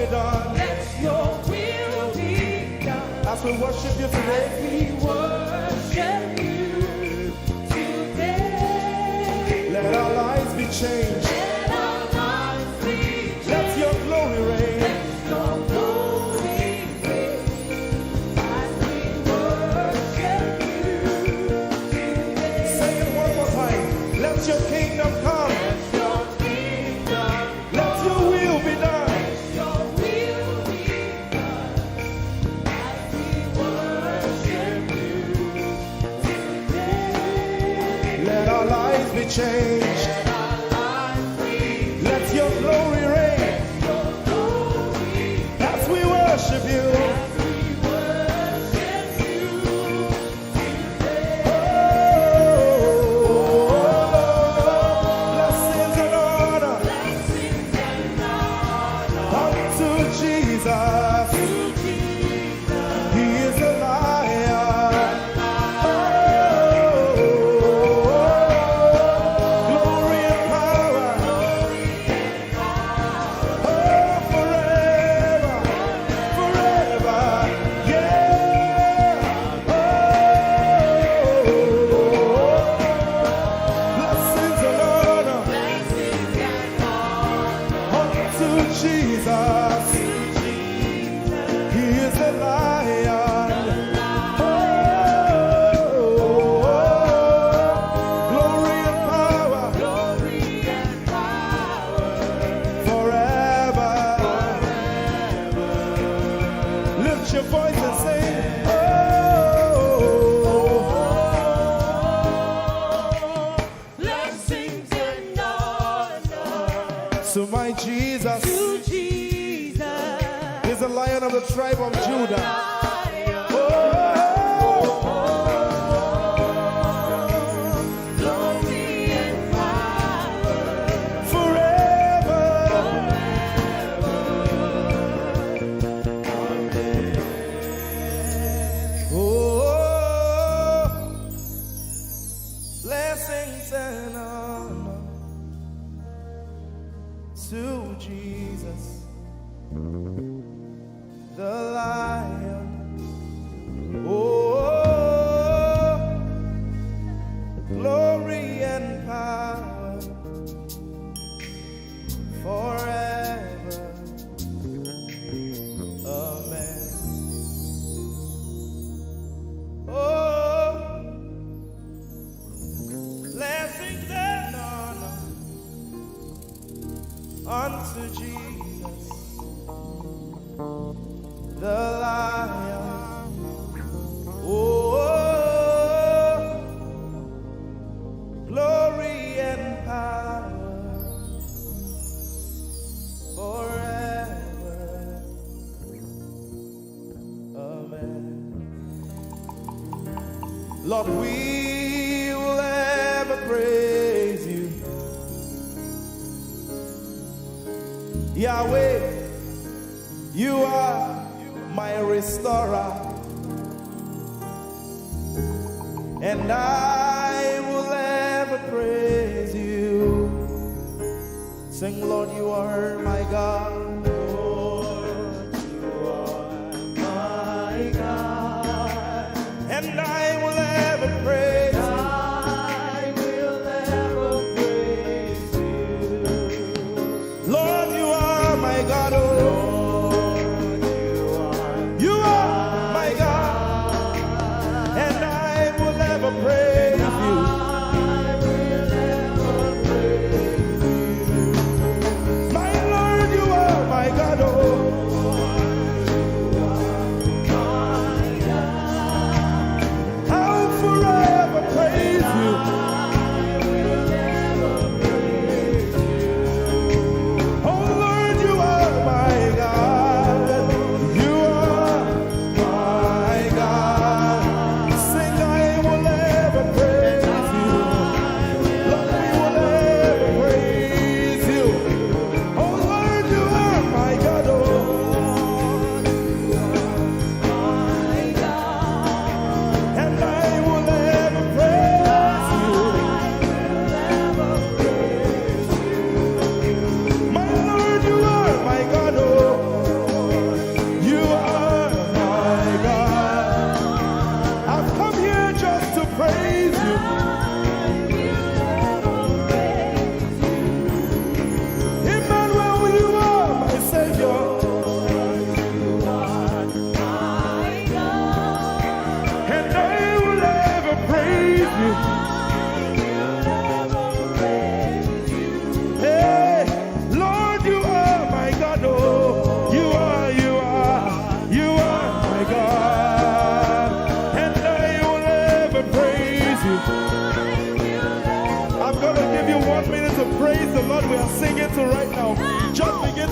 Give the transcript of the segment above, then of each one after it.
be done. Let your will be done. As we worship you today. We worship you today. Let our lives be changed. Let our lives be changed. Let your glory reign. Let your glory reign. As we worship you today. Say it one more time. Let your kingdom come. Let your kingdom Let your will be done. Let your will be done. As we worship you today. Let our lives be changed. Let our lives be Let your glory reign. your glory. As we worship you. As we worship you today. Blessings and honor Blessings and honor unto Jesus. to Jesus. He is a lion. Glory and power. Forever. Forever. Yeah. Blessings and honor Blessings and honor unto Jesus. He is a lion. Glory and power forever. Lift your voice and sing. blessings and honor To my Jesus to Jesus. is the lion of the tribe of Judah. Glory and power Forever. Oh, blessings and honor to Jesus, the lion. Oh, glory and power forever. Amen. Oh, blessings and honor unto Jesus, the lion. Oh, glory and power forever. Amen. Lord, we will ever praise you. Yahweh, you are my restorer, and I will ever praise you. Sing, Lord, you are my God. Lord, you are my God, and I will ever praise you. I will ever praise you. Lord, you are my God. Oh, you are my God, and I will ever praise you. My Lord, you are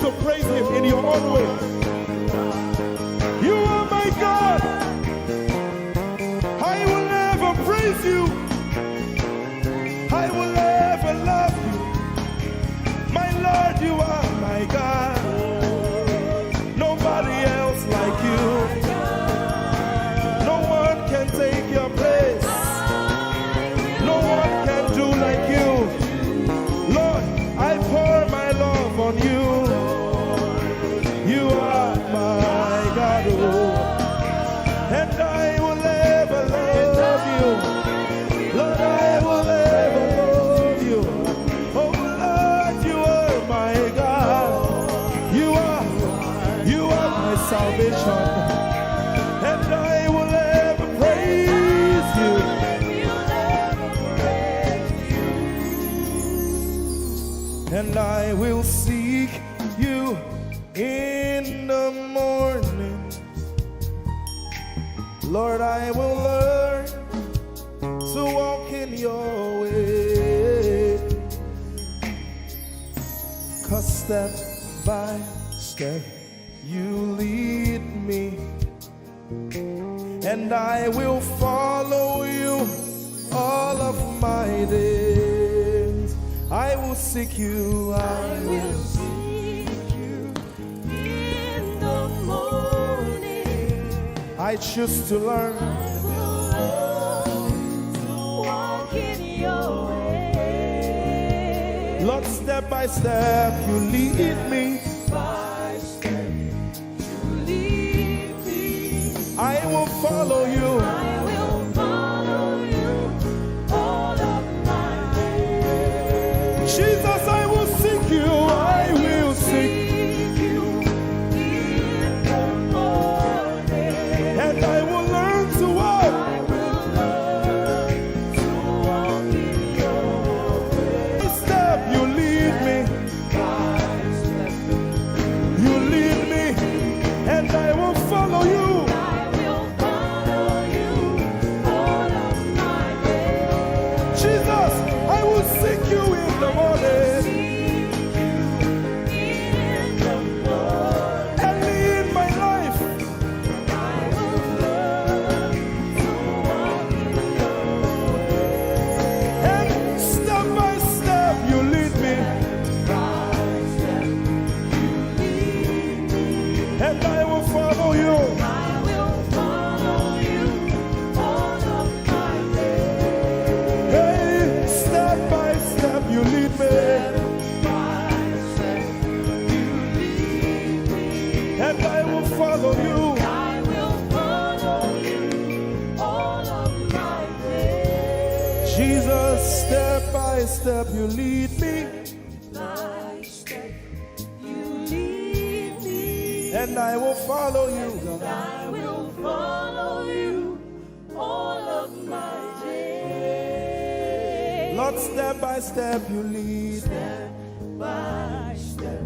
to praise him in your own way. You are my God. I will never praise you. I will never love you. My Lord, you are my God. Nobody else like you. No one can take your place. No one can do like you. Lord, I pour my love on you. You are my God, oh. And I will ever love you. Lord, I will ever love you. Oh Lord, you are my God. You are my salvation. And I will ever praise you. And I will seek you in the morning. Lord, I will learn to walk in your way. 'Cause step by step you lead me, and I will follow you all of my days. I will seek you, I will seek you in the morning. I choose to learn. I will learn to walk in your way. Lord, step by step you lead me. By step you lead me. I will follow you. I will follow you all of my days. Jesus, I will seek you. I will seek. you in the morning. And I will learn to walk. I will learn to walk in your way. Step you lead me. By step You lead me. And I will follow you. I will follow you all of my days. Jesus, I will seek you in the morning. In the morning. Early in my life. I will learn to walk in your way. And step by step you lead me. By step you lead me. And I will follow you. I will follow you all of my days. Hey, step by step you lead me. By step you lead me. And I will follow you. I will follow you all of my days. Jesus, step by step you lead me. By step you lead me. And I will follow you, God. I will follow you all of my days. Lord, step by step you lead me. By step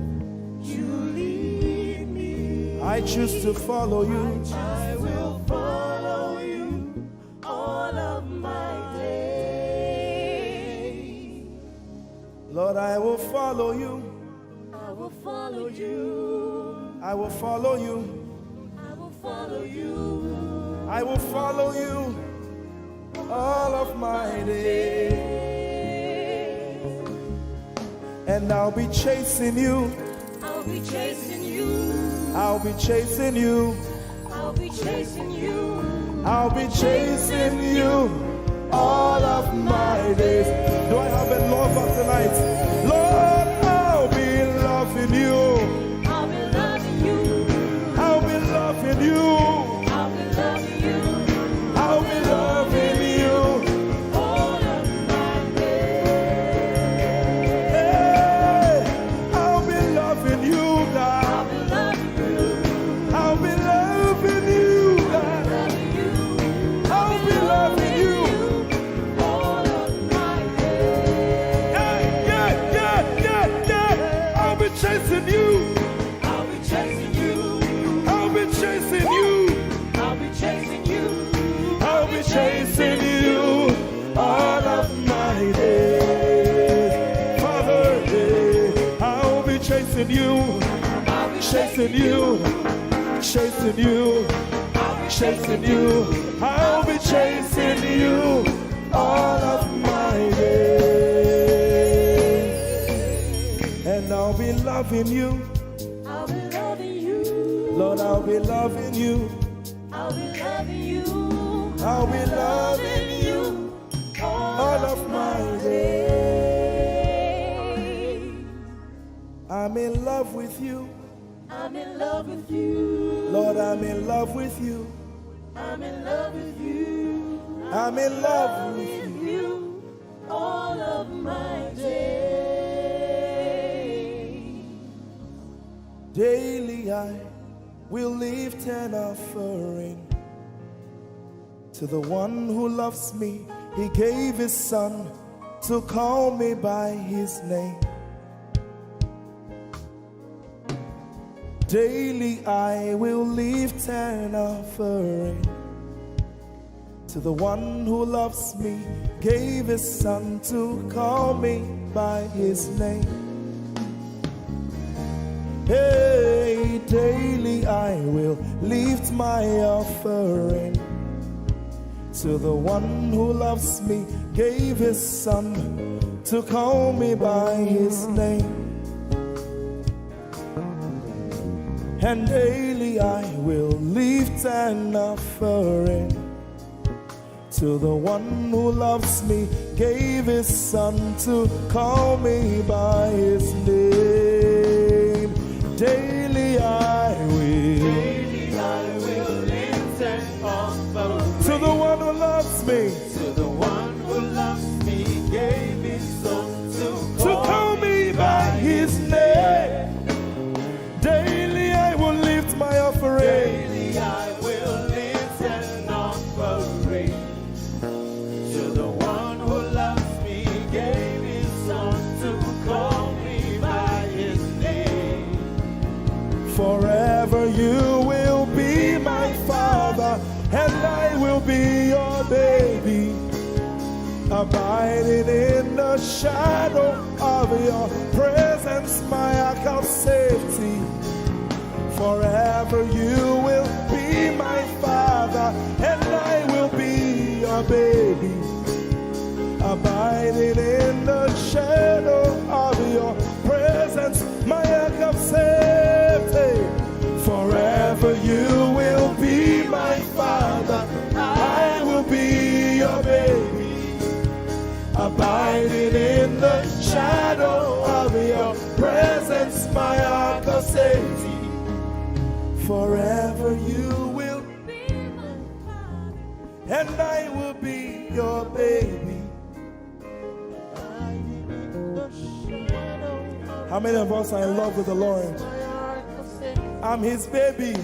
you lead me. I choose to follow you. I will follow you all of my days. Lord, I will follow you. I will follow you. I will follow you. I will follow you. I will follow you all of my days. And I'll be chasing you. I'll be chasing you. I'll be chasing you. I'll be chasing you. I'll be chasing you all of my days. Do I have a lover tonight? Lord, I'll be loving you. I'll be loving you. I'll be loving you. I'll be loving you. I'll be loving you. All of my days. Hey, I'll be loving you, I'll God. be loving you. I'll be loving you, God. Loving you. I'll be loving you. All of my days. Yeah, yeah, chasing you, chasing you, chasing you. I'll be chasing you all of my days. And I'll be loving you. I'll be loving you. Lord, I'll be loving you. I'll be loving you. I'll be loving you all of my days. I'm in love with you. I'm in love with you. Lord, I'm in love with you. I'm in love with you. I'm in love with you all of my days. Daily I will lift an offering to the one who loves me. He gave his son to call me by his name. Daily I will lift an offering to the one who loves me, gave his son to call me by his name. Hey, daily I will lift my offering to the one who loves me, gave his son to call me by his name. And daily I will lift an offering to the one who loves me, gave his son to call me by his name. Daily I will lift an offering to the one who loves me, to the one who loves me, gave his son to call me by his name. Daily I will lift my offering. Daily I will lift an offering to the one who loves me, gave his son to call me by his name. Forever you will be my father, and I will be your baby, abiding in the shadow of your presence, my ark of safety. Forever you will be my father, and I will be your baby, abiding in the shadow of your presence, my ark of safety. Forever you will be my father, I will be your baby, abiding in the shadow of your presence, my ark of safety. Forever you will Be my father, and I will be your baby. abiding in the shadow of How many of us are in love with the Lord? my ark of safety. I'm his baby.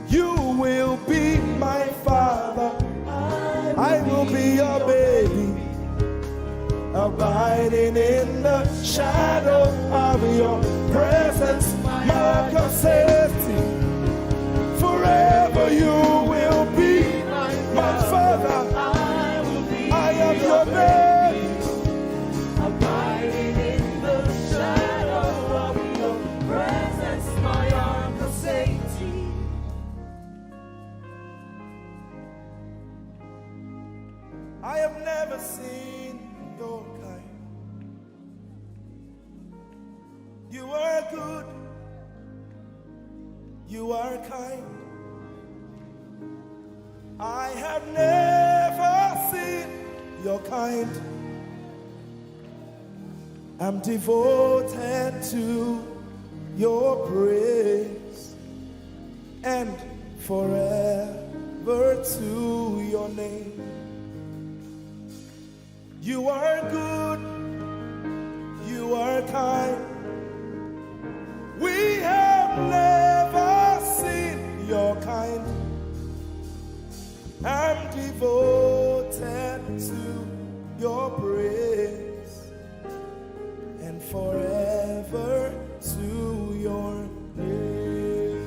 You will be my father, I will be your baby, abiding in the shadow of your presence, my ark of safety. Forever you will be my father, I will be I am your baby. abiding in the shadow of your presence, my ark of safety. I have never seen your kind. You are good, you are kind. I have never seen your kind. I'm devoted to your praise and forever to your name. You are good, you are kind. We have never seen your kind. I'm devoted to your praise and forever to your name.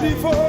devoted.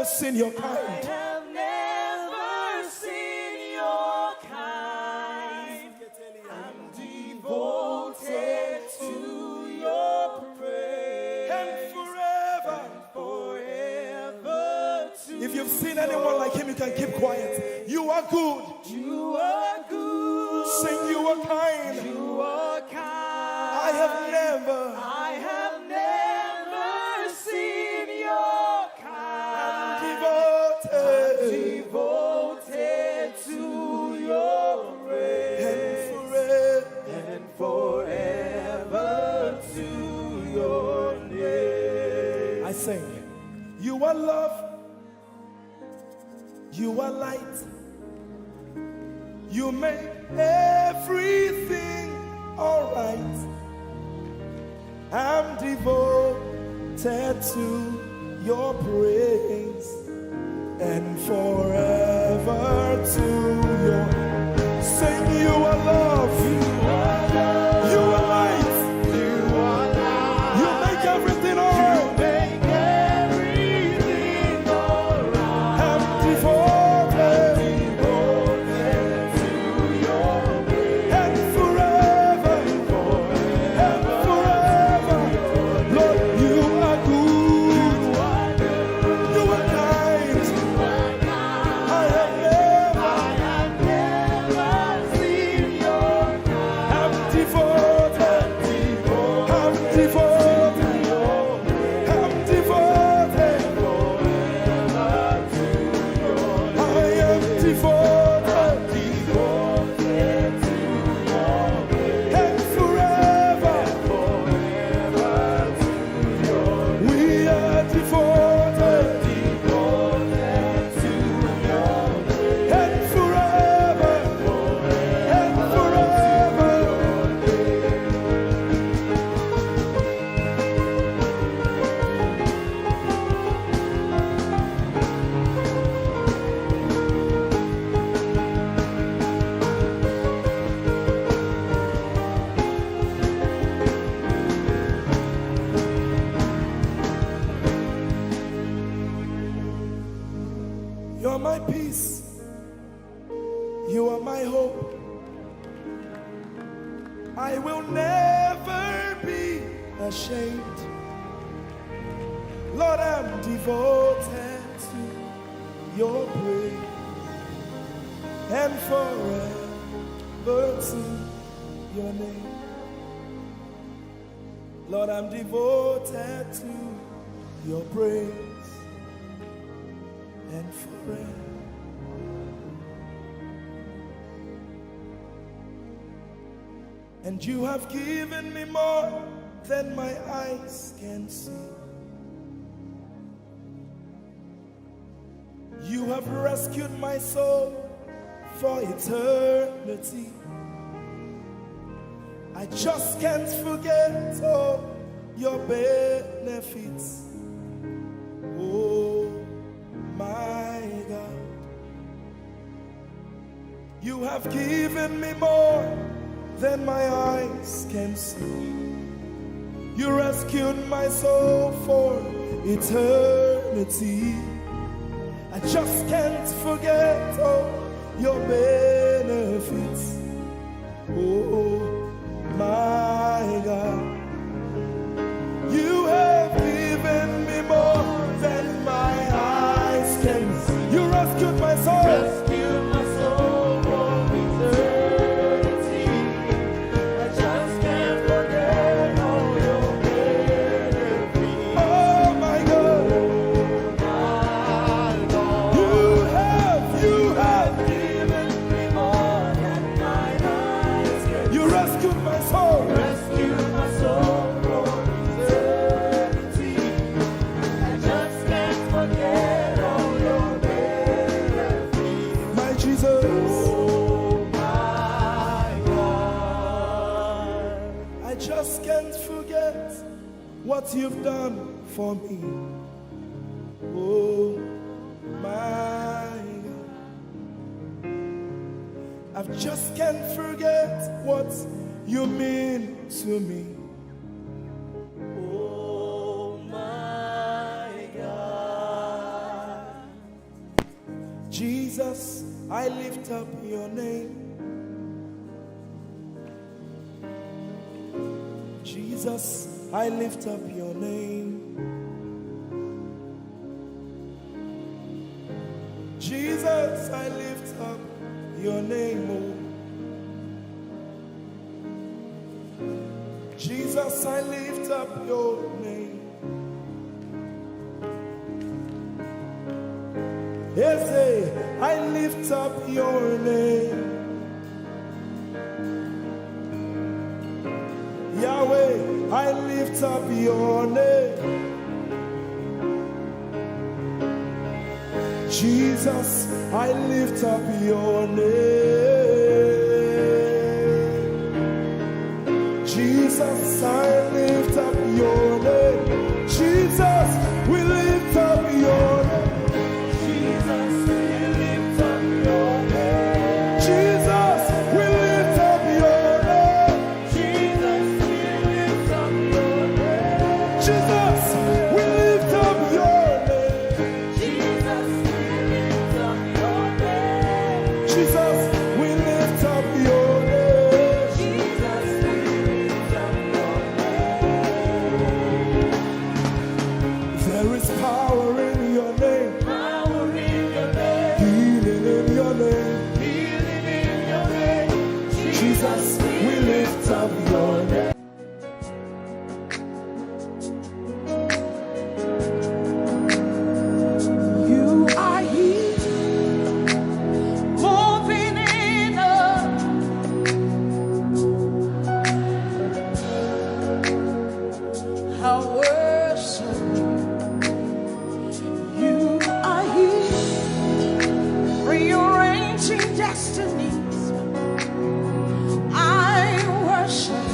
Seen your kind. I have never seen your kind. I'm devoted to your praise. And forever to if you've seen anyone like him, you can keep quiet. You are good. You are good. Sing, you are kind. You are kind. I have never seen your kind. Devoted to your praise and forever to your name. I sing, you are love, you are light, you make everything alright. I'm devoted to your praise and forever to your. Sing, you are love, you are love, you are light, you are light, you make everything alright, you make everything alright. I'm devoted to your praise and forever, Lord, you are good, you are kind. You're my peace. You are my hope. I will never be ashamed. Lord, I'm devoted to your praise and forever to your name. Lord, I'm devoted to your praise and forever. And you have given me more than my eyes can see. You have rescued my soul for eternity. I just can't forget all your benefits. Oh my God, you have given me more than my eyes can see. You rescued my soul for eternity. I just can't forget all your benefits. Oh my God, you have given me more than my eyes can see. You rescued my soul. Rescued my soul from eternity. I just can't forget all your benefits. Oh my God, My God, you have given me more than my eyes can you rescued my soul. rescue my soul from eternity. I just can't forget all your benefits. My Jesus, Oh my God, I just can't forget what you've done for me. Oh my God, I just can't forget what you mean to me. oh my God. Jesus, I lift up your name. Jesus, I lift up your name. Jesus, I lift up your name. Oh. Jesus, I lift up your name. Ese, I lift up your name. Yahweh, I lift up your name. Jesus, I lift up your name. Jesus, I lift up your name. Jesus, we lift up your name. Jesus, we lift up your name. Jesus, we lift up your name. Jesus, we lift up your name. Jesus, we lift up your name. Jesus, we lift up your name. Jesus, we lift up your name. Jesus, we lift up your name. There is power in your name, Power in your name, healing in your name. healing in your name. Jesus, we lift up your name. You are here, moving in us. I worship you. You are here, rearranging destinies. I worship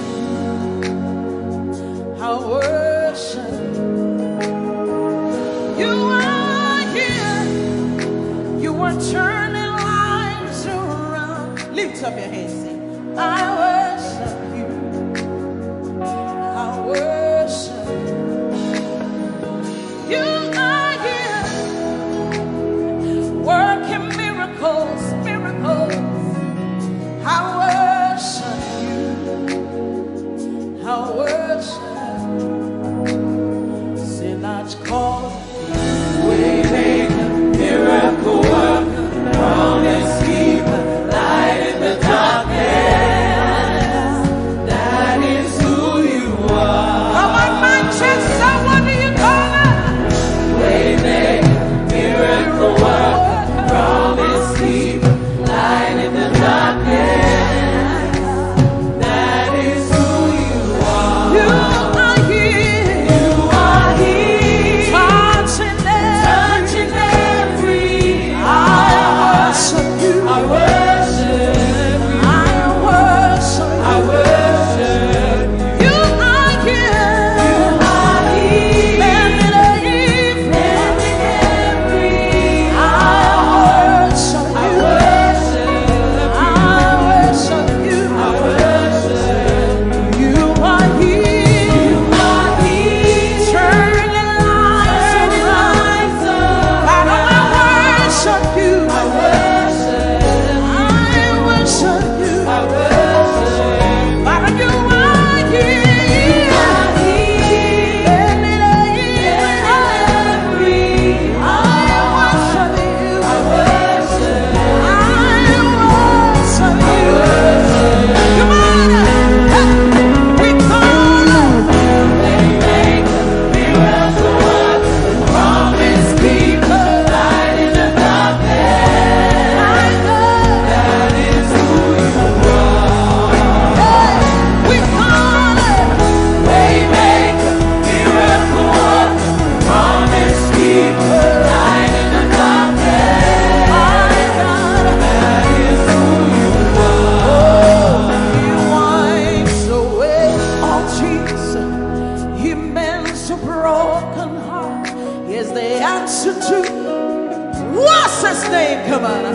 Come on.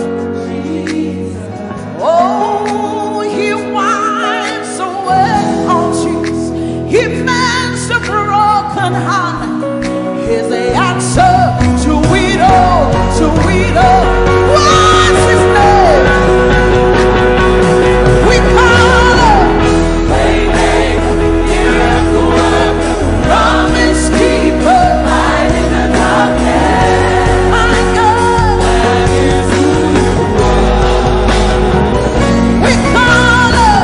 Oh, he wipes away all tears. He mends the broken heart. He's the answer to it all, to it all. What's his name? We call him Waymaker, Miracle Worker, Promise Keeper, Light in the darkness. My God, that is who you are. We call him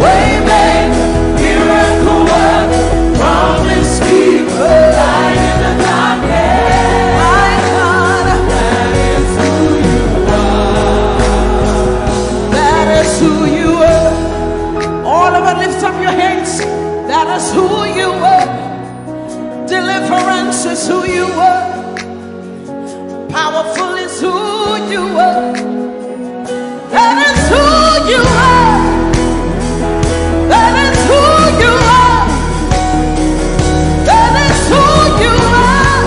Waymaker, Miracle Worker, Promise Keeper, Light in the darkness. My God, that is who you are. That is who you are. All of it, lift up your hands. That is who you are. Deliverance is who you are. Powerful is who you are. That is who you are. That is who you are. That is who you are.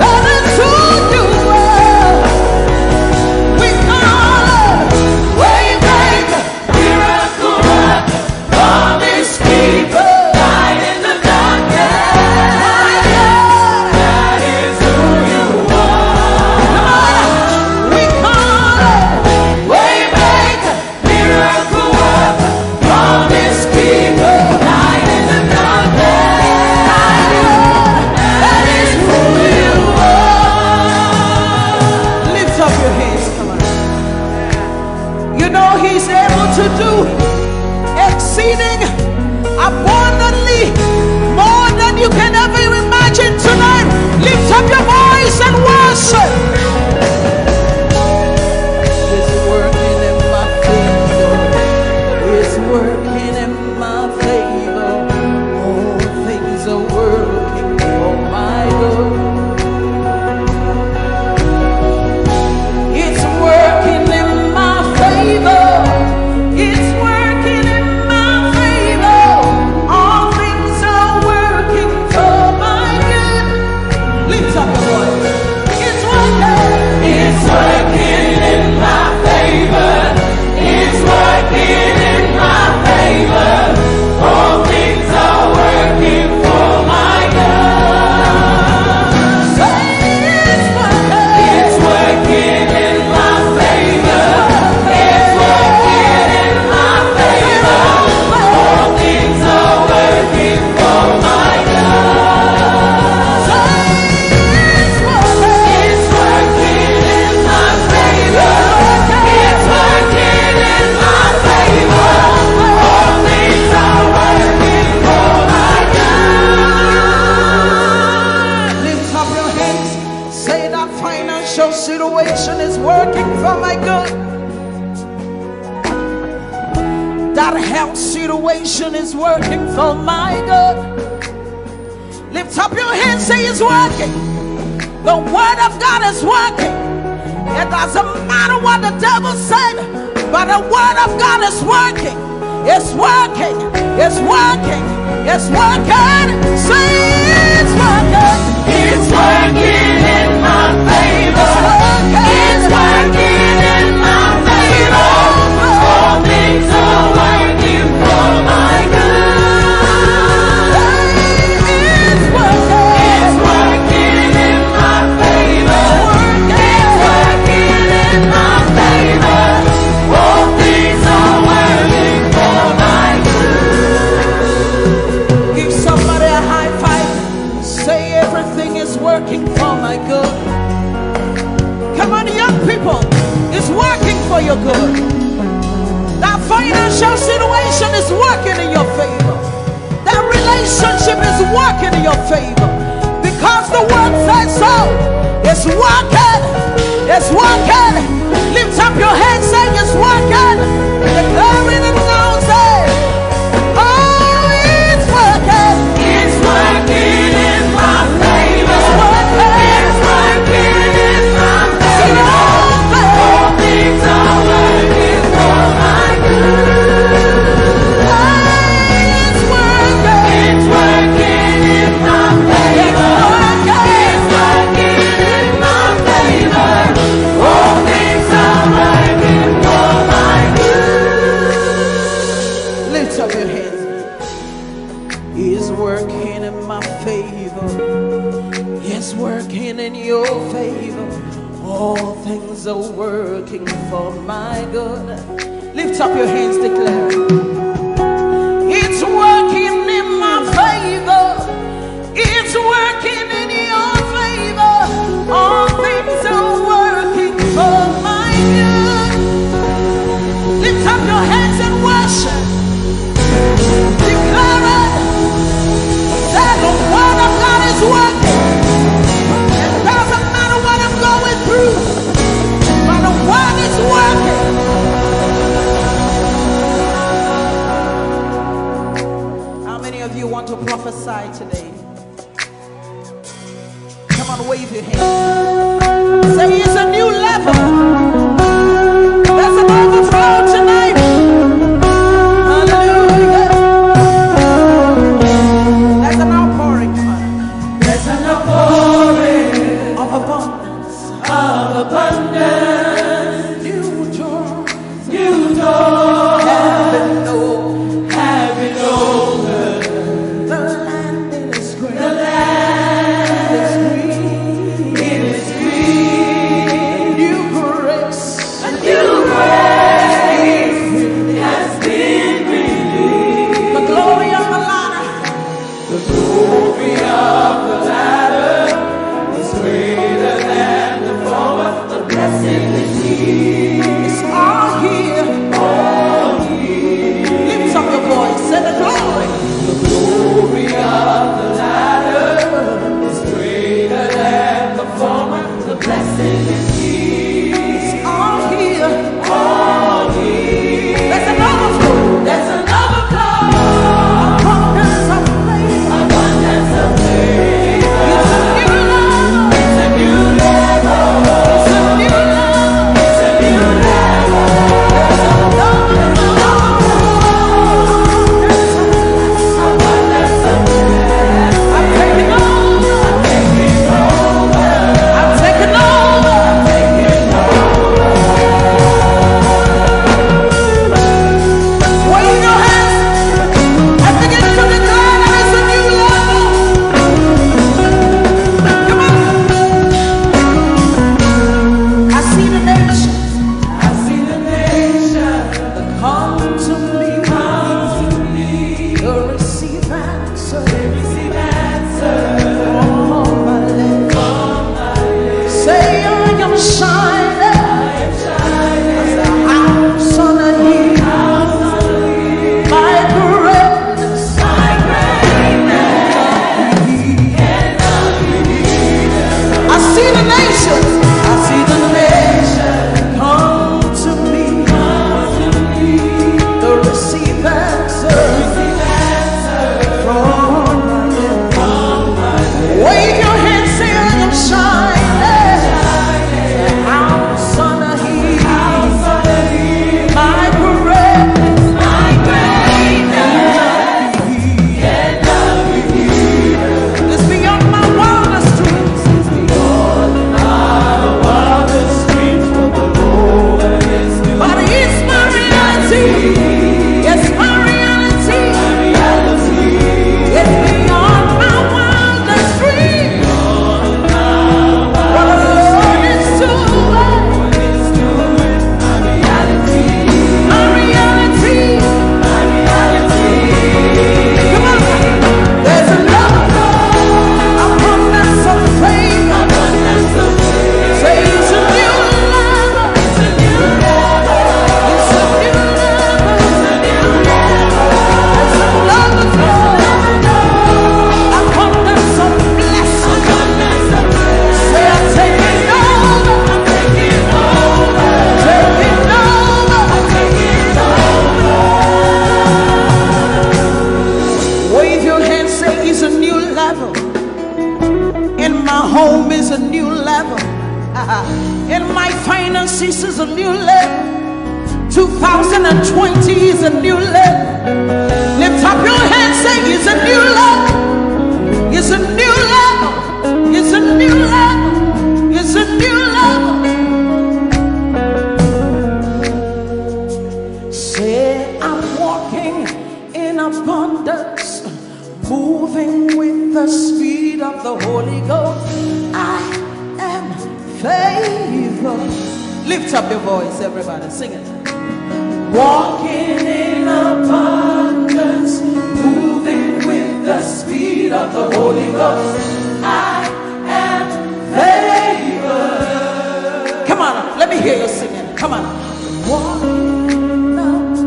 That is who you are. We call him Waymaker, Miracle Worker, Promise Keeper, Light in the darkness. My God, that is who you are. We call him Waymaker, Miracle Worker, Promise Keeper, Light in the darkness. My God, that is who you are. Lift up your hands, come on. You know he's able to do exceeding abundantly more than you can ever imagine tonight. Lift up your voice and worship. It's working in my favor. It's working in my favor. All things are working for my good. It's working in my favor. It's working in my favor. All things are working for my good. Lift up your voice. It's working. It's working in my favor. It's working in my favor. All things are working for my good. Say it's working. It's working in my favor. It's working in my favor. All things are working for my good. Say it's working. It's working in my favor. It's working in my favor. All things are working for my good. Lift up your hands. Say that financial situation is working for my good. That health situation is working for my good. Lift up your hands. Say it's working. The word of God is working. It doesn't matter what the devil said, but the word of God is working. It's working. It's working. It's working. Say it's working. It's working in my favor. It's working in my favor. All things are working for my good. It's working. It's working in my favor. It's working in my favor. All things are working for my good. Give somebody a high five. Say everything is working for my good. Come on, young people. It's working for your good. That financial situation is working in your favor. That relationship is working in your favor. Because the word says so. It's working. It's working. Lift up your hands saying it's working. Declaring it now, say, oh, it's working. It's working in my favor. It's working. It's working in my favor. All things are working for my good. It's working. It's working in my favor. It's working in my favor. up your hands. He's working in my favor. He's working in your favor. All things are working for my good. Lift up your hands, declare. It's working in my favor. It's working in your favor. All things are working for my good. Lift up your hands and worship. Declare it. That the word of God is working. It doesn't matter what I'm going through, but the word is working. How many of you want to prophesy today? Come on, wave your hand. Say it's a new level. There's an overflow tonight. Hallelujah. There's an outpouring. There's an outpouring Of abundance. of abundance. New doors. New doors Heaven knows. have been opened. The land is great. The land is green. it is green. New grace. A new grace has been released. The glory of the Lara. The glory of the latter is greater than the former. The blessing is here. It's all here. Lift up your voice. Say the glory. The glory of the latter is greater than the former. The blessing is here. It's all here. All here. There's an overflow. There's an overflow. Abundance of favor. Abundance of favor. It's a new level. It's a new level. It's a new level. It's a new level. There's an Abundance of blessing. I'm taking over. I'm taking over. Wave your hands and begin to declare that it's a new level. Come on. I see the nations I see the nation come to me. come to me. To receive answer Receive answer from my lips. from my lips. Say I am shining as a house on a hill. My greatness I see the nations. I see the nations come to me. To receive answer from my lips. Wave your hands, say I am shining. House on a hill. My greatness is beyond my wildest dreams. But it's my reality. It's my reality. It's beyond my wildest dreams. What the Lord is doing. My reality. Come on. There's an overflow. Abundance of favor. Say it's a new level. It's a new level. It's a new level. There's an overflow. Abundance of blessing. Say I'm taking over. Taking over. Wave your hand, say it's a new level. In my home is a new level. In my finances is a new level. 2020 is a new level. Lift up your hands, say it's a new level. It's a new level. It's a new level. It's a new level. Say I'm walking in abundance, moving with the speed of the Holy Ghost. I am favored. Lift up your voice, everybody, sing it. Walking in abundance, moving with the speed of the Holy Ghost. I am favored. Come on, let me hear you singing. Come on. Walking up,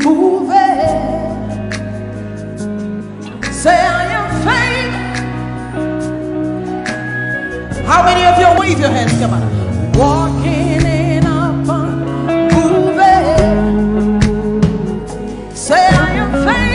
moving. Say I am favored. How many of you wave your hands? Come on. Walking in abundance, moving. Say I am favored.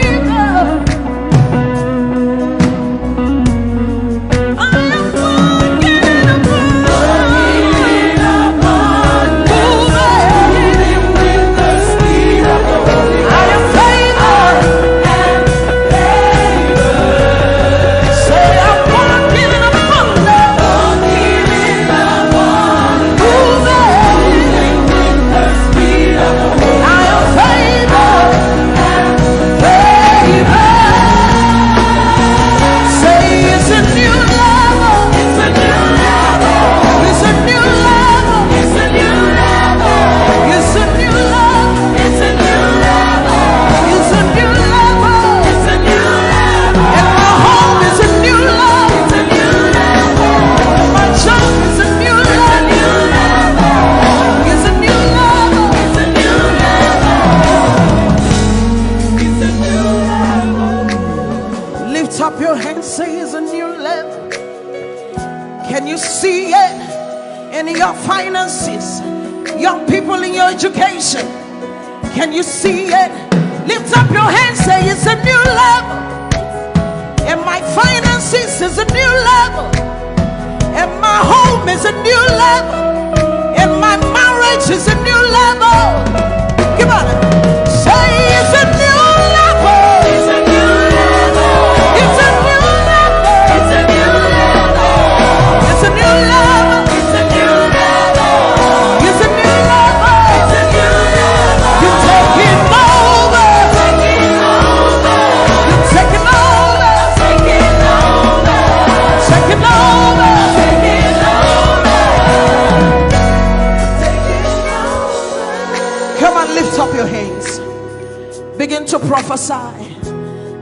Finances, young people in your education, can you see it? Lift up your hands, say it's a new level. And my finances is a new level. And my home is a new level. And my marriage is a new level. Come on, say it's a new level. It's a new level. It's a new level. It's a new level. It's a new level. Up your hands, begin to prophesy.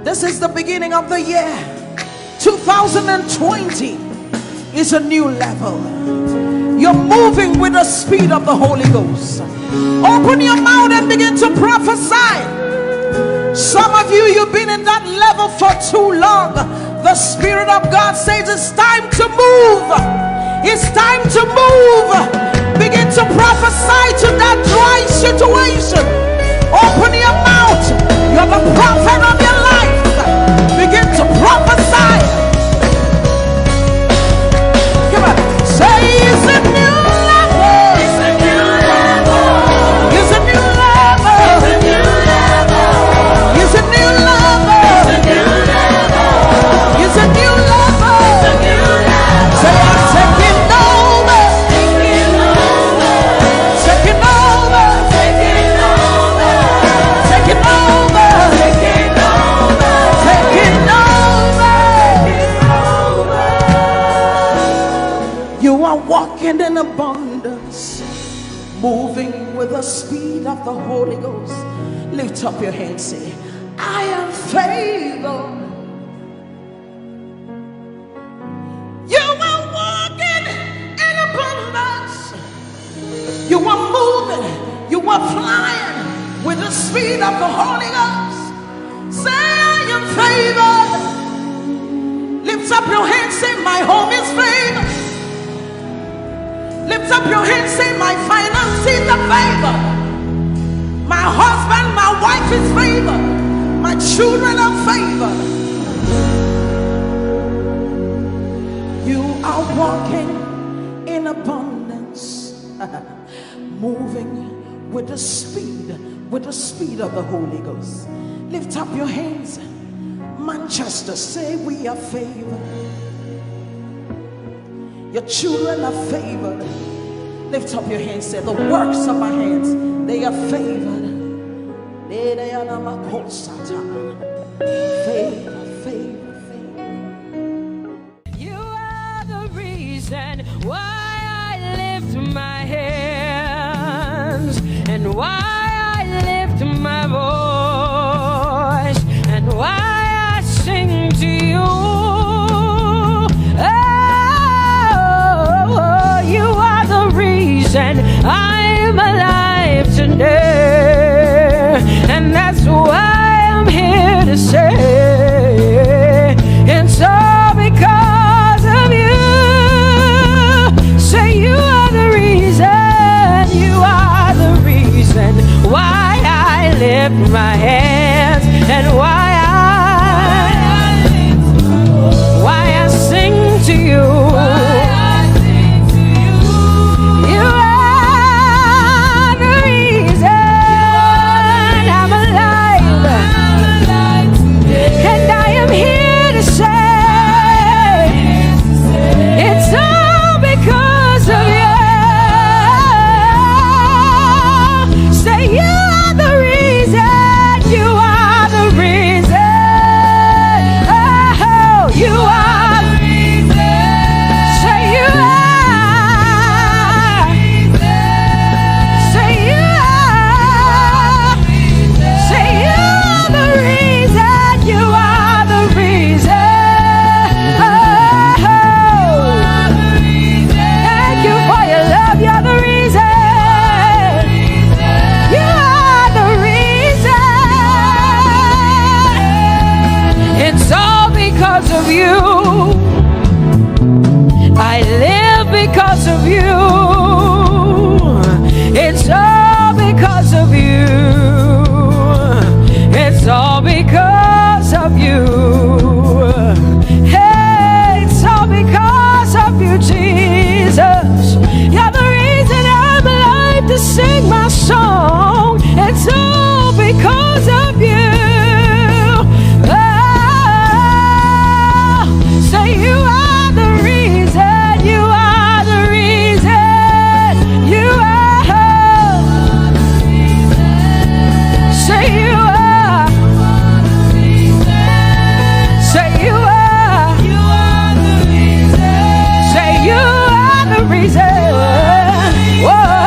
This is the beginning of the year. 2020 is a new level. You're moving with the speed of the Holy Ghost. Open your mouth and begin to prophesy. Some of you, you've been in that level for too long. The Spirit of God says it's time to move. It's time to move. Begin to prophesy to that dry situation. Open your mouth. You're the prophet of your life. Begin to prophesy. Come on. Say it's a new level. It's a new level. It's a new level. It's a new level. It's a new level. It's a new level. It's a new level. It's a new level. Say I'm taking over. Taking over. Taking over. Taking over. Taking over. Taking over. Taking over. You are walking in abundance, moving with the speed of the Holy Ghost. Lift up your hands, say, I am favored. You are walking in abundance. You are moving. You are flying with the speed of the Holy Ghost. Say, I am favored. Lift up your hands, say, my home is favored. Lift up your hands, say, my finances are favored. My husband, my wife is favored. My children are favored. You are walking in abundance, moving with the speed of the Holy Ghost. Lift up your hands. Manchester, say we are favored. Your children are favored. Lift up your hands, say the works of my hands, they are favored. You are the reason why I lift my hands and why I lift my voice and why I sing to you. Oh, you are the reason I'm alive today, and that's why I'm here to say it's all because of you. Say you are the reason, you are the reason why I lift my hands and why I sing to you. You are the reason I'm alive, and I am here to say it's all because of you. Say you are the reason, you are the reason. Oh, you are. Say you are. Say you are. Say you are the reason, you are the reason. Oh, thank you for your love, you're the reason. You are the reason. It's all because of you. I live because of you. It's all because of you. It's all because of you. Hey, it's all because of you, Jesus. You're the reason I'm alive to sing my song. It's all because of you. Oh, say you are the reason. You are the reason. You are. Say you are. Say you are. Say you are the reason. Whoa.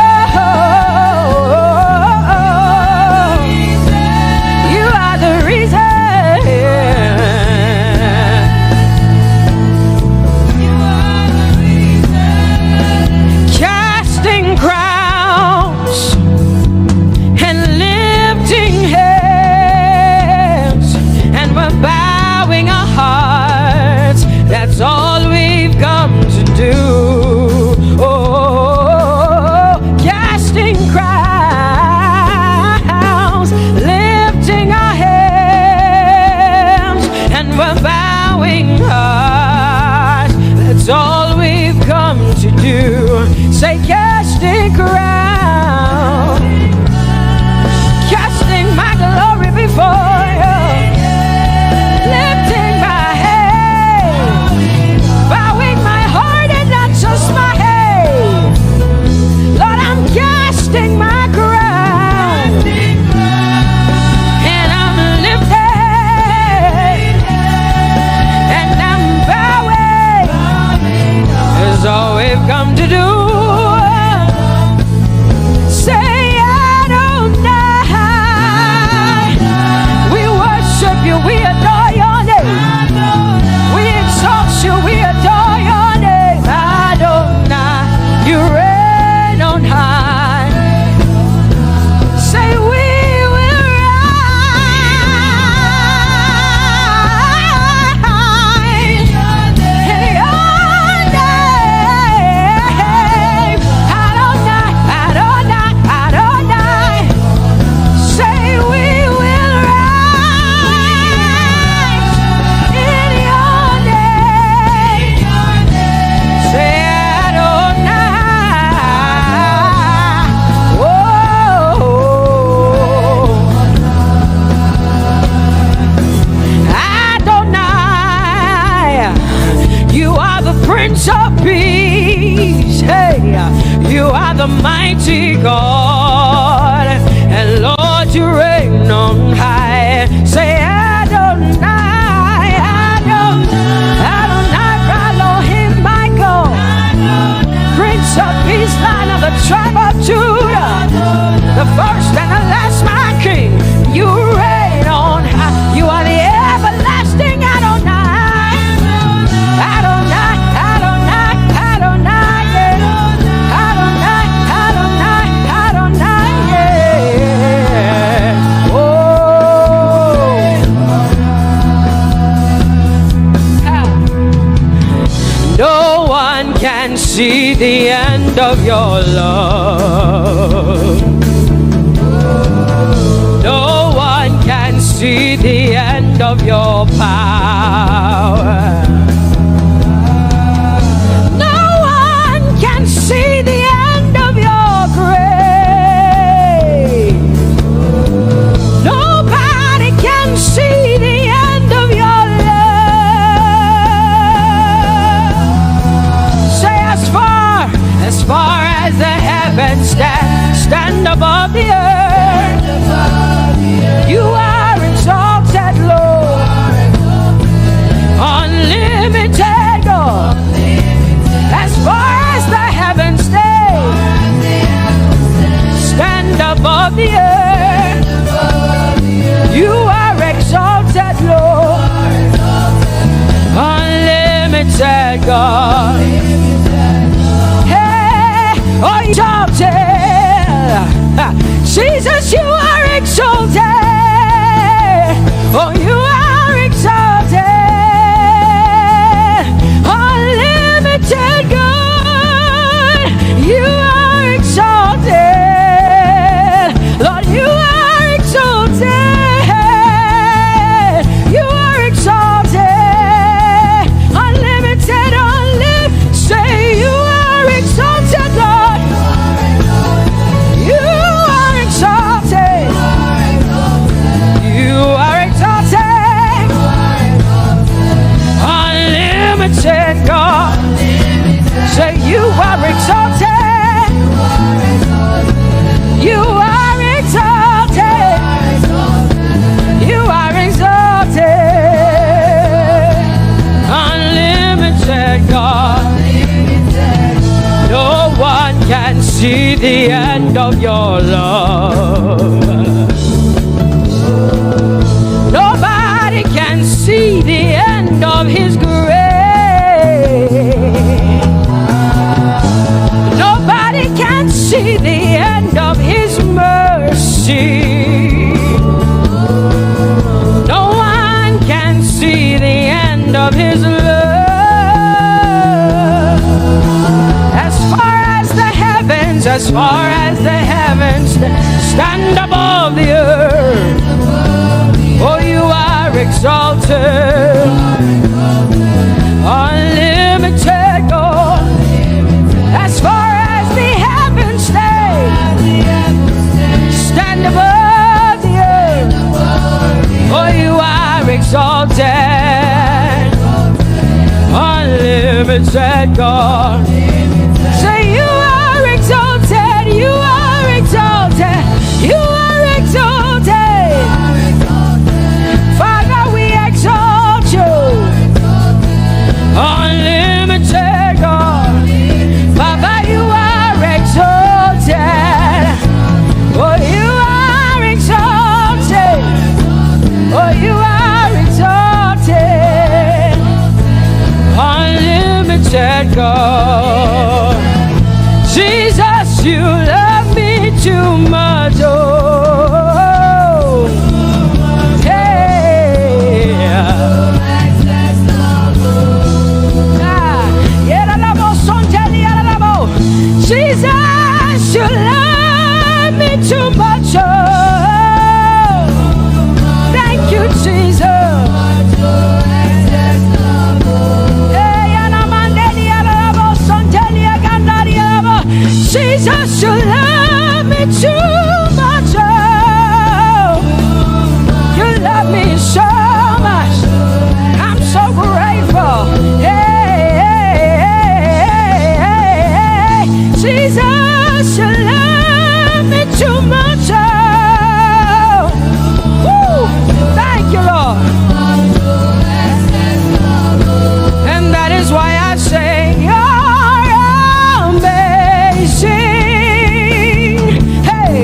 You are the reason. Casting crowns and lifting hands, and we're bowing our hearts. That's all we've come to do. Oh, casting crowns, lifting our hands, and we're bowing hearts. That's all we've come to do. Say casting crowns, casting my glory before you, lifting my head, bowing my heart and not just my head. Lord, I'm casting my crown, and I'm lifted, and I'm bowing. Is all we've come to do. Say Adonai. We worship you, we adore your name. We exalt you, we adore your name. Adonai, you reign on high. Say we will rise in your name. Adonai, Adonai, Adonai. Say we will rise in your name. Say Adonai. Whoa. Adonai, you are the Prince of Peace. Hey, you are the mighty God, and Lord, you reign on see the end of your love. No one can see the end of your power. No one can see the end of your grace. Nobody can see the end of your love. Say, as far as the heavens stand above the earth, you are exalted, Lord. Unlimited, God. As far as the heavens stand above the earth, you are exalted, Lord. Unlimited, God. Hey, oh, exalted. Jesus, you are exalted. Oh, you are exalted. Unlimited God. You are exalted. Lord, you are exalted. You are exalted. Unlimited, say you are exalted, Lord. You are exalted. You are exalted. Unlimited God. Say you are exalted. You are exalted. You are exalted. Unlimited God. No one can see the end of your love. Nobody can see the end of his grace. Nobody can see the end of his mercy. No one can see the end of his love. As far as the heavens stand above the earth, oh, you are exalted. Unlimited God. As far as the heavens stand above the earth, oh, you are exalted. Unlimited God. Say you are exalted. You are exalted. You are exalted. Father, we exalt you. Unlimited God. Father, you are exalted. Oh, you are exalted. Oh, you are exalted. Unlimited God. Jesus, you love me too much. Oh, hey. Jesus, you love me too much. Oh, thank you, Jesus. Jesus, you love me too much. Oh, you love me so much. I'm so grateful. Hey, Jesus, you love me too much. Oh, woo, thank you, Lord. And that is why I say,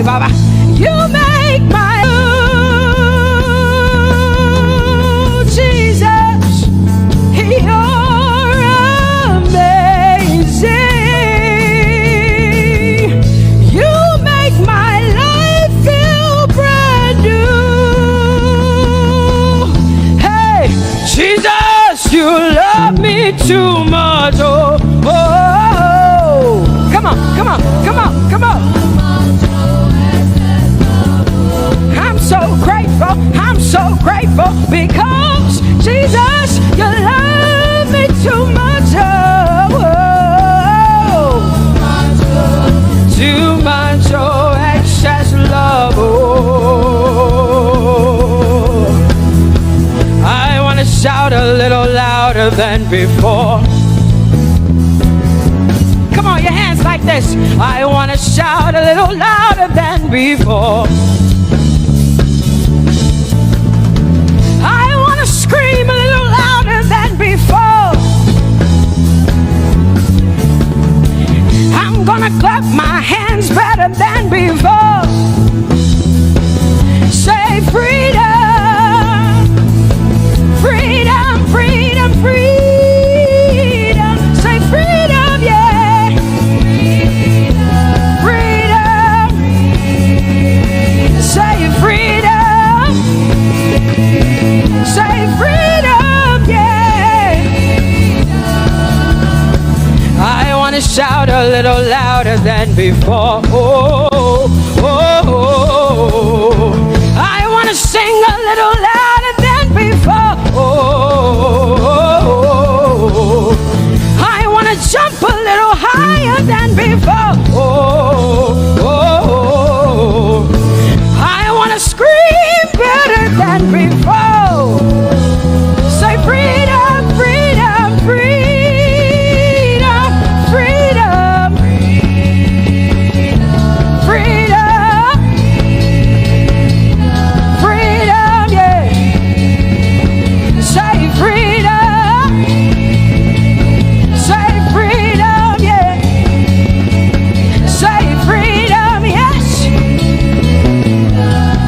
Baba, you make my Jesus, you're amazing. You make my life feel brand new. Hey, Jesus, you love me too much. Oh, oh. so grateful because Jesus, you love me too much. Oh, too much, oh, excess love. Oh, I want to shout a little louder than before. Come on, your hands like this. I want to shout a little louder than before. I want to scream a little louder than before. I'm gonna clap my hands better than before. Say freedom, freedom, freedom, freedom. Say freedom, yeah. Freedom. Say freedom. Say freedom, yeah. I want to shout a little louder than before. Oh, oh, oh. I want to sing a little louder than before. Oh, I want to jump a little higher than before. Oh, I want to scream better than before. Say freedom, freedom, freedom, freedom, freedom, freedom, yeah. Say freedom, say freedom, yeah. Say freedom, yes.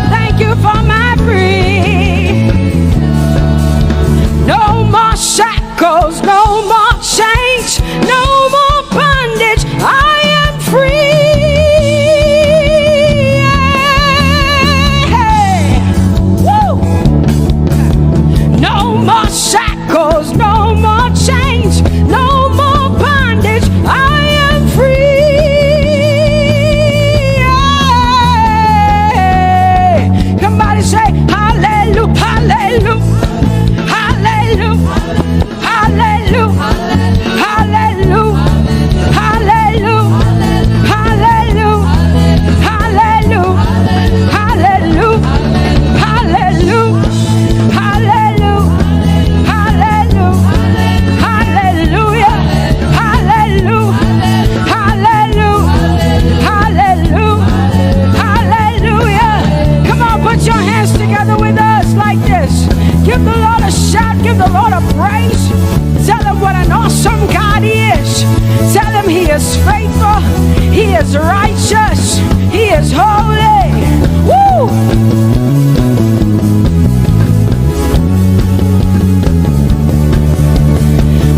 Thank you for my free. No more shackles, no more chains, no more bondage. I am free. Hey. Woo. No more shackles, no more chains, no more bondage. I am free. Hey. Somebody say hallelujah, hallelujah, hallelujah, hallelujah, hallelujah, hallelujah, hallelujah, hallelujah, hallelujah, hallelujah, hallelujah, hallelujah, hallelujah, hallelujah, hallelujah, hallelujah. Come on, put your hands together with us like this. Give the Lord a shout, give the Lord a praise. Tell him what an awesome God he is. Tell him he is faithful, he is righteous, he is holy. Woo!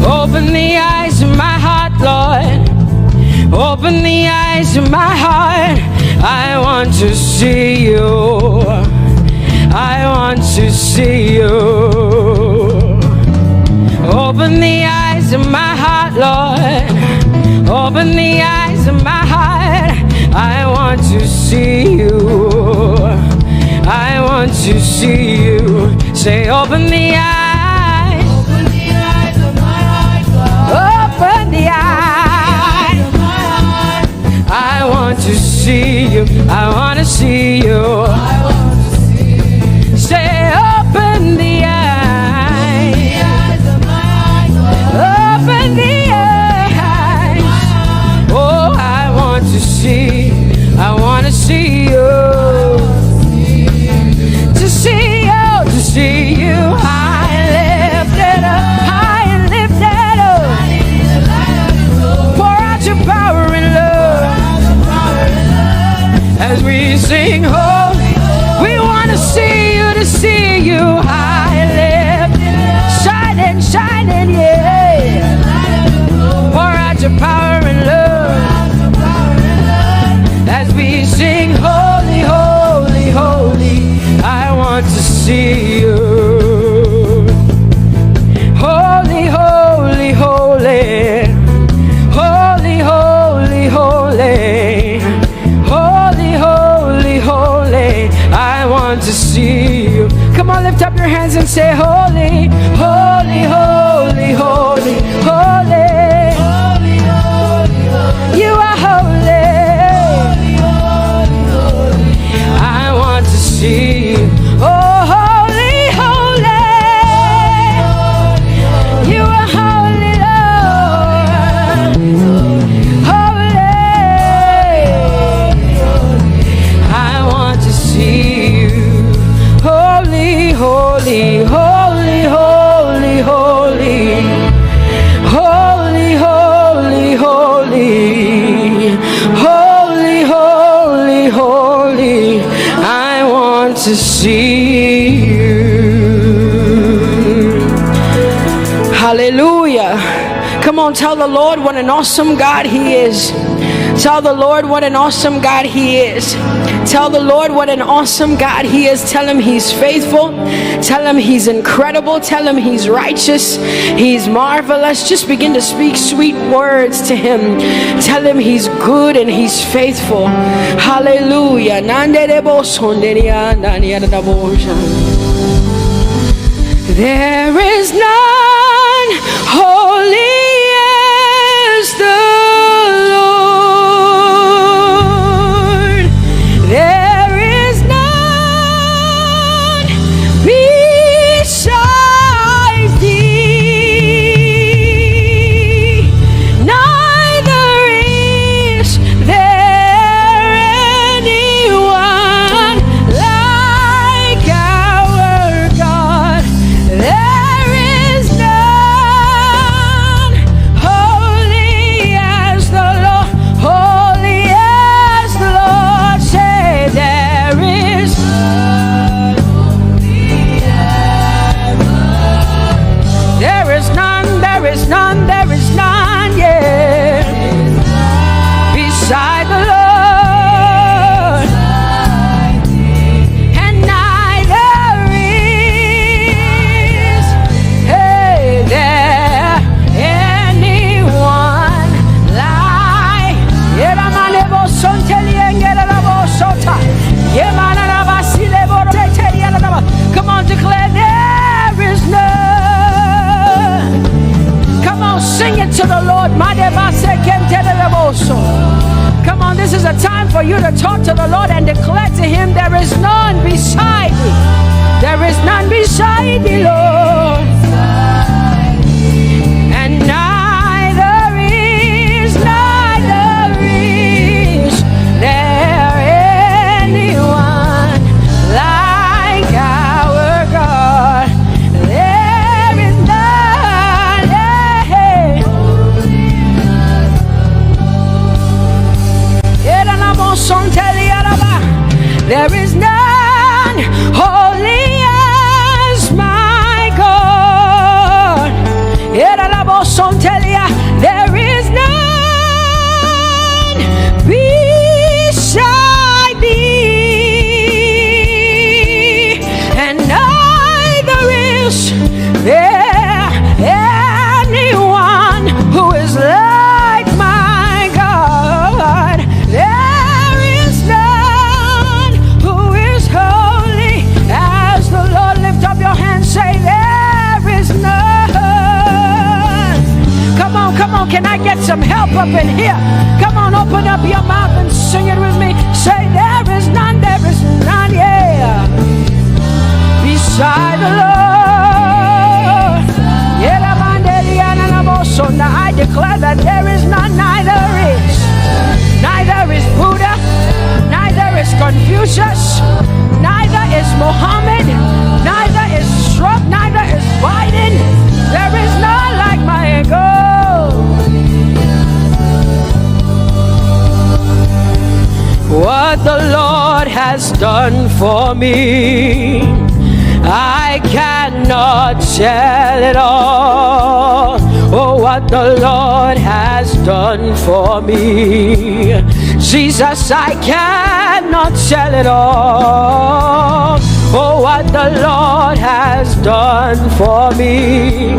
Open the eyes of my heart, Lord. Open the eyes of my heart. I want to see you. I want to see you. Open the eyes of my heart, Lord. Open the eyes of my heart. I want to see you. I want to see you. Say, open the eyes. Open the eyes of my heart, Lord. Open the eyes of my heart. I want to see you. I want to see you. I want to see you. Say, open the eyes. The eyes of my heart, Lord. Open the eyes. Oh, I want to see. I want to see you. To see you, to see you. High lifted up, high and lifted up. Pour out your power and love. As we sing holy, we want to see you, to see you. High lifted, shining, shining, yeah. Pour out your power and love. As we sing holy, holy, holy, I want to see you. Holy, holy, holy. Holy, holy, holy. Holy, holy, holy. say holy, holy, holy, holy, holy. You are holy. I want to see you. Oh, holy, holy. You are holy, Lord. Holy. I want to see you. Holy, holy, holy, holy, holy. Holy, holy, holy. Holy, holy, holy. I want to see you. Hallelujah. Come on, tell the Lord what an awesome God He is. Tell the Lord what an awesome God He is. Tell the Lord what an awesome God He is. Tell Him He's faithful. Tell Him He's incredible. Tell Him He's righteous. He's marvelous. Just begin to speak sweet words to Him. Tell Him He's good and He's faithful. Hallelujah. There is none holy as the Lord. There is none beside thee. Neither is there anyone like our God. There is none holy as the Lord, holy as the Lord. Say there is none holy as the Lord. There is none, there is none, there is none, yeah, beside the Lord. And neither is there anyone like. Come on, declare there is none. Come on, sing it to the Lord. Come on, this is a time for you to talk to the Lord and declare to Him there is none beside thee. There is none beside thee, Lord. And neither is there anyone like our God. There is none, there is none holy as my God. There is none beside thee, and neither is there anyone who is like my God. There is none who is holy as the Lord. Lift up your hands, say there is none. Come on, can I get some help up in here? Come on, open up your mouth and sing it with me. Say there is none, yeah, beside the Lord. Now I declare that there is none, neither is Buddha, neither is Confucius, neither is Muhammad, neither is Trump, neither is Biden. There is none like my God. What the Lord has done for me, I cannot tell it all. Oh, what the Lord has done for me, Jesus, I cannot tell it all. Oh, what the Lord has done for me,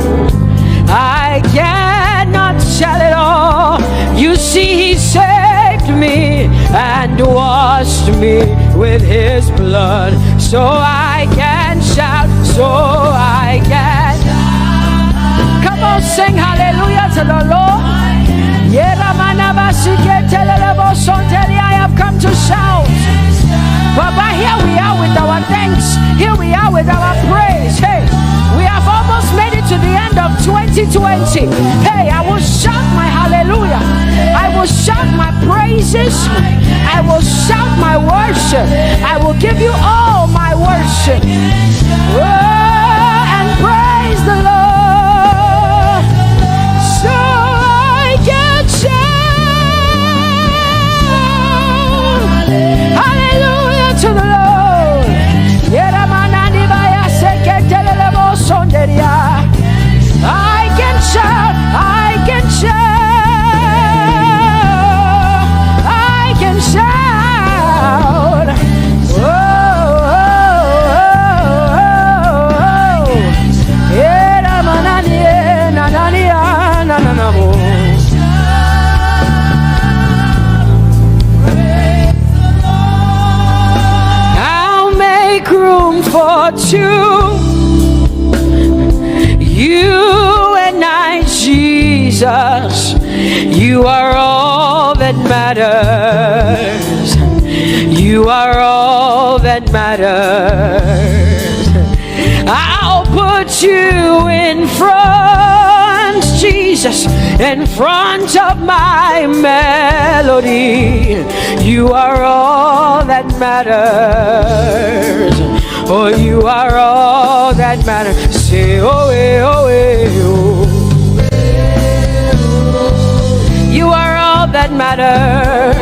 I cannot tell it all. You see, He saved me and washed me with His blood, so I can shout, so I sing hallelujah to the Lord. I have come to shout. Baba, here we are with our thanks. Here we are with our praise. Hey, we have almost made it to the end of 2020. Hey, I will shout my hallelujah. I will shout my praises. I will shout my worship. I will give you all my worship. Oh, and praise the Lord. So I can shout hallelujah to the Lord. I can shout, I can shout, I can shout. Oh, oh, oh, oh. I'll make room for two. You and I, Jesus, you are all that matters. You are all that matters. I'll put you in front, Jesus, in front of my melody. You are all that matters. Oh, you are all that matters. Say, oh, eh, oh, eh, oh. You are all that matters.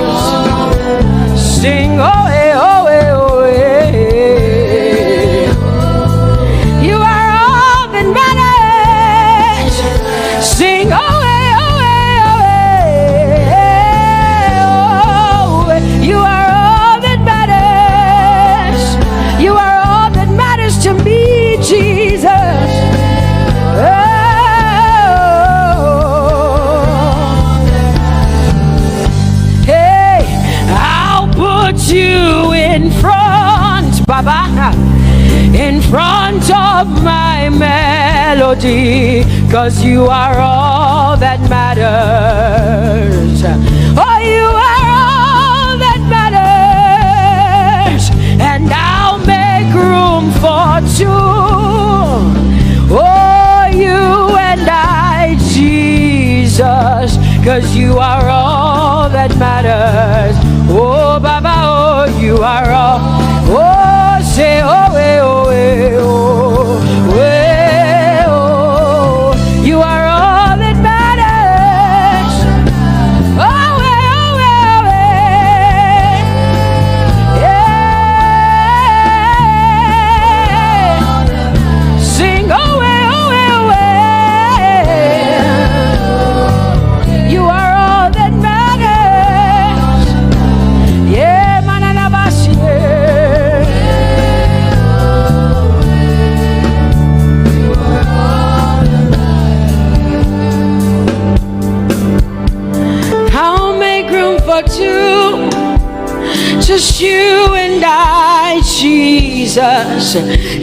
Sing, oh, eh, oh, eh, oh, eh. You are all that matters. Sing, oh, eh, oh, eh, oh, eh. Oh, you are all that matters. You are to me, Jesus. Oh. Hey, I'll put you in front, Baba, in front of my melody, 'cause you are all that matters. Oh, you are all that matters. And I'll make room for two. Oh, you and I, Jesus, 'cause you are all that matters. Oh, Baba, oh, you are all. Oh, say, oh, eh, oh, eh, oh, eh, oh. You are all that matters. Oh, eh, oh, eh, yeah. Sing, oh, eh, oh, eh. You are all that matters. Yeah, manana bashi. I'll make room for two, just you and I, Jesus,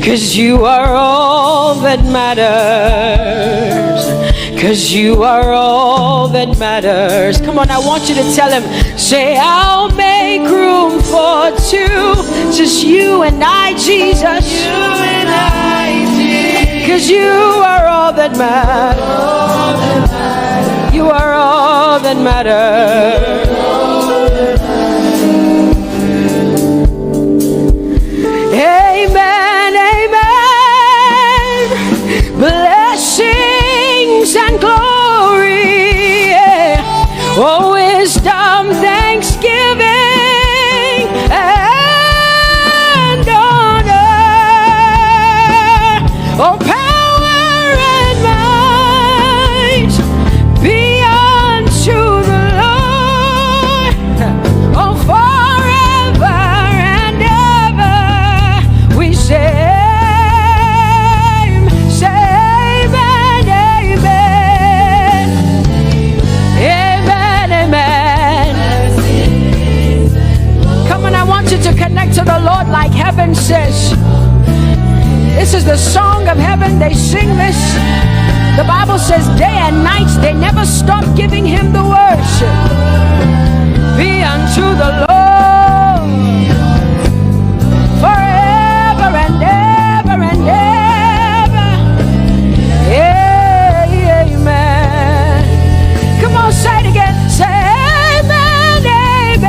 'cause you are all that matters. 'Cause you are all that matters. Come on, I want you to tell him, say, I'll make room for two, just you and I, Jesus. You and I, Jesus. 'Cause you are all that matters. You are all that matters. Amen, amen. Blessings and glory, yeah. Oh, wisdom, thanksgiving, and honor. Oh, power and might be unto the Lord. Oh, forever and ever we say, amen, amen. Amen, amen. Come on, I want you to connect to the Lord like heaven says. This is the song of heaven. They sing this. The Bible says day and night they never stop giving him the worship. Be unto the Lord forever and ever and ever. Amen. Come on, say it again. Say amen, amen.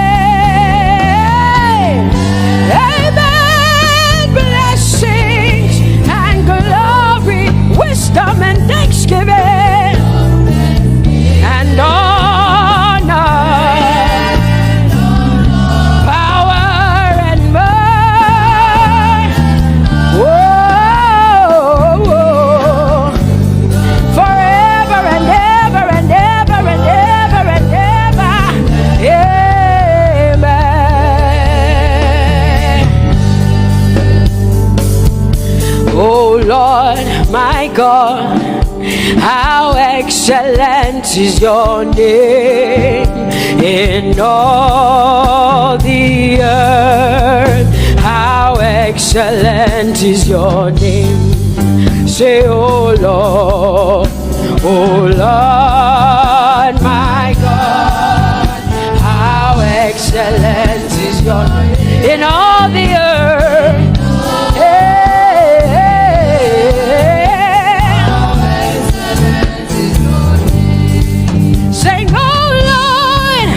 Amen. Blessings and glory, wisdom and thanksgiving and honor, power and might. Whoa, forever and ever and ever and ever and ever. Amen. Oh Lord, my God, how excellent is your name in all the earth. How excellent is your name. Say, oh Lord, my God, how excellent is your name in all the earth. Sing, oh Lord,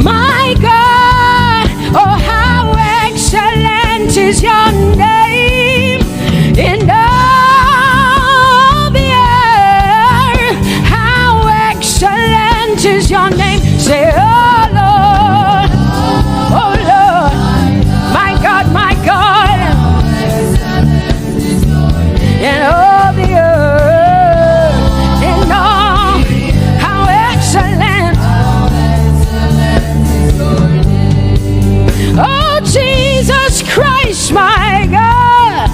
my God, oh how excellent is your name in all the earth. How excellent is your name. Say, oh Lord, my God, in all the earth, in all, how excellent. Oh Jesus Christ, my God,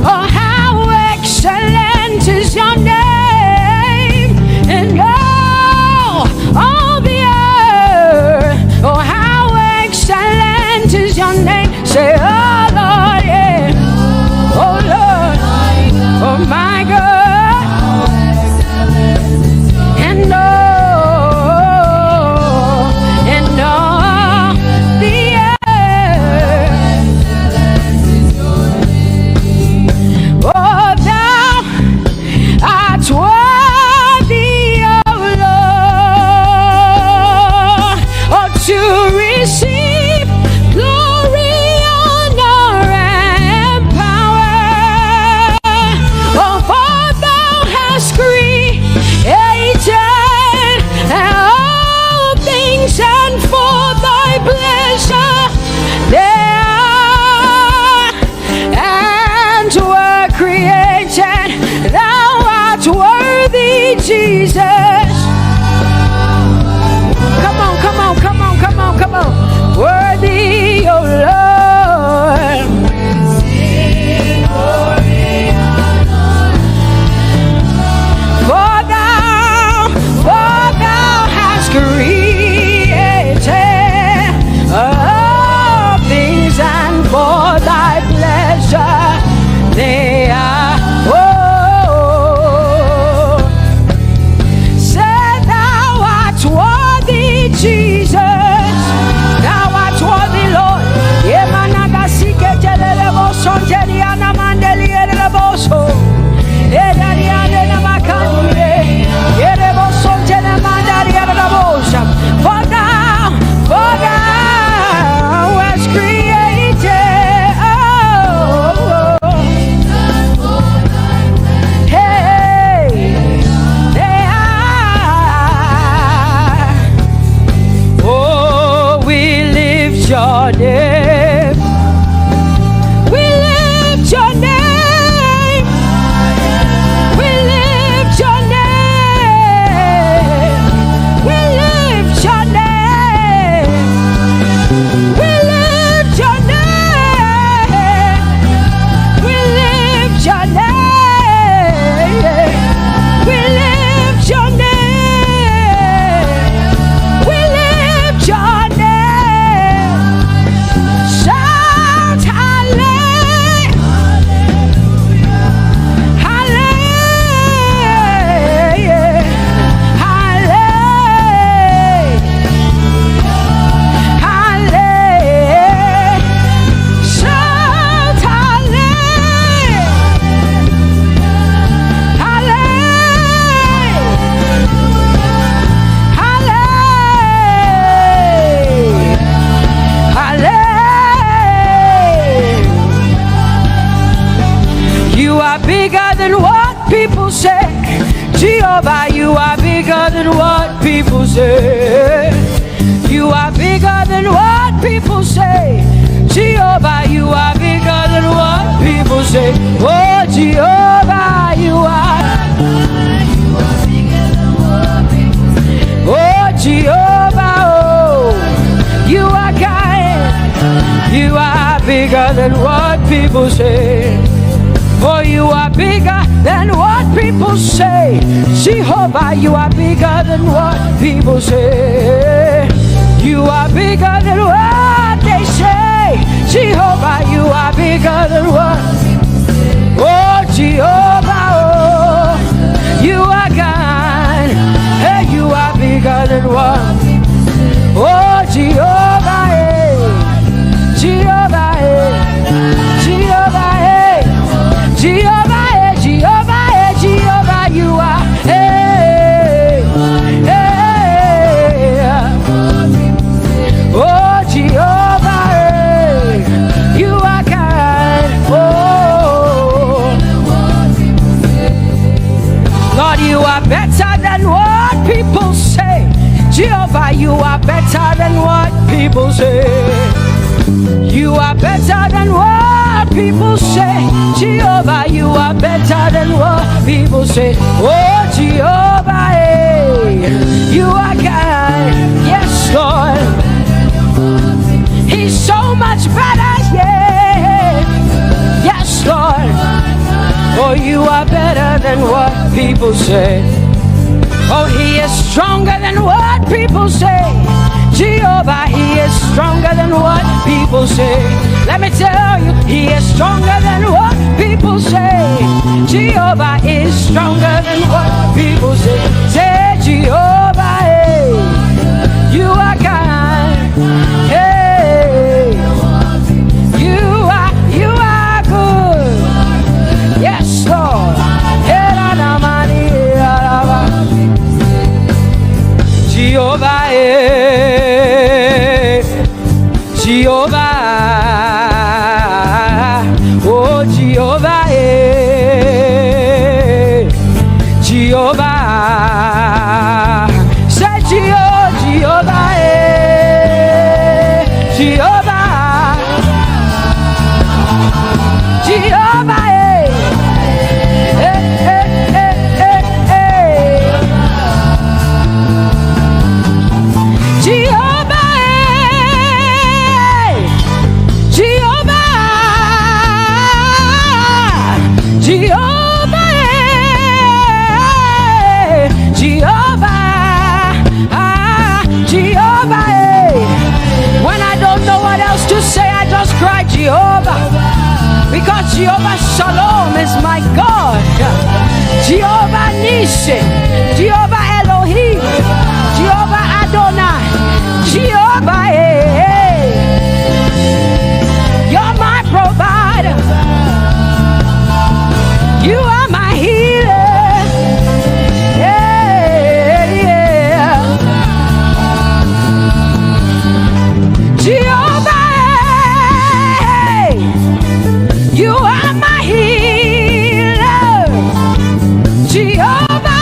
oh how excellent is your name in all the earth. Oh how excellent is your name. Say, oh Lord, yeah. Oh Lord, oh my God, and all the earth. Oh, thou art worthy, oh Lord, oh to receive glory, honor, and power. Oh, for thou hast created all things, and for thy pleasure they are and were created. Thou art worthy, Jesus. Come on, come on, come on, come on, come on. Worthy, oh Lord. For thou hast created all things, and for thy pleasure they are. Oh, say thou art worthy, Jesus. Thou art worthy, Lord. For thou hast created, hey, they are. Oh, we lift your name. We lift your name. We lift your name. We lift your name. We lift your name. We lift your name. We lift your name. We lift your name. say. Jehovah, you are bigger than what people say. You are bigger than what people say. Jehovah, you are bigger than what people say. Oh, Jehovah, you are. Oh, Jehovah, oh, you are kind. You are bigger than what people say. Oh, you are bigger than what people say. Jehovah, you are bigger than what people say. You are bigger than what they say. Jehovah, you are bigger than what. Oh, Jehovah, oh, you are God. Hey, you are bigger than what. Oh, Jehovah, hey. Jehovah, hey. Jehovah, hey. Jehovah, hey. Jehovah, hey. Jehovah, you are. Hey, hey. Oh, Jehovah, hey. You are God. Oh, Lord, you are better than what people say. Jehovah, you are better than what people say. You are better than what people say. Jehovah, you are better than what people say. Oh, Jehovah, hey, you are God. Yes, Lord. He's so much better, yeah. Yes, Lord. Oh, you are better than what people say. Oh, he is stronger than what people say. Jehovah, he is stronger than what people say. Let me tell you, he is stronger than what people say. Jehovah is stronger than what people say. Say, Jehovah, hey, you are God. Hey, you are good. Yes, Lord. Jehovah, Jehovah, oh Jehovah, Jehovah, say Jehovah, Jehovah, Jehovah, Jehovah, because Jehovah Shalom is my God. Jehovah Nissi, Jehovah Elohim, Jehovah Adonai, Jehovah, hey, you're my provider. You are my healer. Yeah, yeah. Jehovah, you are my healer, Jehovah.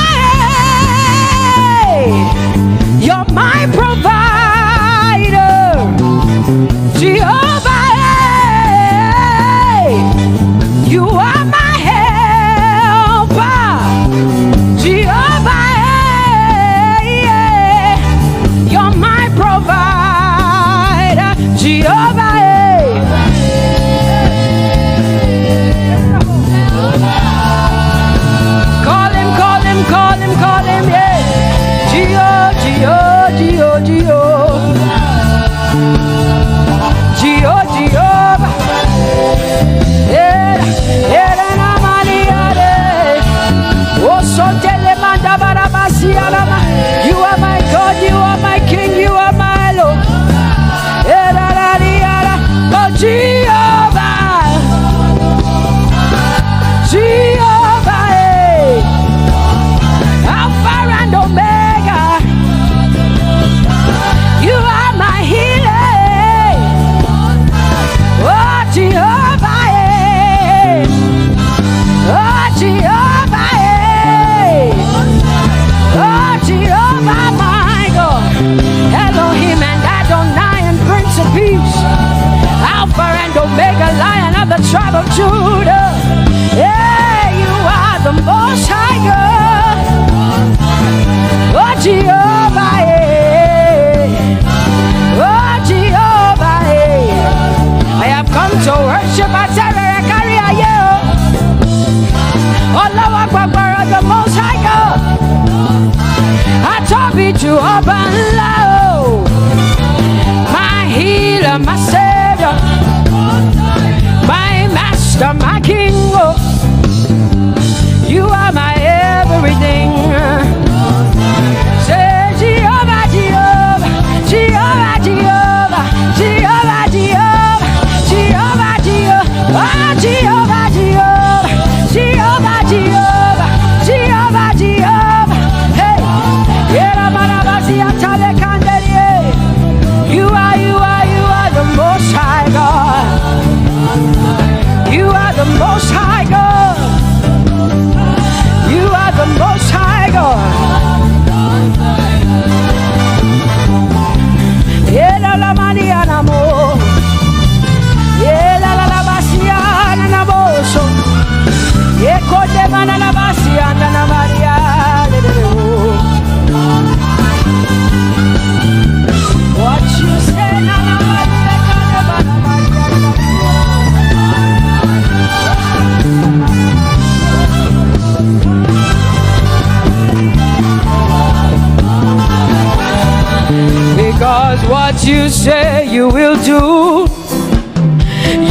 Judah. Yeah, you are the Most High God. Oh, Jehovah, oh, Jehovah, I have come to worship at Terrakaria. Oh, Lord, the Most High God. I Tope Jehovah, my healer, my savior, my master, my king. You are my everything. Say Jehovah, Jehovah, Jehovah, Jehovah, Jehovah, Jehovah, Jehovah, Jehovah, Jehovah, Jehovah, Jehovah, Jehovah, Jehovah. Hey, you are the Most High God. You are the Most High God. You are the Most High God. Ela la maniana mo. Ela la basiana na boso. Eko de mana la basiana na Maria. What you say na na Maria na Maria. Because what you say you will do,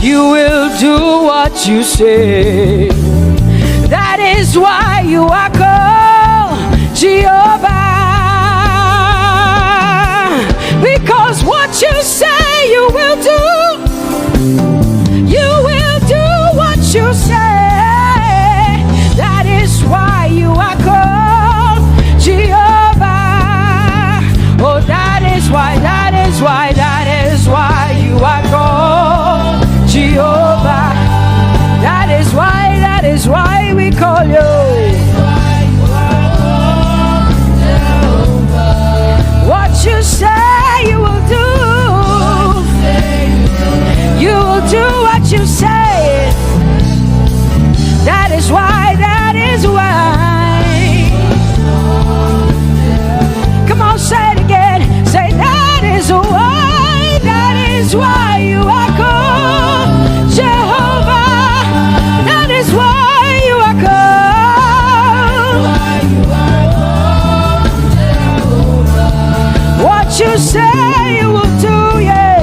you will do what you say. That is why you are called Jehovah. Because what you say you will do, you will do what you say. That is why you are called Jehovah. Oh, that is why you are called Jehovah. That is why we call you. What you say you will do, you will do what you say. That is why. Come on, say it again. Say that is why you are called Jehovah. That is why you are called. What you say you will do, yeah.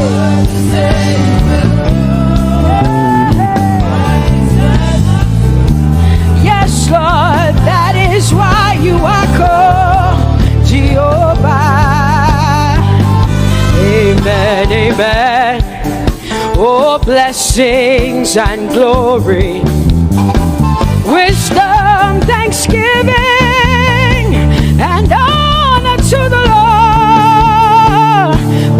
Yes, Lord, that is why you are called Jehovah. Amen, amen. Oh, blessings and glory, wisdom, thanksgiving, and honor to the Lord.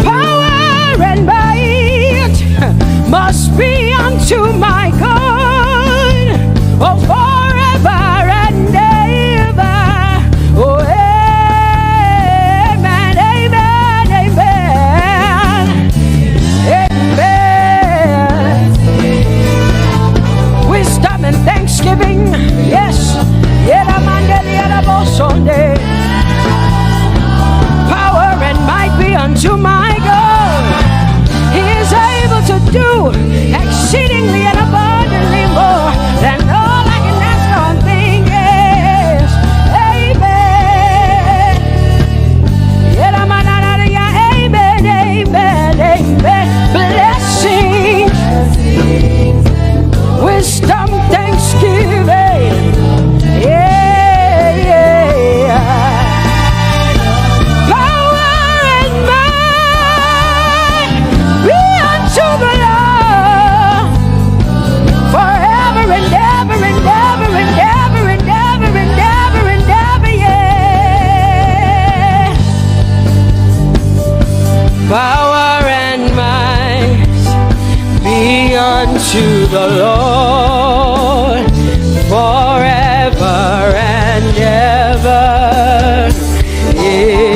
Power and might must be unto my God. Oh, forever and ever. Oh, amen, amen, amen, amen. Wisdom and thanksgiving, yes. Power and might be unto my God. He is able to do exceedingly and abundantly more than all I can ask or think. Yes, amen. Amen, amen, amen. Blessings, wisdom, thanksgiving. Yeah, yeah. Power and might be unto the Lord forever and ever and ever and ever and ever and ever and ever, yeah. Power and might be unto the Lord forever and ever. Amen.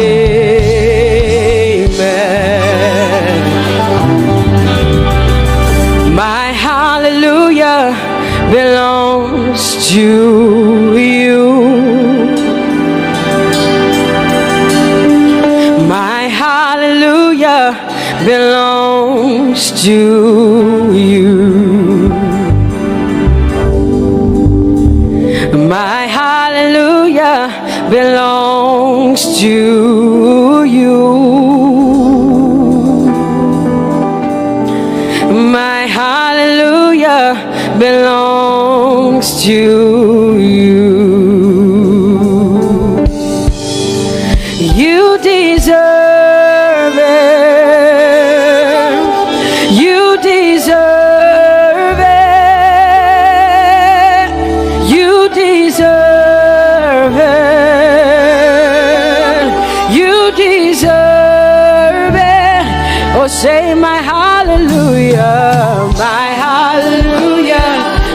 My hallelujah to you. My hallelujah belongs to you. My hallelujah belongs to you. You deserve it. You deserve it. You deserve it. You deserve it. Oh, say my hallelujah. My hallelujah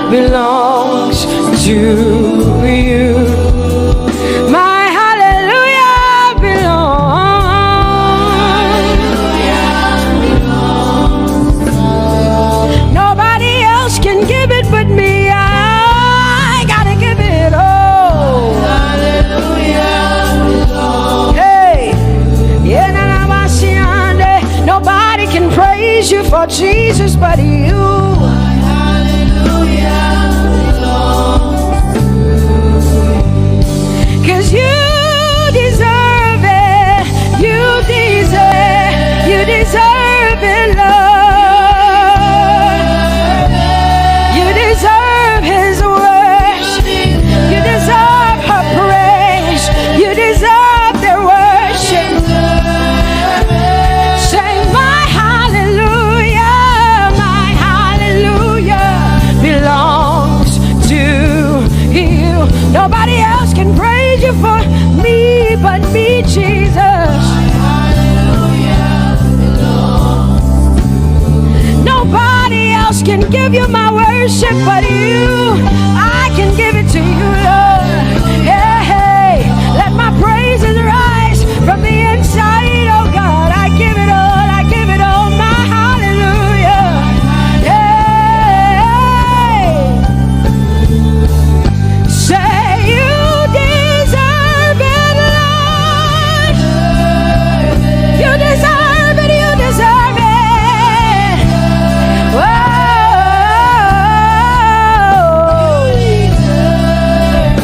belongs to you. My hallelujah belongs. Nobody else can give it but me. I gotta give it all. Hey, nobody can praise you for Jesus but you. Cause you deserve it. You deserve it, Lord. You deserve his worship. You deserve her praise. You deserve their worship. Say my hallelujah belongs to you. Nobody else can praise you for me but me, Jesus. Nobody else can give you my worship but you. I can give it to you, Lord. Hey, hey, let my praises rise from the inside, oh God. I give it all, I give it all, my hallelujah. Hey, say you deserve it, Lord. You deserve it, you deserve it. Whoa.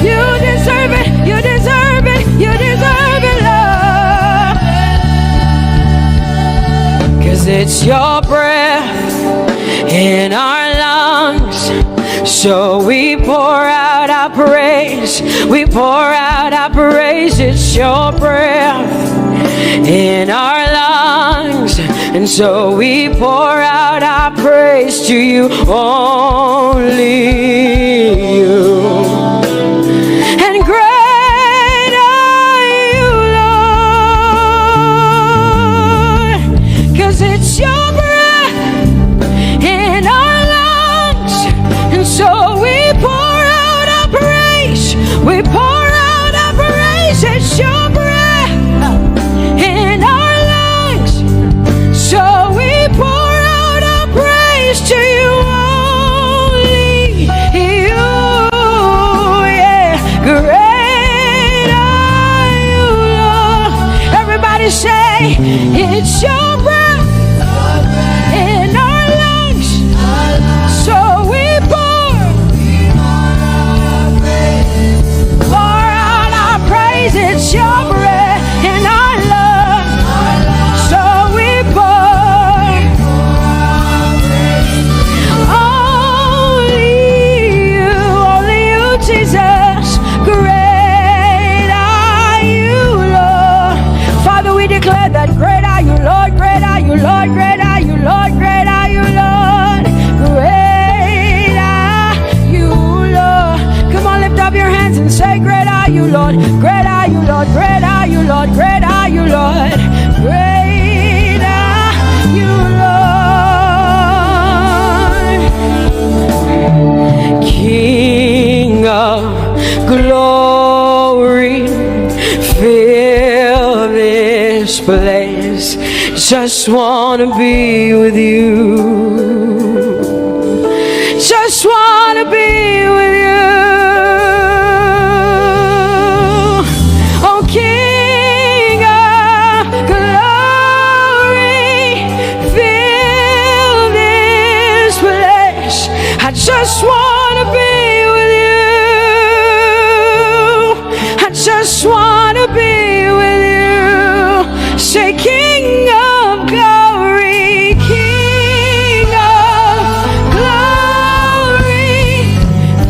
You deserve it, you deserve it, you deserve it, Lord. Cause it's your breath in our lungs. So we pour out our praise. We pour out our praise. It's your breath in our lungs. And so we pour out our praise to you, only you. And great are you, Lord. Cause it's your breath in our lungs. And so we pour out our praise. We pour out our praise. It's your breath in our lungs. So we pour out our praise to you, only you. Yeah, great are you, Lord. Everybody say, it's your breath in our lungs. So we pour out our praise. It's your breath in our lungs. So we pour only you, Jesus. Great are you, Lord. Father, we declare that great are you, Lord. Great are you, Lord. Great are you, Lord. Great are you, Lord. Great are you, Lord. Come on, lift up your hands and say, great are you, Lord. Great are you, Lord. Great are you, Lord. Great are you, Lord. Great are you, Lord. King of glory, fill this place. Just wanna be with you. Just wanna be with you. Oh, King of glory, fill this just want to be with you. Say, King of glory, King of glory,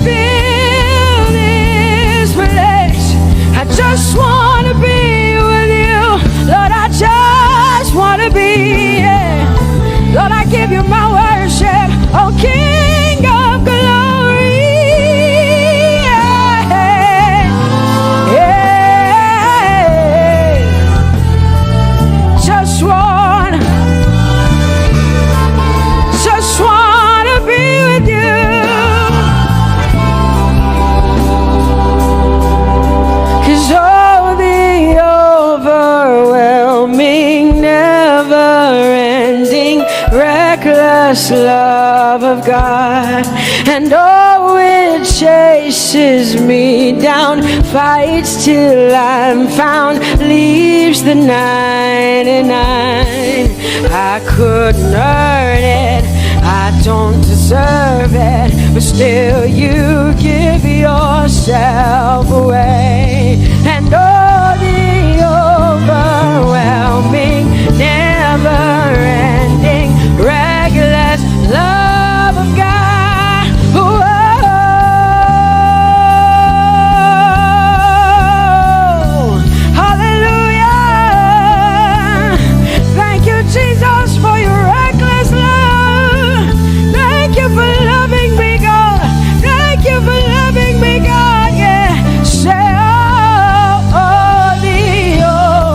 fill this place. I just want to be with you. Lord, I just want to be, yeah. Lord, I give you my worship, oh King of glory, yeah, yeah. Just want to be with you. 'Cause oh, the overwhelming, never-ending, reckless love of God, and oh, it chases me down, fights till I'm found, leaves the 99. I couldn't earn it, I don't deserve it, but still you give yourself away. And oh, the overwhelming, never-ending, reckless love of God. Whoa. Hallelujah. Thank you, Jesus, for your reckless love. Thank you for loving me, God. Thank you for loving me, God. Yeah. Say, oh, the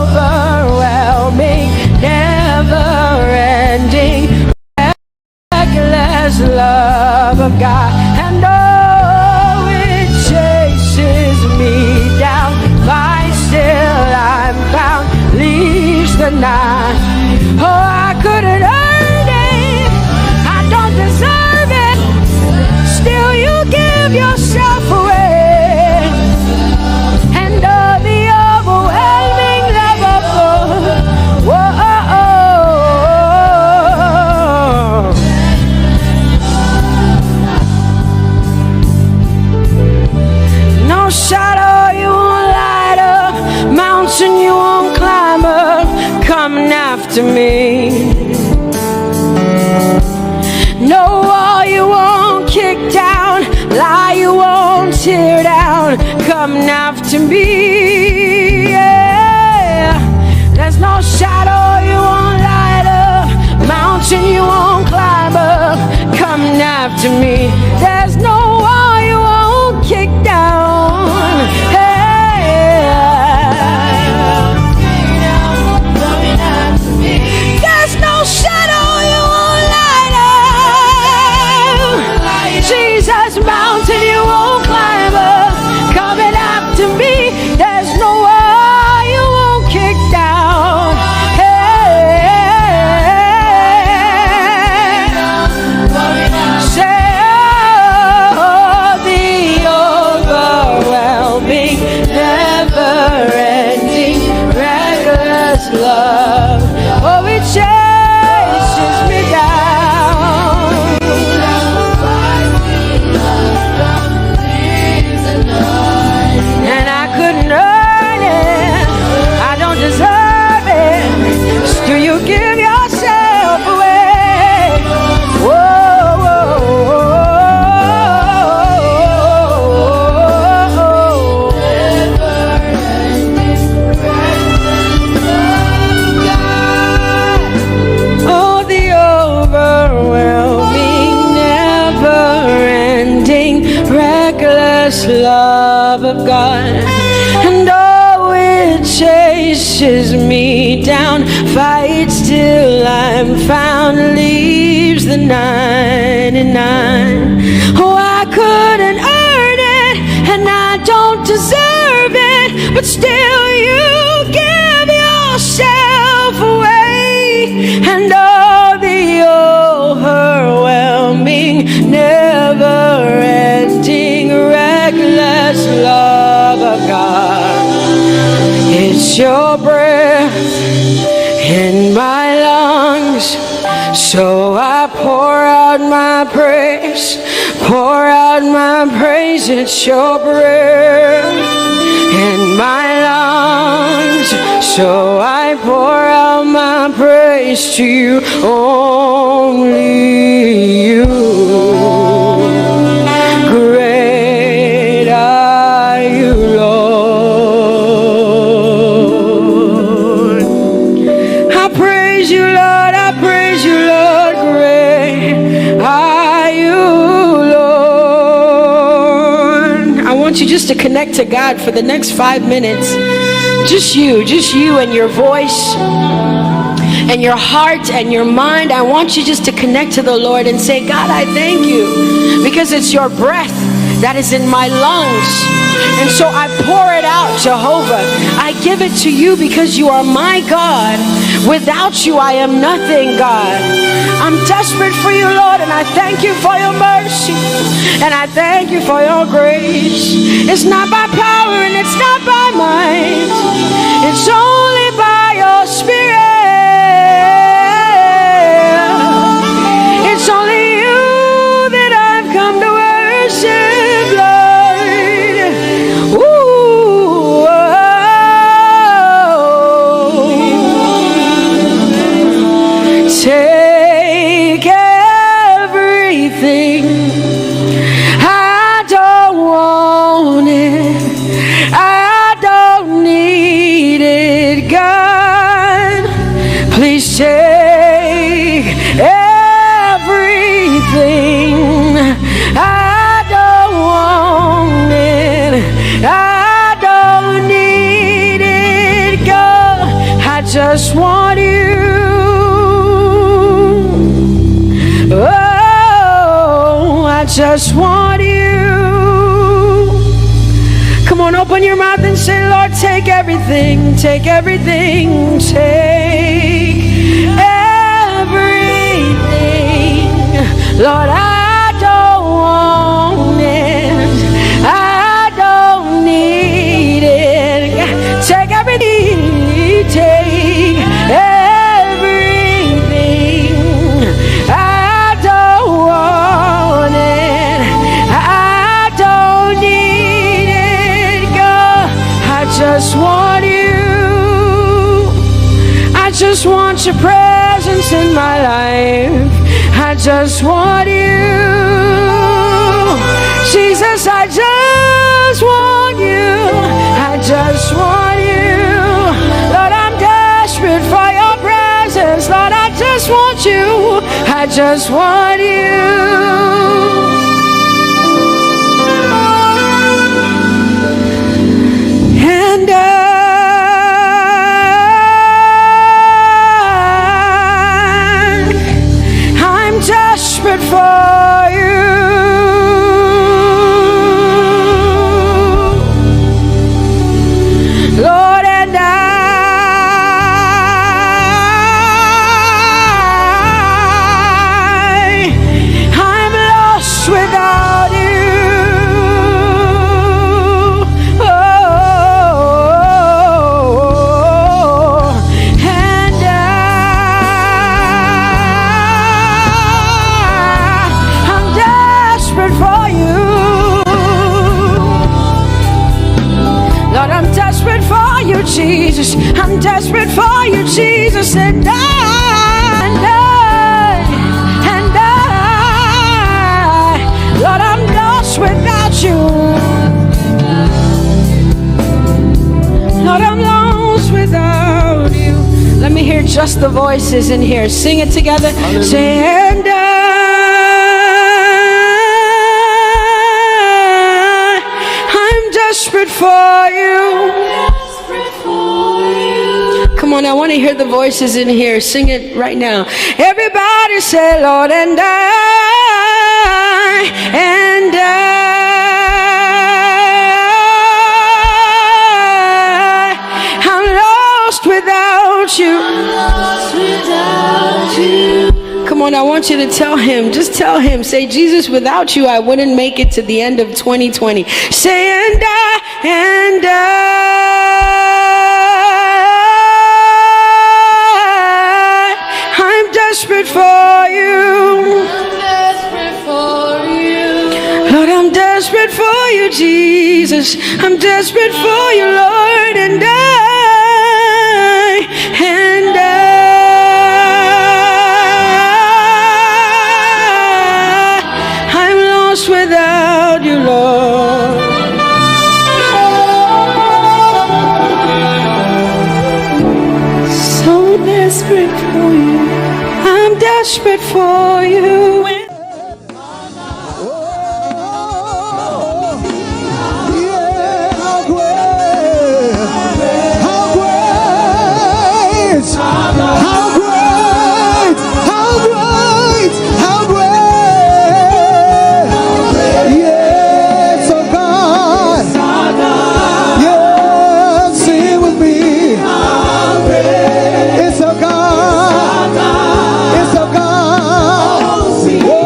overwhelming, never-ending, reckless love of God, and oh, it chases me down, fights till I'm found, leaves the 9. Oh, I couldn't earn it, I don't deserve it, still you give yourself away. And oh, the overwhelming love of God. Whoa. No shadow you won't light up, mountain you won't climb up, coming after me. No wall you won't kick down, lie you won't tear down, coming after me. Yeah. There's no shadow you won't light up, mountain you won't climb up, coming after me. There's no wall you won't kick down. Hey. There's no shadow you won't light up. Jesus, mountain you won't climb up, coming after me. There's no wall you won't kick down. Hey. Say, oh, the overwhelming, never-ending, reckless love. Oh, it chases me down. And I couldn't earn it, I don't deserve it, still you give yourself away. Whoa, whoa, oh, the overwhelming, never-ending, reckless love of God, and oh, it chases me down, fights till I'm found, leaves the 99. Oh, I couldn't earn it, and I don't deserve it, but still you give yourself away. And oh, the overwhelming, never-ending, reckless love of God. It's your breath in my lungs, so I pour out my praise, pour out my praise. It's your breath in my So I pour out my praise to you, only you. Great are you, Lord. I praise you, Lord. I praise you, Lord. Great are you, Lord. I want you just to connect to God for the next 5 minutes. Just you and your voice and your heart and your mind. I want you just to connect to the Lord and say, God, I thank you because it's your breath that is in my lungs. And so I pour it out, Jehovah. I give it to you because you are my God. Without you, I am nothing, God. I'm desperate for you, Lord, and I thank you for your mercy. And I thank you for your grace. It's not by power and it's not by might. It's only by your Spirit. It's only you that I've come to worship, Lord. Ooh, oh. Take everything. I don't want it. I don't need it, God. Please take everything. I don't want it. I don't need it, God. I just want you. Oh, I just want you. Come on, open your mouth and say, Lord, take everything, take everything, take everything. Lord, I don't want it. I don't need it. Take everything, take everything. I don't want it. I don't need it, God. I just want you. I just want your presence in my life. I just want you. Jesus, I just want you. I just want you. Lord, I'm desperate for your presence. Lord, I just want you. I just want you. And I'm desperate for you. Lord, and I'm lost without you. Oh, and I'm desperate for you. Lord, I'm desperate for you, Jesus. I'm desperate for you, Jesus. And Lord, I'm lost without you. Lord, I'm lost without you. Let me hear just the voices in here. Sing it together. Say, and I'm desperate for you. Come on, I want to hear the voices in here. Sing it right now. Everybody say, Lord, and I'm lost without you. Come on, I want you to tell him. Just tell him. Say, Jesus, without you, I wouldn't make it to the end of 2020. Say, and I'm desperate for you. Lord, I'm desperate for you, Jesus. I'm desperate for you, Lord, and desperate for you. I'm desperate for you. Oh,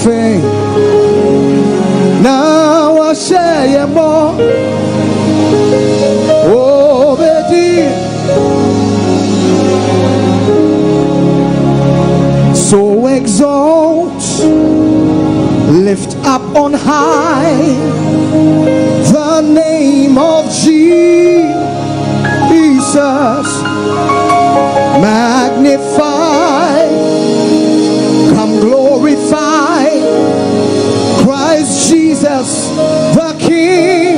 faith. Now I share more. Oh, baby. So exalt, lift up on high the name of Jesus. Magnify, come glorify Christ Jesus the King.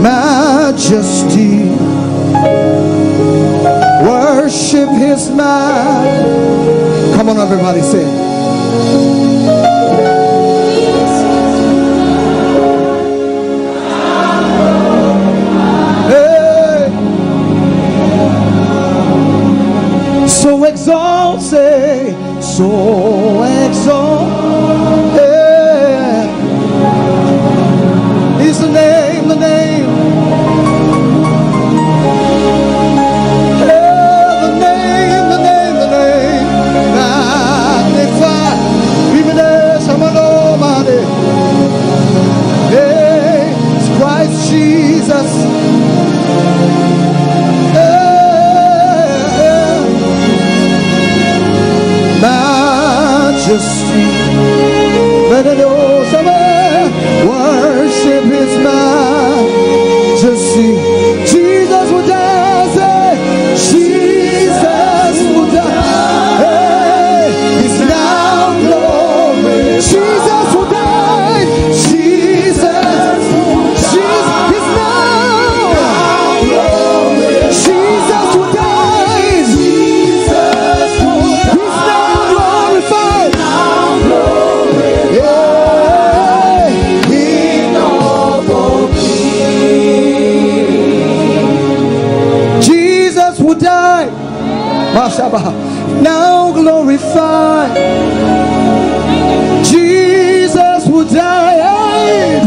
Majesty, worship his man. Come on, everybody, say it. So exalt, say, so exalt, yeah. Is the name, the name, yeah, the name, the name, the name. Magnify, even as I'm an Omatade. Hey, it's Christ Jesus. Majesty, worship his majesty. Jesus will die, say, Jesus will die. Hey, he's now glory. Jesus will die. Jesus, Jesus, he's now glory. Jesus will die. Now glorify. Jesus who died,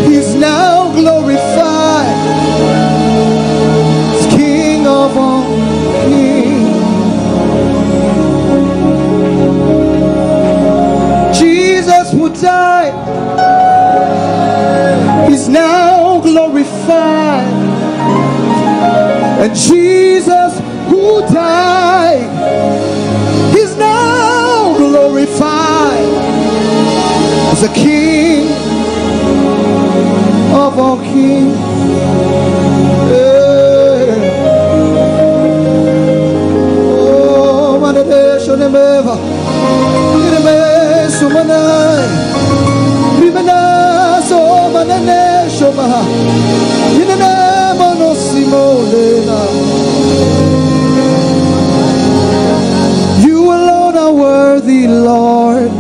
he's now glorified. He's King of all kings. Jesus who died, he's now glorified. And Jesus who died, he's now glorified as the King of all kings. Oh, manadesho nemeva, iremeso manai, rimenaso mananesho maha, inenemo no simolena. Worthy, Lord,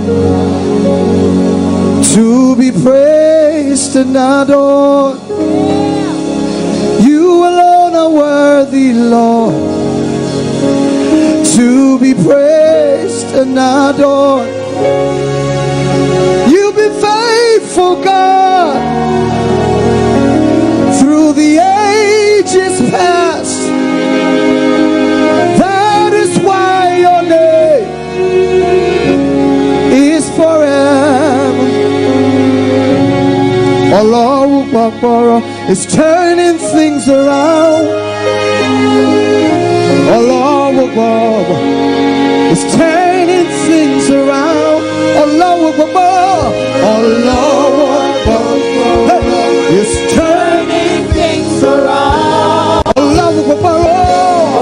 to be praised and adored. You alone are worthy, Lord, to be praised and adored. You've been faithful, God, through the ages past. That is why your name is forever. Allah Akbar is turning things around. Allah Akbar is turning things around. Allah Akbar, Allah Akbar is turning things around. Allah Akbar, Allah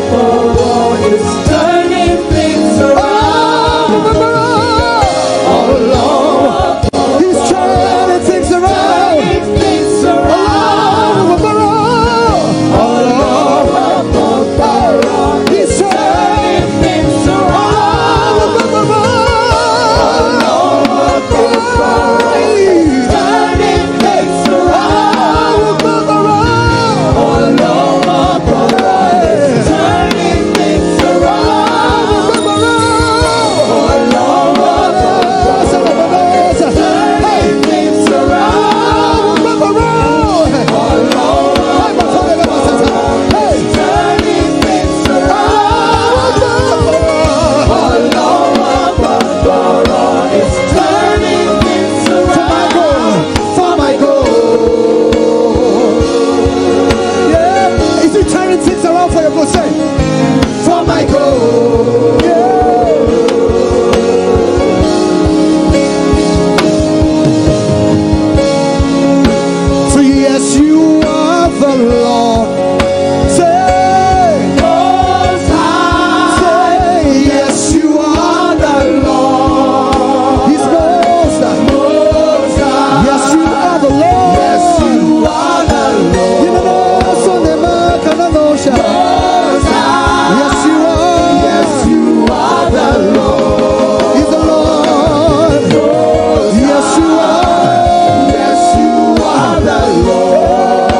Akbar is turning things around. will say, for my God. So yes, you are the Lord. Say, Most High. Say, yes, you are the Lord. He's Most High. Most High. Yes, you are the Lord. Yes, you are the Lord. Most High. Yes, you are. Yes, you are the Lord. He's the Lord. Yes, you are. Yes, you are the Lord.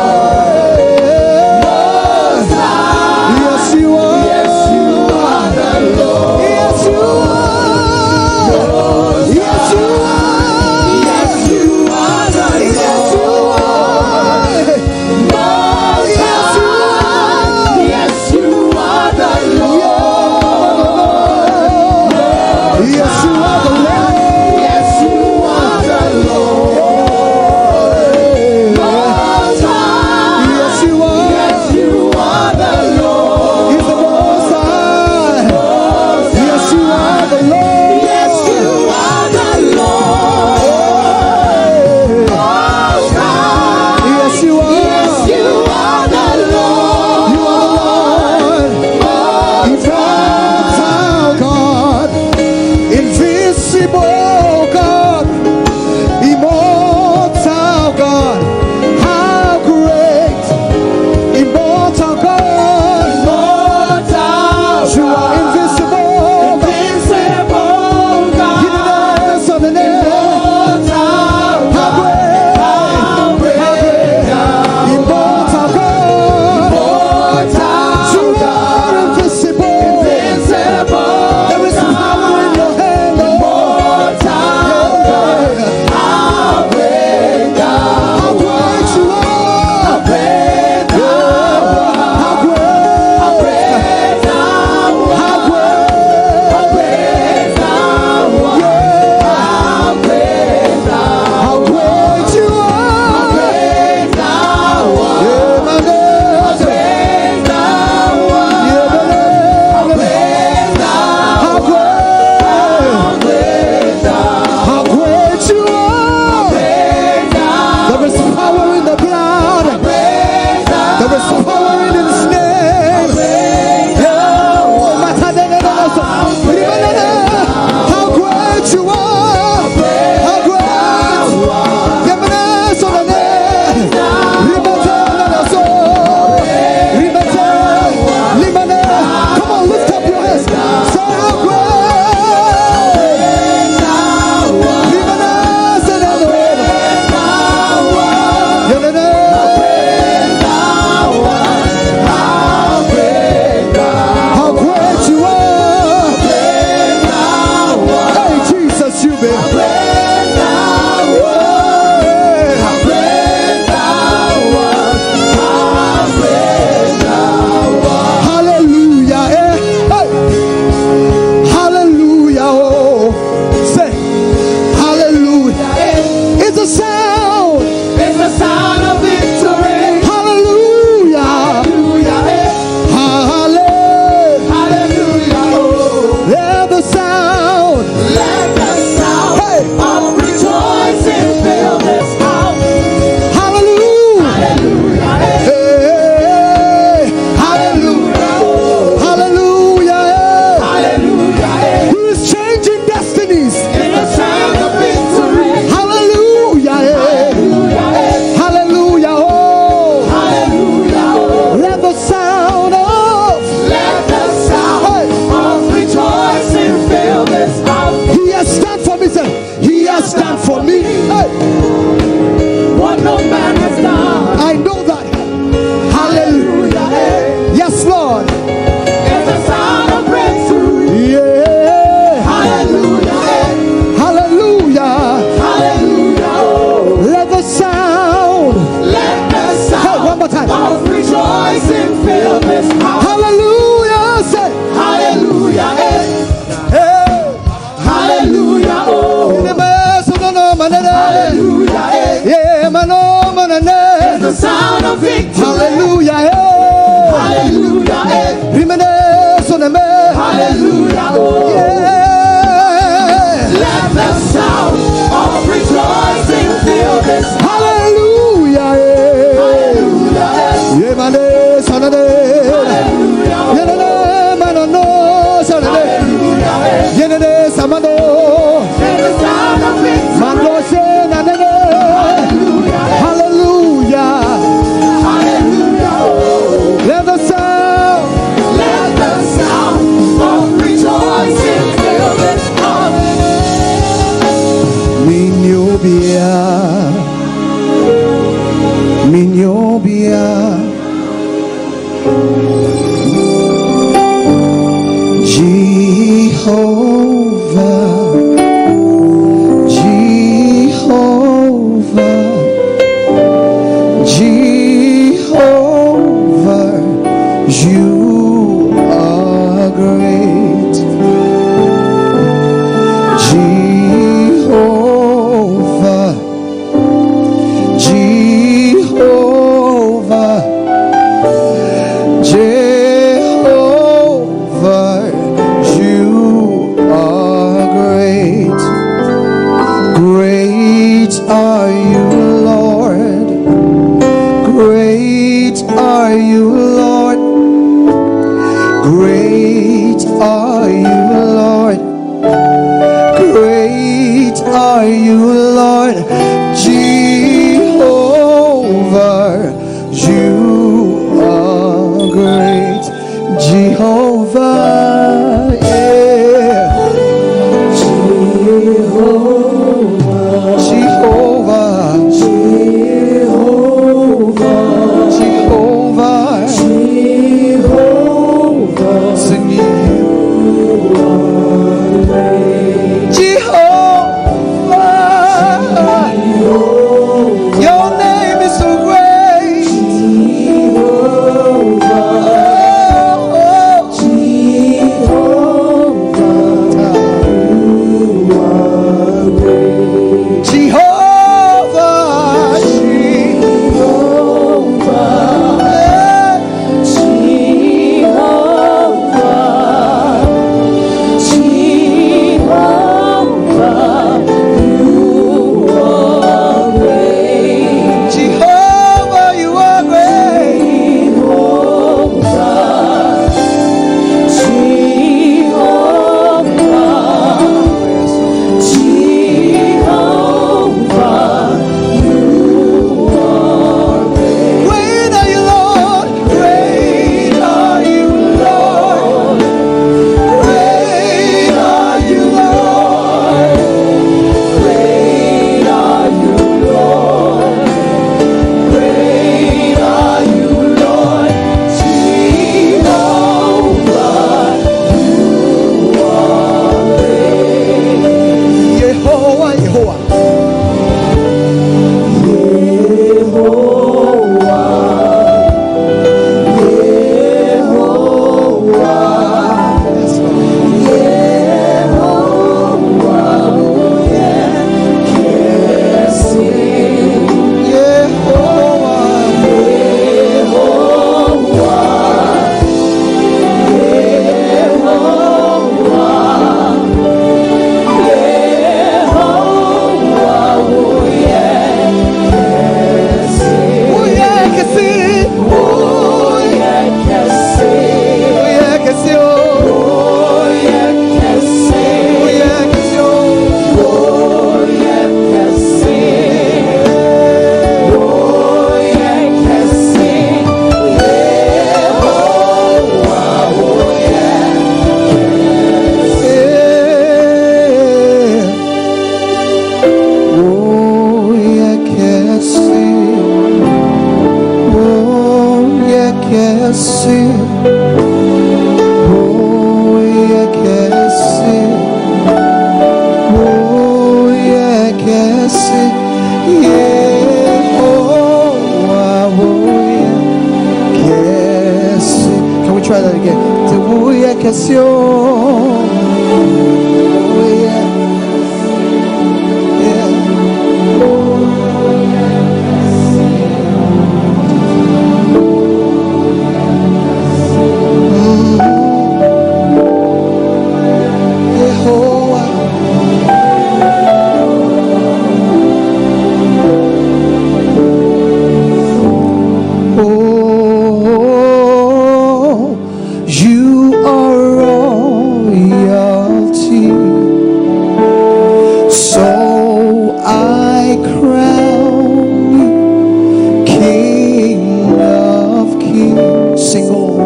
King. Sing on.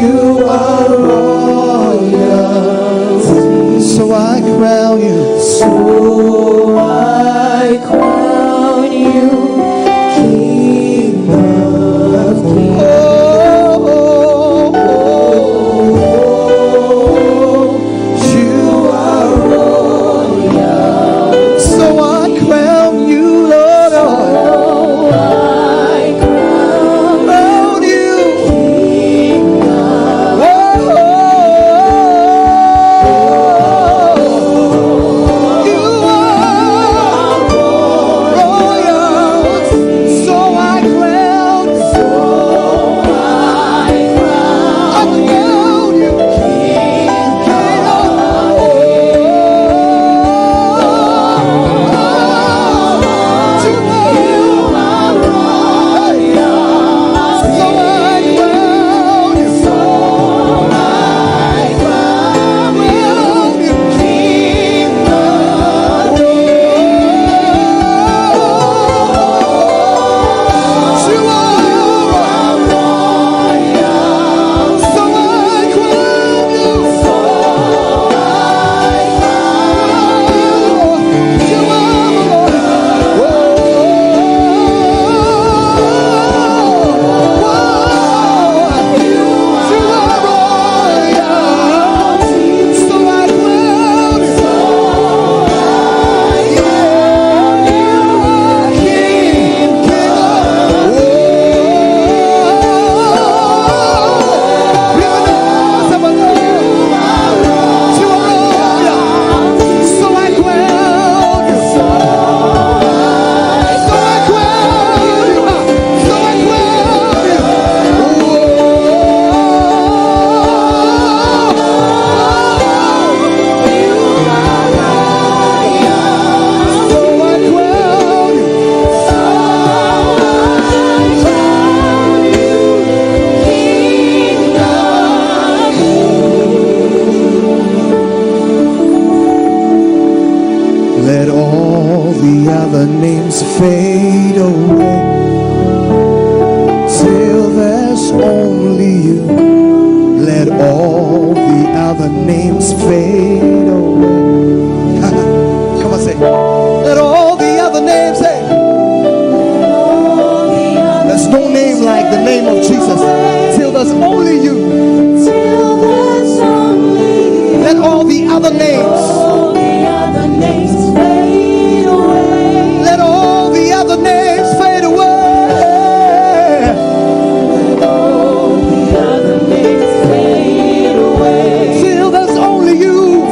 You are royalty. So I crown you. So I crown you King of Kings. You are royal. So I crown you, Lord. So I crown you. King of You are royal. So I crown. So I crown you. King Let all the other names fade away till there's only you. Let all the other names fade away. Come on, say. Let all the other names say. There's no name like the name of Jesus till there's only you. Let all the other names. Let all the other names fade away. Till there's only you.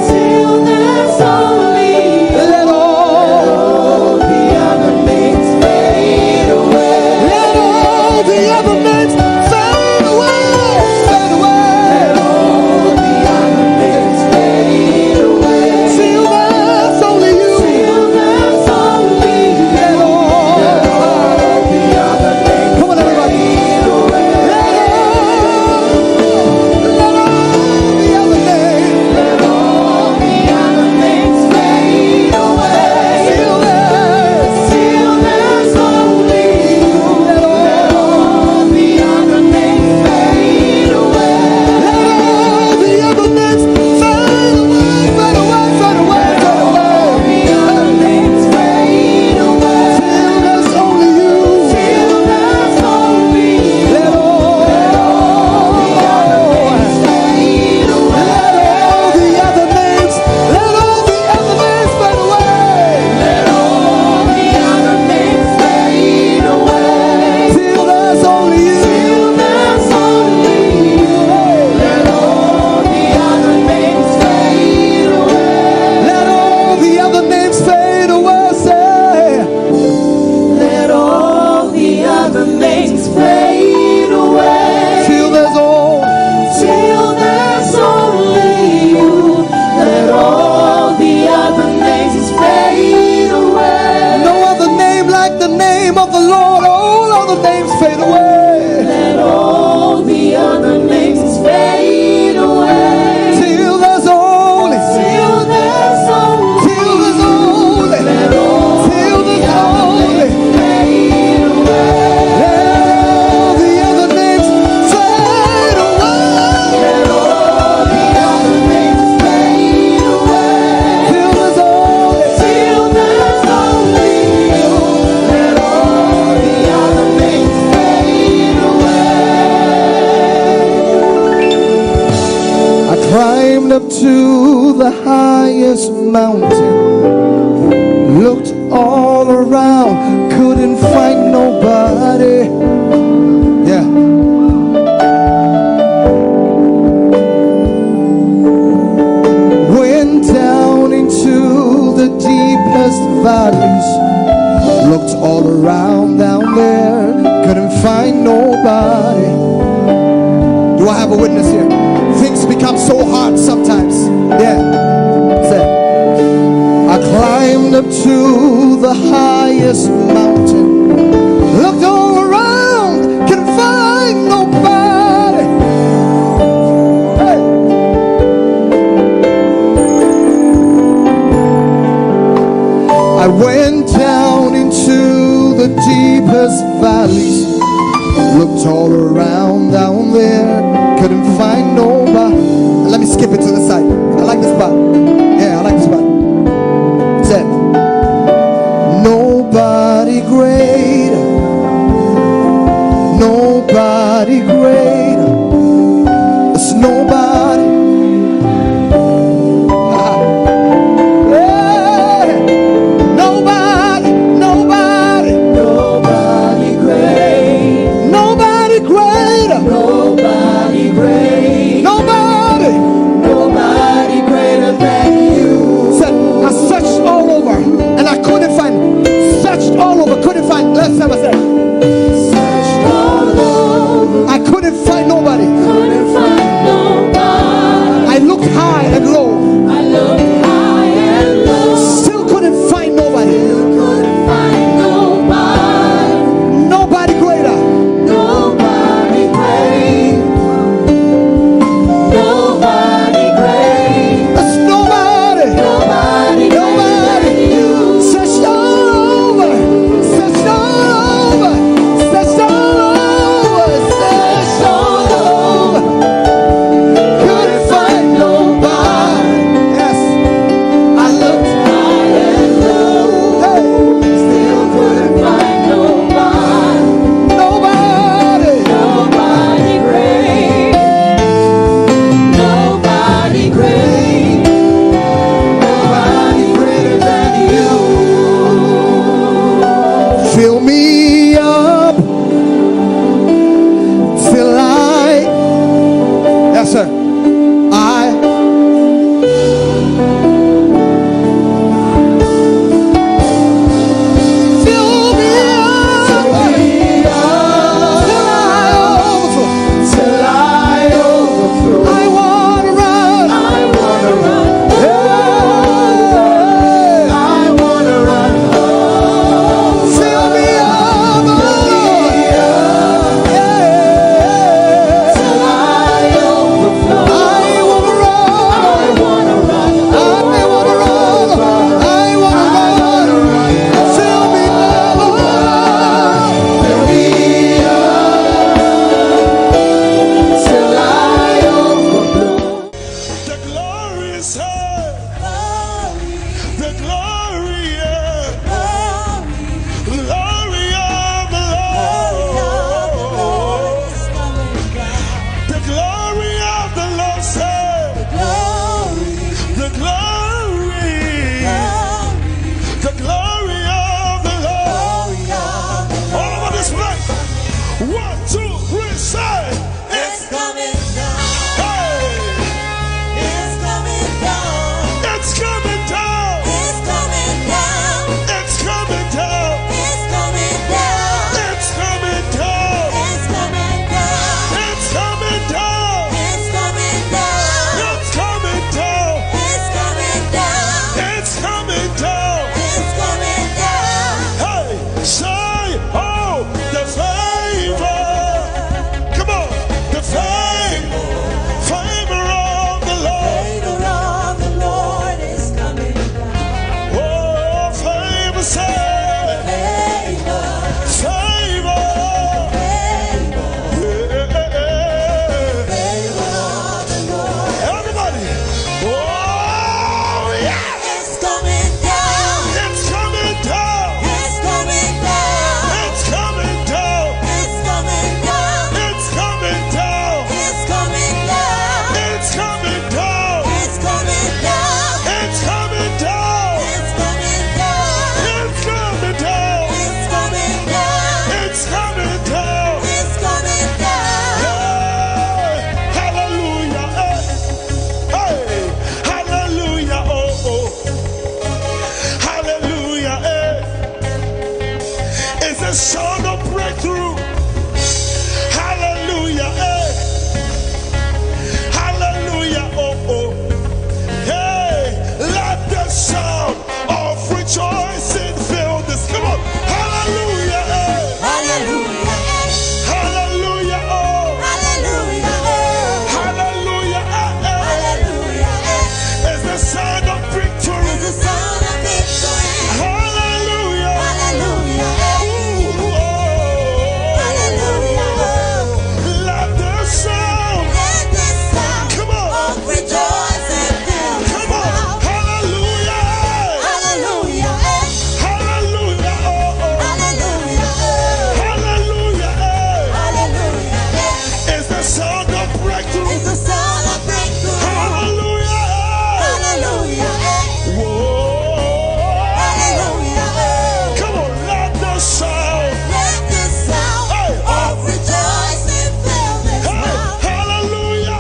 highest mountain. Looked all around, couldn't find nobody. Yeah. Went down into the deepest valleys. Looked all around down there, couldn't find nobody. Do I have a witness here? Things become so hard sometimes. Yeah. I climbed up to the highest mountain. Looked all around, couldn't find nobody. Hey. I went down into the deepest valleys. Looked all around down there, couldn't find nobody. Let me skip it to the side. I like this part. Yeah, I like this part. It said, nobody greater, nobody greater. It's nobody. Yeah. Nobody, nobody, nobody great, nobody greater, nobody great, nobody, nobody greater than you. Said, I searched all over and I couldn't find. Searched all over, couldn't find. Let's have a say. Searched all over. I couldn't find nobody. Couldn't find nobody. I looked high and low. I looked high and low. Still couldn't find nobody. Still couldn't find nobody. Nobody greater. Nobody great. Nobody great. That's nobody. Nobody. Nobody. Searched all over. Searched all over. Searched all over. Searched all over. Couldn't find nobody. Yes. I looked high and low. Hey. Still couldn't find nobody. Nobody. Nobody great. Nobody great. Nobody greater than you. Fill me up till I. Yes, sir. I. Fill me up till I overflow. Till I overflow. I wanna run. I wanna run. I wanna run home. Fill me up. the sound of breakthrough. Hallelujah. Hey. Hallelujah. Oh, oh. Hey, let the sound of rejoicing fill this. Come on. Hallelujah. Hey. Hallelujah. Hallelujah. Oh. Hallelujah. Hallelujah. Hallelujah. It's the sound of victory. It's the sound of victory. Hallelujah. Hallelujah. Ooh, oh. Hallelujah. Let the sound. Let the sound Come on. of rejoicing fill this Come on. house. Hallelujah. Hallelujah. Hallelujah. Oh, oh. Hallelujah. Hallelujah. Hallelujah. It's the sound of breakthrough. It's the sound of breakthrough. Hallelujah. Hallelujah. Whoa. Hallelujah. Come on. Let the sound. Let the sound Hey. of rejoicing fill this Hey. house. Hallelujah.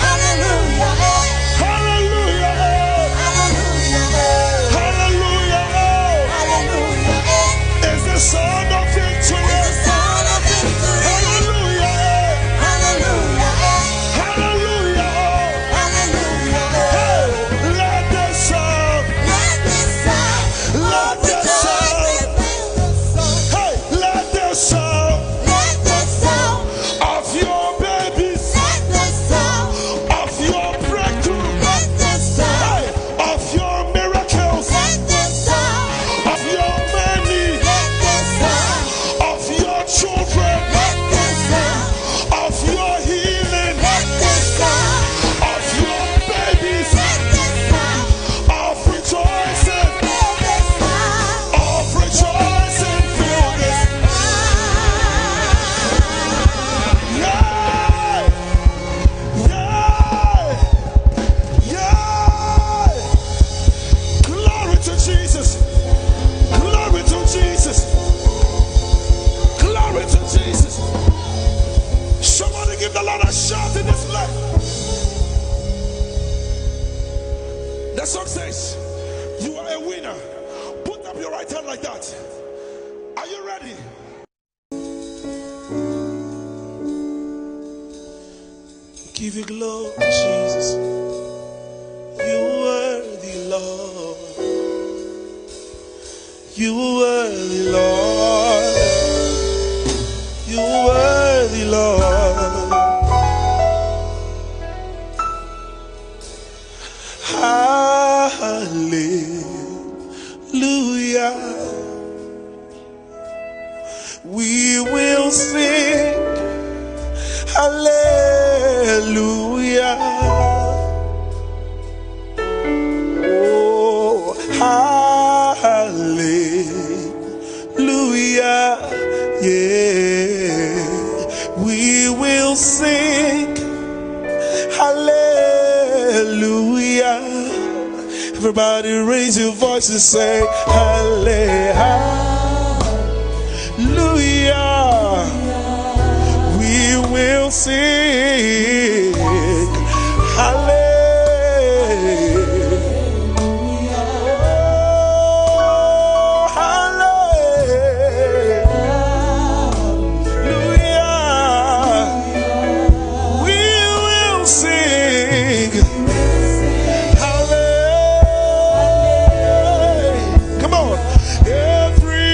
Hallelujah. Hallelujah. Hallelujah. Hallelujah. Hallelujah. It's the sound of victory. It's the sound of victory. Hallelujah. Hallelujah. Hallelujah. Hallelujah. Hey, let the sound. Let the sound Let of the sound. rejoicing fill this house. Hey, let the sound Let the sound. of your babies, Let the sound. of your breakthrough, Let the sound. hey, of your miracles, Let the sound. of your money, Let the sound. of your children, Let the sound. of your healing, Let the sound. of your babies, Let the sound. of rejoicing, Fill this house. of rejoicing, fill this. Yeah, yeah, yeah. Glory to Jesus. Glory to Jesus. Glory to Jesus. Somebody give the Lord a shout in this place. The song says, you are a winner. Put up your right hand like that. Are you ready? Give you glory, Jesus. You worthy, Lord. You worthy, Lord. You worthy, Lord. Hallelujah. We will sing hallelujah. Oh, hallelujah. Yeah, we will sing hallelujah. Everybody raise your voice and say hallelujah. We will sing hallelujah. Every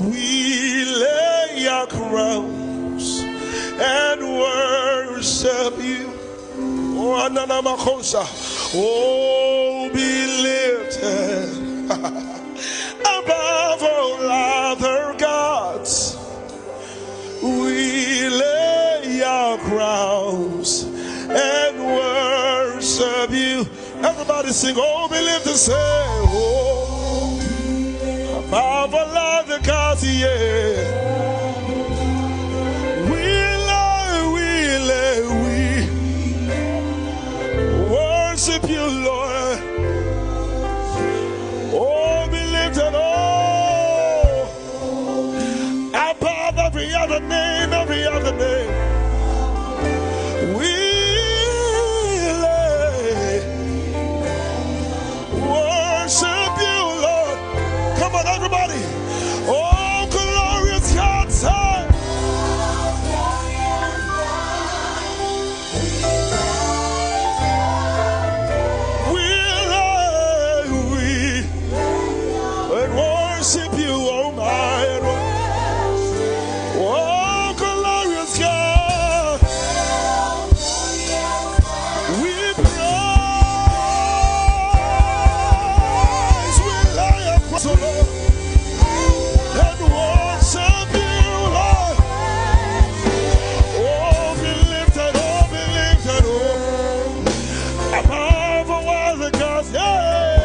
We lay our crowns and worship you. Oh, Anana Makosa. Oh, be lifted above all other gods. We lay our crowns and worship you. Everybody sing, oh, be lifted, say, oh, above all other gods, yeah. Worship you, Lord. Oh, be lifted, oh, above every other name, every other name. We lay. Worship you, Lord. Come on, everybody. Oh, glorious God, son. Worship you, oh my, oh glorious God, we praise, we lay across the Lord and worship you, Lord. Oh, be lifted, oh, above all the gods, yeah.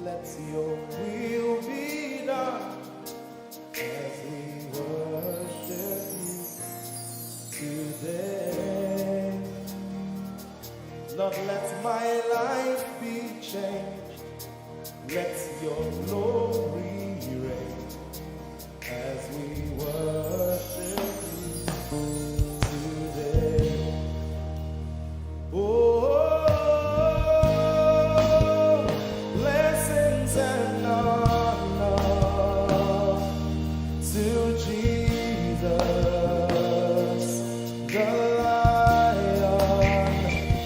let your will be done as we worship you today. Lord, let my life be changed. Let your glory reign as we worship you today. Oh, blessings and honor to Jesus, the Lion.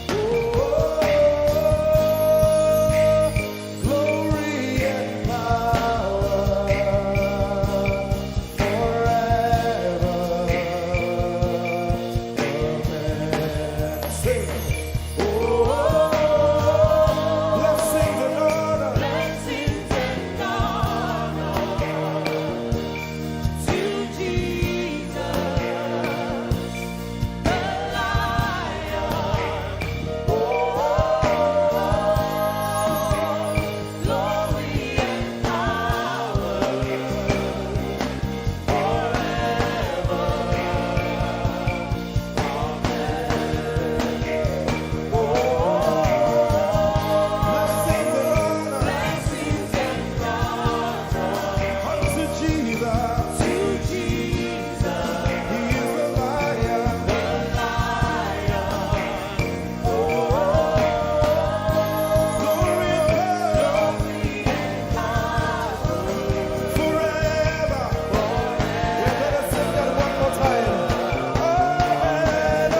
Oh, glory and power forever. Amen. Sing. Oh, blessings and honor. Blessings and honor to Jesus, the Lion. Oh, glory and power Blessings and honor blessings and honor unto Jesus. to Jesus, He is the Lion. the Lion. Glory and power forever. We better sing that one more time. Amen.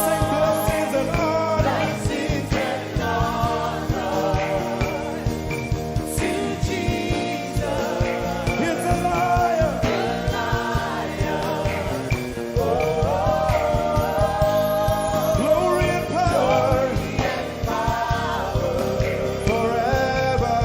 Sing blessings and honor. Blessings and honor to Jesus, He's the Lion. the Lion. Glory and power forever.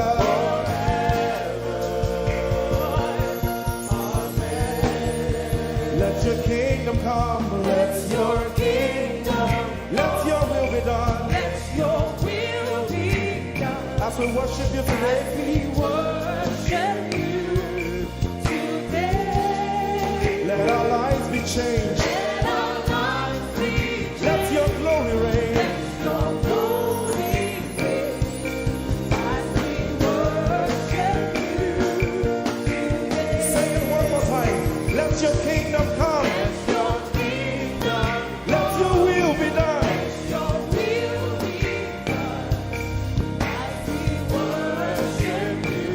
Let your kingdom come. Let your kingdom, Let your will be done. let your will be done. As we worship you today, We worship you today. let our lives be changed. Let our lives be Let your glory reign. Let your glory reign as we worship you today. Say it one more time. Let your kingdom come. Let your kingdom, Let your will be done. your will be done as we worship you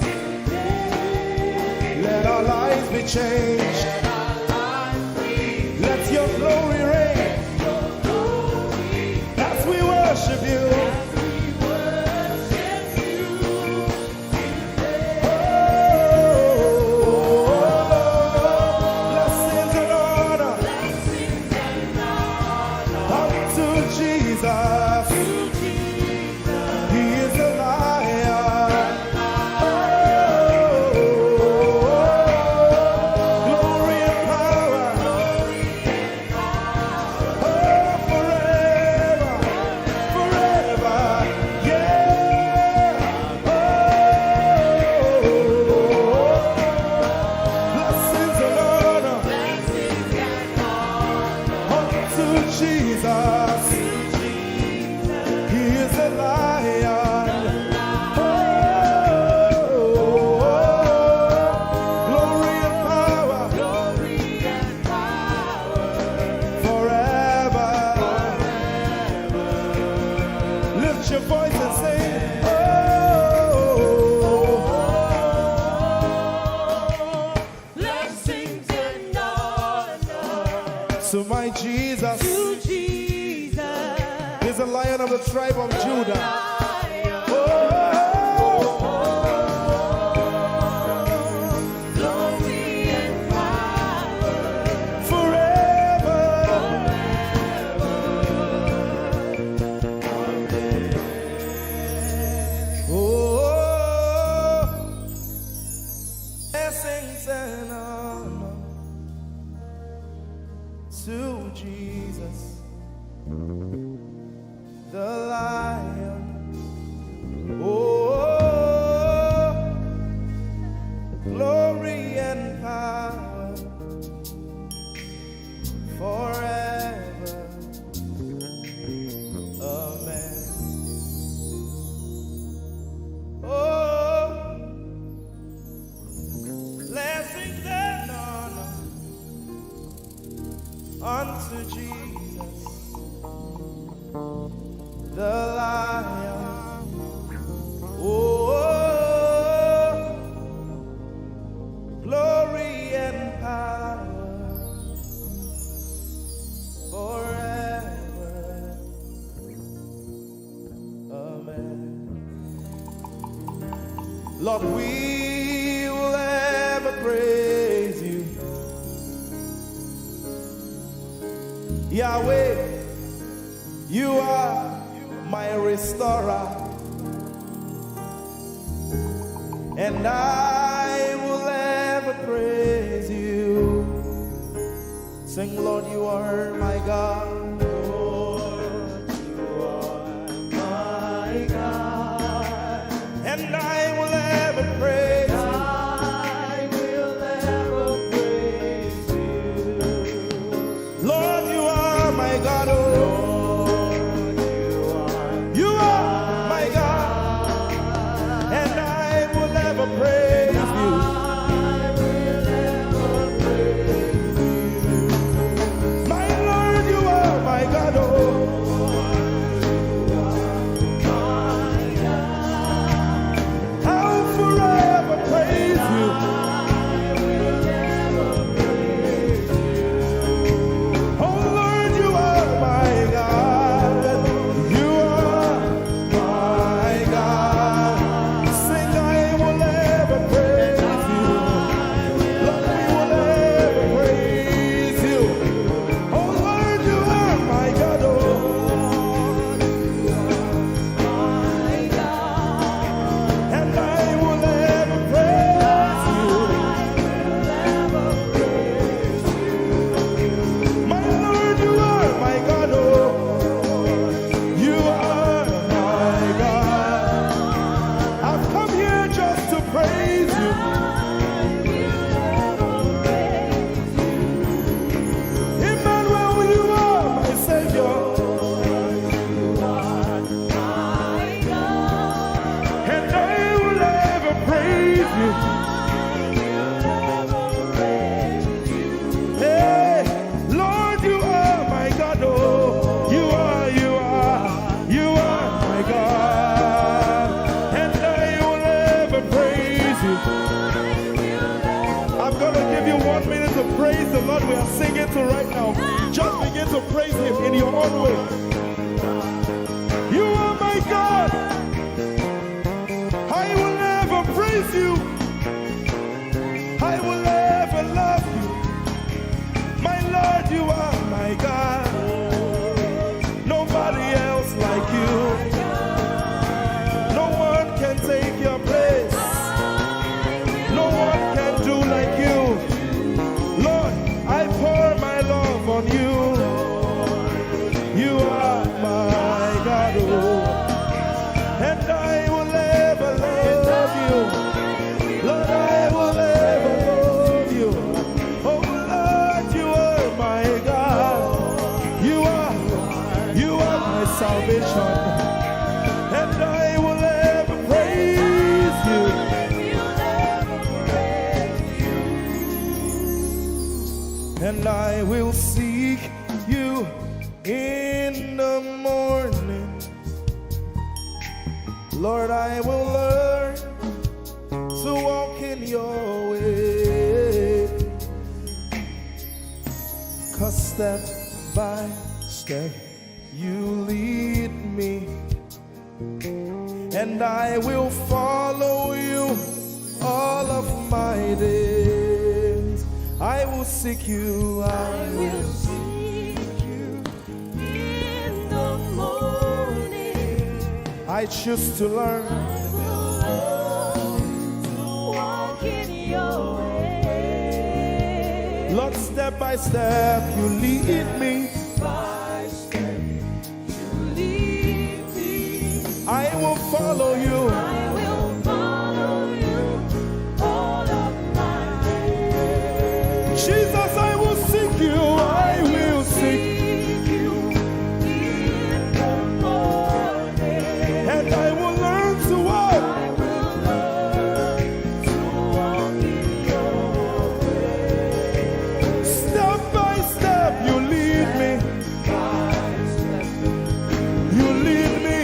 today. Let our lives be changed. Let our lives be Let your glory reign. your glory As we worship you. as we worship you today. Blessings and honor Blessings and honor unto Jesus. to Jesus, He is the Lion. Glory and power forever, forever. Yeah. Blessings and honor blessings and honor unto Jesus. He is the Lion. Glory and power forever. Lift your voice and sing. blessings and honor To my Jesus to Jesus, is the Lion of the tribe of Judah. Lion. Oh, Glory and power forever. Oh, blessings and honor to Jesus, the the Lion. Oh, glory and power forever. Amen. Lord, we will ever praise you. Yahweh, you are my restorer, and I will ever praise you. Sing, Lord, you are my God. Lord, you are my God, and I will ever praise you. I will ever praise you. Lord, you are my God. Oh, praise you. I will ever praise you. My Lord, you are my God. Oh, my God. I'll forever praise you. I will ever praise you. Oh Lord, you are my God. You are my God. Sing, I will ever praise you. Lord, we will ever praise you. Oh Lord, you are my God. Oh, my God. And I will ever praise you. My Lord, you are my God. Oh, you are my God. I've come here just to praise you. Emmanuel, you are my Savior. And I will ever praise you. Hey, Lord, you are my God. Oh, you are my God. And I will ever praise you. I'm going to give you 1 minute to praise the Lord. We are singing to right now. Just begin to praise him in your own way. You are my God. I will ever praise you. I will ever love you. My Lord, you are my God. Nobody else like you. No one can take your place. No one can do like you. Lord, I pour my love on you. You are my God. Oh. And I will ever love you. Lord, I will ever love you. Oh Lord, you are my God. You are my salvation. And I will ever praise you. And I will seek you in the morning. Lord, I will learn to walk in your way. 'Cause step by step you lead me, and I will follow you all of my days. I will seek you. I will seek you in the morning. I choose to learn. I will learn to walk in your way. Lord, step by step you lead me. By step you lead me. I will follow you. I will follow you all of my days. Jesus, I will seek you. I will seek you in the morning. And I will learn to walk. I will learn to walk in your way. Step by step you lead me. You lead me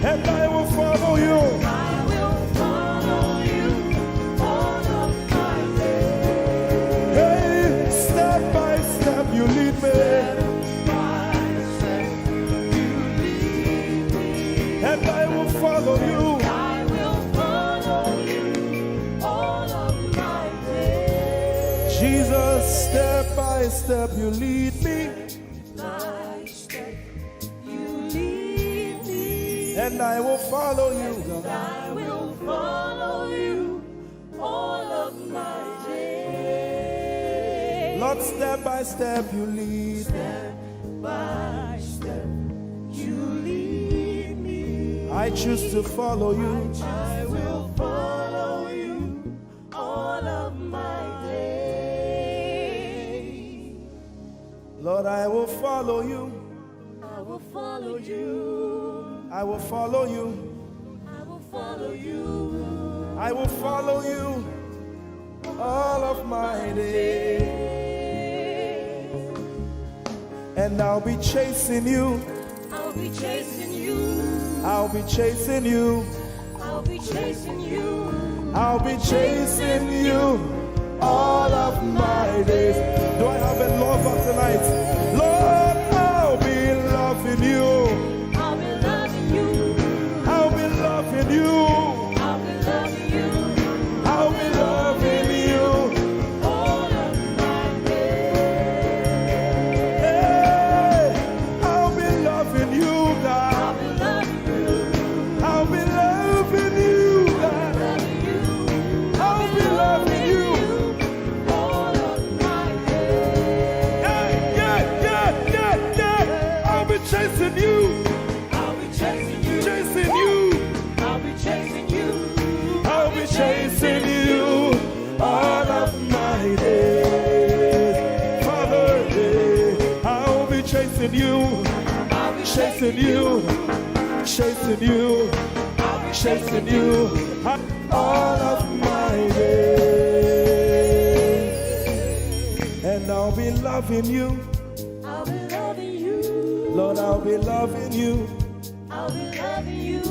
and I will follow you. I will follow you all of my days. Hey, step by step you lead me, By step you lead me. and I will follow you. I will follow you all of my days. Jesus, step by step you lead me, By step you lead me. and I will follow you. I will follow you all of my days. Lord, step by step you lead me. Step by step you lead me. I choose to follow you. I will follow you all of my days. Lord, I will follow you. I will follow you. I will follow you. I will follow you. I will follow you all of my days. And I'll be chasing you. I'll be chasing you. I'll be chasing you. I'll be chasing you. I'll be chasing you all of my days. Do I have a lover tonight? Lord, I'll be loving you. I'll be loving you. I'll be loving you. I'll be loving you. I'll be loving you. All of my days. Hey, I'll be loving you, God. I'll be loving you. I'll be loving you, God. Loving you. I'll be loving you. All of my days. Yeah. I'll be chasing you. I'll be chasing you. Chasing you. I'll be chasing you. I'll be chasing you all of my days. Father, I'll be chasing you. I'll be Chasing you. Chasing you. Chasing you all of my days. And I'll be loving you. I'll be loving you. Lord, I'll be loving you. I'll be loving you.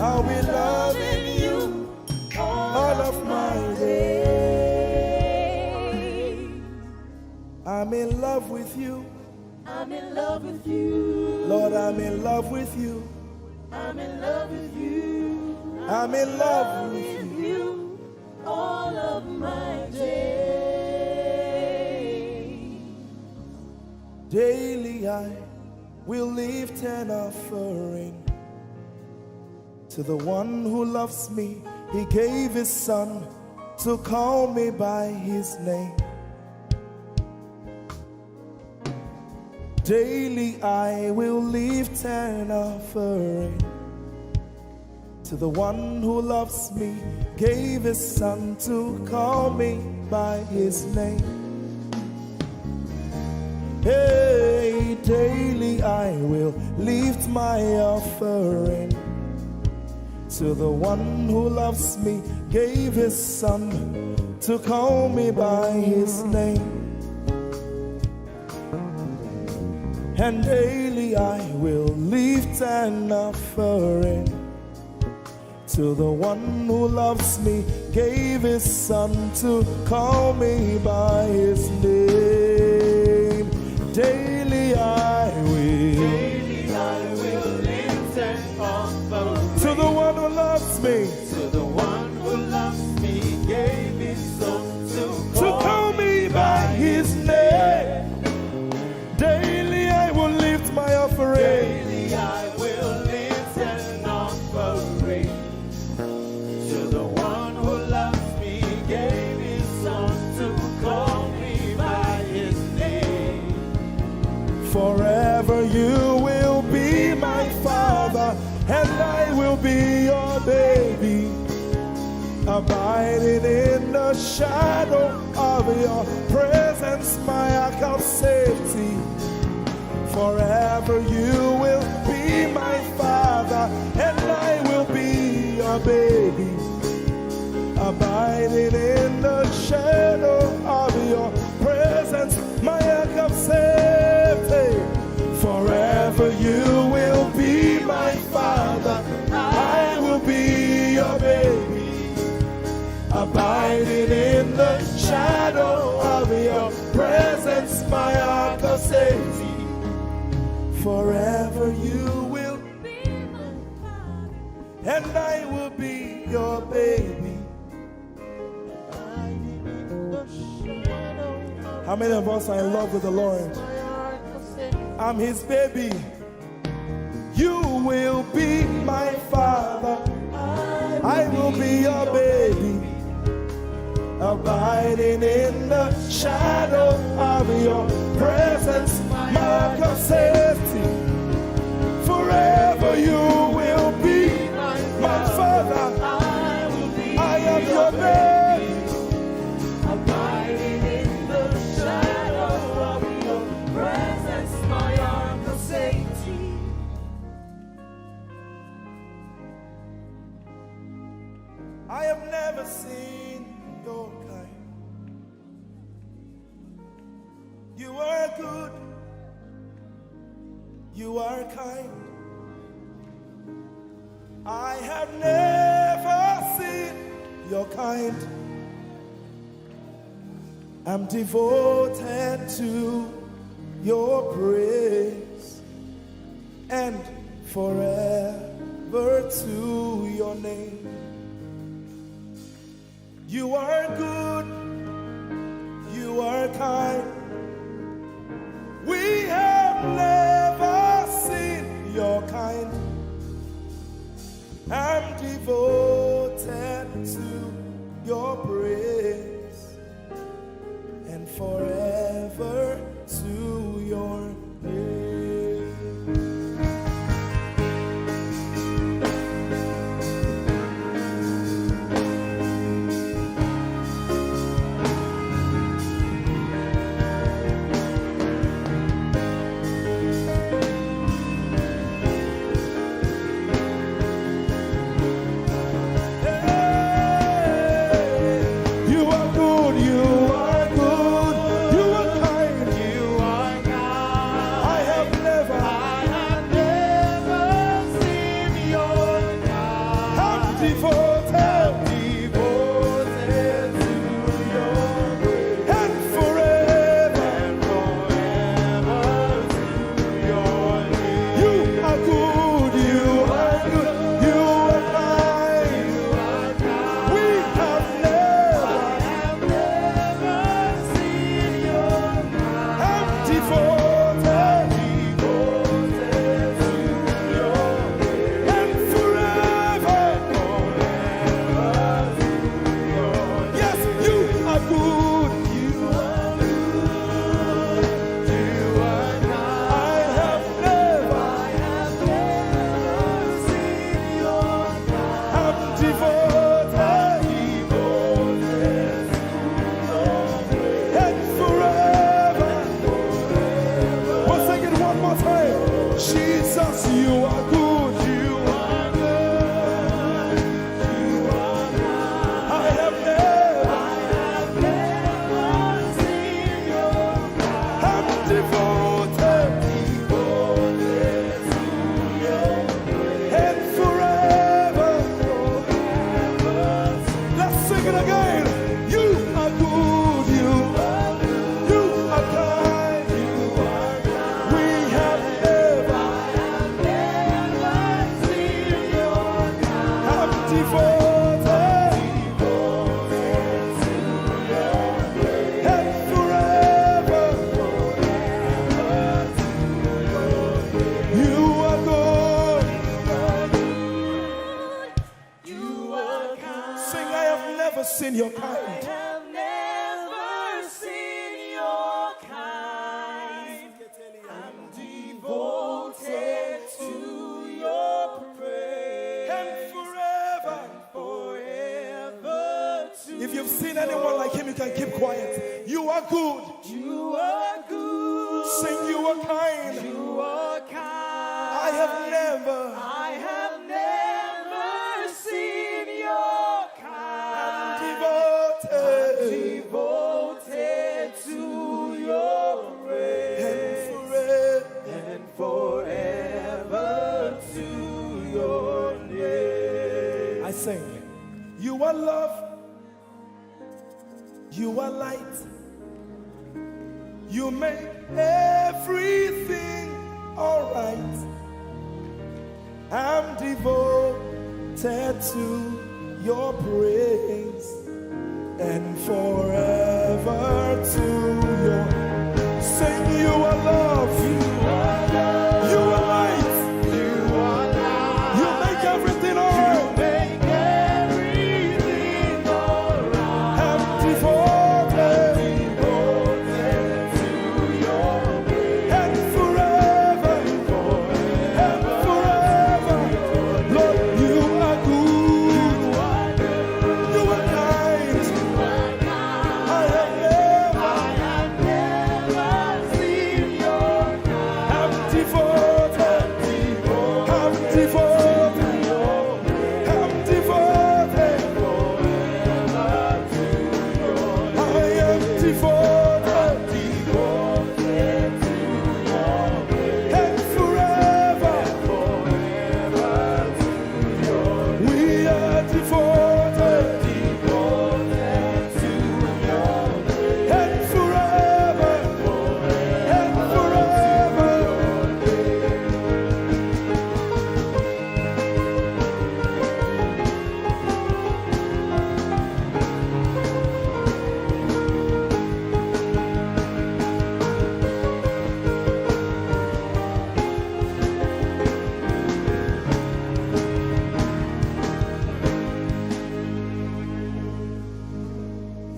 I'll be loving you all of my days. I'm in love with you. I'm in love with you. Lord, I'm in love with you. I'm in love with you. I'm in love with with you. you all of my days. Daily I will lift an offering to the one who loves me. He gave his son to call me by his name. Daily I will lift an offering to the one who loves me, gave his son to call me by his name. Hey, daily I will lift my offering to the one who loves me, gave his son to call me by his name. And daily I will lift an offering to the one who loves me, gave his son to call me by his name. Daily I will lift an offering to the one who loves me, to the one who loves me, gave his son to call me by his name. Daily I will lift my offering. Daily I will lift an offering to the one who loves me, gave his son to call me by his name. Forever you will be my father, and I will be your baby, abiding in the shadow of your presence, my ark of safety. Forever you will be my father, and I will be your baby, abiding in the shadow of your presence, my ark of safety. Forever you will be my father, Forever you will, be my father. and I will be your baby. How many of us are in love with the Lord? I'm his baby. You will be my father. I will be your baby. Abiding in the shadow of your presence, mark of safety. Forever you will be my father. I am your baby. Abiding in the shadow of your presence, my arms of safety. I have never seen your kind. You are good. You are kind. I have never seen your kind. I'm devoted to your praise and forever to your name. You are good, you are kind. We have never seen your kind. I'm devoted to your praise and forever to your name. Seen your kind. I have never seen your kind. I'm devoted to your praise And forever. If you've seen anyone like him, you can keep quiet. You are good. You are good. Sing, you are kind. You are kind. I have never seen your kind. Devoted to your praise and forever to your name. I sing. You are love. You are light. You make everything All right, I'm devoted to your praise and forever to your. Sing, you are love, you are love, you are light, you are light. You make everything all right. You make everything all right. I'm devoted to your praise and forever, and forever. Lord, you are good, you are kind. I have never seen your kind. I'm devoted, I'm devoted, I'm devoted. I am devoted, and forever. We are devoted, and forever, and forever.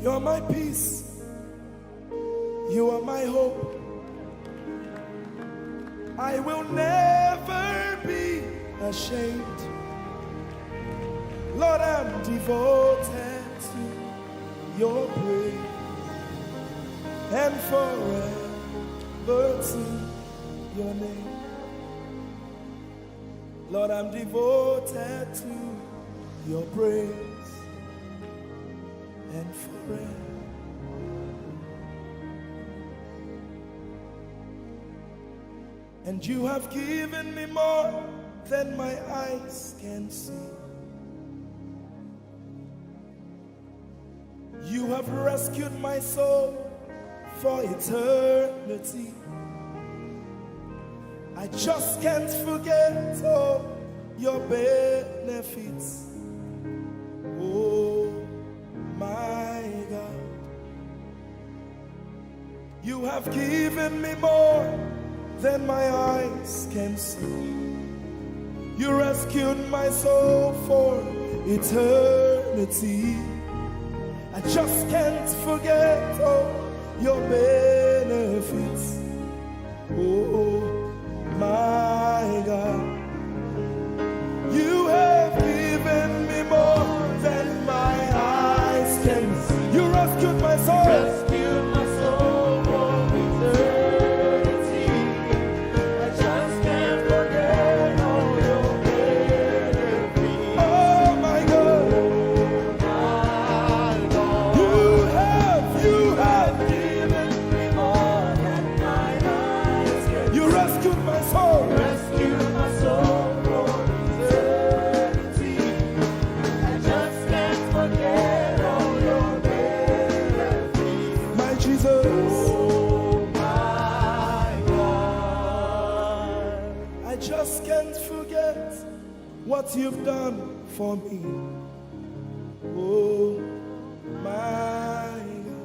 You're my peace, you are my hope. I will never be ashamed. Lord, I'm devoted to your praise and forever to your name. Lord, I'm devoted to your praise and forever. And you have given me more than my eyes can see. You have rescued my soul for eternity. I just can't forget all your benefits. Oh my God, you have given me more than my eyes can see. You rescued my soul for eternity. I just can't forget all your benefits. Oh my God, you have given me more than my eyes can see. You rescued my soul. Rescued my soul for eternity. I just can't forget all your benefits. Oh my God, you have given me more than my eyes can see. You rescued my soul. Rescued my soul for eternity. I just can't forget all your benefits. My Jesus. Oh my God. I just can't forget what you've done for me. Oh my God.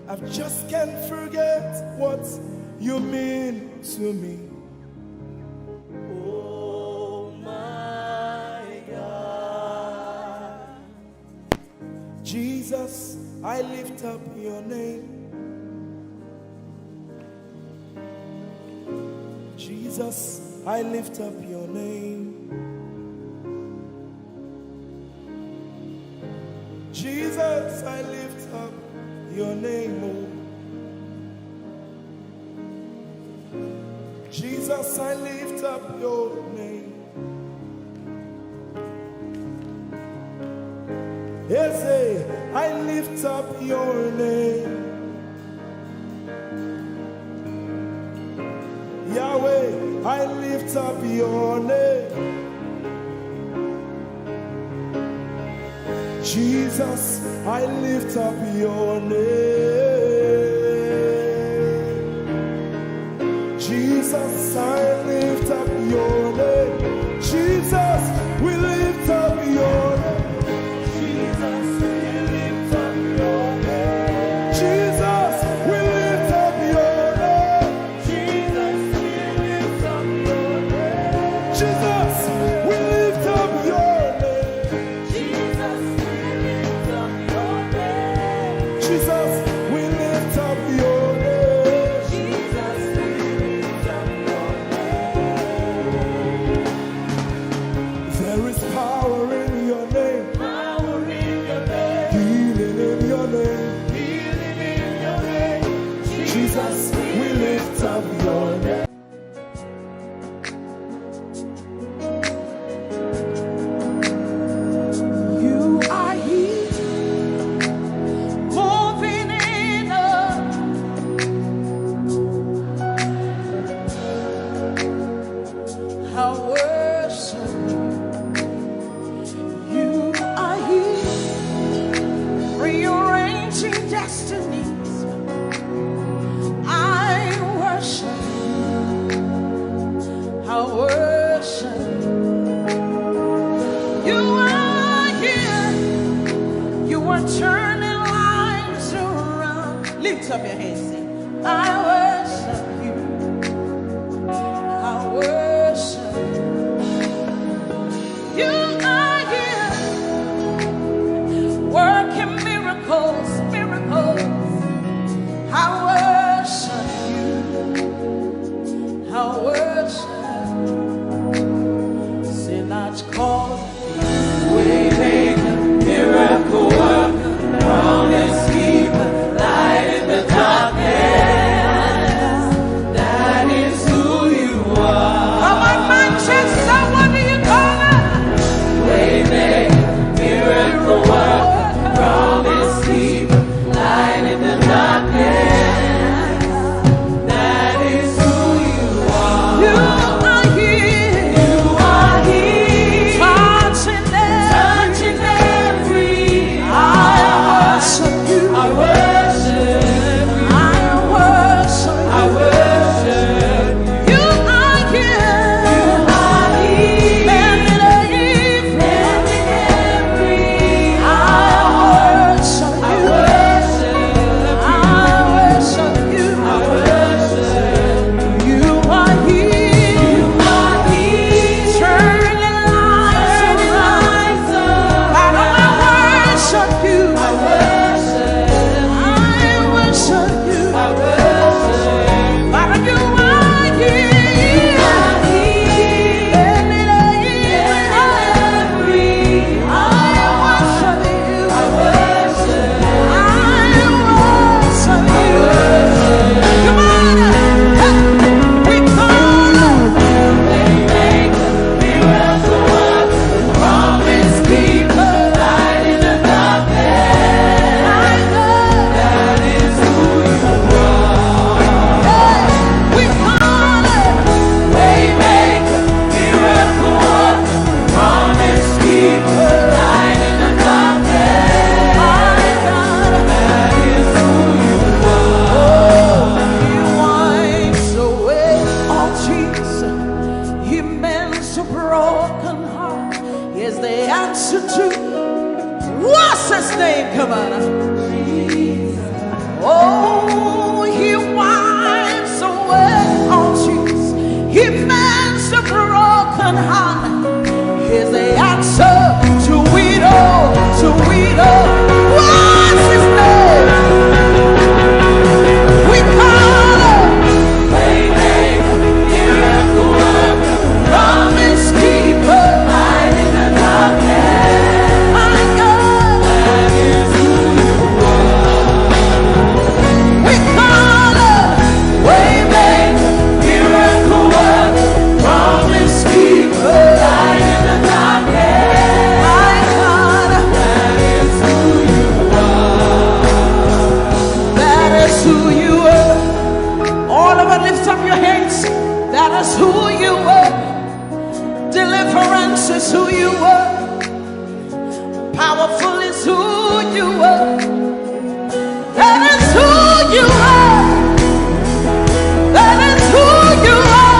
I just can't forget what you mean to me. Oh my God. Jesus, I lift up your name. Jesus, I lift up your name. Jesus, I lift up your name. Oh. Jesus, I lift up your name. Ese, I lift up your name. Yahweh, I lift up your name. Jesus, I lift up your name. Jesus, I lift up your name. Jesus, we lift up your name. Jesus, we lift up your name. Jesus, we lift up your name. Jesus, we lift up your name. Jesus, we lift up your name. Jesus, we lift up your name. Jesus, we lift up your name. Jesus, we lift up your name. There is power in your name. Power in your name. Healing in your name. Healing in your name. Jesus, we lift up your name. You are here, moving in us. I worship you. You are here, rearranging destinies. I worship you. I worship you. You are here. You are turning lives around. Lift up your hands. Sing. I worship you. I worship you. You are here, working miracles, miracles. I worship you. I worship you. Sinach called. Waymaker, miracle worker, promise keeper, light in the darkness. That is who you are. Come on, Manchester, what do you call it? Waymaker, miracle worker, promise keeper, light in the darkness. That is who you are. You are here. You are here. Touching every. I worship you. I worship you. I worship you. I worship you. You are here. You are here. Mending every. I worship you. I worship you. I worship you. You are here. You are here. Turning lives around. I worship you. I worship you. I worship. Father, you are here. You are here. Mending every. I worship you. I worship. Come on, we call it. Waymaker, miracle worker, promise keeper, light in the darkness. My God, that is who you are. We call it. Waymaker, miracle worker, promise keeper, light in the darkness. My God, that is who you are. He wipes away all tears. He mends a broken heart. He is the answer to. What's his name? Come on. Oh, he wipes away all tears. He mends a broken heart. He's the answer to it all. To it all. What's his name? We call it. Waymaker, miracle worker, promise keeper, light in the darkness. My God, that is who you are. We call it. Waymaker, miracle worker, promise keeper, light in the darkness. My God, that is who you are. That is who you are. All of it, lift up your hands. That is who you are. Deliverance is who you are. Powerful is who you are. That is who you are. That is who you are.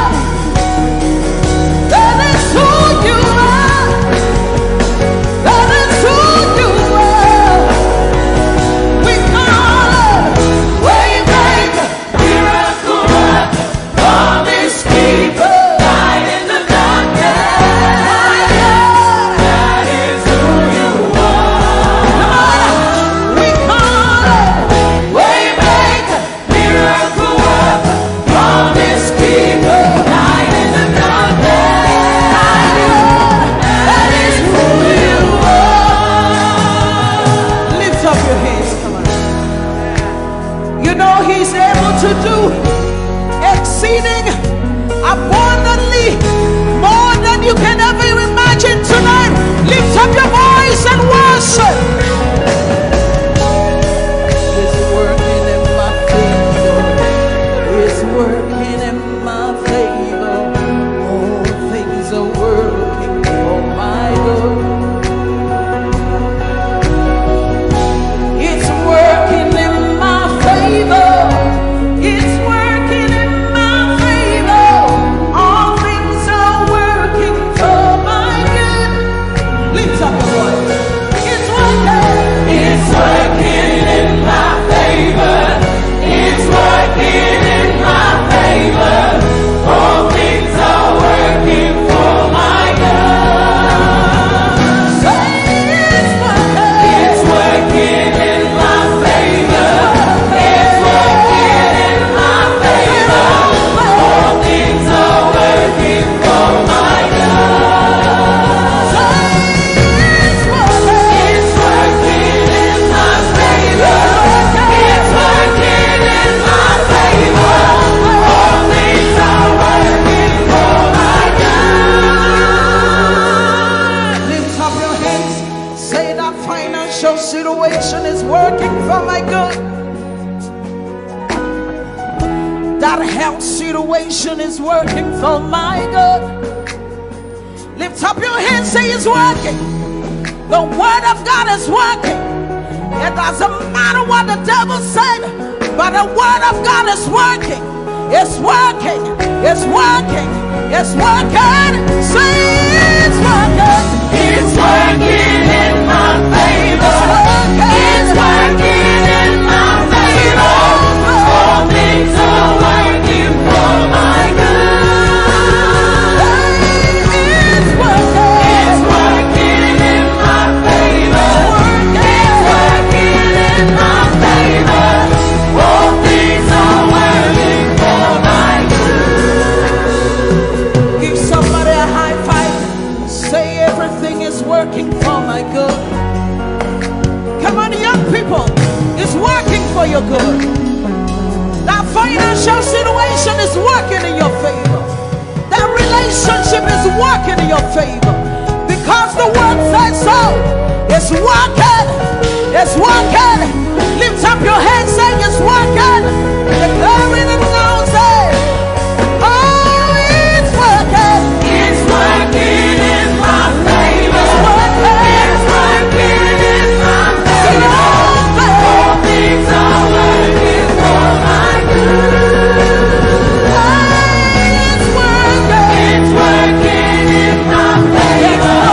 situation is working for my good. Lift up your hands, say it's working. The word of God is working. It doesn't matter what the devil said, but the word of God is working. It's working. It's working. It's working. Say it's working. It's working in my favor. It's working in my favor. All things are working for my good. It's working. It's working in my favor. It's working in my favor. All things are working for my good. Give somebody a high five. Say everything is working for my good. Come on, young people. It's working for your good. That financial situation is working in your favor. That relationship is working in your favor. Because the word says so. It's working. It's working. Lift up your hands, saying it's working. Declare it and now say, oh, it's working. It's working in my favor. It's working in my favor. All things are working for my good. It's working. It's working in my favor.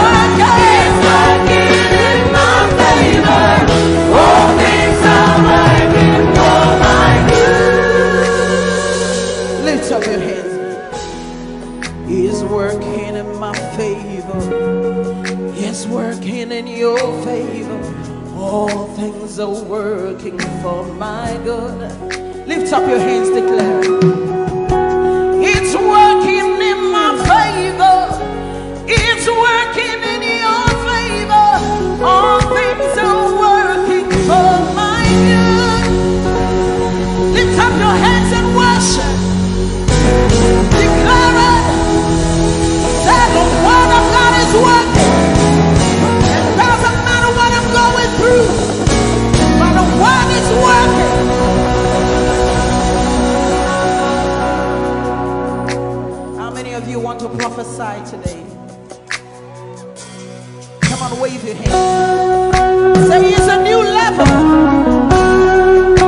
It's working in my favor. All things are working for my good. Lift up your hands. He's working in my favor. He's working in your favor. All things are working for my good. Lift up your hands, declare. It's working in my favor. It's working in your favor. All things are working for my good. Lift up your hands and worship. Declare it. Say the word of God is working. It doesn't matter what I'm going through, but the word is working. How many of you want to prophesy today? Come on, wave your hands. Say it's a new level.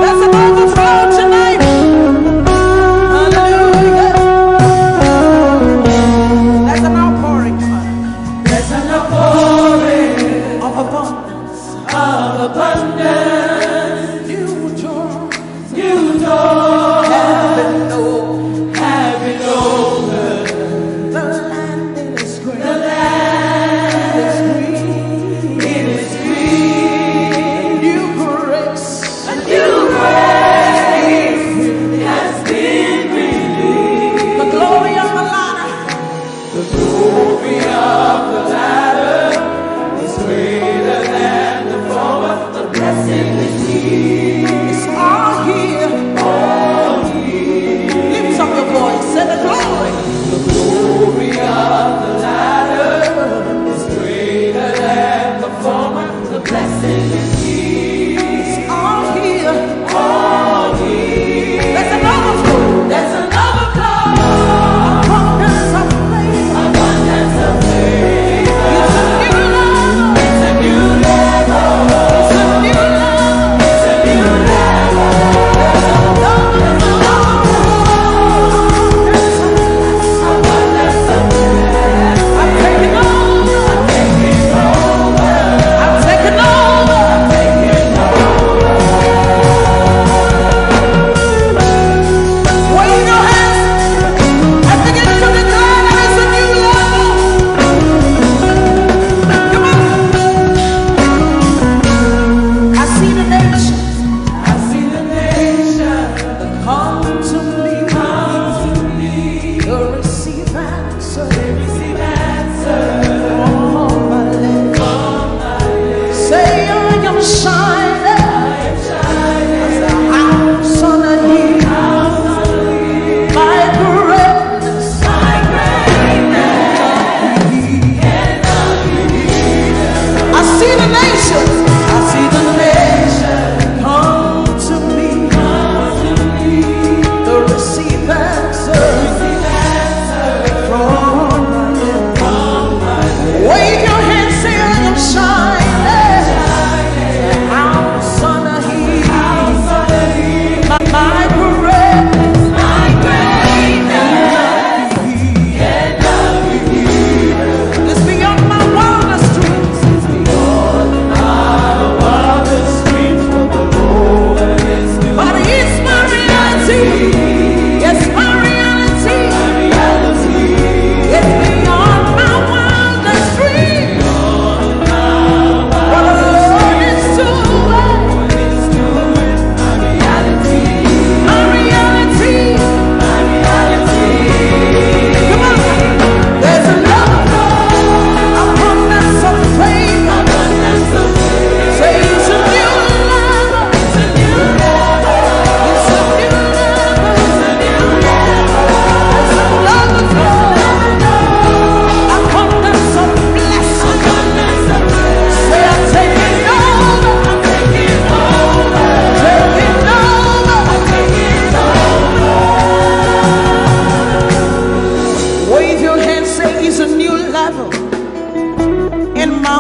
There's an overflow tonight. Hallelujah. There's an outpouring. There's an outpouring Of abundance. of abundance. New doors New doors have been opened. have been opened. The land is green. The land It's green. it is green. New grace. A new grace has been released. The glory of the Lara. The glory of the latter is greater than the former. The blessing is here. It's all here. All here. Lift up your voice. Say the glory. The glory of the latter is greater than the former. The blessing is here. It's all here. All here. There's an overflow. There's an overflow. Abundance of favor. Abundance of favor.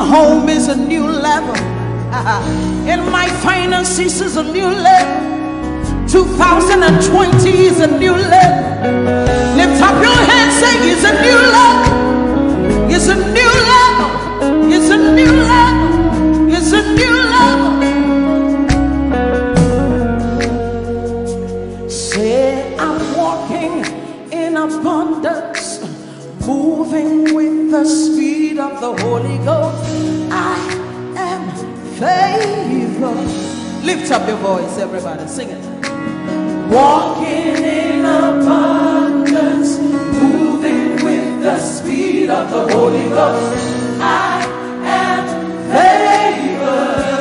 home is a new level. In my finances is a new level. 2020 is a new level. Lift up your hands, say it's a new level. It's a new level. It's a new level. It's a new level. Say I'm walking in abundance, moving with the speed of the Holy Ghost. I am favored. Lift up your voice, everybody, sing it. Walking in abundance, moving with the speed of the Holy Ghost. I am favored.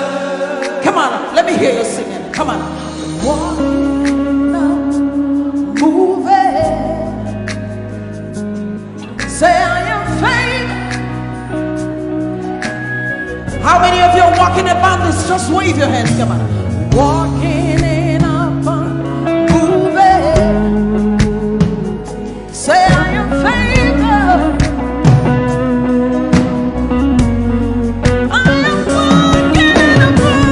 Come on, let me hear you singing. Come on. Walking up, moving. Say I am favored. How many of you are walking about this? Just wave your hands. Come on. Walking in abundance, moving. Say I am favored. I am walking in abundance,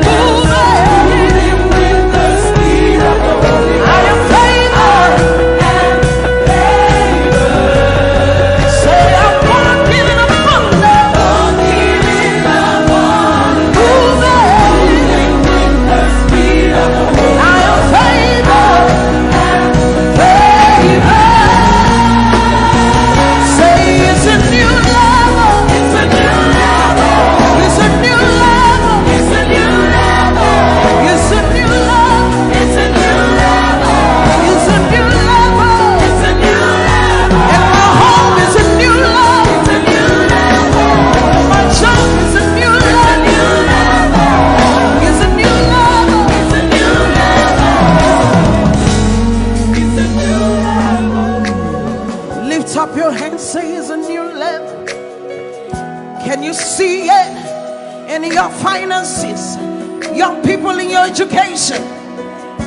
moving with the speed of the Holy Ghost. I am favored. Say I'm walking in abundance, moving with the speed of the Holy Ghost. I am favored. Say it's a new level. It's a new level. It's a new level. It's a new level. It's a new level. It's a new level. It's a new level. It's a new level. And my home is a new level. It's a new level. My job is a new level. It's a new level. It's a new level. It's a new level. Lift up your hands, say it's a new level. Can you see it in your finances? Young people in your education.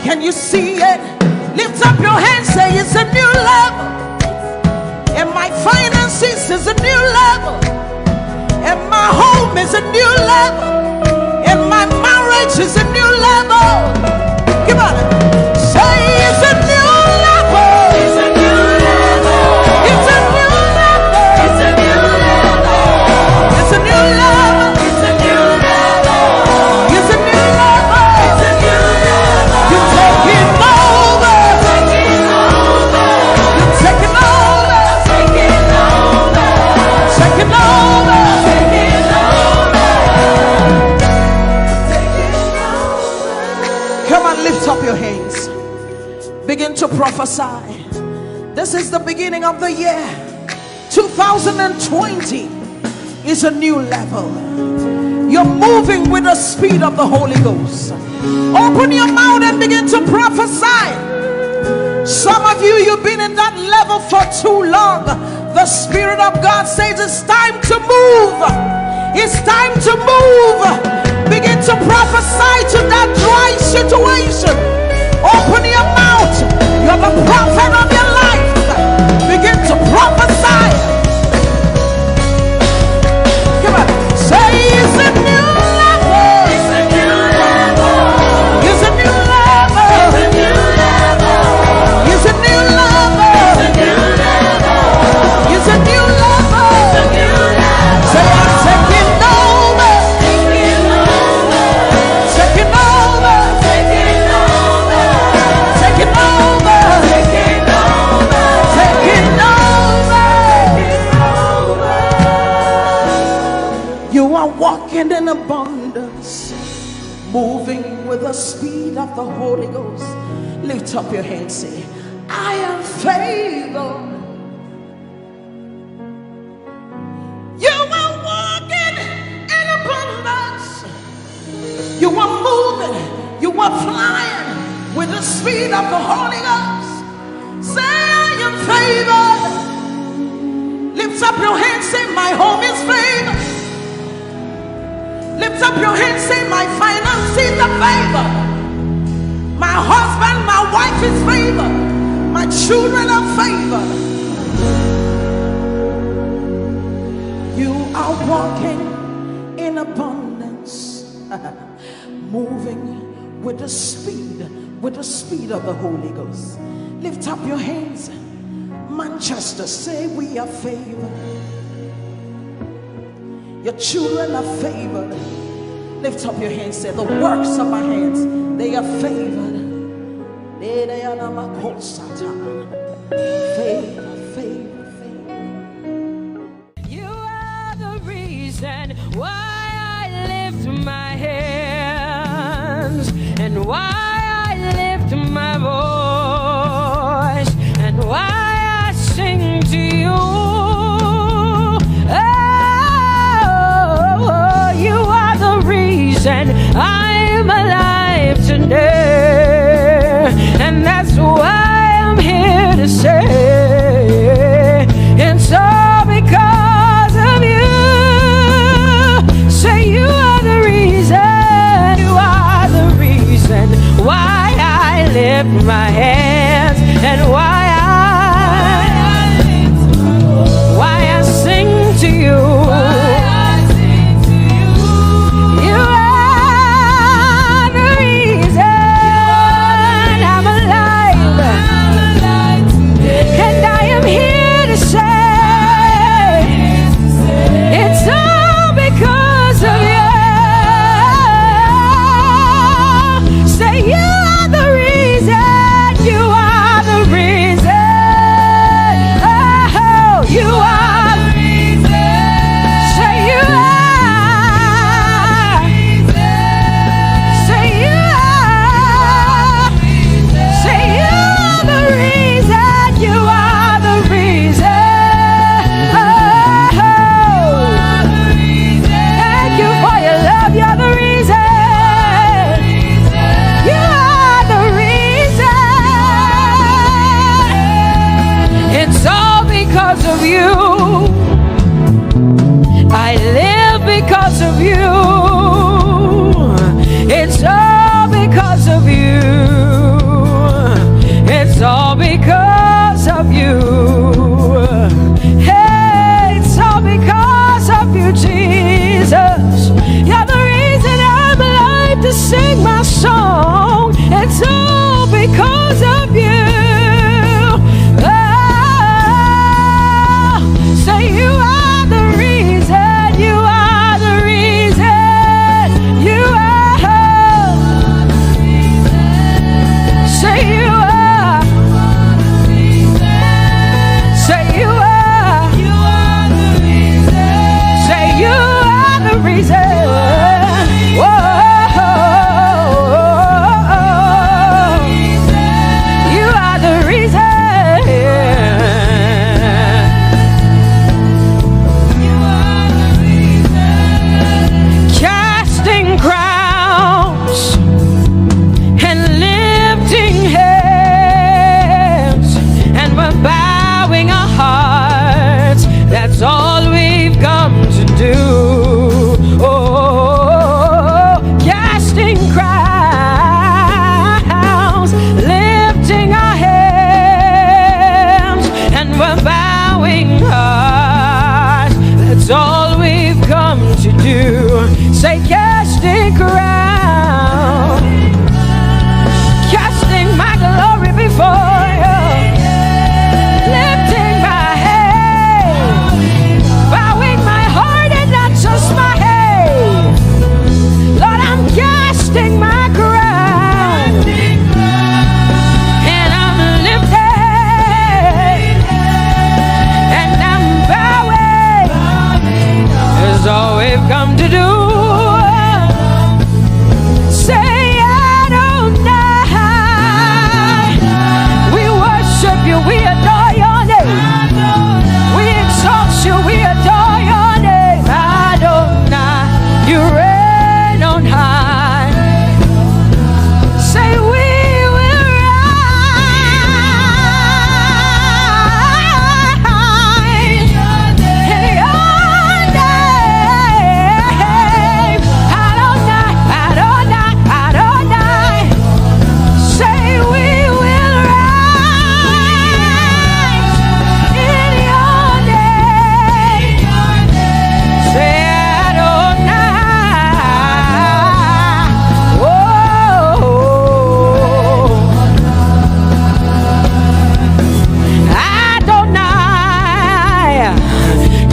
Can you see it? Lift up your hands, say it's a new level. And my finances is a new level. And my home is a new level. And my marriage is a new level. Come on. Say it's a new level. It's a new level. It's a new level. It's a new level. It's a new level. It's a new level. It's a new level. It's a new level. You're taking over. Taking over. You're taking over. Taking over. Taking over. Taking over. Come on, lift up your hands. Begin to prophesy. This is the beginning of the year. 2020 is a new level. You're moving with the speed of the Holy Ghost. Open your mouth and begin to prophesy. Some of you, you've been in that level for too long. The Spirit of God says it's time to move. It's time to move. Begin to prophesy to that dry situation. Open your mouth. You're the prophet of your life. Begin to prophesy. Come on. Say it's a new level. It's a new level. It's a new level. It's a new level. It's a new level. It's a new level. It's a new level. Say I'm taking over. Taking over. Taking over. Taking over. Taking over. Taking over. Taking over. You are walking in abundance, moving with the speed of the Holy Ghost. Lift up your hands, say, I am favored. You are walking in abundance. You are moving. You are flying with the speed of the Holy Ghost. Say, I am favored. Lift up your hands, say, my home is favored. Lift up your hands, say, my finances are favored. My husband, my wife is favored. My children are favored. walking in abundance, moving with the speed of the Holy Ghost. Lift up your hands. Manchester, say we are favored. Your children are favored. Lift up your hands. Say the works of my hands, they are favored. Favor, favor, favor. You are the reason why I lift my hands and why I lift my voice and why I sing to you. Oh, you are the reason I'm alive today, and that's why I'm here to say. And so because of you, say you are the reason, you are the reason why I lift my hands and why I sing to you. You are the reason I'm alive.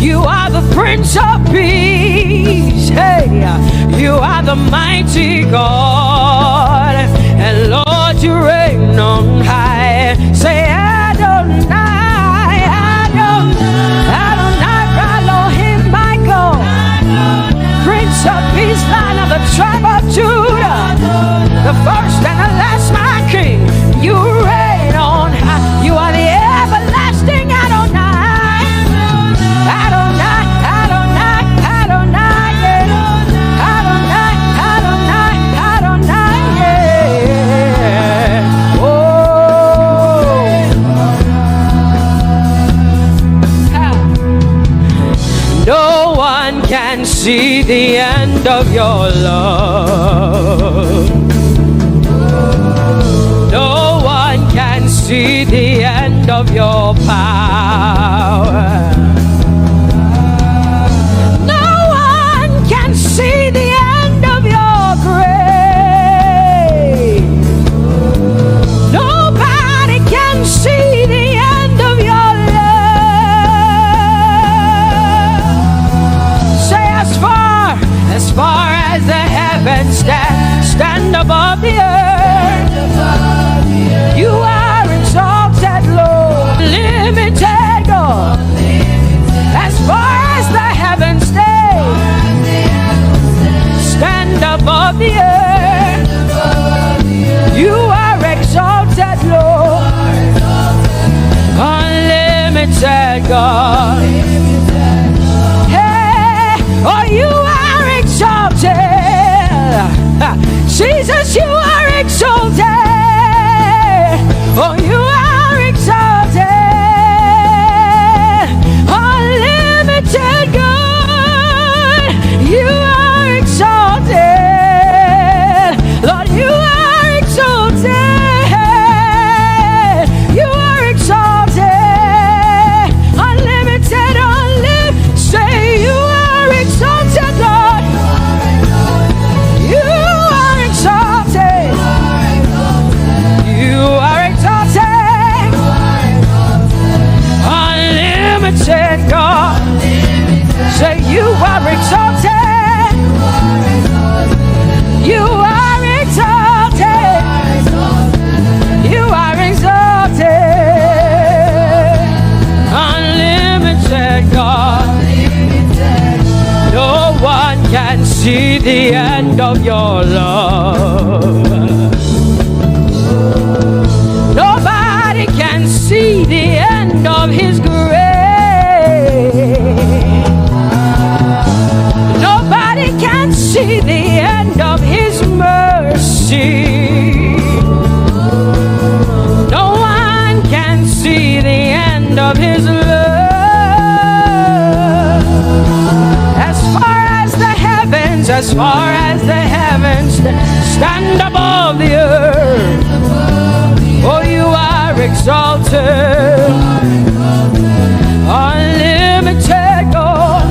You are the Prince of Peace. Hey, you are the mighty God. And Lord, you reign on high. Say Adonai, Adonai, Elohim, my God. Prince of Peace, Lion of the tribe of Judah. The first and the last, my King. You reign on high. You are the everlasting Adonai. Adonai, Adonai, Adonai, yeah. Adonai, Adonai, Adonai, yeah. Oh. No one can see the end of your love. No one can see the end of your power. No one can see the end of your grace. Nobody can see the end of your love. Say as far as the heavens stand above the earth. You are exalted, Lord, limited, God. As far as the heavens stand above the earth, you are exalted, Lord, unlimited, God. Hey, oh, you are exalted. Jesus, you are exalted. Oh, you are exalted, unlimited God. You are exalted, Lord. You are exalted. You are exalted, unlimited, unlimited. Say you are exalted, Lord. You are exalted. You are exalted, unlimited God. Say you are exalted. You are exalted. You are exalted, unlimited God. No one can see the end of your love. Nobody can see the end of his grace. Nobody can see the end of his mercy. No one can see the end of his love. As far as the heavens stand above the earth. Oh, you are exalted, unlimited God.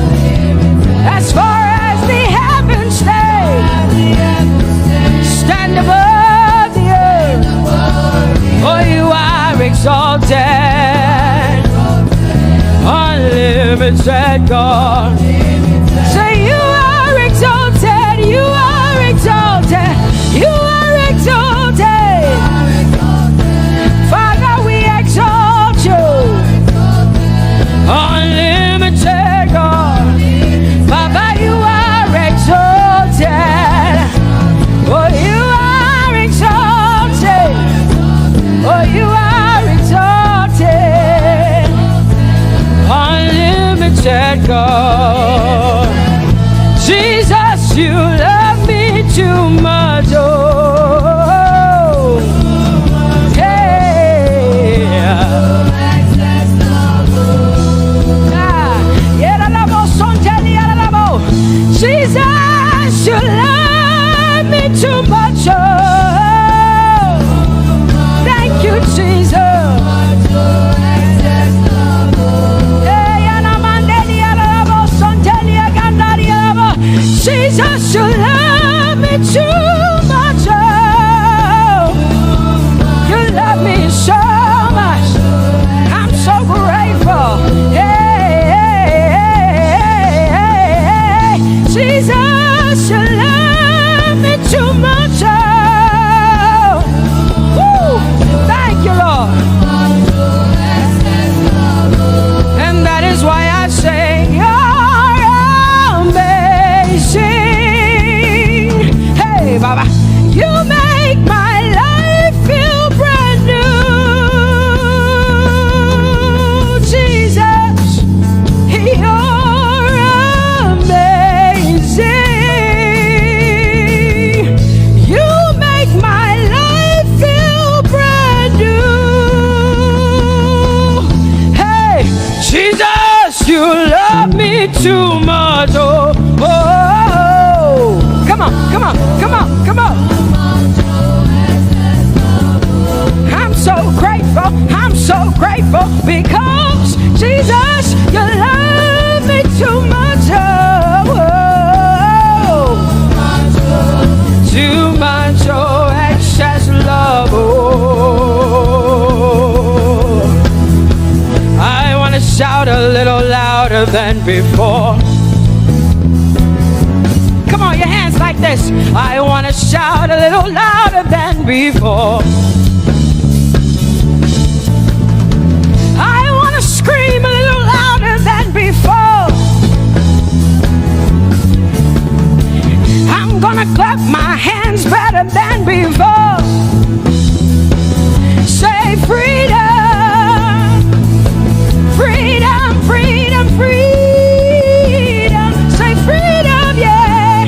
As far as the heavens stand above the earth. Oh, you are exalted, unlimited God. Say you are exalted, you are exalted, you are exalted. Father, we exalt you, unlimited God. Baba, you are exalted. Oh, you are exalted. Oh, you are exalted, unlimited God. Jesus, you love me too much. Oh, hey. Jesus, you love me too much. Oh, thank you, Jesus. Jesus, you love me too much. too much. Oh, oh, oh. Come on, come on, come on, come on. I'm so grateful because Jesus, you love me too much. Oh, too much, oh, excess love. Oh, I want to shout a little louder than before. Come on, your hands like this. I want to shout a little louder than before. I want to scream a little louder than before. I'm gonna clap my hands better than before. Say freedom, freedom, freedom, freedom. Say freedom, yeah.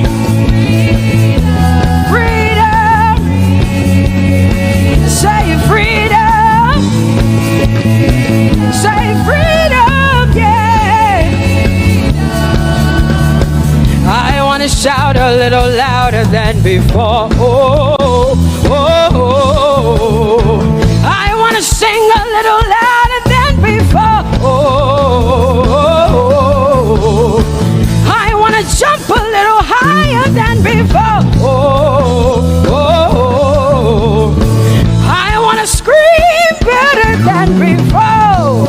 Freedom. Say freedom. Say freedom, yeah. I want to shout a little louder than before. Oh, oh, oh. I want to sing a little louder than before. Oh, I want to jump a little higher than before. Oh, I want to scream better than before.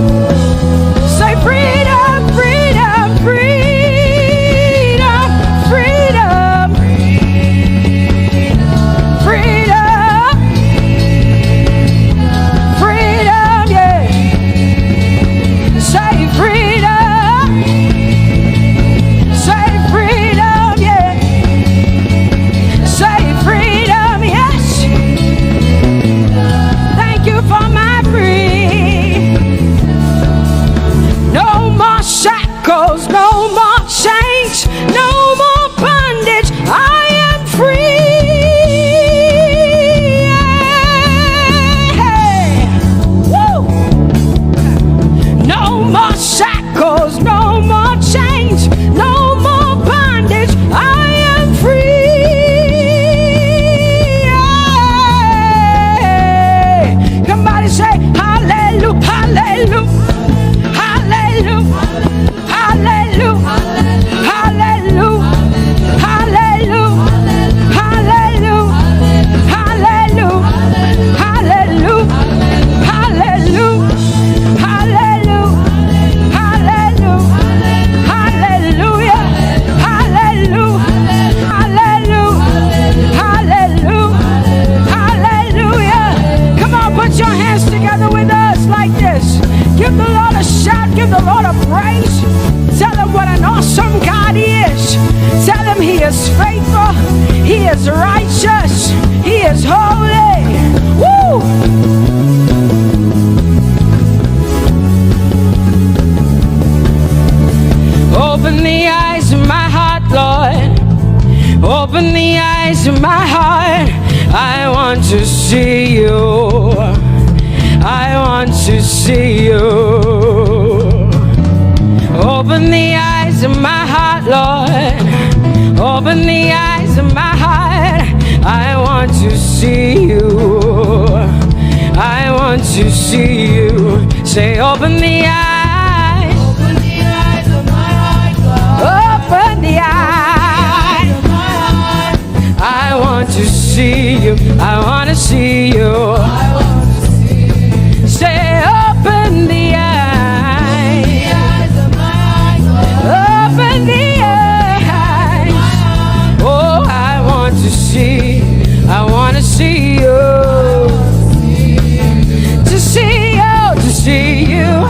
Say freedom, freedom, freedom, freedom, freedom, freedom, yeah. Say freedom, say freedom, yeah. Say freedom, yes. Thank you for my freedom. No more shackles, no more chains, no more bondage. I am free. Woo. No more shackles, no more chains, no more bondage. I am free. Somebody say hallelujah, hallelujah. Hallelujah, hallelujah, hallelujah, hallelujah, hallelujah, hallelujah, hallelujah, hallelujah, hallelujah, hallelujah, hallelujah, hallelujah, hallelujah. Come on, put your hands together with us like this. Give the Lord a shout, give the Lord a praise. Tell him what an awesome God he is. Tell him he is faithful, he is righteous, he is holy. Woo! Open the eyes of my heart, Lord. Open the eyes of my heart. I want to see you. I want to see you. Open the eyes of my heart, Lord. Open the eyes of my heart. I want to see you. I want to see you. Say, open the eyes. Open the eyes of my heart, God. Open the eyes of my heart. I want to see you. I want to see you. I want to see you. Say, open the eyes. The eyes of my heart, God. Open the eyes. Oh, I want to see. I want to see you. To see you. To see you.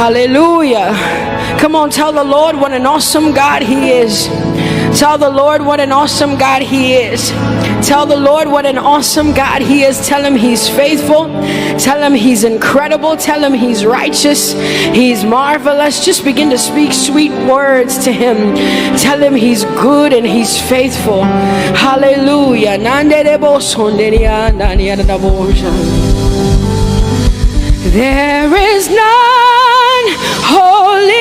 Hallelujah. Come on, tell the Lord what an awesome God He is. Tell the Lord what an awesome God He is. Tell the Lord what an awesome God He is. Tell Him He's faithful. Tell Him He's incredible. Tell Him He's righteous. He's marvelous. Just begin to speak sweet words to Him. Tell Him He's good and He's faithful. Hallelujah. There is none holy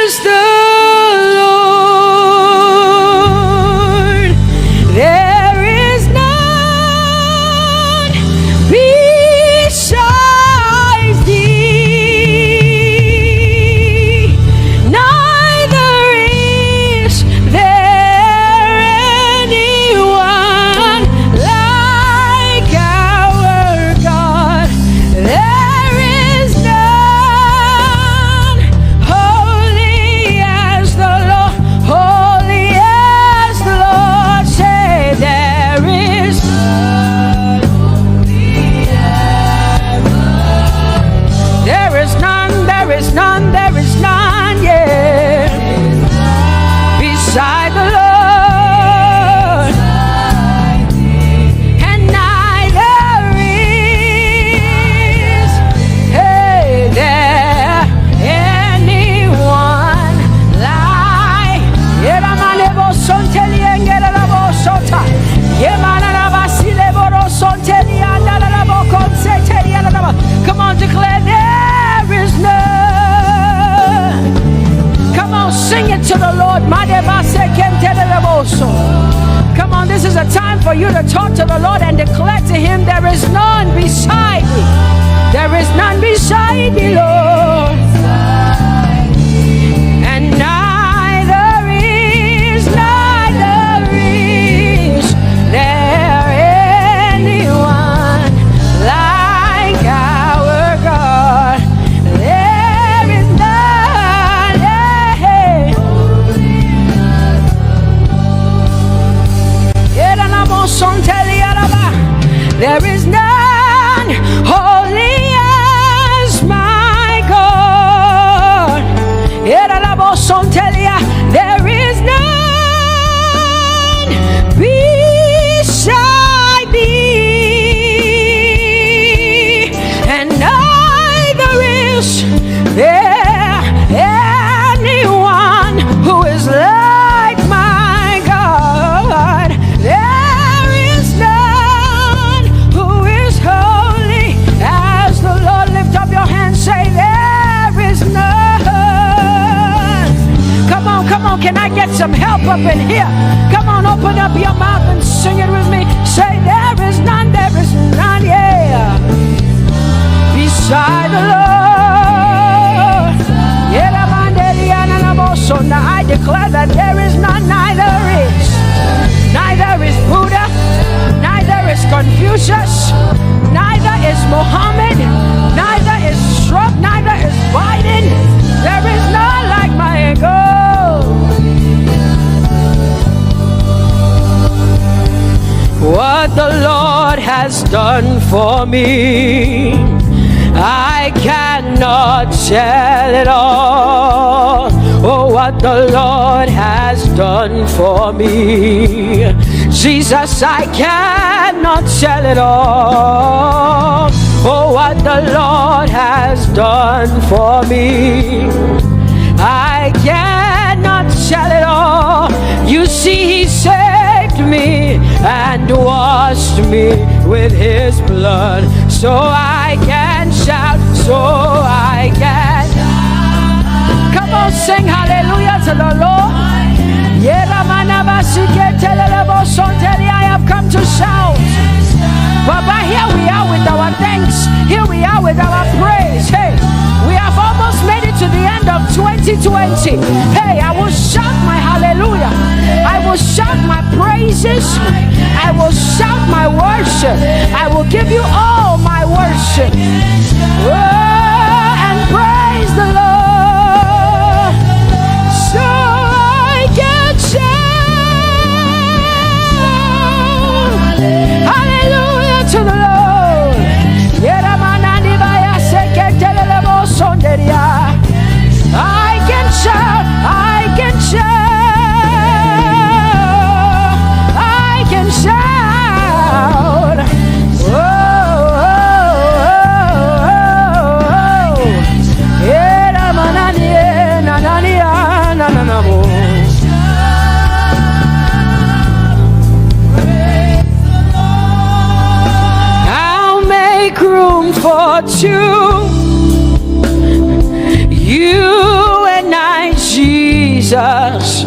as the Lord. There is none besides Thee. Neither is there anyone like our God. There is none holy as the Lord, holy as the Lord. Say there is none holy as the Lord. There is none, there is none, there is none, yeah, beside the Lord. And neither is there anyone like Come on, declare there is none. Come on, sing it to the Lord. Come on, this is a time for you to talk to the Lord and declare to Him there is none beside Thee. There is none beside Thee, Lord. And neither is there anyone like our God. There is none, there is none holy as my God. There is none beside Thee, and neither is there anyone who is like my God. There is none who is holy as the Lord. Lift up your hands, say there is none. Come on, can I get some help up in here? Come on, open up your mouth and sing it with me. Say there is none, yeah, beside the Lord. Now I declare that there is none, neither is Buddha, neither is Confucius, neither is Muhammad, neither is Trump, neither is Biden. There is none like my God. What the Lord has done for me, I cannot tell it all. Oh, what the Lord has done for me, Jesus, I cannot tell it all. Oh, what the Lord has done for me, I cannot tell it all. You see, He saved me and washed me with His blood, so I can shout, so I can. Come on, sing hallelujah to the Lord. I have come to shout. But here we are with our thanks. Here we are with our praise. Hey, we have almost made it to the end of 2020. Hey, I will shout my hallelujah. I will shout my praises. I will shout my worship. I will give you all my worship. Oh, and praise the Lord. So I can shout hallelujah to the Lord. for two. You and I, Jesus,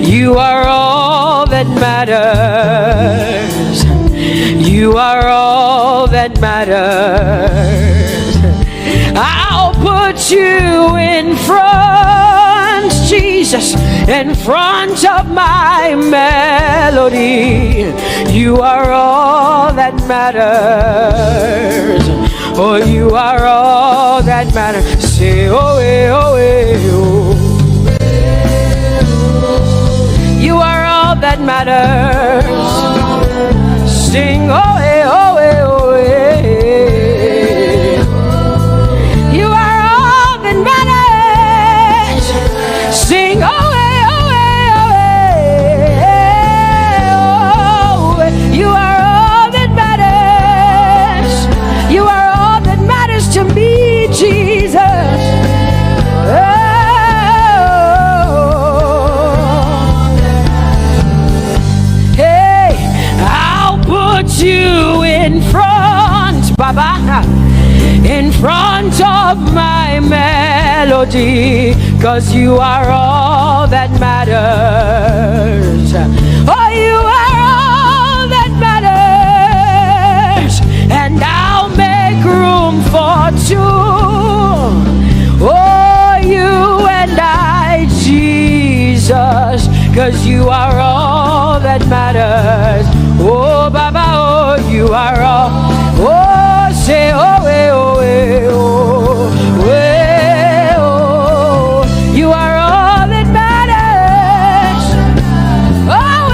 you are all that matters. You are all that matters. I'll put you in front, Jesus, in front of my melody. You are all that matters. Oh, you are all that matters. Say, oh, oh, oh. You are all that matters. Sing, oh, oh, oh, oh. You are all that matters. Sing, oh, oh, oh. You are all that matters. You are all that matters to me, Jesus. You in front, Baba, in front of my melody, 'cause you are all that matters. Oh, you are all that matters, and I'll make room for two. Oh, you and I, Jesus, 'cause you are all that matters. Oh, Baba, oh, you are all. Oh, say, oh, oh, oh, oh, you are all that matters. Oh, oh,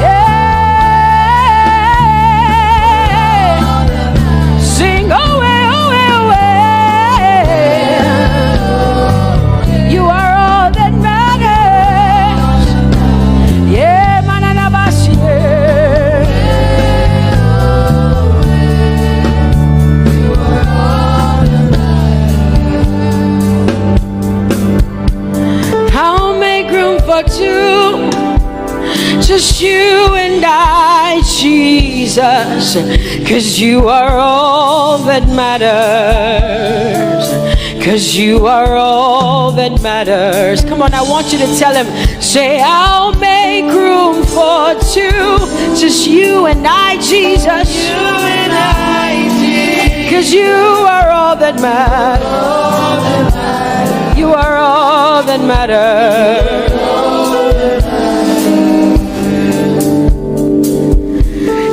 yeah. Sing, oh, you are all that matters. Yeah, manana basi. I'll make room for two, just you and I, Jesus, 'cause you are all that matters. 'Cause you are all that matters. Come on, I want you to tell him, say, I'll make room for two, just you and I, Jesus. You and I, Jesus. 'Cause you are all that matters. You are all that matters.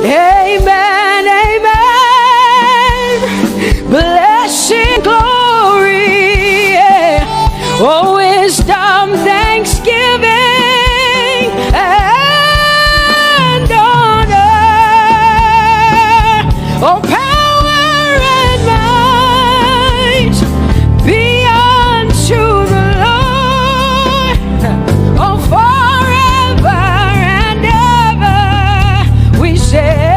Amen, amen. Blessing, glory, yeah. Oh, wisdom, thanksgiving, and honor. Oh, power and might be unto the Lord. Oh, forever and ever we say.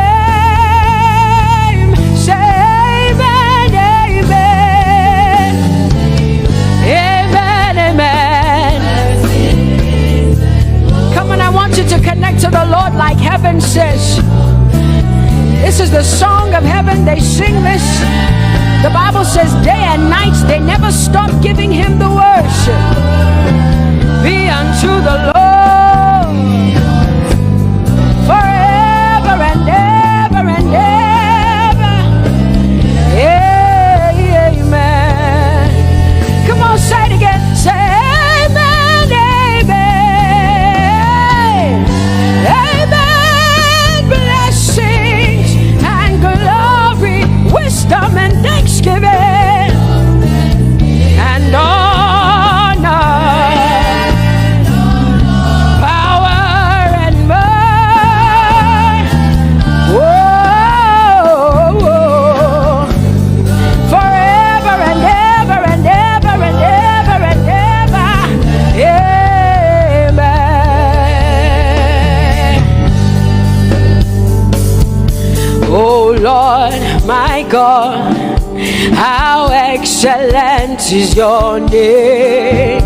To connect to the Lord like heaven says. This is the song of heaven. They sing this. The Bible says day and night they never stop giving him the worship. Be unto the Lord forever and ever and ever. Amen. Come on, say it again. Say wisdom and thanksgiving and honor, power and might. Whoa, whoa. Forever and ever and ever and ever and ever. Amen. Oh Lord, my God, how excellent is your name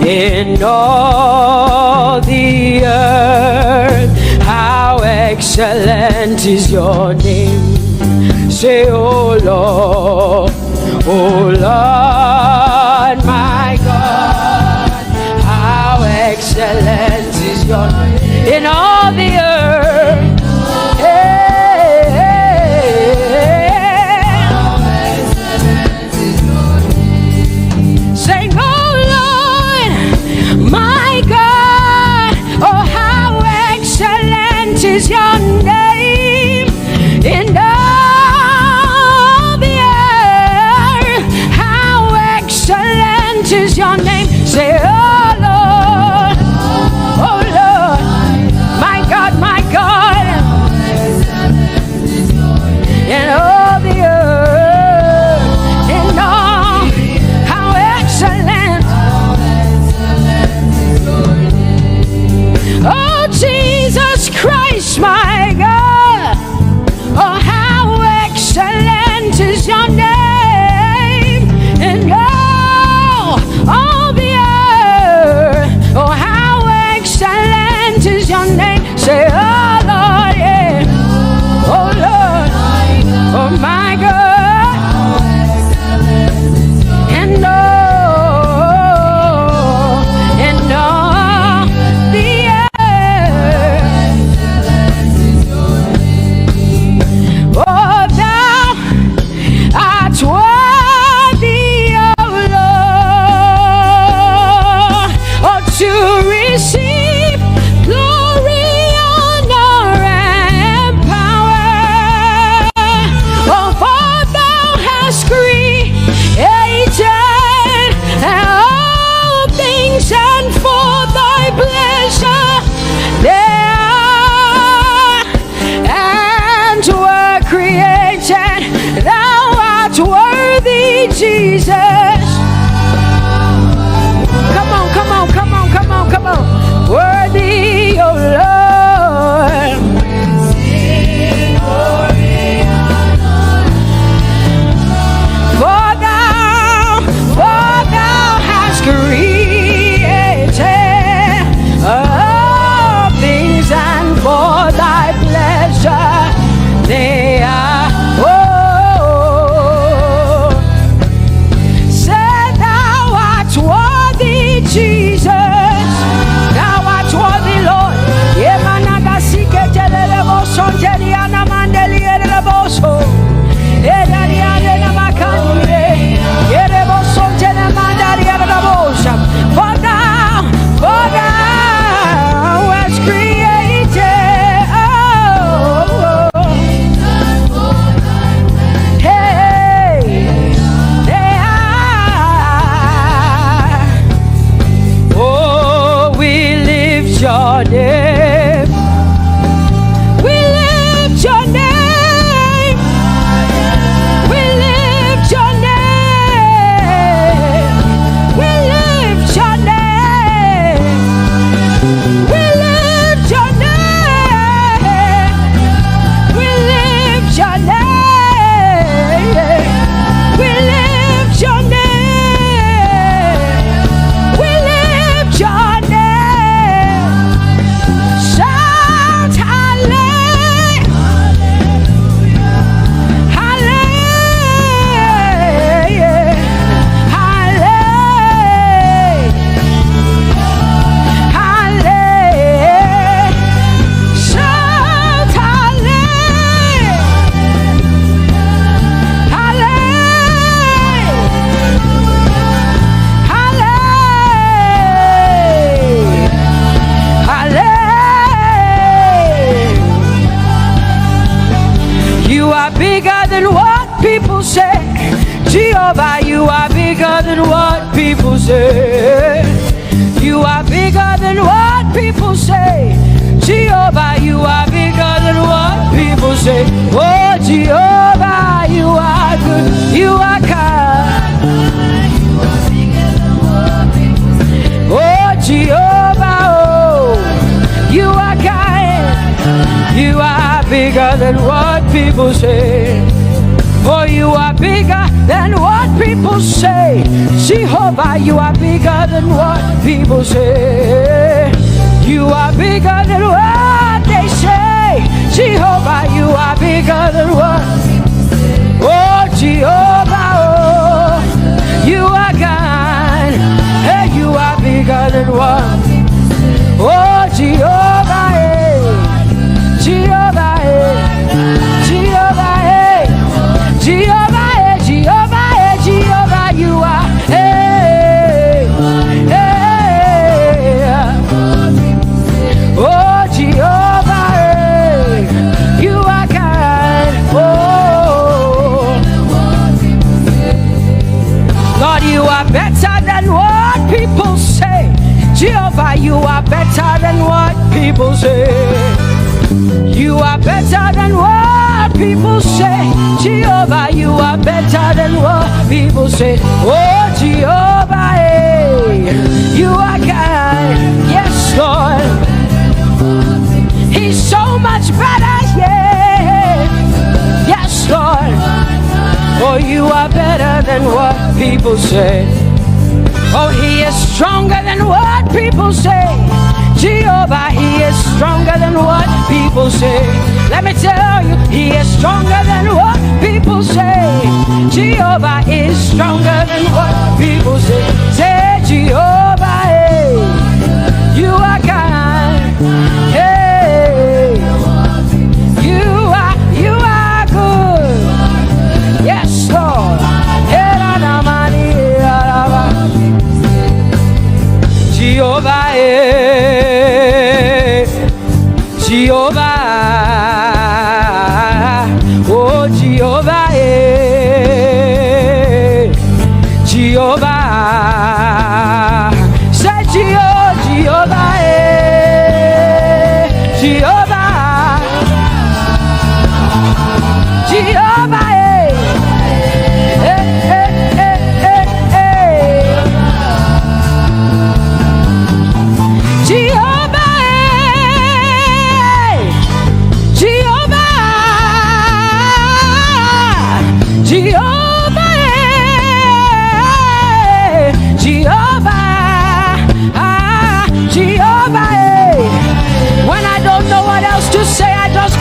in all the earth. How excellent is your name. Say, oh Lord, my God, how excellent is your name in all the earth. Say, oh Lord, my God, oh how excellent is your name in all the earth. How excellent is your name. Say, oh Lord, my God, in all the earth, in all, how excellent. Oh Jesus Christ, my God, oh how excellent is your name in all the earth. Oh how excellent is your name. Say, oh Lord, yeah. Oh Lord, oh my God, and all the earth. Oh, thou art worthy, oh Lord, oh to receive glory, honor, and power. Oh, for thou hast created all things, and for thy pleasure they are and were created. Thou art worthy, Jesus. Come on, come on, come on, come on, come on. Worthy, oh Lord. For thou hast created all things, and for thy pleasure they are. Oh, say thou art worthy, Jesus. Thou art worthy, Lord. For thou hast created, hey, they are. Oh, we lift your name. We lift your name. We lift your name. We lift your name. We lift your name. We lift your name. We lift your name. We lift your name. Shout hallelujah. Hallelujah. Hallelujah. Hallelujah. Shout hallelujah. Hallelujah. Hallelujah. You are bigger than what people say. Jehovah, you are bigger than what people say. You are bigger than what people say. Jehovah, you are bigger than what people say. Oh, Jehovah, you are good. You are kind. Oh, Jehovah, oh, you are kind. You are bigger than what people say. Oh, you are bigger than what people say. Jehovah, you are bigger than what people say. You are bigger than what they say. Jehovah, you are bigger than what? Oh, Jehovah, oh, you are God. Hey, you are bigger than what? Oh, Jehovah, hey, Jehovah, hey, Jehovah, hey, Jehovah, hey, Jehovah, hey, Jehovah, you are, hey, hey, oh, Jehovah, hey, you are God, oh, Lord, you are better than what people say. Jehovah, you are better than what people say. You are better than what people say. Jehovah, you are better than what people say. Oh, Jehovah, hey, you are God. Yes, Lord. He's so much better, yeah. Yes, Lord. Oh, you are better than what people say. Oh, he is stronger than what people say. Jehovah, he is stronger than what people say. Let me tell you, he is stronger than what people say. Jehovah is stronger than what people say. Say, Jehovah, hey, you are God. Hey, you are good. Yes, Lord. Jehovah, Jehovah, oh Jehovah, Jehovah, say Jehovah, Jehovah, Jehovah,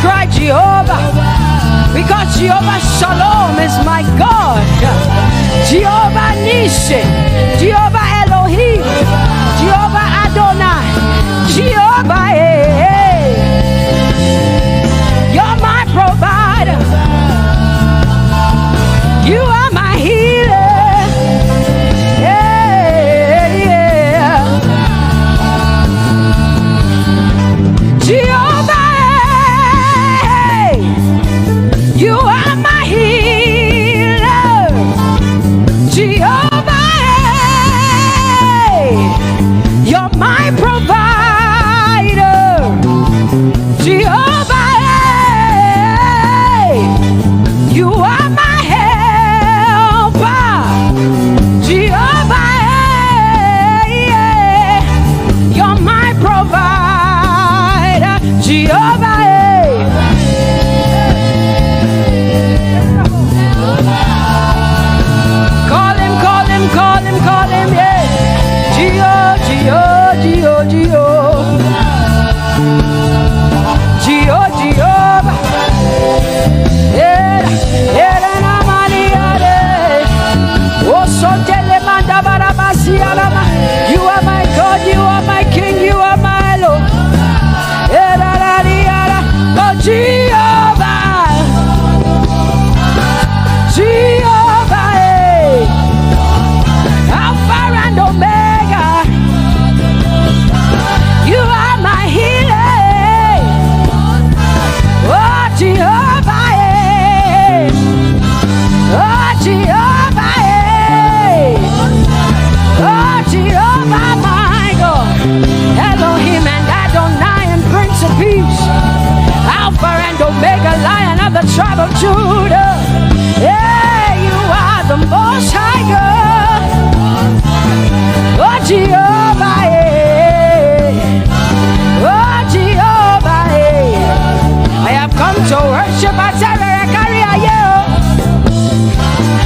cry Jehovah, because Jehovah Shalom is my God. Jehovah Nissi, Jehovah Elohim, Jehovah Adonai, Jehovah, hey, you're my provider. You are my healer. Yeah, yeah. Jehovah, you are my healer, Jehovah, you're my provider, Jehovah, you are my helper, Jehovah, you're my provider, Jehovah. Call him, yeah. Jehovah. You are my God, you are my King, you are my Lord. Oh, Jehovah. Jehovah, hey. Alpha and Omega, you are my healer. Oh, Jehovah, hey. Oh, Jehovah, hey. Oh, Jehovah, my God. Elohim and Adonai and Prince of Peace, Alpha and Omega, Lion of the tribe of Judah. Yeah, you are the Most High God. Oh, Jehovah, oh, Jehovah, I have come to worship at Terekaria,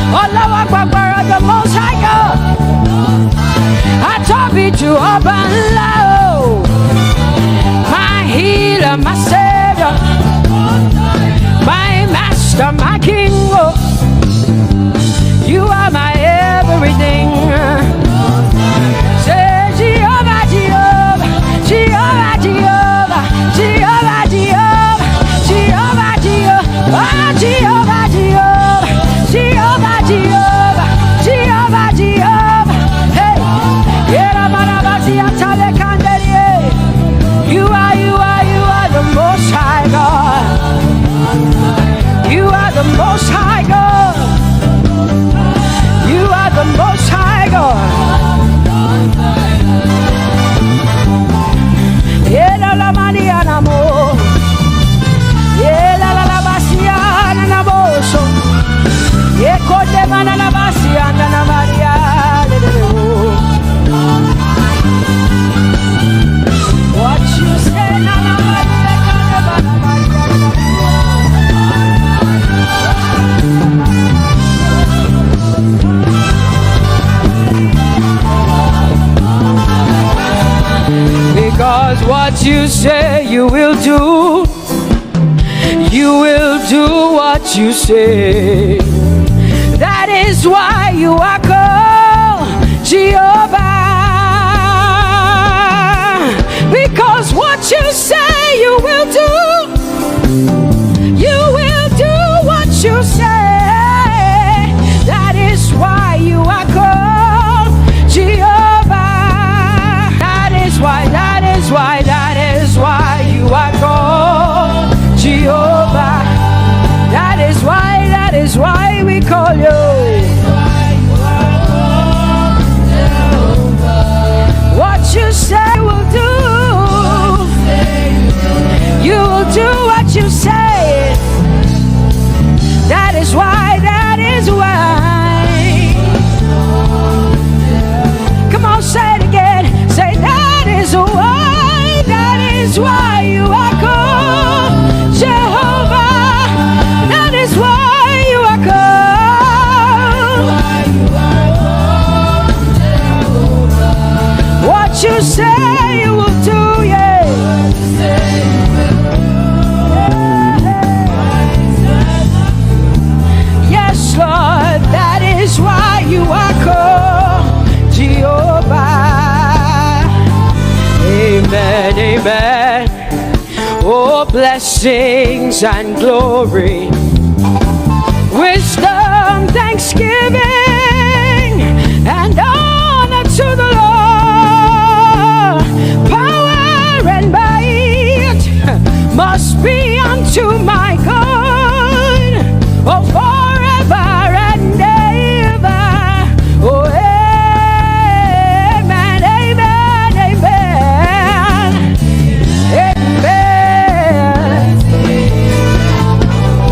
oh, Lord, the Most High God. I Tope to open low, my healer, my savior. master, my king. Oh, you are my everything. Say Jehovah, Jehovah, Jehovah, Jehovah, Jehovah, Jehovah, Jehovah, Jehovah, Jehovah, Jehovah, Jehovah, Jehovah, Jehovah, Jehovah. Hey, you are the Most High God. You are the Most High God. You are the Most High God. Ela la maniana mo. Ela la basiana na boso. Eko de manana basiana na Maria. What you say na na because what you say you will do. You will do what you say. That is why you are called Jehovah. Because what you say you will do. You will do what you say. That is why you are called Jehovah. That is why you are called Jehovah. That is why we call you. What you say will do. You will do what you say. That is why. Come on, say it again. Say that is why you are called Jehovah. That is why you are called. What you say you will do, yeah. Yes, Lord, that is why you are called Jehovah. Amen, amen. Oh, blessings and glory, wisdom, thanksgiving, and honor to the Lord. Power and might must be unto my God. Oh, forever and ever. Oh, amen, amen, amen. Amen.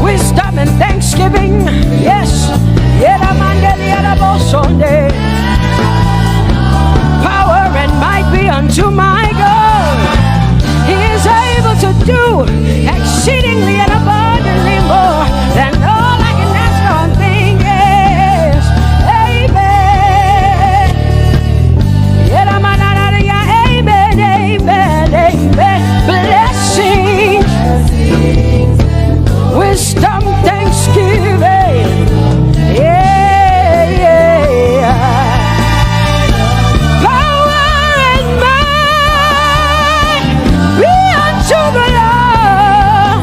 Wisdom and thanksgiving, yes. Power and might be unto my God. He is able to do exceedingly and abundantly more than all I can ask or think. Yes. Amen. Amen, amen, amen. Blessings, wisdom, thanksgiving. Yeah, yeah. Power and might be unto the Lord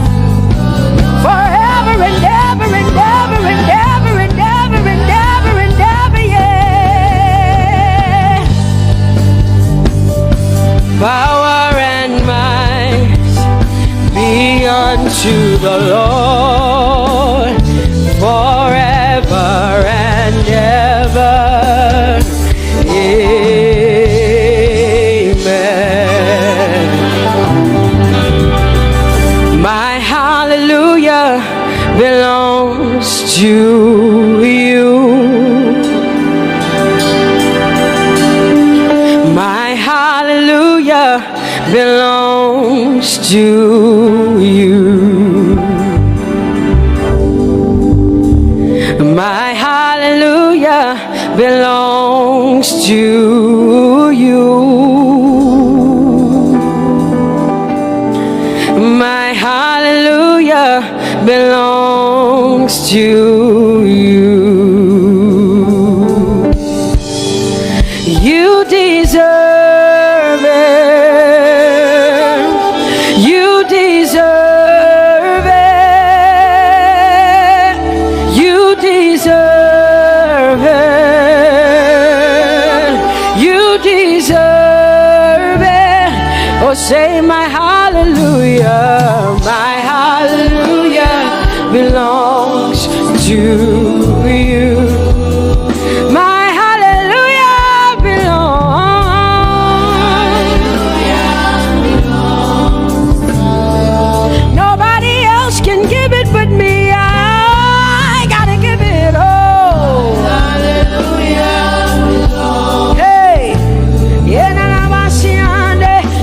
forever and ever and ever and ever and ever and ever and ever, yeah. Power and might be unto the Lord forever and ever. Amen. My hallelujah belongs to you. My hallelujah belongs to you. My hallelujah belongs to you. My hallelujah belongs to you. You deserve it. You deserve it. You deserve it. You deserve it. Oh, say my hallelujah. My hallelujah belongs to you. My hallelujah belongs. Nobody else can give it but me. I gotta give it all. Hallelujah. Hey,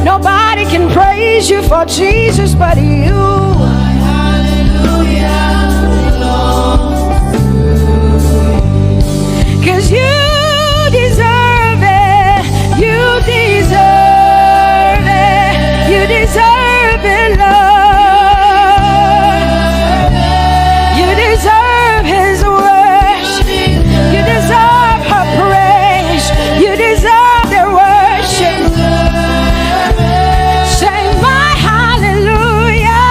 nobody can praise you for Jesus but you. Cause you deserve it. You deserve it. You deserve it, Lord. You deserve His worship. You deserve her praise. You deserve their worship. Say my hallelujah.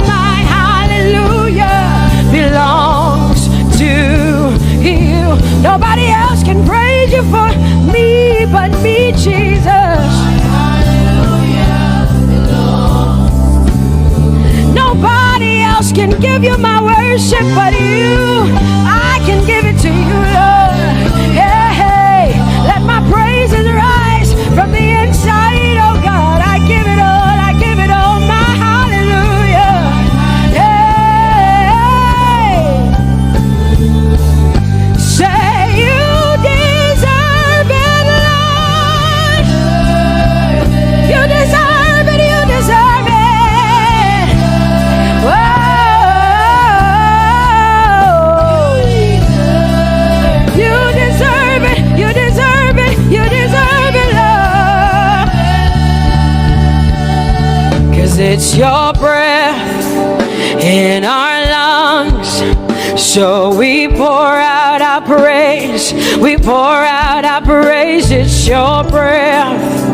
My hallelujah belongs to you. Nobody else can praise you for me but me, Jesus. Nobody else can give you my worship but you. I can give it to you, Lord. Hey, hey, let my praises rise from the inside, oh God. I give it all, I give it all, my hallelujah. Hey, say you deserve it, Lord. You deserve it, you deserve it. Whoa. You deserve it, you deserve it, you deserve it, Lord. Cause it's your breath in our lungs. So we pour out our praise. We pour out our praise. It's your breath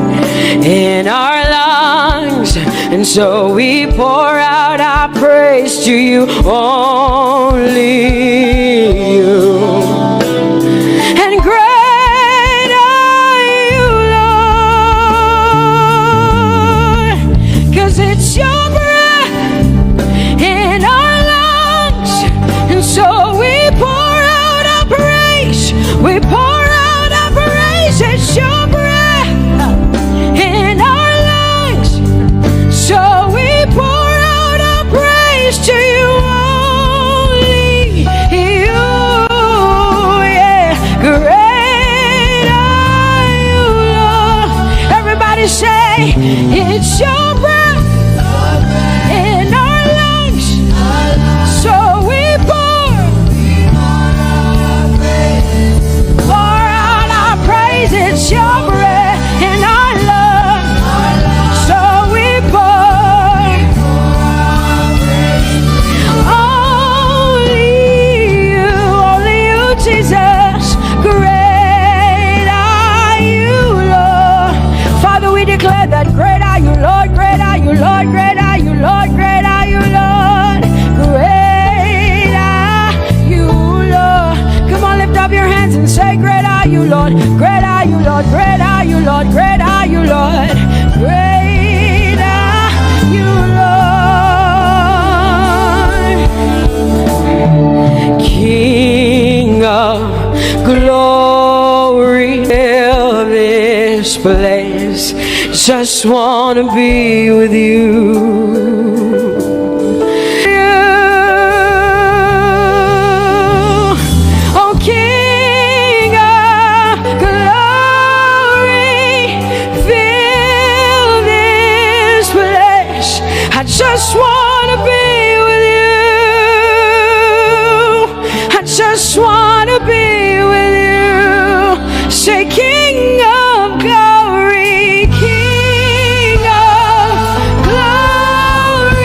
in our lungs. And so we pour out our praise to you, only you. And great are you, Lord. Cause it's your breath in our lungs. And so we pour out our praise. We pour out our praise. It's your breath in our lungs. So we pour out our praise to you, only you. Yeah, great are you, Lord. Everybody say, it's your breath in our lungs. So we pour out our praise. It's your breath in our lungs. So we pour only you, Jesus. Great are you, Lord. Father, we declare that great are you, Lord. Great are you, Lord. Great are you, Lord. Great are you, Lord. Great are you, Lord. Come on, lift up your hands and say, great are you, Lord. Great are you, Lord. Great are you, Lord. Great are you, Lord. Great are you, Lord. King of glory, fill this place. Just wanna be with you. Oh, King of glory, fill this place. I just wanna be with you. I just wanna be with you. Say, King of glory, King of glory.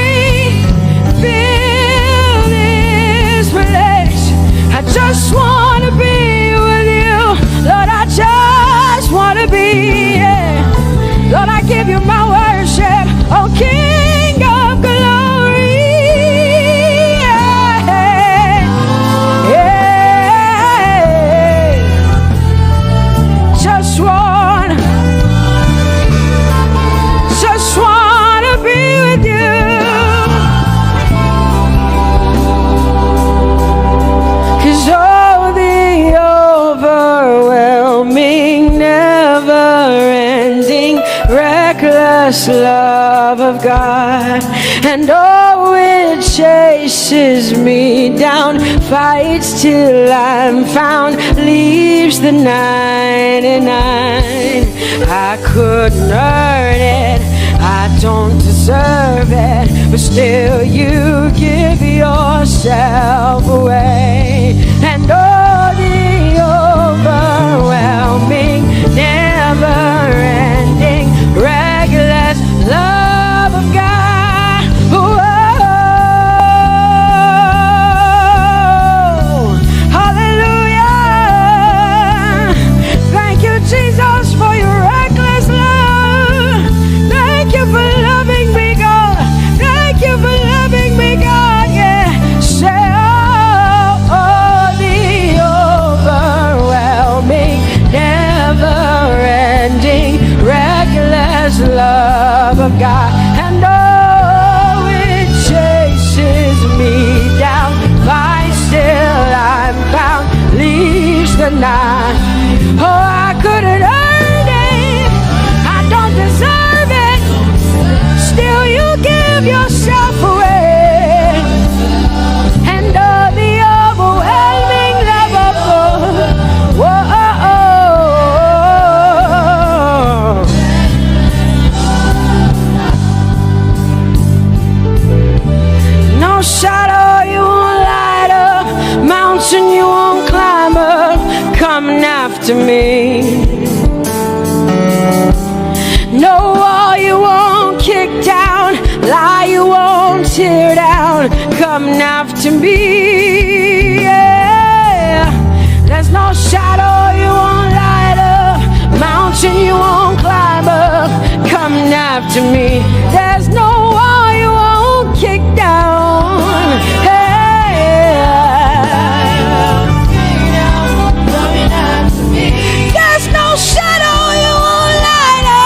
reckless love of God, and oh, it chases me down, fights till I'm found, leaves the 99. I couldn't earn it, I don't deserve it, but still you give yourself away. And oh, the overwhelming, never-ending, reckless love of God. Whoa. Hallelujah. Thank you, Jesus, for your reckless love. Thank you for loving me, God. Thank you for loving me, God. Yeah. Say, oh, the overwhelming, never-ending, reckless love of God. And oh, it chases me down, fights till I'm found, leaves the 9. Oh, I couldn't earn it, I don't deserve it, still you give yourself away. And oh, the overwhelming love of God. Whoa. No shadow you won't light up, mountain you won't climb up, coming after me. No wall you won't kick down, lie you won't tear down, coming after me. Yeah. There's no shadow you won't light up, mountain you won't climb up, coming after me. There's no wall you won't kick down. Hey. There's no shadow you won't light up,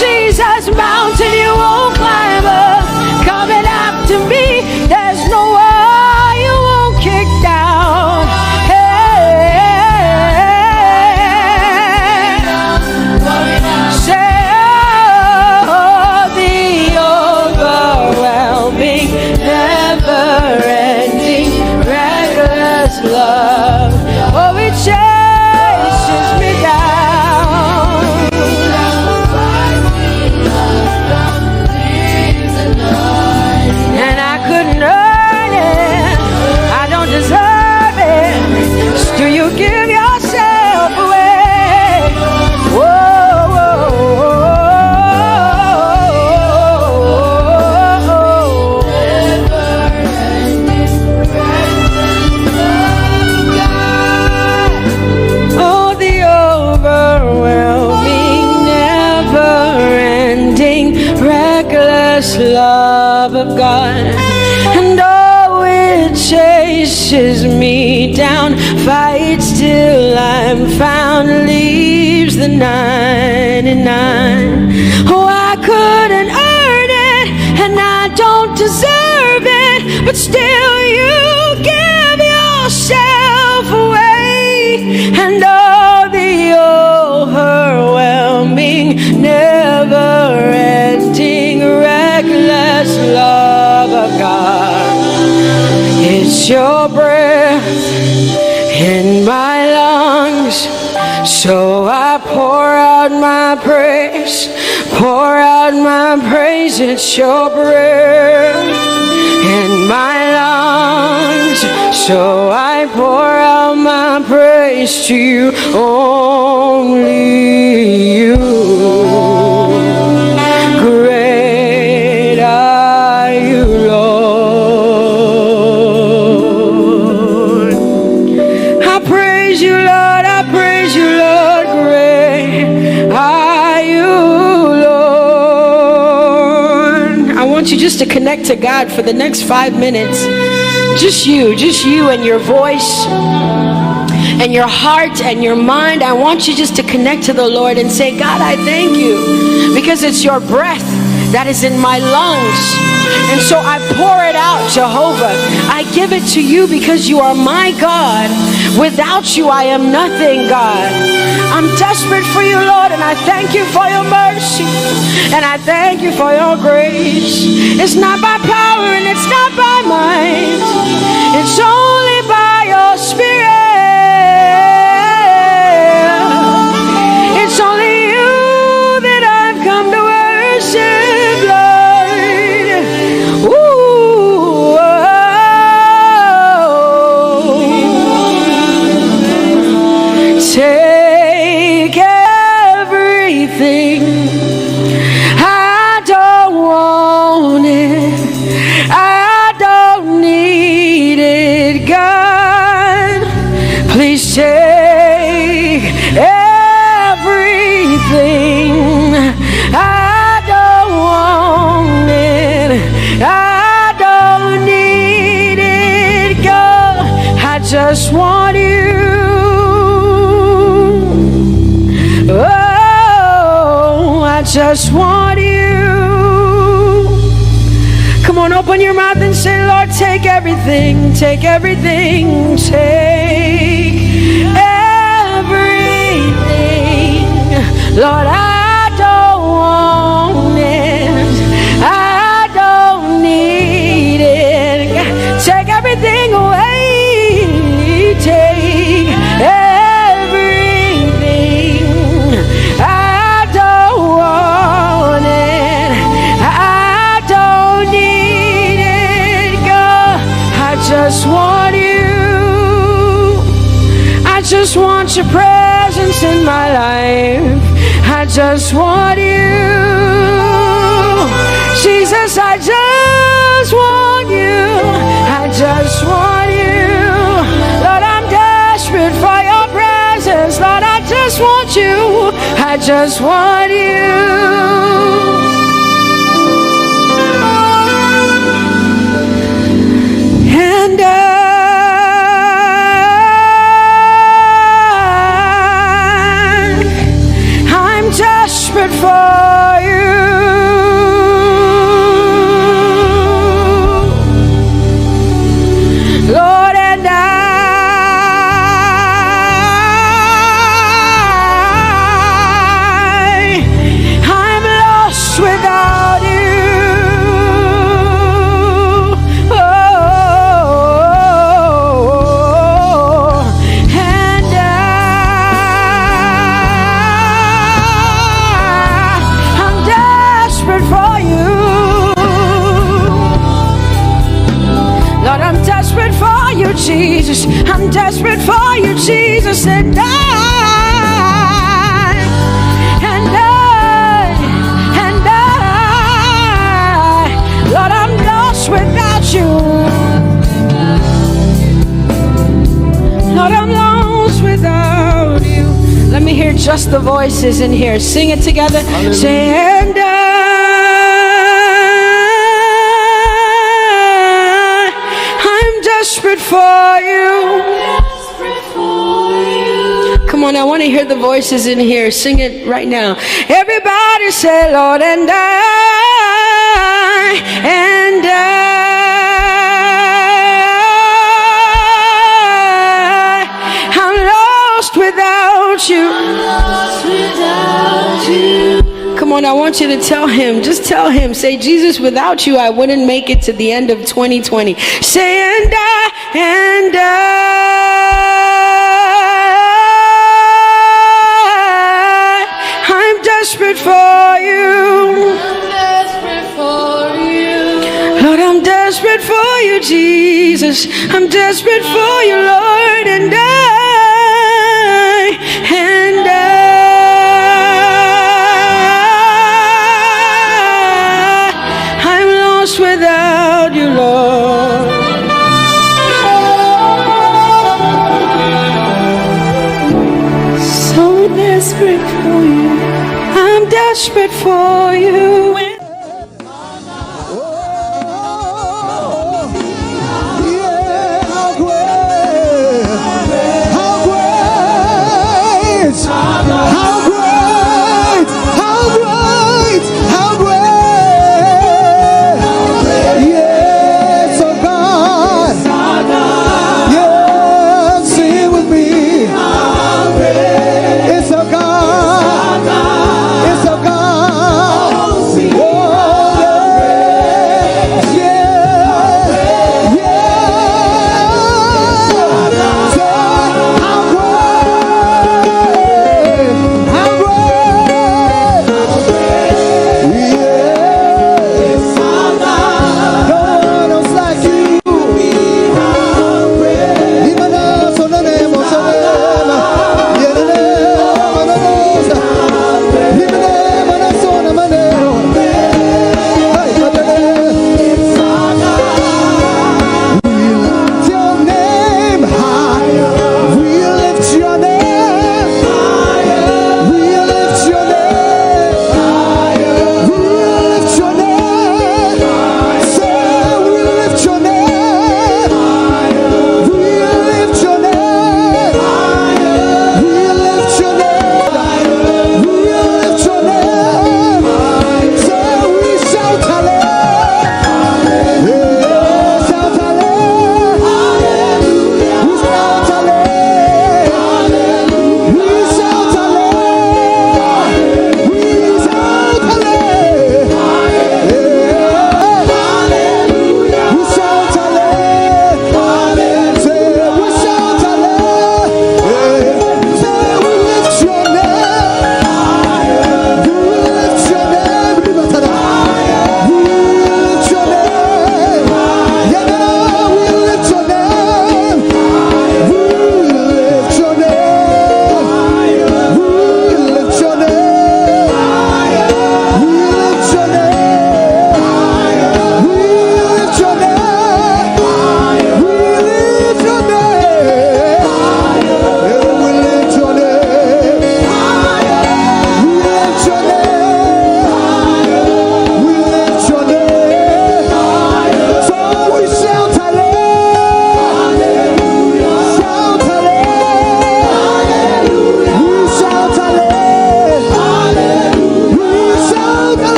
Jesus, mountain you won't climb up, coming after me. There's no wall you won't kick down. Hey. Say, oh, the overwhelming, never-ending, reckless love. Oh, it chases me down. And I couldn't earn it, I don't deserve it, still you give yourself away. Whoa, whoa, oh, the overwhelming, never-ending, reckless love of God. And oh, it chases me down, fights till I'm found, leaves the 99. Oh, I couldn't earn it, and I don't deserve it, but still you give yourself away. And oh, the overwhelming, never-ending, reckless love of God. It's your breath in my lungs, so I pour out my praise, pour out my praise. It's your breath in my lungs, so I pour out my praise to you, only you. Great are you, Lord. I praise you, Lord, I praise you, Lord. Great are you, Lord. I want you just to connect to God for the next 5 minutes. Just you and your voice and your heart and your mind. I want you just to connect to the Lord and say, God, I thank you because it's your breath that is in my lungs. And so I pour it out, Jehovah. I give it to you because you are my God. Without you, I am nothing, God. I'm desperate for you, Lord, and I thank you for your mercy. And I thank you for your grace. It's not by power and it's not by might. It's only by your Spirit. It's only you that I've come to worship, Lord. Ooh, take everything. I don't want it. I don't need it, God. Please take everything. I don't want it. I don't need it, God. I just want you. Oh, I just want you. Come on, open your mouth and say, Lord, take everything, take everything, take everything. Lord, I don't want it. I don't need it. Take everything away. Take everything. I don't want it. I don't need it, God. I just want you. I just want your presence in my life. I just want you. Jesus, I just want you. I just want you. Lord, I'm desperate for your presence. Lord, I just want you. I just want you. And I'm desperate for you. Lord, and I'm lost without you. Jesus, I'm desperate for you, Jesus, and Lord, I'm lost without you. Lord, I'm lost without you. Let me hear just the voices in here. Sing it together. Say, and desperate for you. Come on, I want to hear the voices in here. Sing it right now. Everybody say, Lord, and I'm lost without you. Come on, I want you to tell him. Just tell him. Say, Jesus, without you, I wouldn't make it to the end of 2020. Say, and I'm desperate for you. I'm desperate for you. Lord, I'm desperate for you, Jesus. I'm desperate for you, Lord, and I'm lost without you, Lord. So desperate for you. I'm desperate for you. How great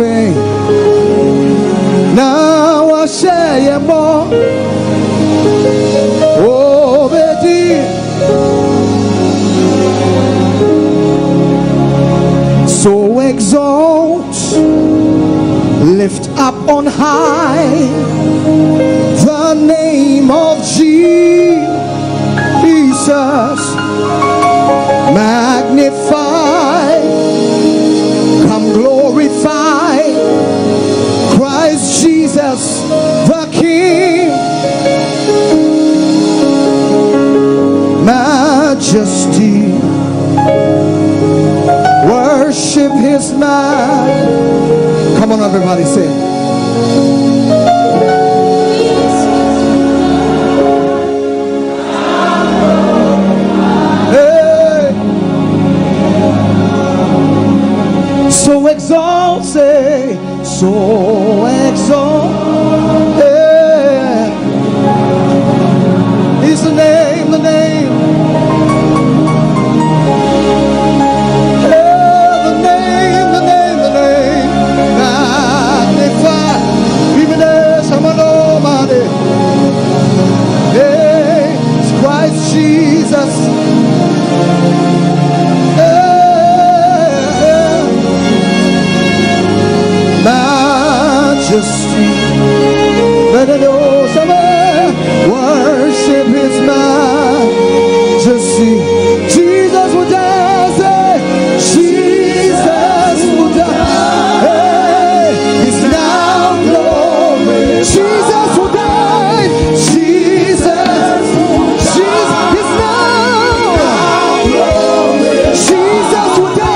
faith. Now I share more. Oh, baby. So exalt, lift up on high the name of Jesus. Magnify, come glorify Christ Jesus the King. Majesty, worship his man. Come on, everybody, say. So exalt, say, so exalt, yeah. Is the name, yeah, the name, magnify, even there, someone nobody, yeah, it's Christ Jesus. Majesty, worship his majesty. Jesus will die, Jesus will die. He's now glory. Jesus will die. Jesus is now glory. Jesus will die.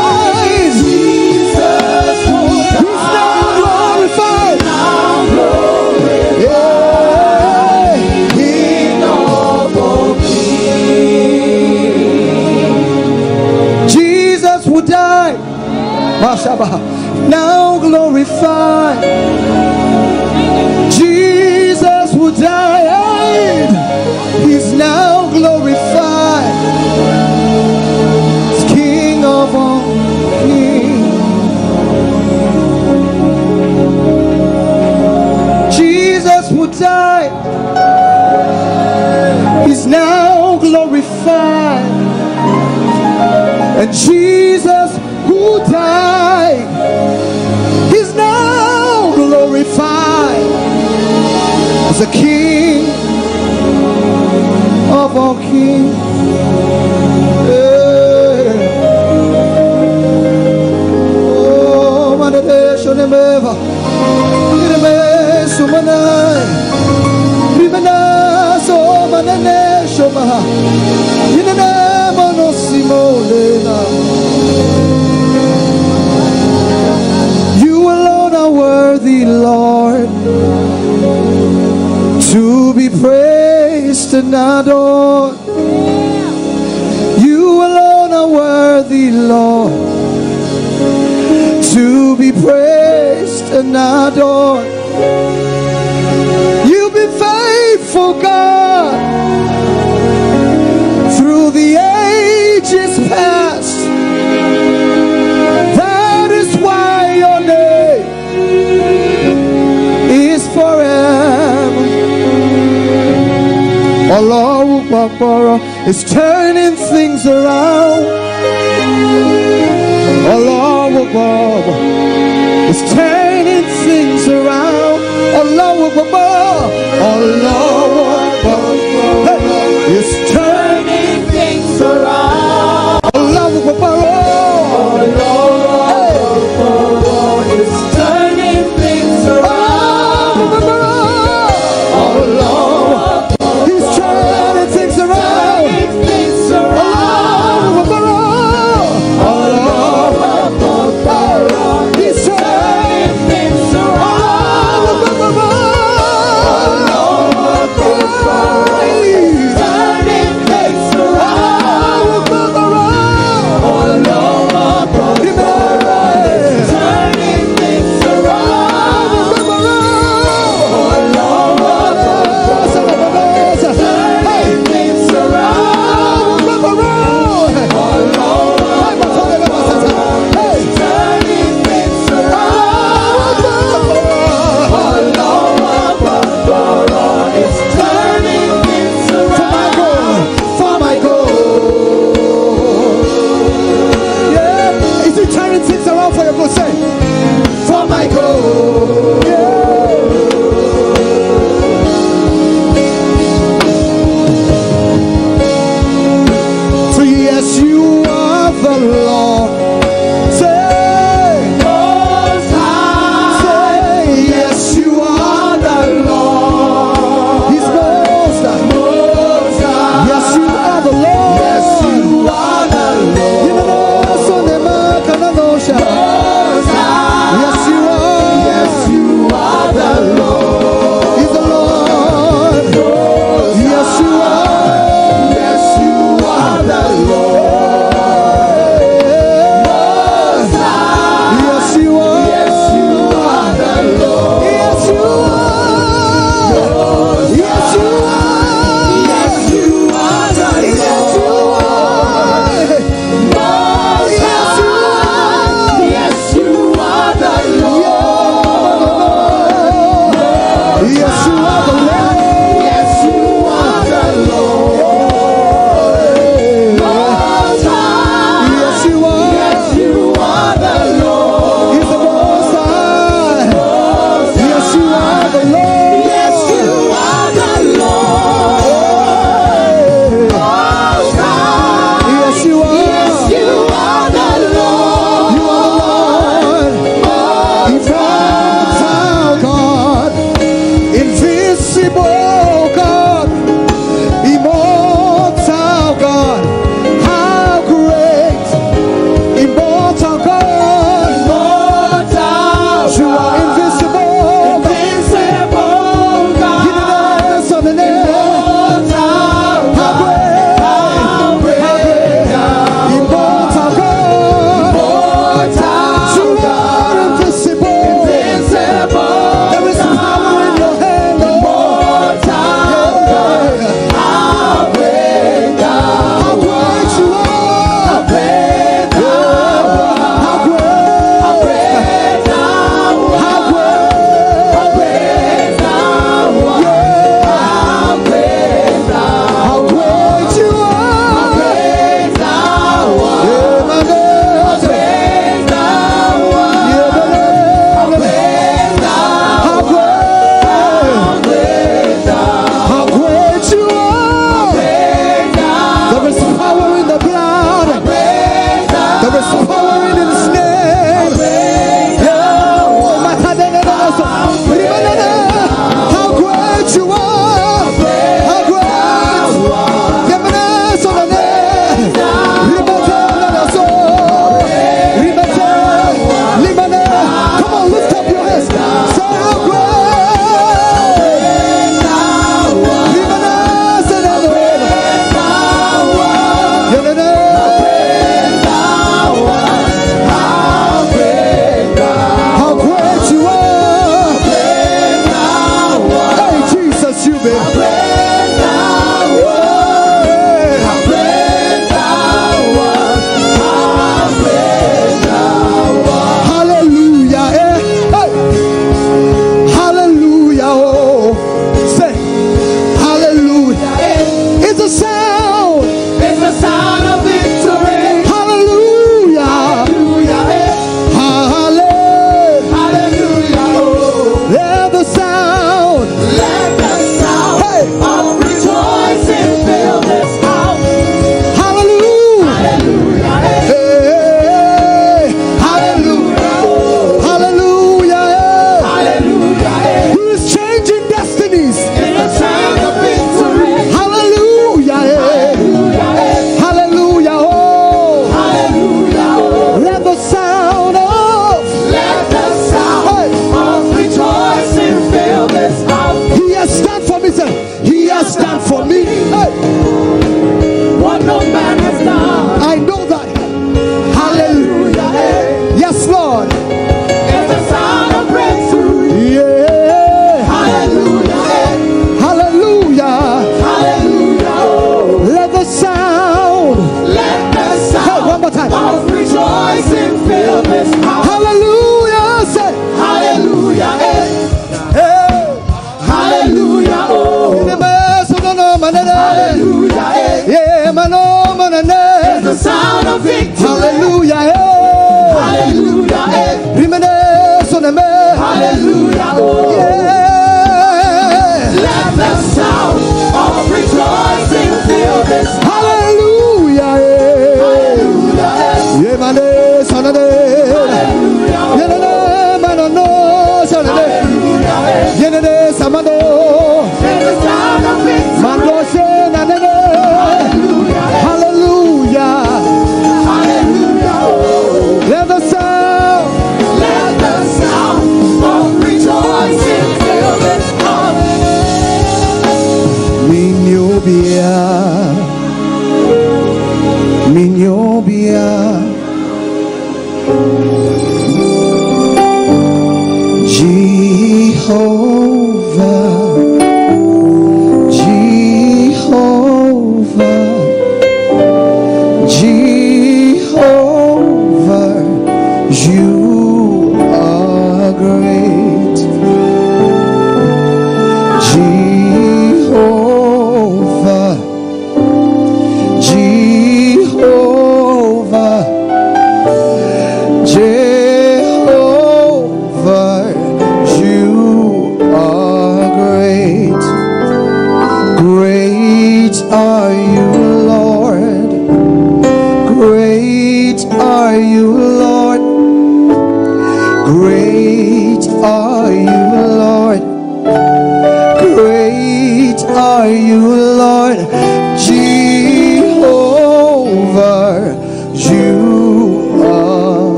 Now glorified, Jesus who died, he's now glorified, he's King of all kings. Jesus who died, he's now glorified, and Jesus who died, he's now glorified as a King of all kings. Oh, manade shonemeva, ireme sumanai, rimena so manane shoma, inene monosimolena. Worthy, Lord, to be praised and adored. You alone are worthy, Lord, to be praised and adored. You've been faithful, God, through the ages past. That is why your name is forever. Allah is turning things around. Allah is turning things around. Allah is turning things around. Allah is turning things around. Allah, he's turning things around. Allah, the Lord. Say, Most High. say, yes, you are the Lord. He's most high. Most High. Yes, you are the Lord. Yes, you are the Lord. You know, so never can I know. Most High. Yes, you are. Yes, you are the Lord. He's the Lord. Yes, you are. Yes, you are the Lord. Most High. Yes, you are. Yes, you are the Lord. Yes, you are. Yes, you are. Yes, you are the Yes, you Lord. are. Most Yes, you High. are. Yes, you are the Lord. Yes, you are the Lord. Yes, you are the Lord. Most High. Yes, you are. Yes, you are the Lord. He's the Most High. Yes, you are the Lord. Yes, you are the Lord. Most High. Yes, you are. Yes, you are the Lord. You are the Lord. Immortal God, invisible God, immortal God, how great, immortal God, you are invisible, Invisible God. universe of the name, how great, immortal God, you are invisible, there is power in your hand, oh. How great you are, how great, how great, how great you are, yeah, my God, yeah, how great you are, there is power in the blood, there is power in His name, yeah, Omatade, how great you are, how great, Yemene on the name, come on, lift up your hands, say how great, how great you are, hey Jesus, you be. Hallelujah, eh? Hey. Hallelujah, oh. Say, hallelujah. It's a sound. It's the sound of victory. Hallelujah. Hallelujah. Hallelujah. Oh. Let the sound. Let the sound Hey. of rejoicing fill this house. Hallelujah. Hallelujah. Hey. Hallelujah. Hallelujah. Hallelujah. He is changing destinies. It's the sound of victory. Hallelujah. Hallelujah. Oh. Hallelujah. Let the sound of. Let the sound Hey. of rejoicing fill this house. He has done for me. Say, He has done for me. Hey. What no man has done. I know that. Hallelujah. Yes, Lord. It's the sound of breakthrough. Yeah. Hallelujah. Hallelujah. Hallelujah. Let the sound. Let the Hey, sound one more time. of rejoicing fill this house. Hallelujah. Say, Hallelujah. hey. Hallelujah. Oh. Hallelujah. Yeah, mano, manane. It's the sound of victory. Hallelujah. Hallelujah. Rimene, soneme. Hallelujah. Oh. Yeah. Let the sound of rejoicing fill this house. Hallelujah. Hallelujah.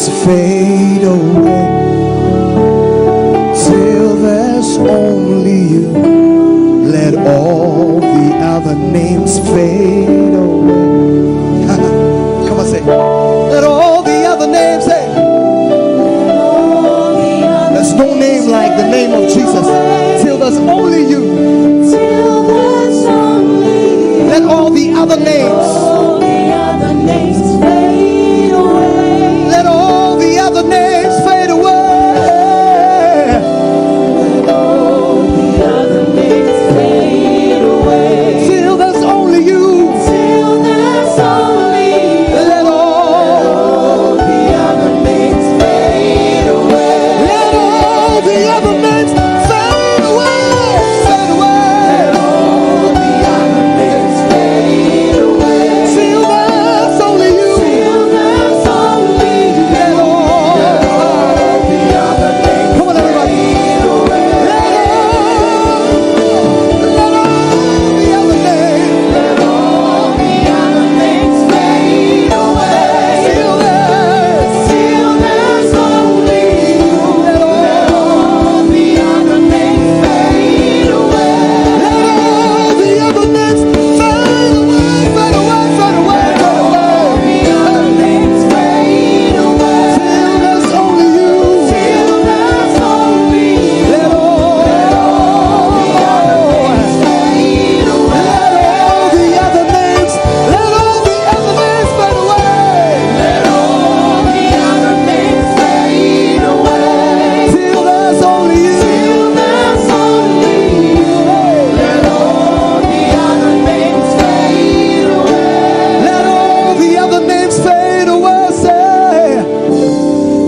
names fade away till there's only you. Let all the other names fade away. Come on, say. Let all the other names say. There's no name like the name of Jesus till there's only you. Let all the other names fade away. Let all the other names fade away. Let all the other names fade away. Till there's only you. Till there's only you. Let all the other names fade away. Let all the other names fade away. Fade away. Let all the other names fade away. Till there's only you. Till there's only you. Let all the other names. Come on, everybody. Fade away. Let all the other names. Let all the other names fade away. Till there's only you. Let all the other names fade away. Let all the other names fade away. Fade away. Fade away. Fade away. The other names fade away. Till there's only you. Till there's only you. Let all the other names fade away. Let all the other names. Let all the other names fade away. Let all the other names fade away. Till there's only you. Till there's only you. Let all the other names fade away. Let all the other names fade away. Say.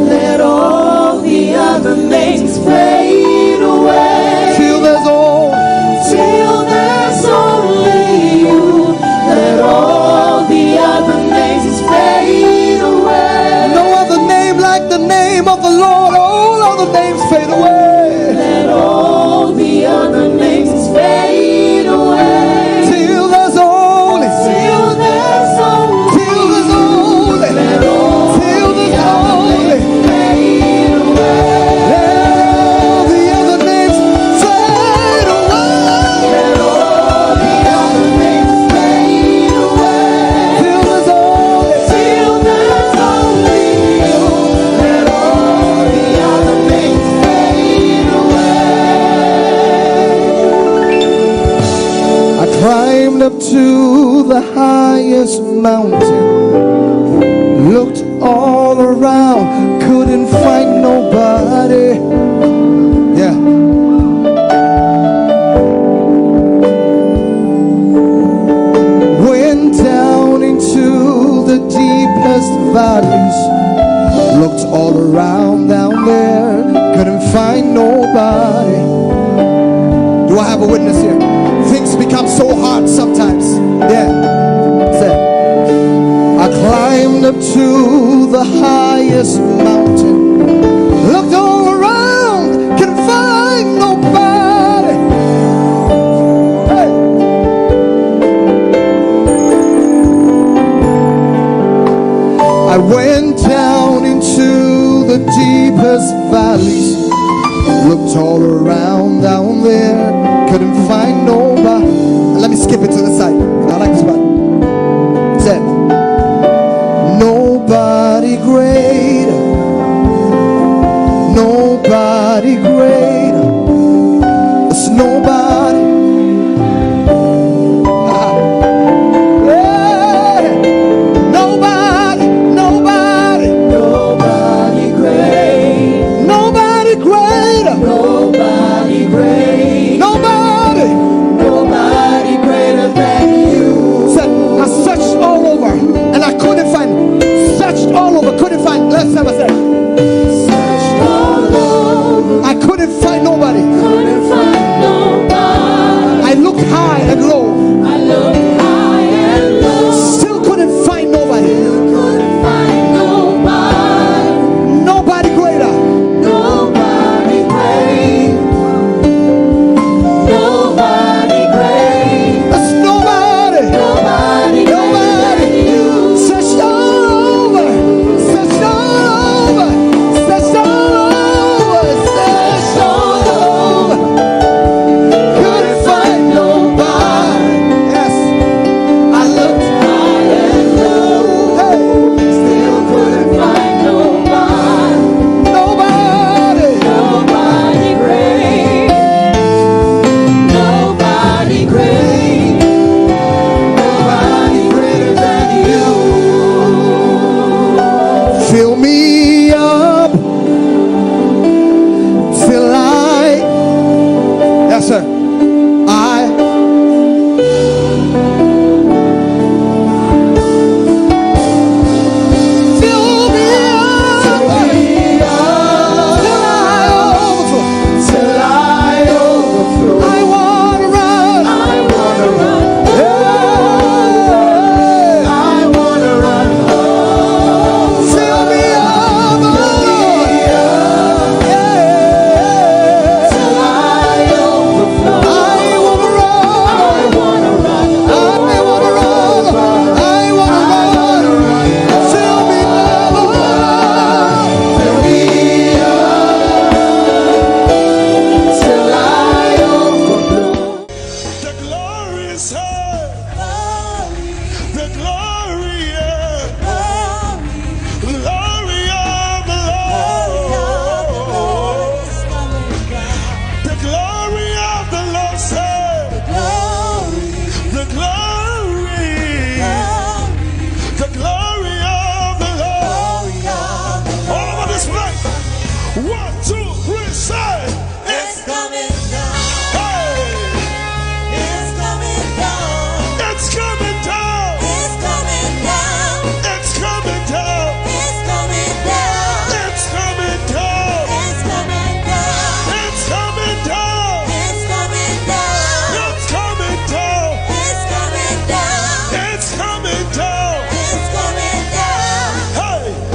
Let all the other names fade away. Till there's only you. Let all the other names fade away. No other name like the name of the Lord. All other names fade away. Let all the other names fade away. Till there's only. Till there's only. Till there's only. Let all till there's only. Fade away. Let all the other names fade away. Let all the other names fade away. Till there's only. Till there's only you. Let all the other names fade away. I climbed up to the highest mountain, looked all around, couldn't find nobody. Yeah. Went down into the deepest valleys, looked all around down there, couldn't find nobody. Do I have a witness here? Things become so hard sometimes. Yeah. Say. I climbed up to the highest mountain, looked all around, couldn't find nobody. Hey. I went down into the deepest valleys, looked all around down there, couldn't find nobody. Let me skip it to the side. I like this part. It said, nobody greater, nobody greater. There's nobody. Yeah. Nobody, nobody, nobody great, nobody greater, nobody great, nobody, nobody greater than you. me up till I, yes sir,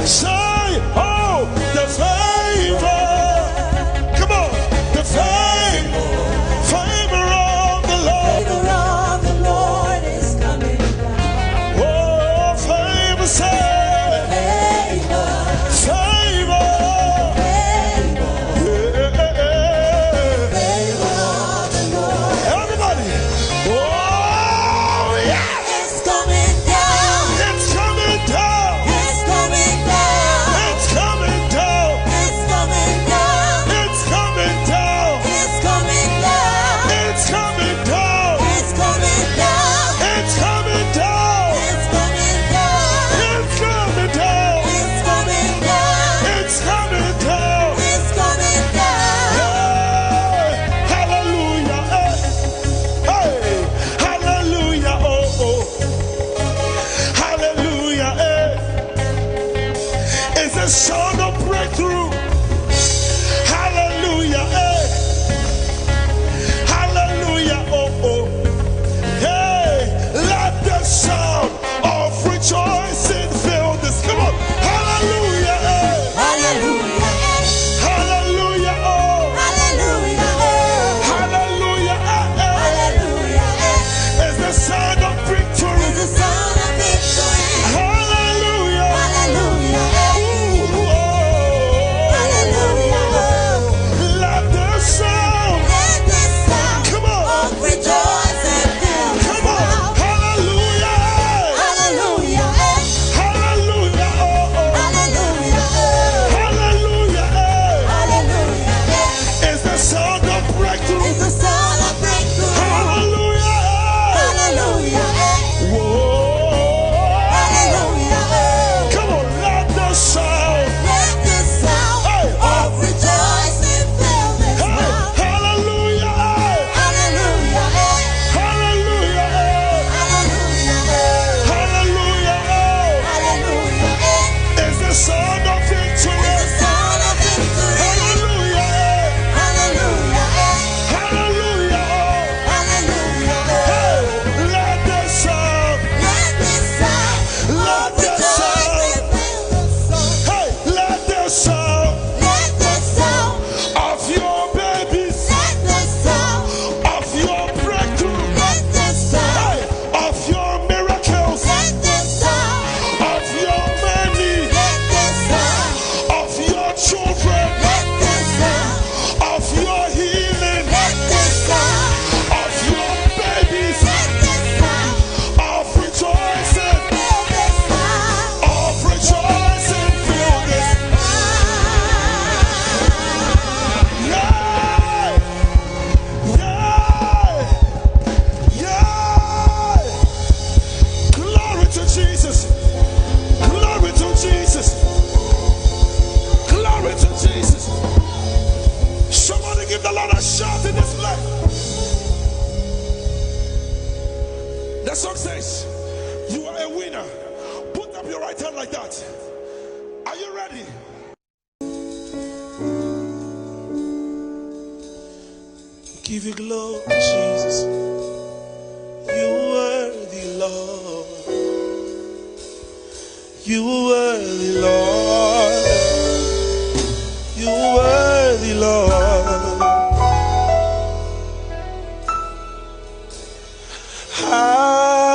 Say, oh, the favor. The song says, you are a winner. Put up your right hand like that. Are you ready? Give you glory, Jesus. You worthy, Lord. You worthy, Lord. You worthy, Lord.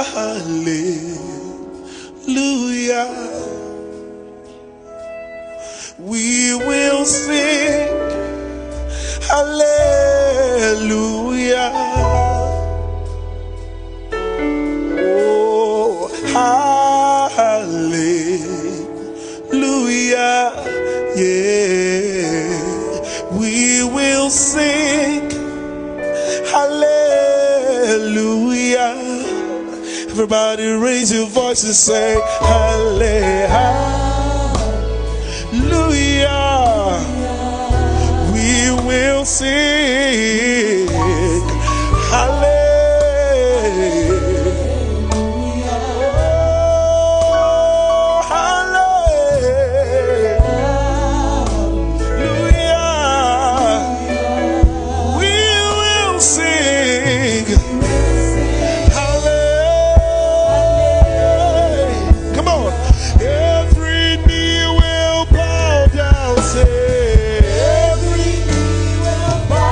Hallelujah. We will sing hallelujah. Oh, hallelujah. Yeah, we will sing hallelujah. Everybody raise your voice and say hallelujah. We will sing hallelujah. Hallelujah. We will sing hallelujah. Come on. Every knee will bow down. Say every knee will bow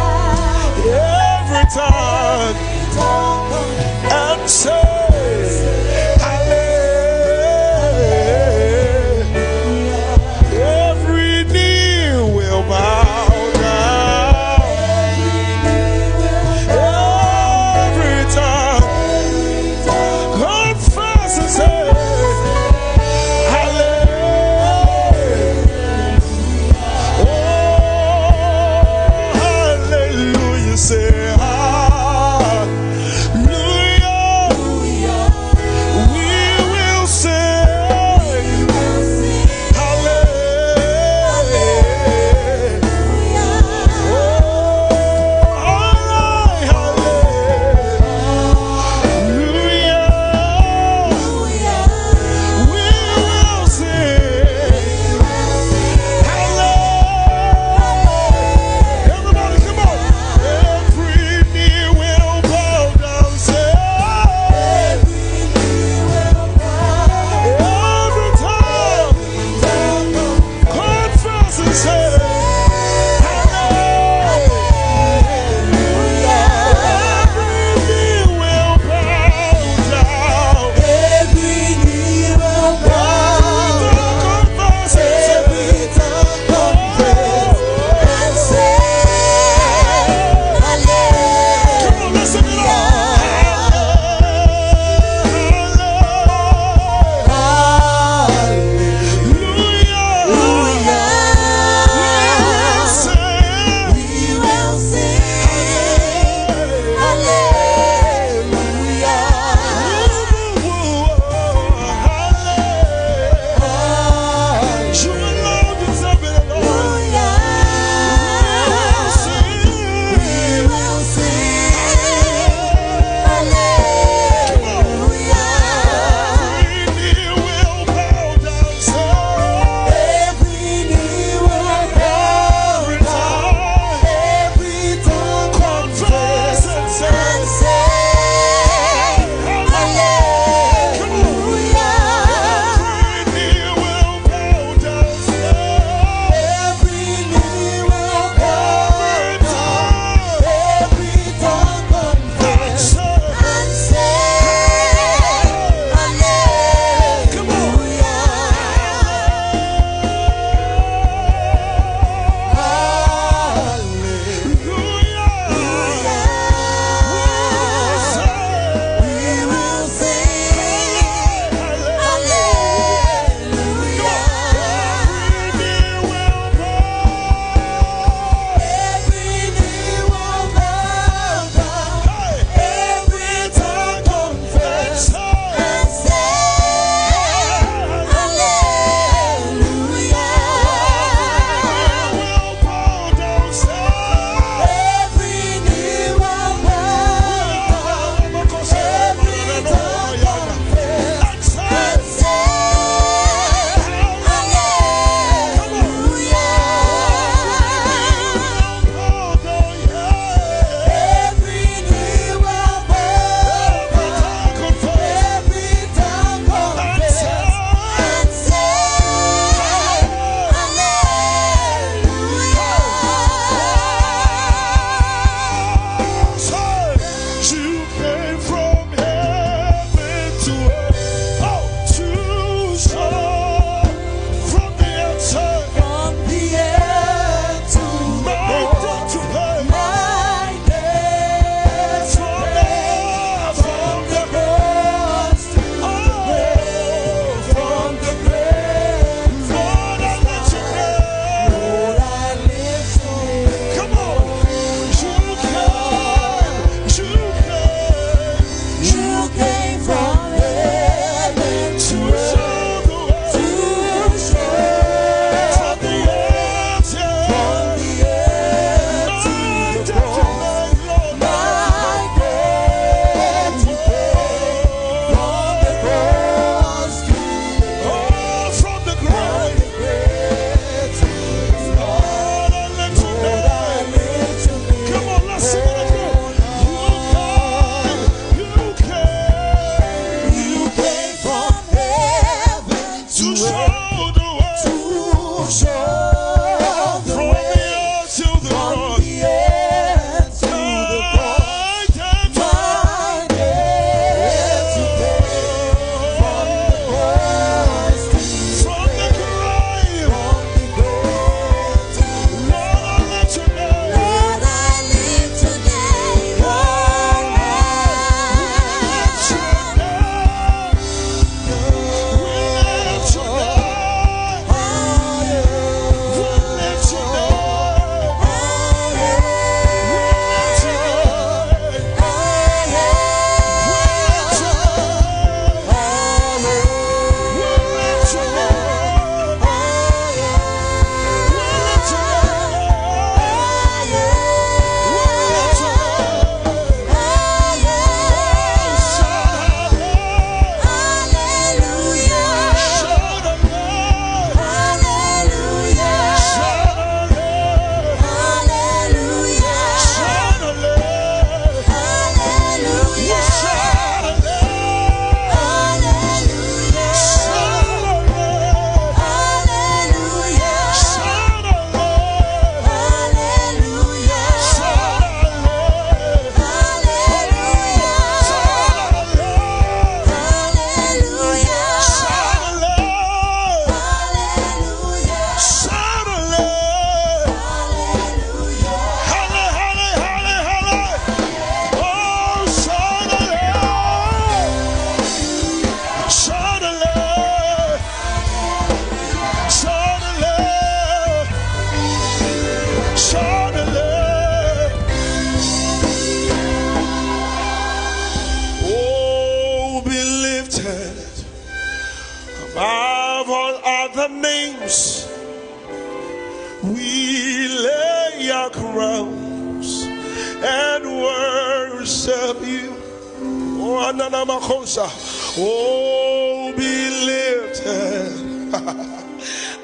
we lay our crowns and worship you. Oh, Ananamakosa. Oh, be lifted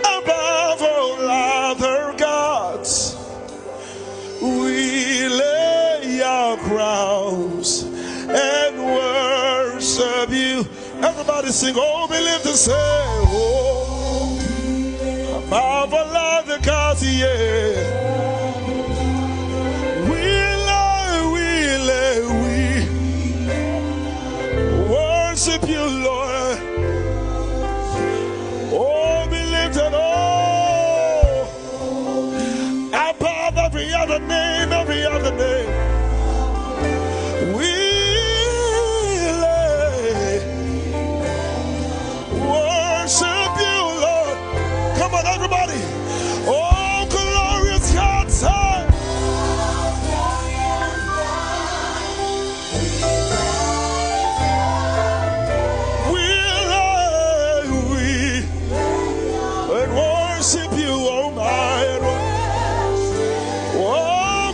above all other gods. We lay our crowns and worship you. Everybody sing, oh, be lifted, say, oh, above all other gods, yeah. Worship you, Lord. Oh, be lifted, oh, above every other name, every other name. We worship you, Lord. Come on, everybody. Oh, glorious God, time. Worship you, oh my, oh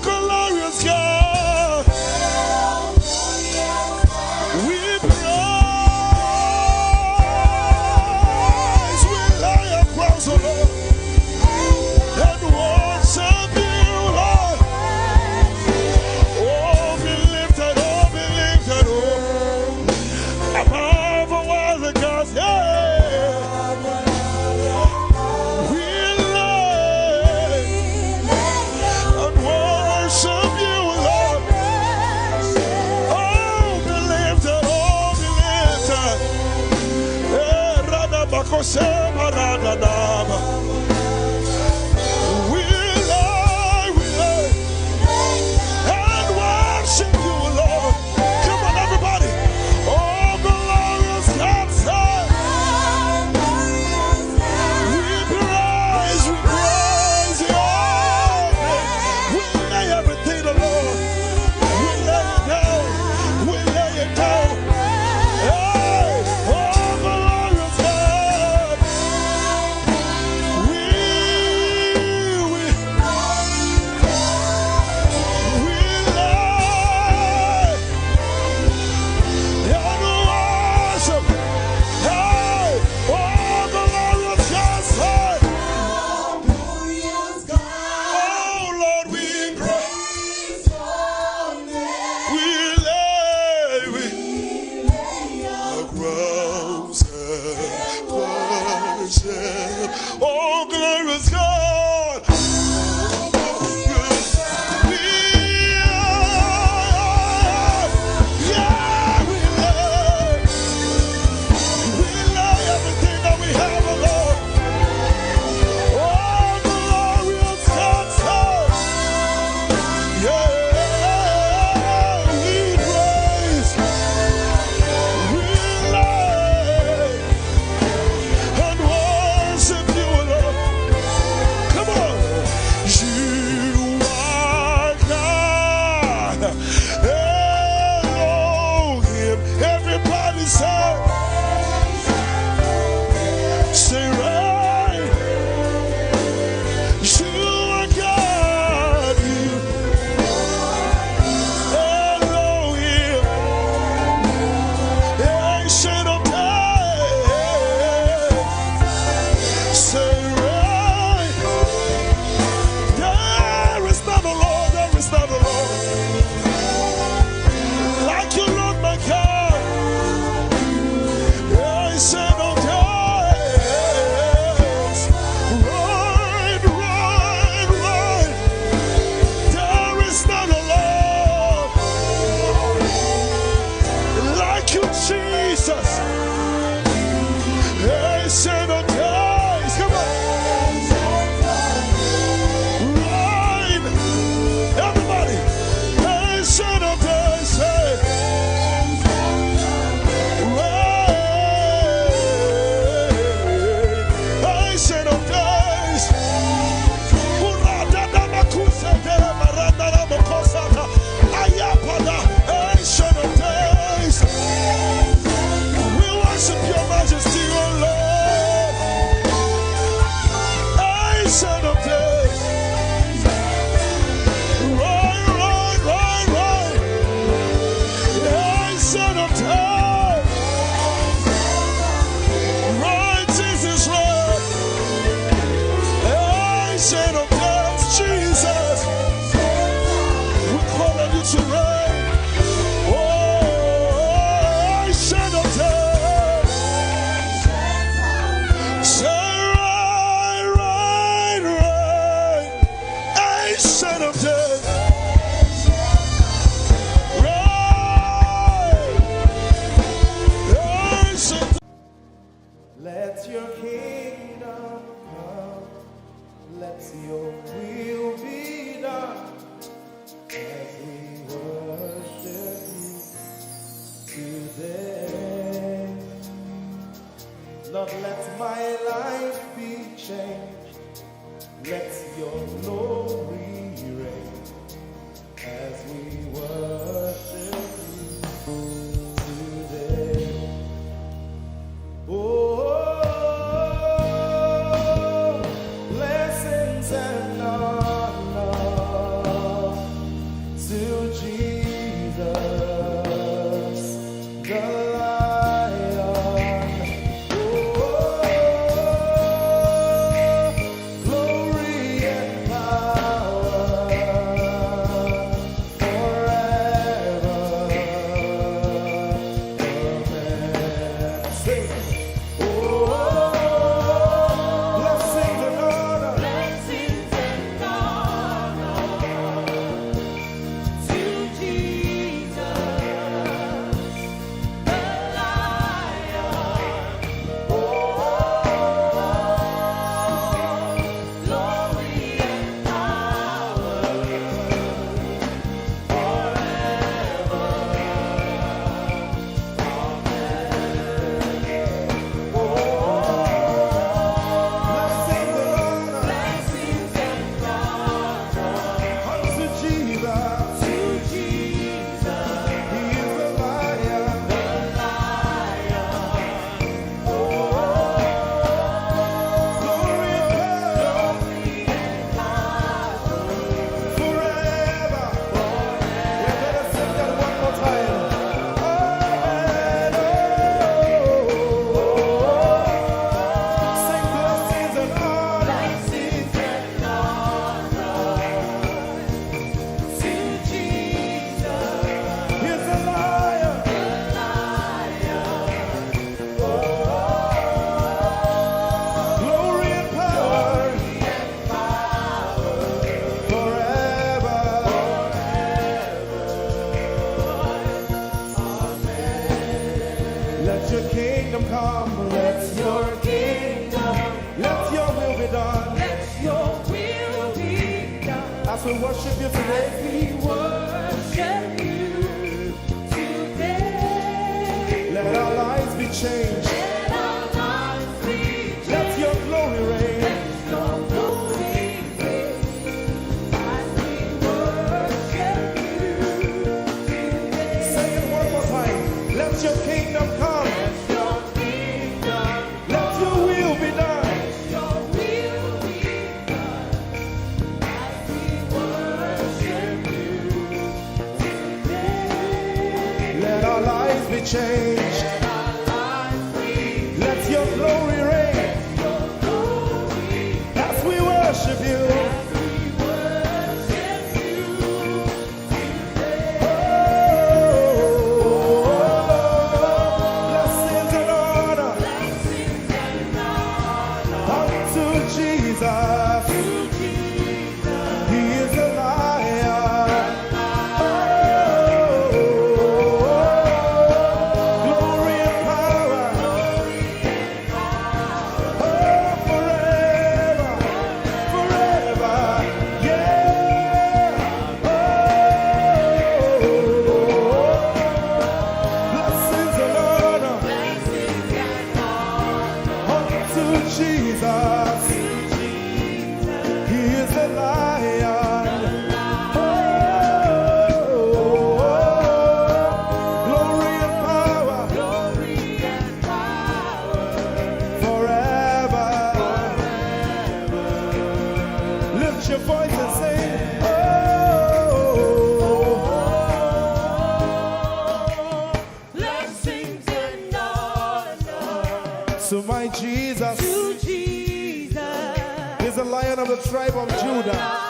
Ancient of days, Jesus, we call on you to reign. Oh, ancient of days, say reign, ancient of days, ancient. Let your kingdom come. Let your will be done as we worship you today. Lord, let my life be changed. Let your glory reign as we worship you today. Oh, blessings and honor to Jesus, the Lion. Oh, glory and power forever. Amen. Sing. Blessings and honor. Blessings and honor to Jesus, the Lion. Oh, glory and power Blessings and honor. Blessings and honor Unto Jesus. to Jesus, He is the Lion. the Lion. Glory and power forever. We're gonna sing that one more time. Amen. Sing blessings and honor. Blessings and honor to Jesus, He's the Lion. the Lion. Glory and power forever. Let your kingdom come. Let your let your will be done. Let your will be done. As we worship you today, We worship you today. let our lives be changed. Let our lives be Let your glory reign. your glory reign. As we worship you today. Say it one more time. Let your kingdom come. Your kingdom, Let your will be done. your will be done. As we worship you today. Let our lives be changed. Let our lives be Let your glory reign. your glory. As we worship you. We worship you today. Blessings and honor Blessings and honor unto Jesus. to Jesus, He is a lion. Glory and power. Forever. Forever. Yeah. Blessings and honor blessings and honor unto Jesus. He is a lion. Glory and power forever. Lift your voice and sing. blessings and honor To my Jesus, to Jesus, He's the Lion of the tribe of Judah.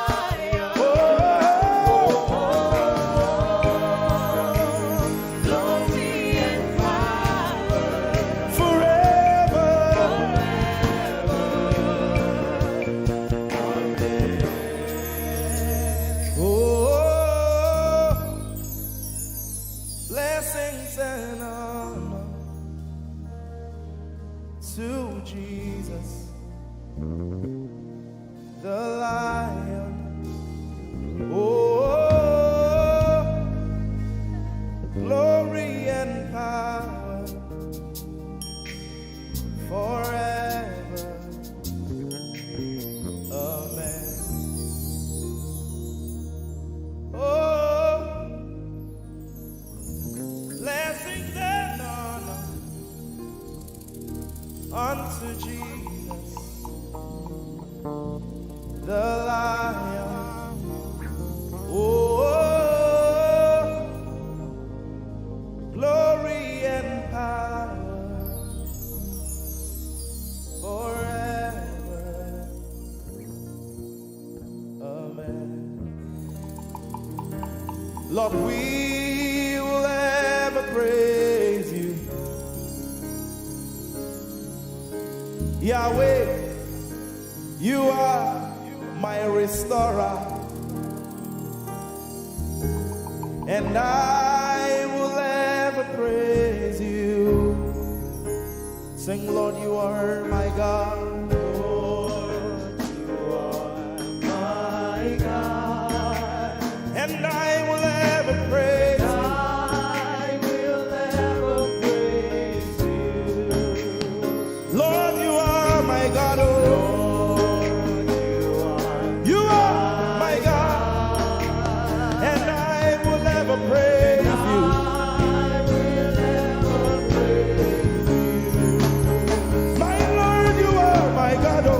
Lord, we will ever praise you. Yahweh, you are my restorer, and I will ever praise you. Sing, Lord, you are my God. Lord, you are my God, and I will ever praise you. I will ever praise you. Lord, you are my God. Oh, Lord, you are my God, and I will ever praise you. I will ever praise you. My Lord, you are my God. Oh,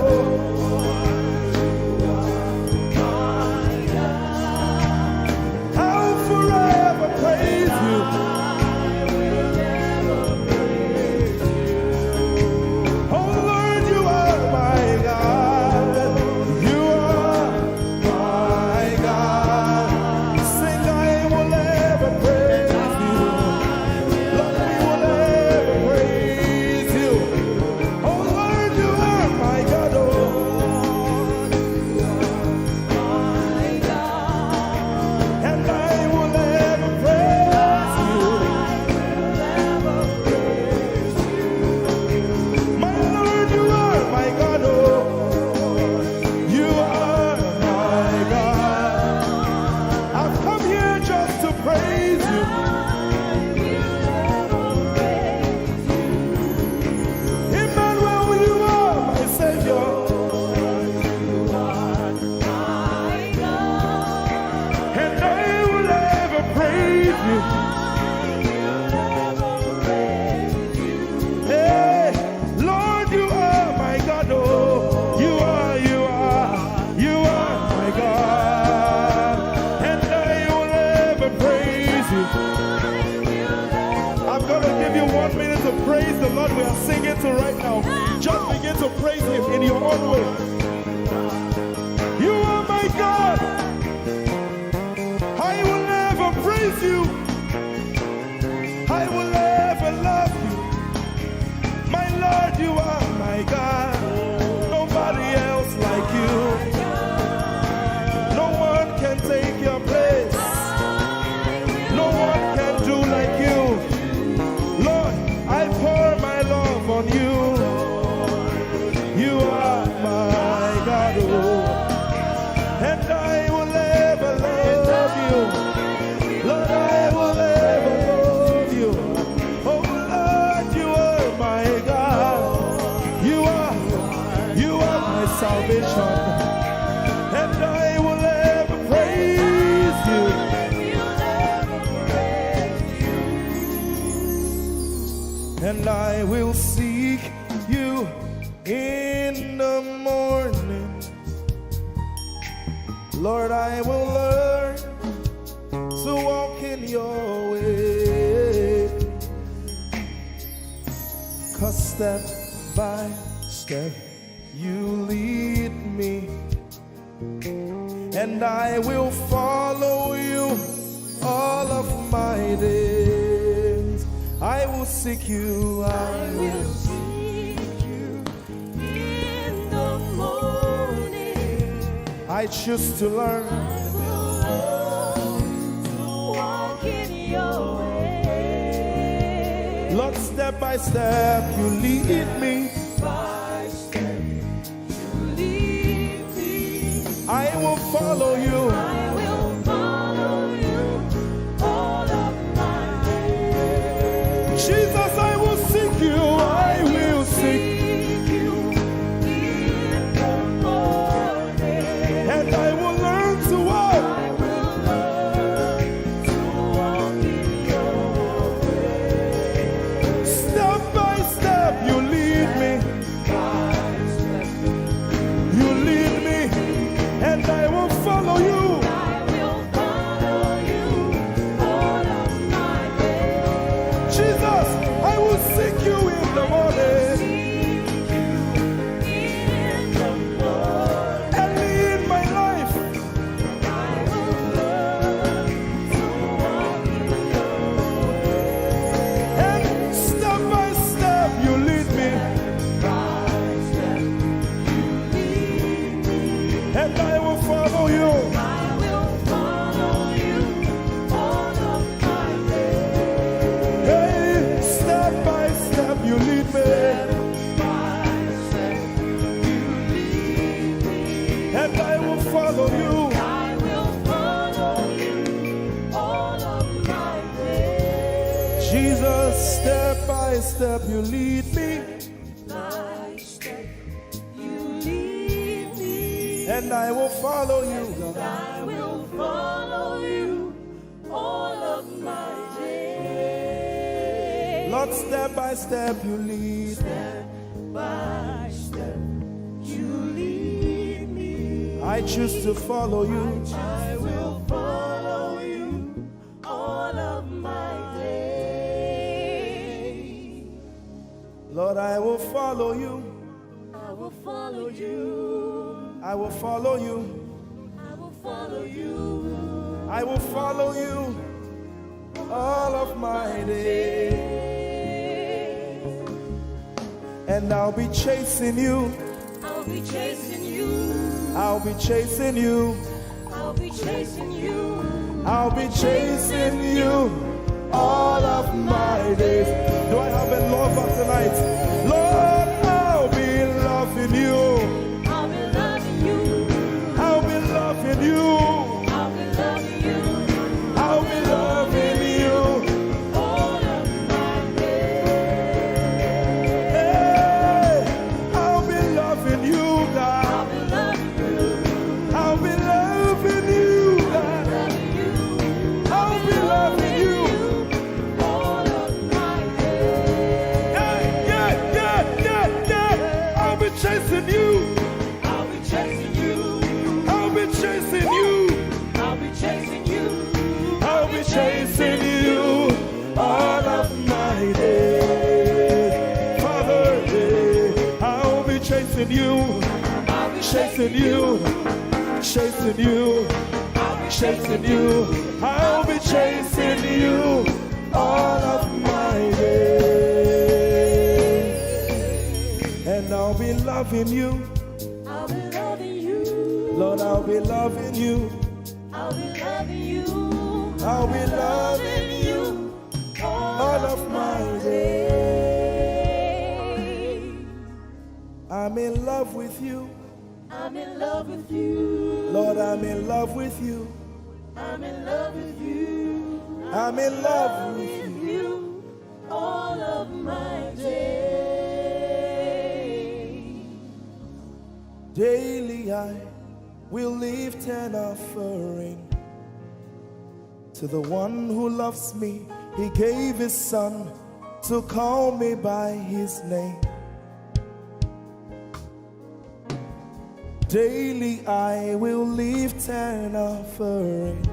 praise the Lord. We are singing to right now. Just begin to praise him in your own way. You are my God. I will never praise you. I will never love you. My Lord, you are my God. Nobody else like you. No one can take your place. No one can do like you. Lord, I pour my love on you. You are my God, oh, and I will ever love you. Lord, I will ever love you. Oh Lord, you are my God. You are my salvation, and I will ever praise you. And I will seek you in the morning. Lord, I will learn to walk in your way. 'Cause step by step you lead me. me, and I will follow you all of my days. I will seek you, I will seek you in the morning. I choose to learn. I will learn to walk in your way. Lord, step by step, you lead me. By step, you lead me. I will follow you. I will follow you all of my days. Jesus, I will seek you. I will seek. you in the morning. And I will learn to walk. I will learn to walk in your way. Step by step, you lead me. By step, You lead me. And I will follow you. I will follow you all of my days. Jesus, I will seek you in the morning. In the morning, Early in my life, I will learn to walk in your way. and step by step, you lead me. By step, you lead me. And I will follow you. I will follow you all of my days. Hey, step by step, you lead me. By step, you lead me. And I will follow you. I will follow you all of my days. Jesus, step by step, you lead me. By step, you lead me. And I will follow you. I will follow you all of my days. Lord, step by step, you lead. Step by step, you lead me. I choose to follow you. I will follow you all of my days. Lord, I will follow you. I will follow you. I will follow you. I will follow you. I will follow you all of my days. And I'll be chasing you. I'll be chasing you. I'll be chasing you. I'll be chasing you. I'll be chasing you all of my days. Do I have a lover tonight? Lord, I'll be loving you. I'll be loving you. I'll be loving you. I'll be loving you I'll be loving you. all of my days. Hey, I'll be loving you, God. I'll be loving you. I'll be loving you, God. Loving you. I'll be loving you. All of my days. Yeah. I'll be chasing you. I'll be chasing you. I'll be chasing you. I'll be chasing you. I'll be chasing you all of my days. Father, I'll be chasing you. I'll be Chasing you. Chasing you. Chasing you. I'll be chasing you all of my days. And I'll be loving you. I'll be loving you. Lord, I'll be loving you. I'll be loving you. I'll be loving you all of my days. I'm in love with you. I'm in love with you. Lord, I'm in love with you. I'm in love with you. I'm in love with you. you all of my days. Daily I will lift an offering to the one who loves me. He gave his son to call me by his name. Daily I will lift an offering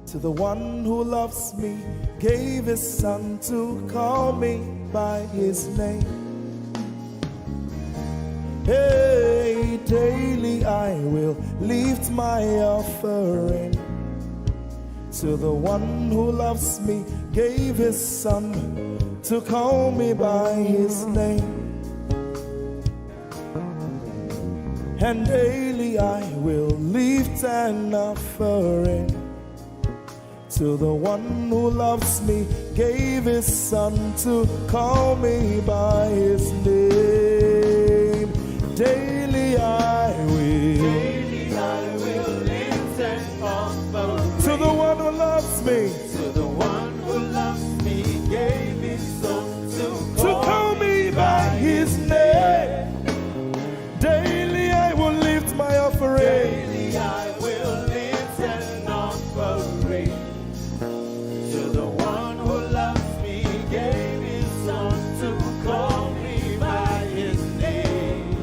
to the one who loves me, gave his son to call me by his name. Hey, daily I will lift my offering to the one who loves me, gave his son to call me by his name. And daily I will lift an offering to the one who loves me, gave his son to call me by his name. Daily I will lift an offering to the one who loves me, to the one who loves me, gave his son to call me by his name. Daily I will lift my offering. Daily I will lift an offering to the one who loves me, gave his son to call me by his name.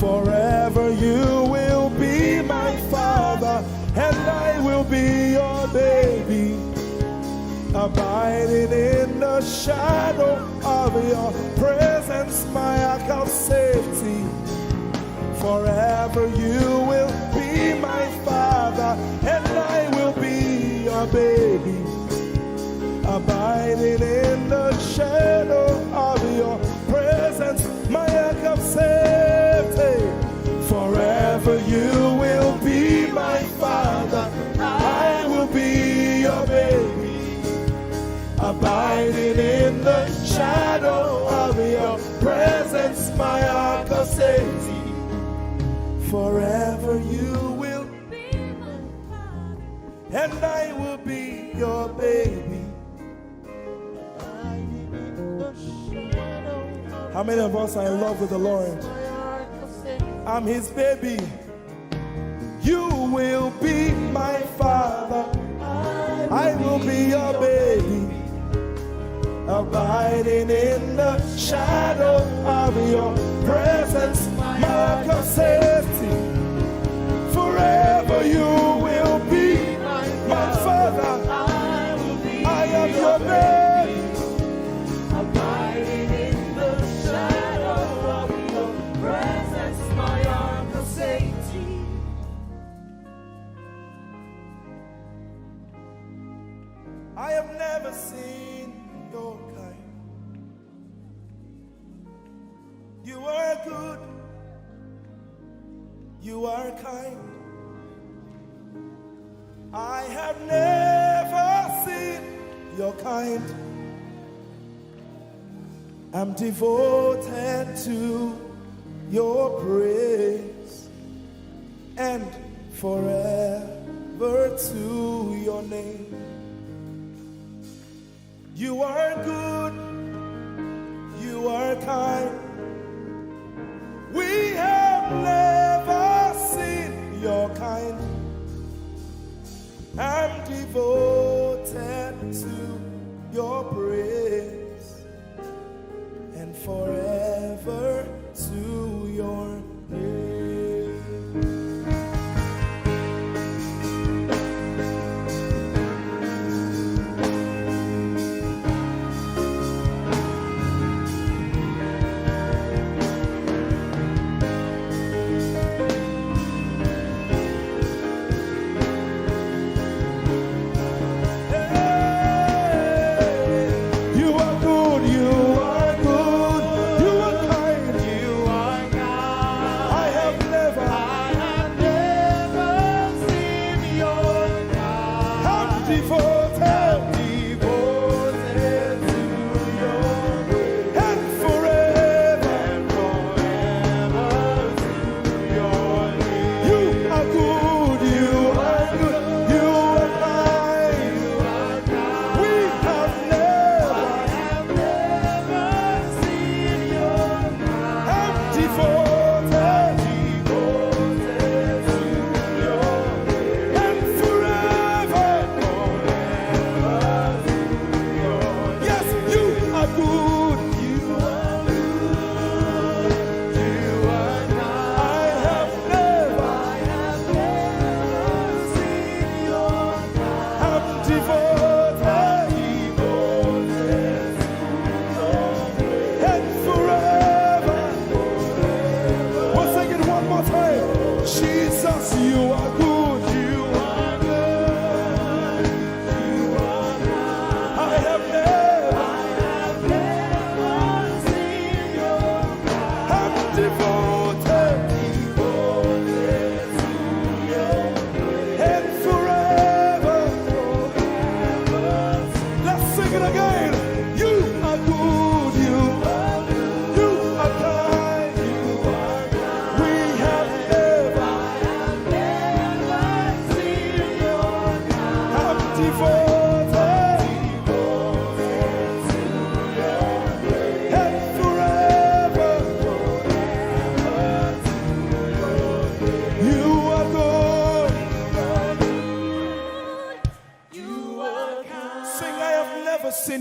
Forever you will be my father, and I will be your baby, abiding in the shadow of your presence, my ark of safety. Forever you will be my father, and I will be your baby, abiding in the shadow of your presence, my ark of safety. Forever you will be my father, I will be your baby, abiding in the shadow of your presence, my ark of safety. Forever you will be my father, and I will be your baby. How many of us are in love with the Lord? I'm his baby. You will be my father, I will be your baby, abiding in the shadow of your presence, mark of safety. Forever you will be my father, I am your baby, Abiding in the shadow of your presence, my ark of safety. I have never seen your kind. You are good, you are kind. I have never seen your kind. I'm devoted to your praise, and forever to your name. You are good, you are kind. We have never seen your kind. I'm devoted to your praise, and forever to your name.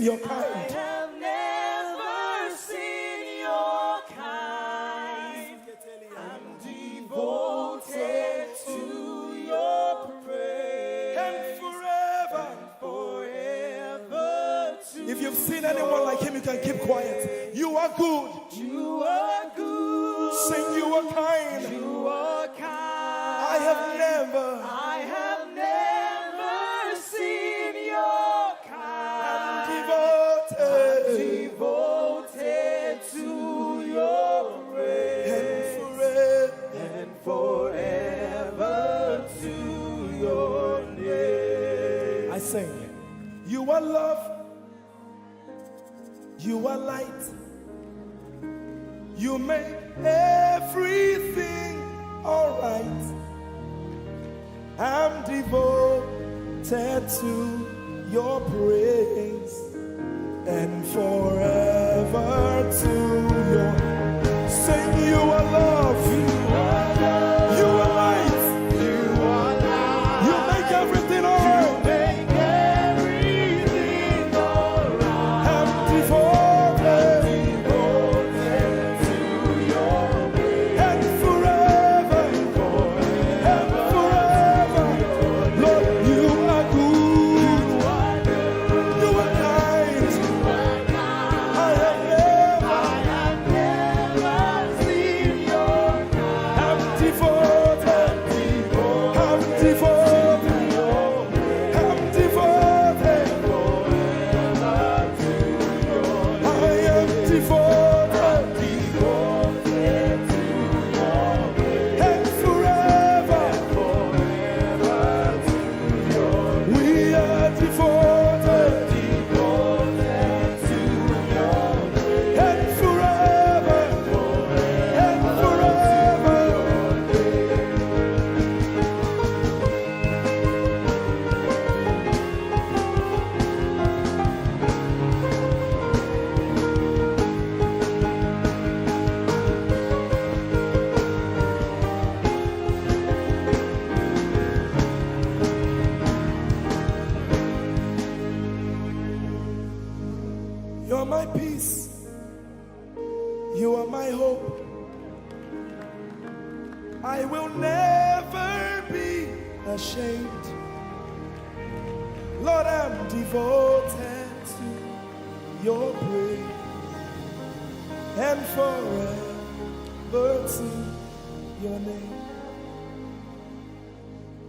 seen your kind. I have never seen your kind. I'm devoted to your praise. And forever. If you've seen anyone like him, you can keep quiet. You are good. You are good. Sing, you are kind. You are kind. I have never seen your kind. devoted to your praise. and forever to your name. I sing. You are love. You are light. You make everything alright. I'm devoted to your praise and forever to your. Sing, you are love. You are love. You are light. You are light. You make everything alright.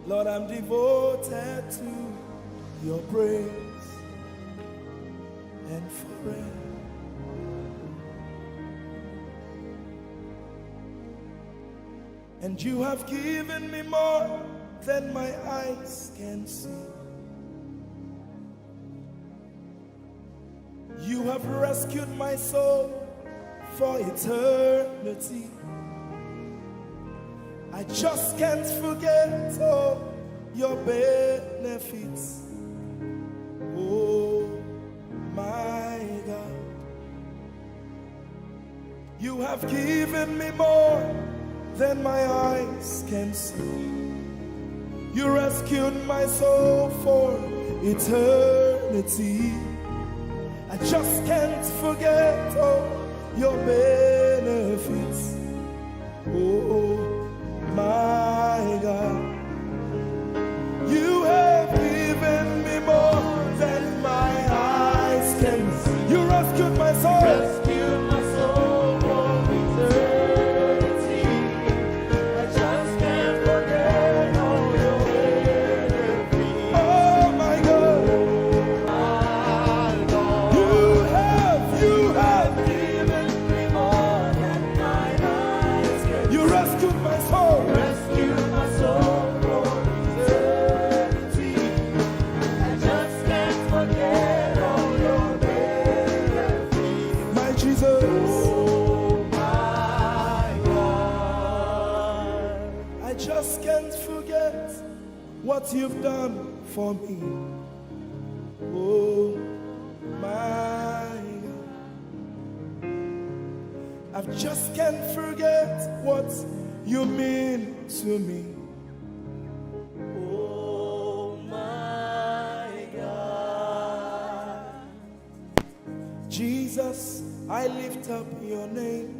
Lord, I'm devoted to your praise and forever. And you have given me more than my eyes can see. You have rescued my soul for eternity. I just can't forget all your benefits. Oh my God, you have given me more than my eyes can see. You rescued my soul for eternity. I just can't forget all your benefits. Oh my God, you have given me more than my eyes can see. You rescued my soul. Rescued my soul from eternity. I just can't forget all your benefits. Oh my God, you have given me more than my eyes can see. You rescued my soul. Rescued my soul from eternity. I just can't forget all your benefits. My Jesus, Oh my God, I just can't forget what you've done for me. Oh my God, I just can't forget what you mean to me. oh my God. Jesus, I lift up your name.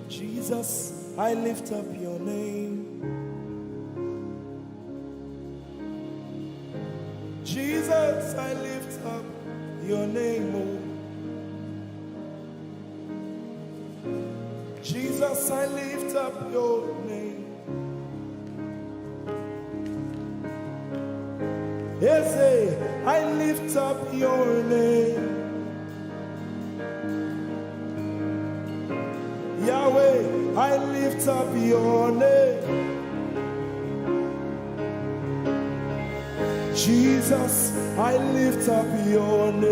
Jesus, I lift up your name. Jesus, I lift up your name, oh. Jesus, I lift up your name. Ese, I lift up your name. Yahweh, I lift up your name. Jesus, I lift up your name.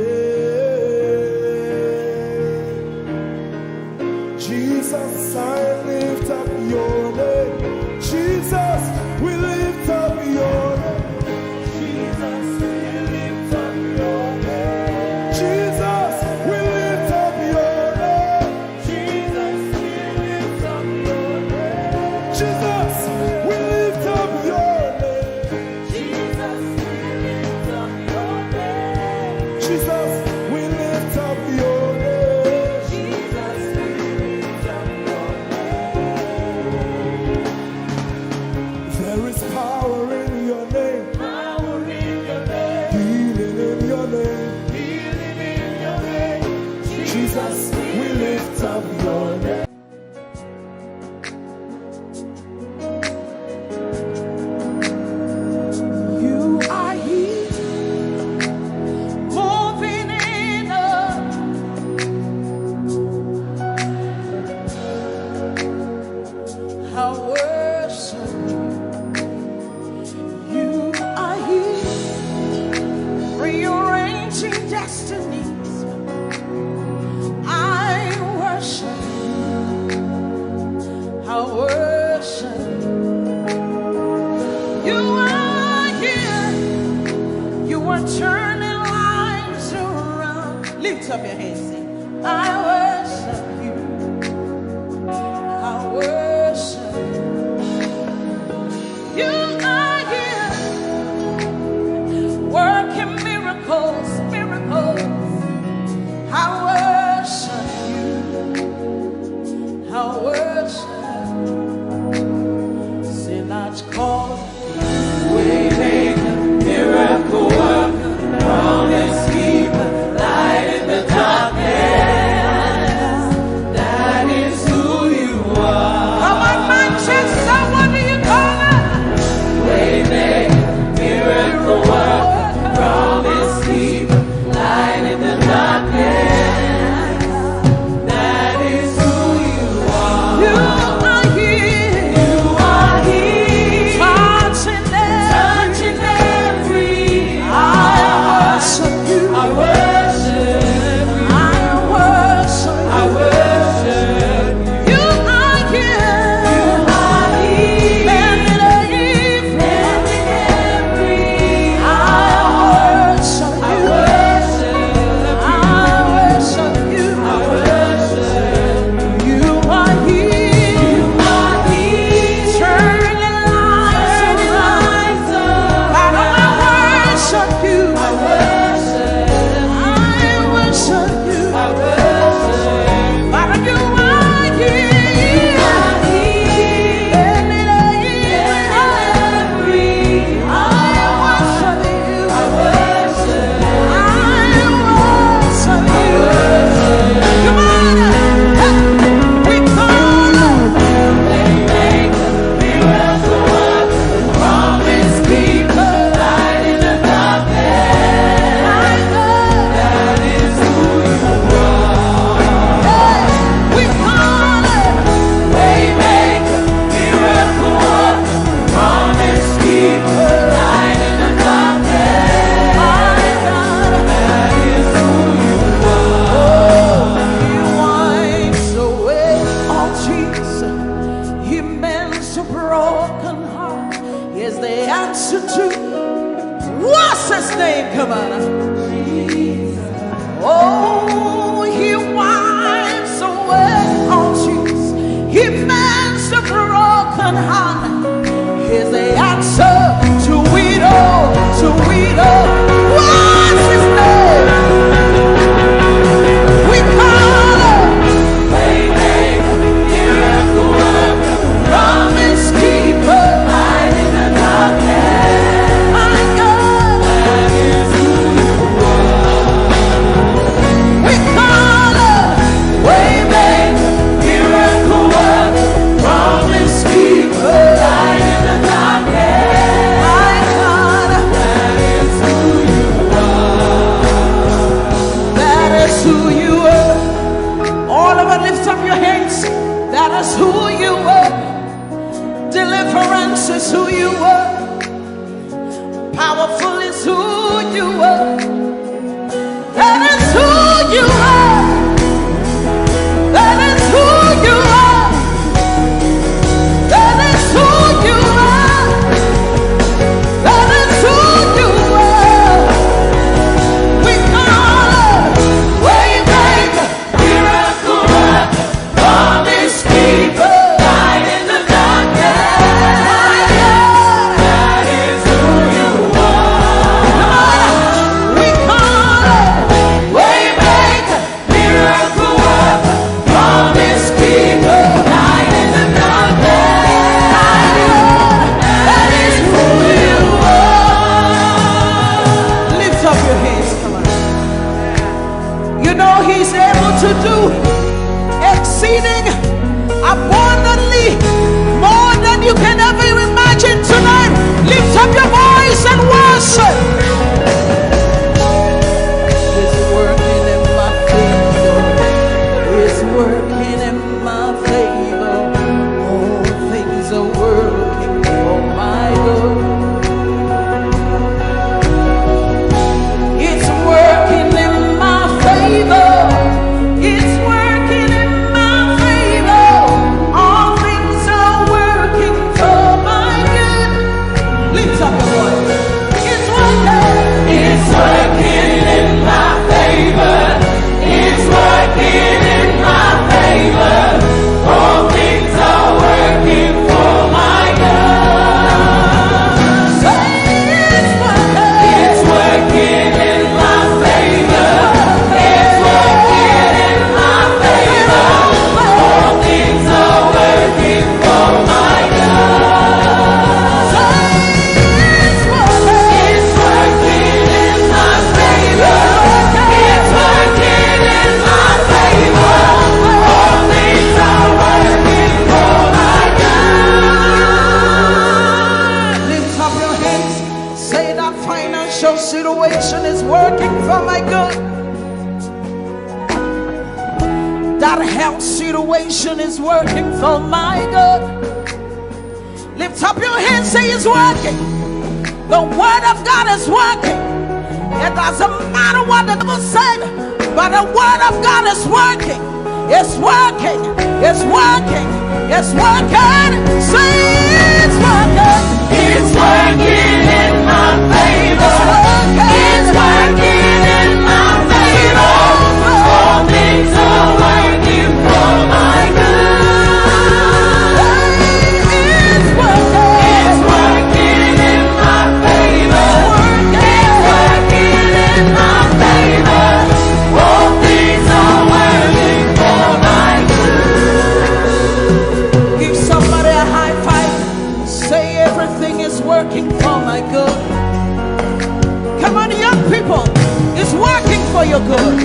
Jesus, I lift up your name. Jesus, we lift up your name. Jesus, we lift up your name. Jesus, we lift up your name. Jesus, we lift up your name. Jesus, we lift up your name. Jesus, we lift up your name. Jesus, we lift up your name. Jesus, we lift up your name. There is power in your name. Power in your name. Healing in your name. Healing in your name. Jesus, we lift up your name. You are here, moving in us. I worship you. You are here, rearranging destinies. I worship you. I worship you. You are here. You are turning lives around. Lift up your hands, sing. I worship you. I worship you. You are here, working miracles, miracles. I worship you. I worship you. Sinach called. Waymaker, miracle worker, promise keeper, light in the darkness. That is who you are. Come on, Manchester, what do you call it? Waymaker, miracle worker, promise keeper, light in the darkness. That is who you are. You are here. You are here. Touching every. I worship you. I worship you. I worship you. I worship you. You are here. You are here. Mending every. I worship you. I worship you. I worship you. You are here. You are here. Turning lives around. Father, I worship you. I worship you. I worship. Father, you are here. You are here. Mending every. I worship you. I worship. you. Come on, we call Waymaker, miracle worker, promise keeper, light in the darkness. That is who you are. We call Waymaker, miracle worker, promise keeper, light in the darkness. That is who you are. He wipes away all tears. He mends a broken heart. Is the answer to what's his name? Come on. Oh, he wipes away all tears. He mends a broken heart. Is the answer to it all. To it all. Why? is who you are. Powerful is who you are. That is who you are. That is who you are. That is who you are. That is who you are. We call Waymaker, miracle worker, promise keeper, light in the darkness. That is who you are. We call Waymaker, miracle worker, promise keeper, light in the darkness. That is who you are. Lift up your hands, come on. You know he's able to do exceeding abundantly more than you can ever imagine tonight. Lift up your voice and worship. He's working in my favor. He's working in my favor. All things are working for my good. It's working in my favor. It's working in my favor. All things are working for my good. Lift up your voice. It's working. It's working in my favor. It's working in my favor. All things are working for my good. Say it's working. It's working in my favor. It's working in my favor. All things are working for my good. Say it's working. It's working in my favor. It's working in my favor. All things are working for my good. Lift up your hands. Say that financial situation is working for my good. That health situation is working for my good. Lift up your hands. Say it's working. The word of God is working. It doesn't matter what the devil said, but the word of God is working. It's working. It's working. It's working. Say it's working. It's working in my favor. It's working in my favor. All things are working for my good. It's working. It's working in my favor. It's working in my favor. All things are working for my good. Give somebody a high five. Say everything is working for my good. Come on, young people. It's working for your good.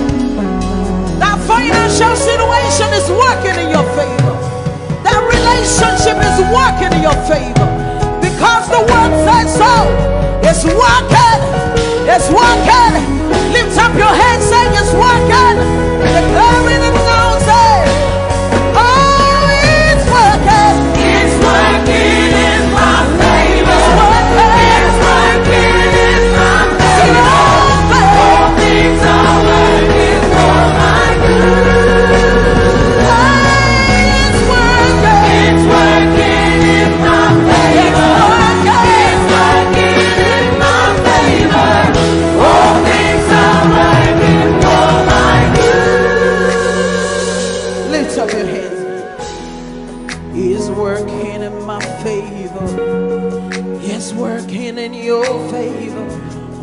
That financial situation is working in your favor. That relationship is working in your favor. Because the word says so. It's working. It's working. Lift up your hands, saying it's working. Declaring it now, say, oh, it's working. It's working in my favor. It's working in my favor. All things are working for my good. It's working. It's working in my favor. It's working in my favor. All things are working for my good. Lift up your hands. He's working in my favor. He's working in your favor.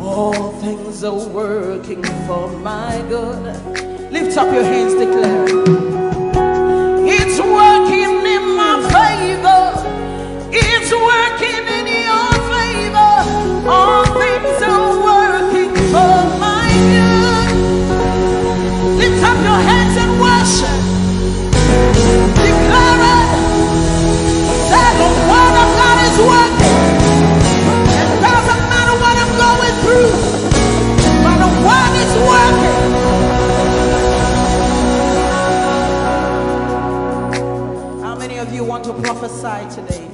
All things are working for my good. Lift up your hands, declare. It's working in my favor. It's working in your favor. All things are working for my good. Lift up your hands and worship. Declare it. That the word of God is working. It doesn't matter what I'm going through, but the word is working. How many of you want to prophesy today?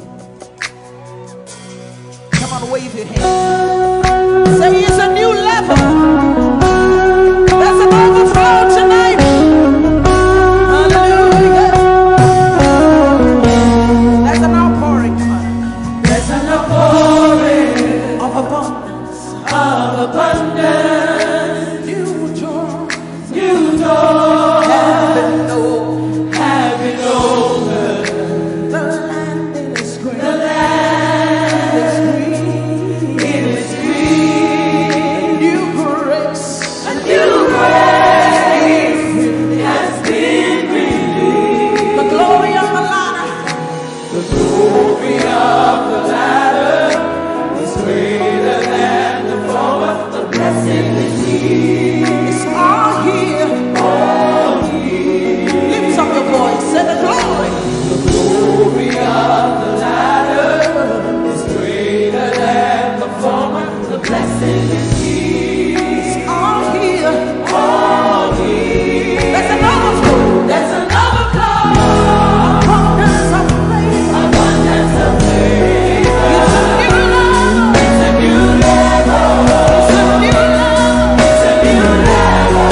on, wave your hand. Say it's a new level. There's an overflow tonight. Hallelujah. There's an outpouring. There's an outpouring Of abundance. of abundance. New doors. New doors Heaven knows. have been opened. The land is green. The land is green. it is green. New grace. A new grace has been released. The glory of the Lara. The glory of the latter is greater than the former. The blessing is here. It's all here. Lift up your voice. Say the glory. The glory of the latter is greater than the former. The blessing is here. It's all here. All here. There's an overflow. There's an overflow. Abundance of faith. Abundance of favor. It's a new level. It's a new level. It's a new level. It's a new level.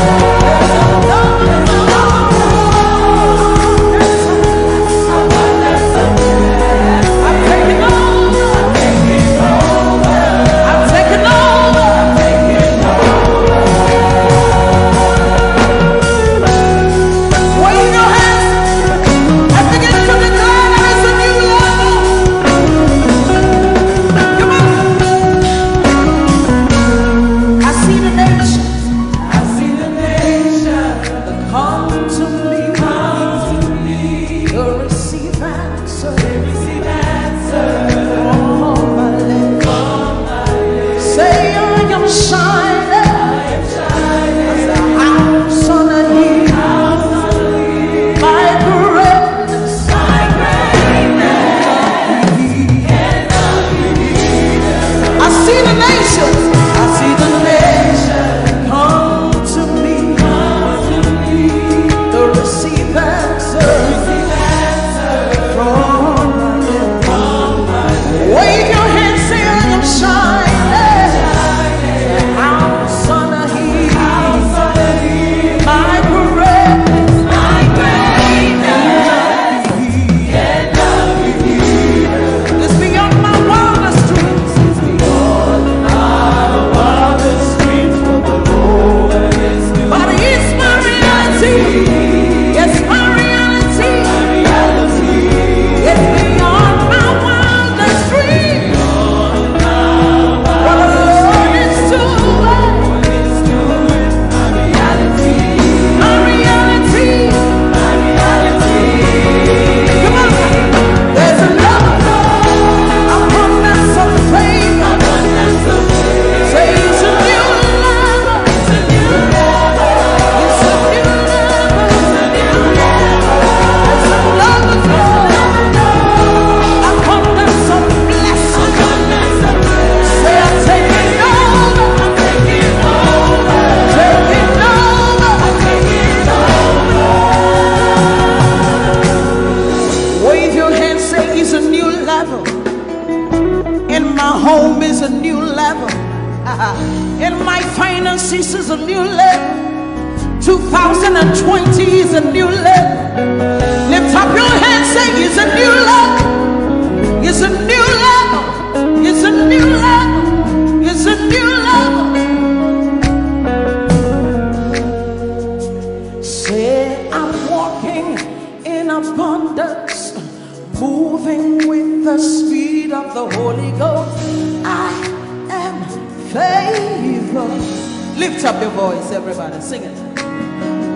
Abundance of I'm taking over. taking over. I'm taking over. Wave your hands and begin to declare that it's a new level. Come on. I see the nation I see the nation come to me. come to me. To receive answer Receive answer from my lips. from my lips. Say I am shining I am shining. as a house on a hill. House on a hill. My greatness My greatness cannot be hidden. I see the nations. I see the nation come to me. Come to me. To receive answer Receive answer from my lips. from my lips. Wave your hands, say I am shining. House on a hill. House on a hill. My greatness My greatness cannot be hidden. is beyond my wildest dreams. Our wildest dreams for the Lord is new. But it's my reality. It's my reality. Reality It's beyond my wildest dreams. What the Lord is doing. is doing. My reality. My reality. My reality. Come on. There's an overflow. Abundance of favor. Abundance of faith. Say it's a new level. It's a new level. It's a new level. It's a new level. There's an overflow. Abundance of blessing. Abundance of faith. Say I'm taking over. Taking over. Taking over. Taking over. Wave your hand, say it's a new level. In my home is a new level. In my finances is a new level. 2020 is a new level. Lift up your hand, say it's a new level. It's a new level. It's a new level. It's a new level. Say I'm walking in abundance, moving with the speed of the Holy Ghost. I am favored. Lift up your voice, everybody, sing it.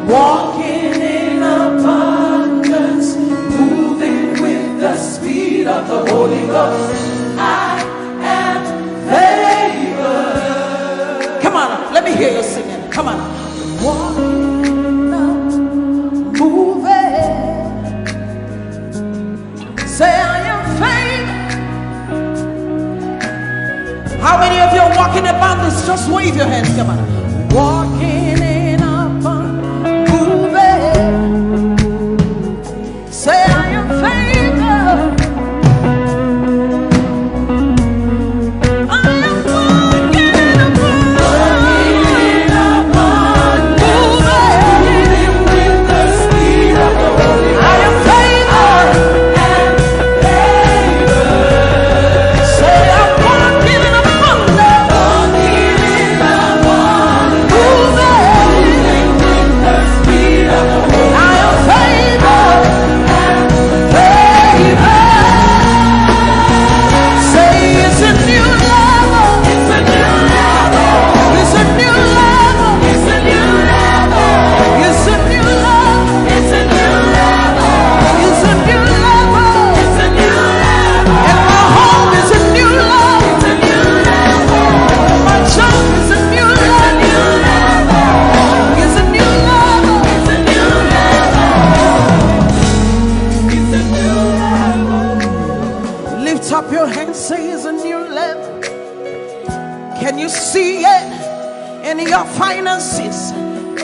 Walking in abundance, moving with the speed of the Holy Ghost. I am favored. Come on, let me hear you singing. Come on. Walking up, moving. Say I am favored. How many of you are walking about this? Just wave your hands. Come on. Walking in abundance, moving. Say I am favored. up your hands, say it's a new level. Can you see it in your finances?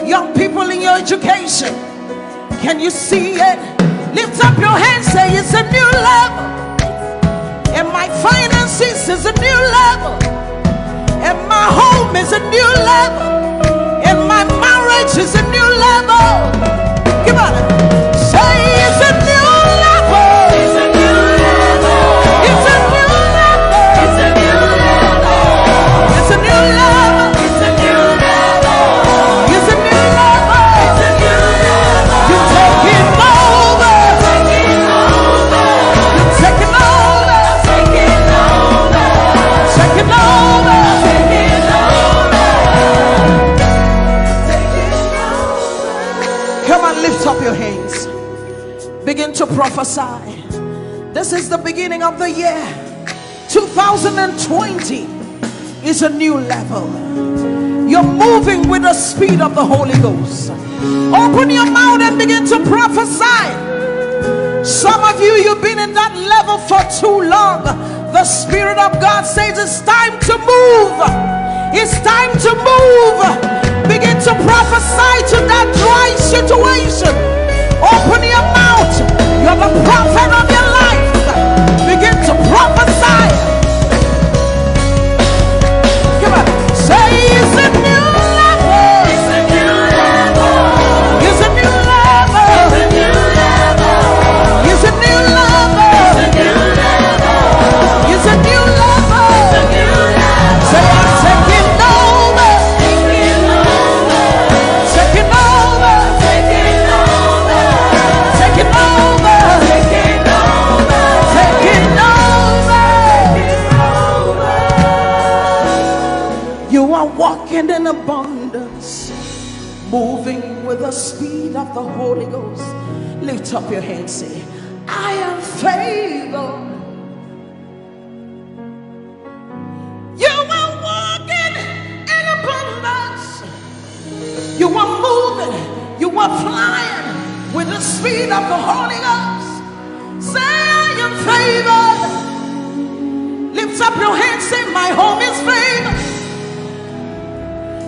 Young people in your education, can you see it? Lift up your hands, say it's a new level. And my finances is a new level. And my home is a new level. And my marriage is a new level. Come on, say it's a new level. It's a new level. It's a new level. It's a new level. It's a new level. It's a new level. It's a new level. It's a new level. You're taking over. Taking over. You're taking over. Taking over. Taking over. Taking over. Come on, lift up your hands. Begin to prophesy. This is the beginning of the year. 2020 is a new level. You're moving with the speed of the Holy Ghost. Open your mouth and begin to prophesy. Some of you, you've been in that level for too long. The Spirit of God says it's time to move. It's time to move. Begin to prophesy to that dry situation. Open your mouth. You're the prophet of your life. Begin to prophesy. Come on. Say it's a new level. It's a new level. It's a new level. It's a new level. It's a new level. It's a new level. It's a new level. It's a new level. Say I'm taking over. Taking over. Taking over. Taking over. Taking over. Taking over. Taking over. You are walking in abundance, moving with the speed of the Holy Ghost. Lift up your hands, say, I am favored. You are walking in abundance. You are moving. You are flying with the speed of the Holy Ghost. Say, I am favored. Lift up your hands, say, my home is favored.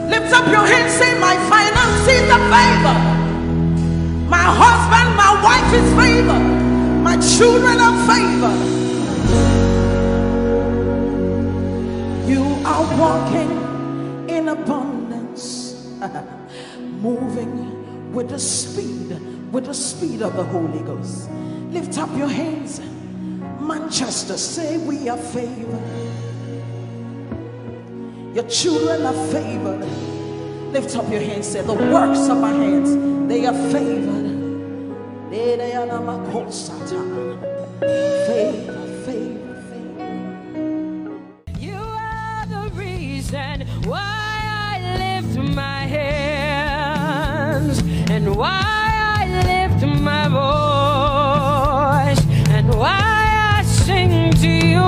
Lift up your hands, say, my finances are favored. My husband, my wife is favored. My children are favored. You are walking in abundance, moving with the speed of the Holy Ghost. Lift up your hands. Manchester, say we are favored. Your children are favored. Lift up your hands, say the works of my hands, they are favored. Favor, favor, favor. You are the reason why I lift my hands, and why I lift my voice, and why I sing to you.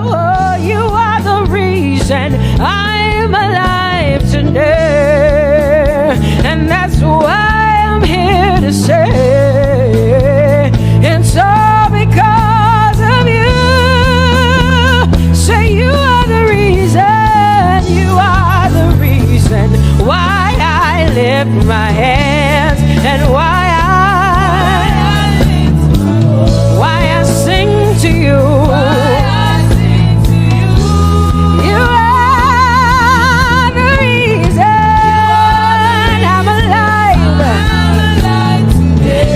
Oh, you are the reason I'm alive today, and that's why I'm here to say it's all because of you. Say you are the reason, you are the reason why I lift my hands, and why I sing to you. You are the reason I'm alive today.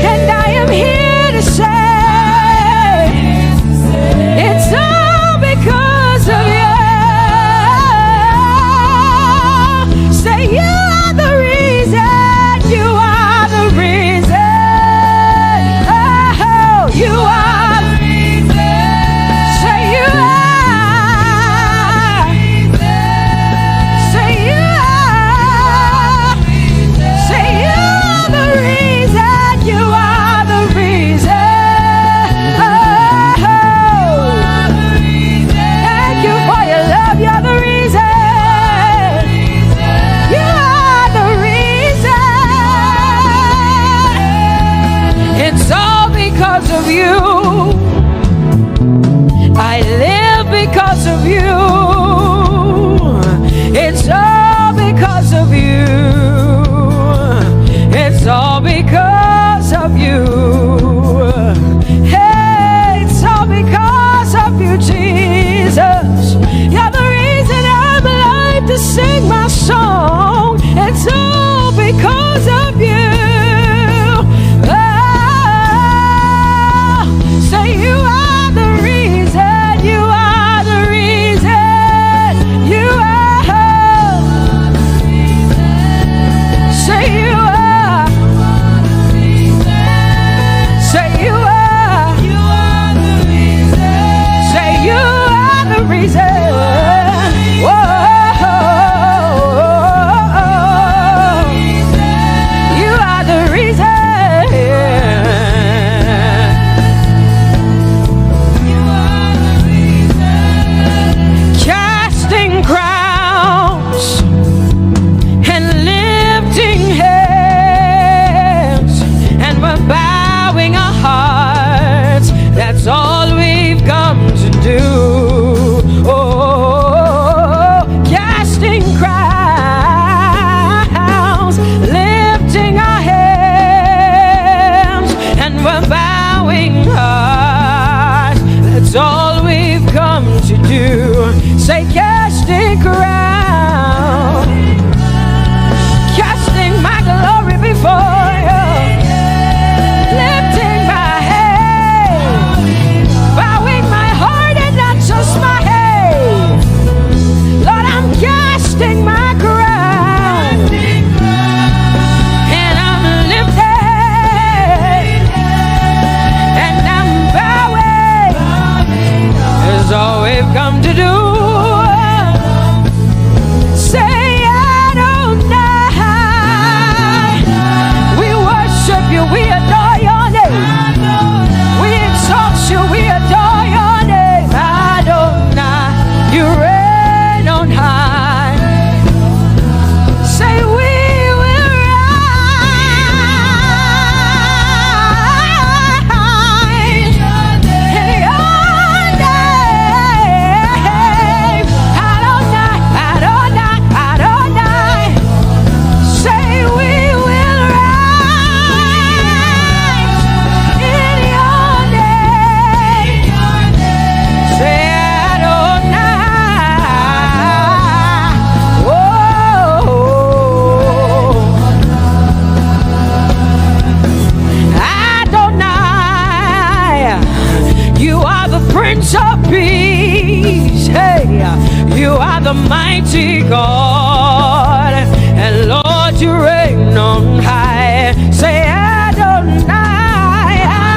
You are the mighty God, and Lord, you reign on high. Say Adonai,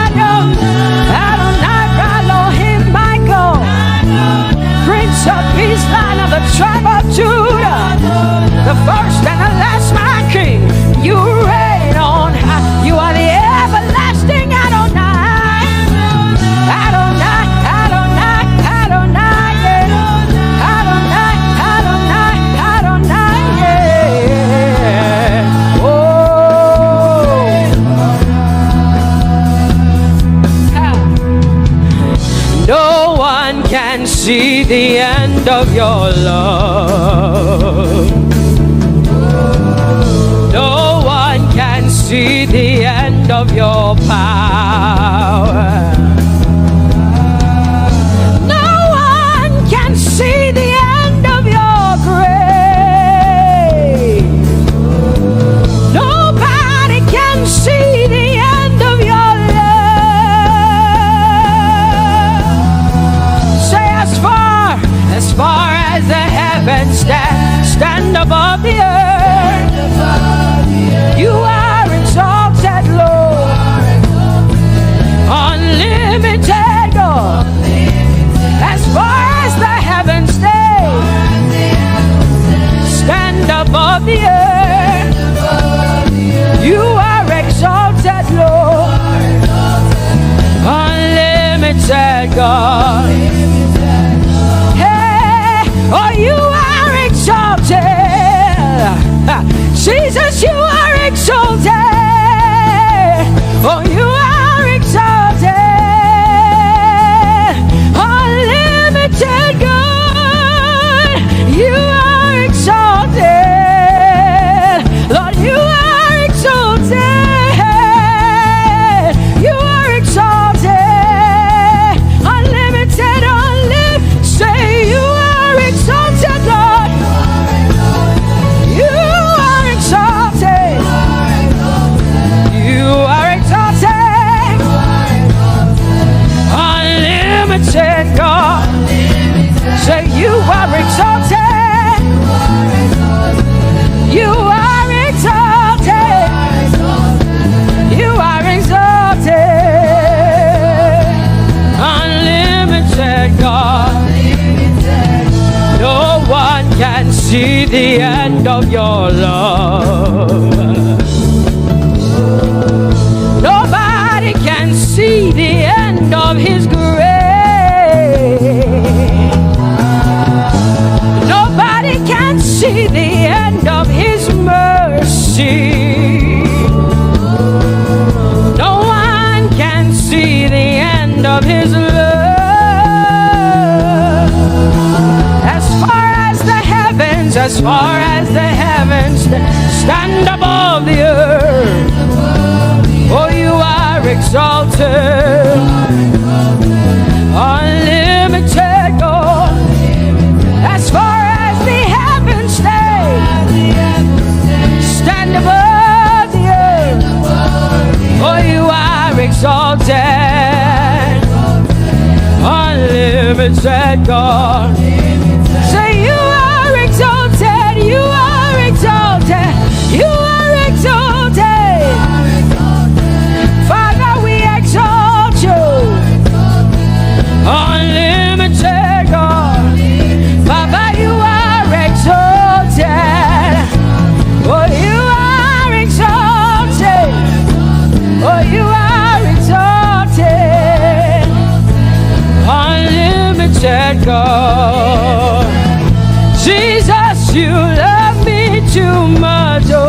Adonai, Adonai, Elohim, my God, Prince of Peace, Lion of the tribe of Judah, the first and the last, my King. You reign on high. You are the everlasting Adonai, Adonai, Adonai, Adonai, yeah. Adonai, Adonai, Adonai, yeah. Oh, no one can see the end of your love. No one can see the end of your power. No one can see the end of your grace. Nobody can see the end of your love. Say as far as the heavens stand above the earth, you are exalted, Lord, unlimited God. As far as the heavens stand above the earth, you are exalted, Lord, unlimited God. Hey, oh, you are exalted. Jesus, you are exalted. Oh, you are exalted. Unlimited God, you are exalted. Lord, you are exalted. You are exalted. Unlimited, unlimited. Say you are exalted, Lord. You are exalted. You are exalted. Unlimited God. Say you are exalted. You are exalted. You are exalted. Unlimited God. No one can see the end of your love. Nobody can see the end of his grace. Nobody can see the end of his mercy. No one can see the end of his love. As far as the heavens stand above the earth, oh, you are exalted. Unlimited God. As far as the heavens stand above the earth, oh, you are exalted. Unlimited God. Say you are exalted. You are exalted. You are exalted. Father, we exalt you. Unlimited God. Father, you are exalted. Oh, you are exalted. Oh, you are exalted. Unlimited God. Jesus, you love me too much. Oh,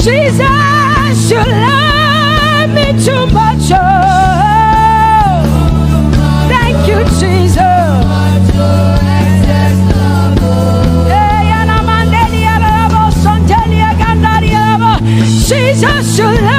Jesus, you love me too much. Oh, thank you, Jesus. Jesus, you love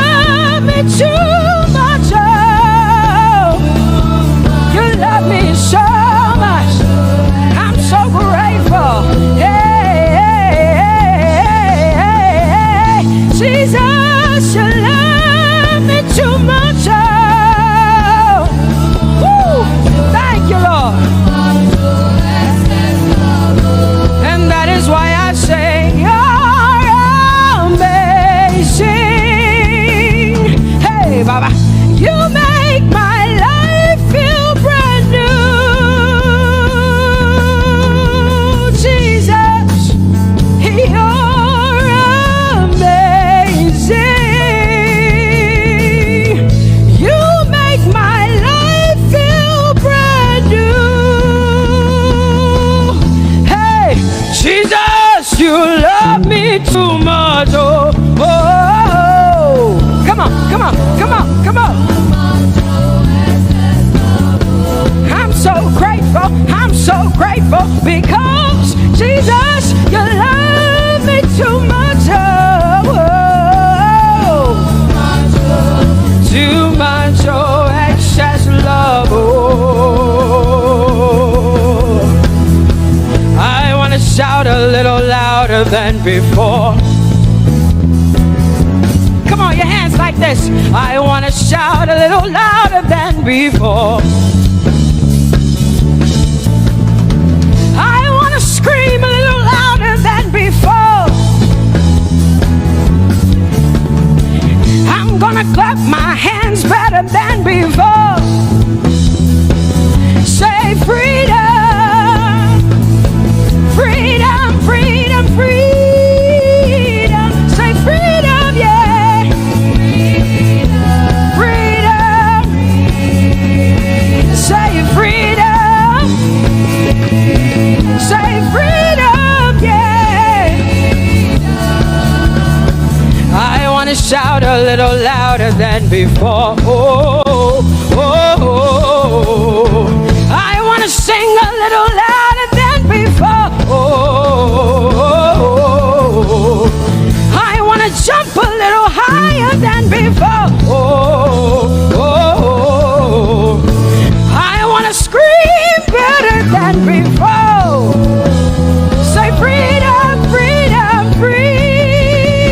grateful because Jesus, you love me too much. Oh, too much, oh, excess love. Oh, I want to shout a little louder than before. Come on, your hands like this. I want to shout a little louder than before. I want to scream a little louder than before. I'm gonna clap my hands better than before. Say freedom, freedom, freedom, freedom. Say freedom, yeah. Freedom. Say freedom. Say freedom, yeah. I want to shout a little louder than before. Oh, oh, oh. I want to sing a little louder than before. Oh, I want to jump a little higher than before. Oh, I want to scream better than before. Say freedom, freedom, freedom,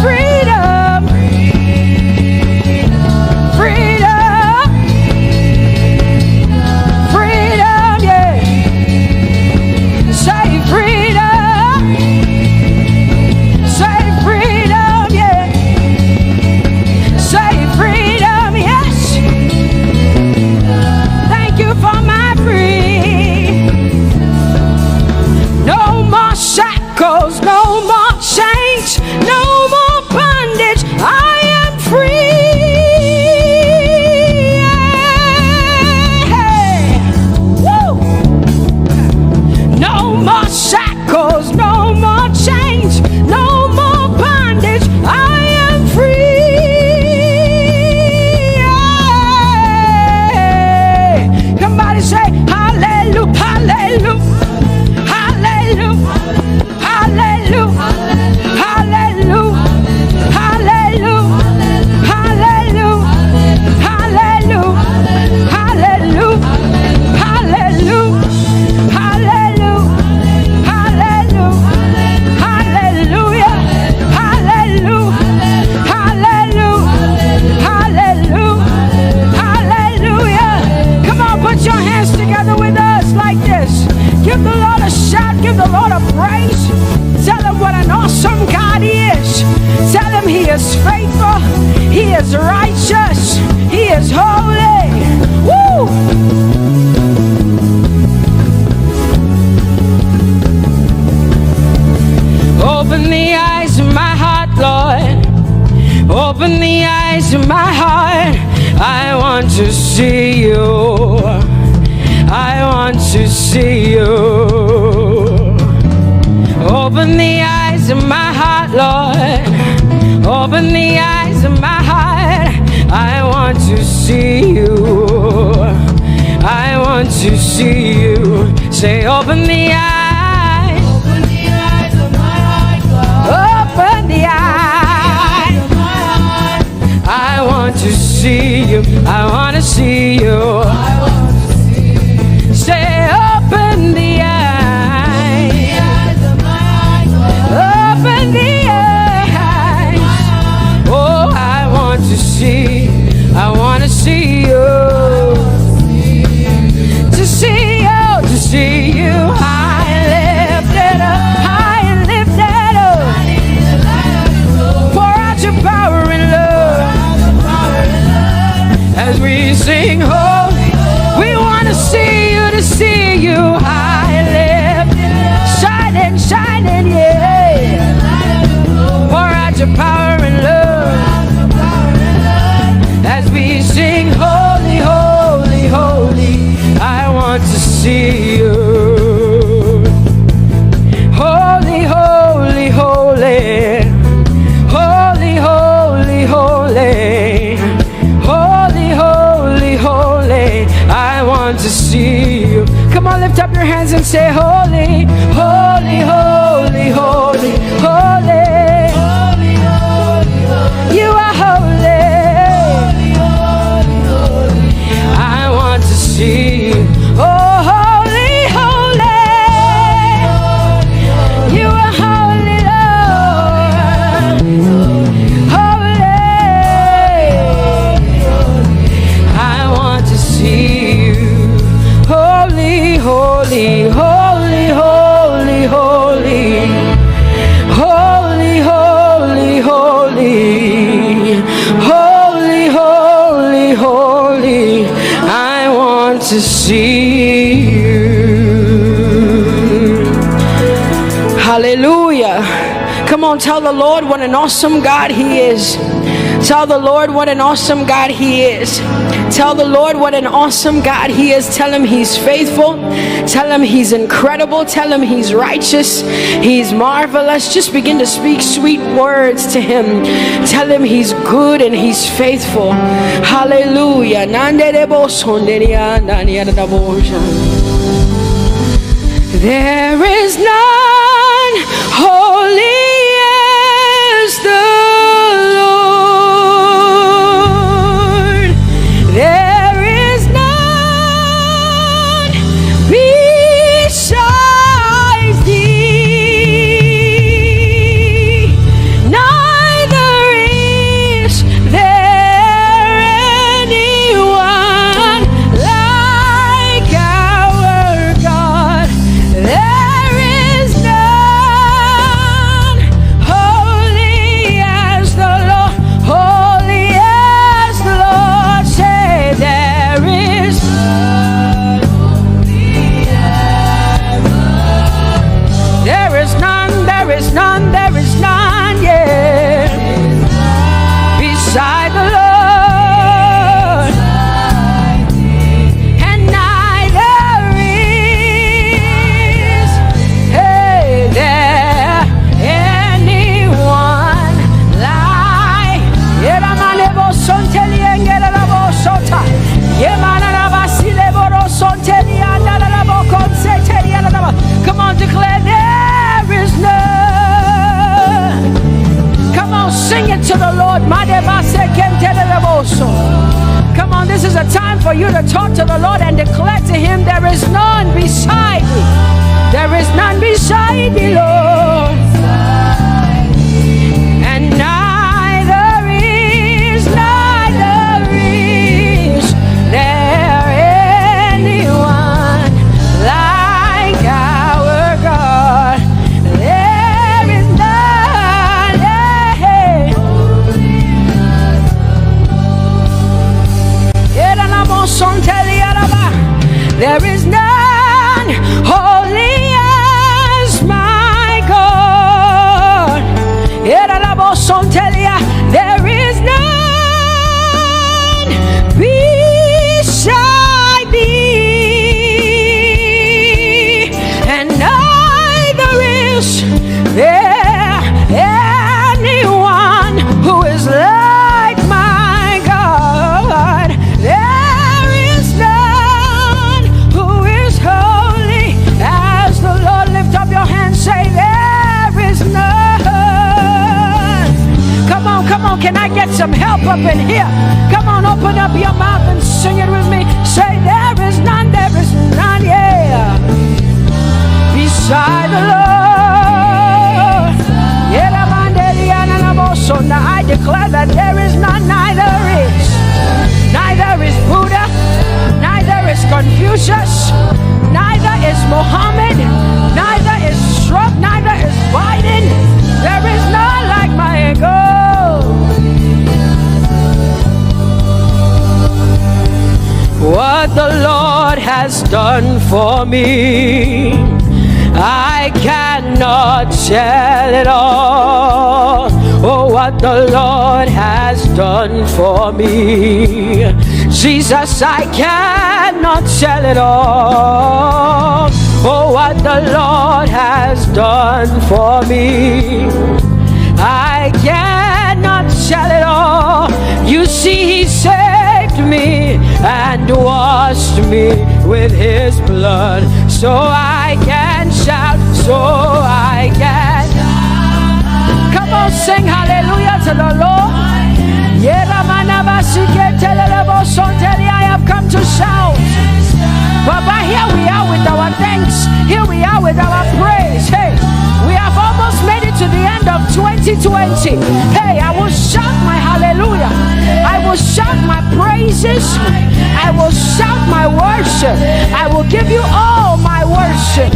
freedom, freedom, freedom, yeah. Say freedom, say freedom, yeah. Say freedom, yes. Thank you for my freedom. No more shackles, no more chains, no more bondage. I am free. Woo. No more shackles, no more chains, no more bondage. I am free. Somebody say hallelujah, hallelujah. Hallelujah, hallelujah, hallelujah, hallelujah, hallelujah, hallelujah, hallelujah, hallelujah, hallelujah, hallelujah, hallelujah, hallelujah, hallelujah, hallelujah. Come on, put your hands together with us like this. Give the Lord a shout, give the Lord a praise. Tell him what an awesome God he is. Tell him he is faithful, he is righteous, he is holy. Woo! Open the eyes of my heart, Lord. Open the eyes of my heart. I want to see you. I want to see you. Open the eyes of my heart, Lord. Open the eyes of my heart. I want to see you. I want to see you. Say, open the eyes. Open the eyes of my heart, God. Open the eyes of my heart. I want to see you. I want to see you. I want to see you. Say, open the eyes. The eyes of my heart, God. Open the eyes. Oh, I want to see. I want to see you. To see you. To see you. High and lifted up. High and lifted up. Pour out your power and love. As we sing holy, we want to see you, to see you high and lifted, shining, shining, yeah. Pour out your power and love. As we sing holy, holy, holy, I want to see you. Holy, holy, holy. Holy, holy, holy. Holy, holy, holy. I want to see you. Come on, lift up your your hands and say, holy, holy, holy, holy, holy. You are holy. I want to see you. Oh, holy, holy. You are holy, Lord. Holy. I want to see you. Holy, holy, holy, holy, holy. Holy, holy, holy. Holy, holy, holy. I want to see you. Hallelujah. Come on, tell the Lord what an awesome God He is. Tell the Lord what an awesome God He is. Tell the Lord what an awesome God He is. Tell Him He's faithful. Tell Him He's incredible. Tell Him He's righteous. He's marvelous. Just begin to speak sweet words to Him. Tell Him He's good and He's faithful. Hallelujah. There is none holy as the Lord. There is none besides thee. Neither is there anyone like our God. There is none holy as the Lord, holy as the Lord. Say there is none holy as the Lord. There is none, there is none, there is none, yeah, beside the Lord. And neither is, hey, there anyone like Yeramanebo Sonteliengerabo Sota. Yemanaba Sileboro Sontelianabo Consetelianaba. Come on, declare there is none. Come on, sing it to the Lord. Come on, this is a time for you to talk to the Lord and declare to Him there is none beside thee. There is none beside thee, Lord. And neither is there anyone like our God. There is none, yeah. There is none holy as my God. There is none beside thee, and neither is there anyone who is like my God. There is none who is holy as the Lord. Lift up your hands, say there is none. Come on, come on, can I get some help up in here? Come on, open up your mouth and sing it with me. Say there is none, yeah, beside the Lord. So now I declare that there is none, neither is Buddha, neither is Confucius, neither is Muhammad, neither is Trump, neither is Biden. There is none like my God. What the Lord has done for me, I cannot tell it all. Oh, what the Lord has done for me, Jesus, I cannot tell it all. Oh, what the Lord has done for me, I cannot tell it all. You see, He saved me and washed me with His blood. so I can shout, so I can. Come on, sing hallelujah to the Lord. I have come to shout. Baba, here we are with our thanks. Here we are with our praise. Hey, we have almost made it to the end of 2020. Hey, I will shout my hallelujah. I will shout my praises. I will shout my worship. I will give you all my worship.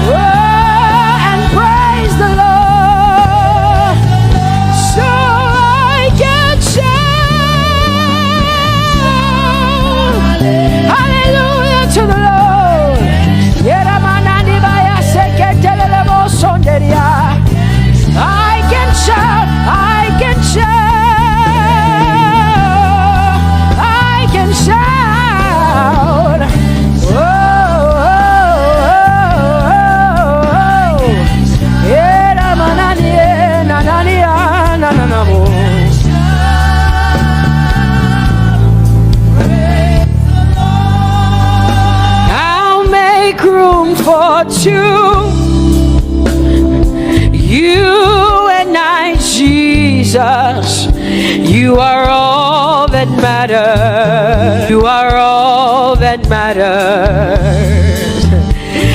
Oh, and praise the Lord. So I can shout hallelujah to the Lord. I can shout, I can shout, I can shout. Oh, I'll make room for two. You and I, Jesus, you are all that matters. You are all that matters.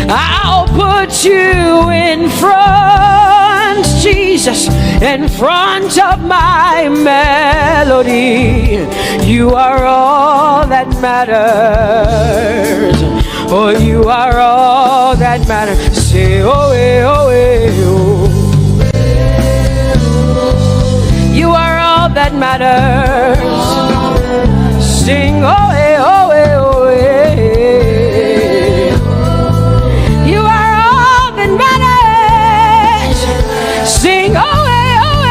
I'll put you in front, Jesus, in front of my melody. You are all that matters. Oh, you are all that matters. Say, oh, eh, oh, eh, oh. You are all that matters. Sing, oh, eh, oh, eh, oh, eh. You are all that matters. Sing, oh, eh, oh, eh,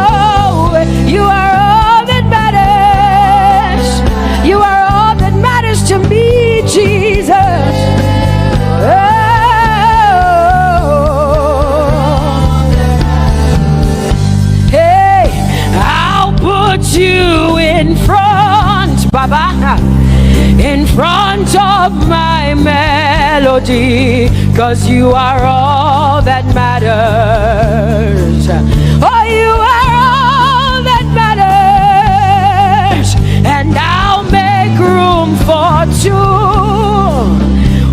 oh, eh. You are all that matters. You are all that matters to me, Jesus. You in front, Baba, in front of my melody, 'cause you are all that matters. Oh, you are all that matters, and I'll make room for two.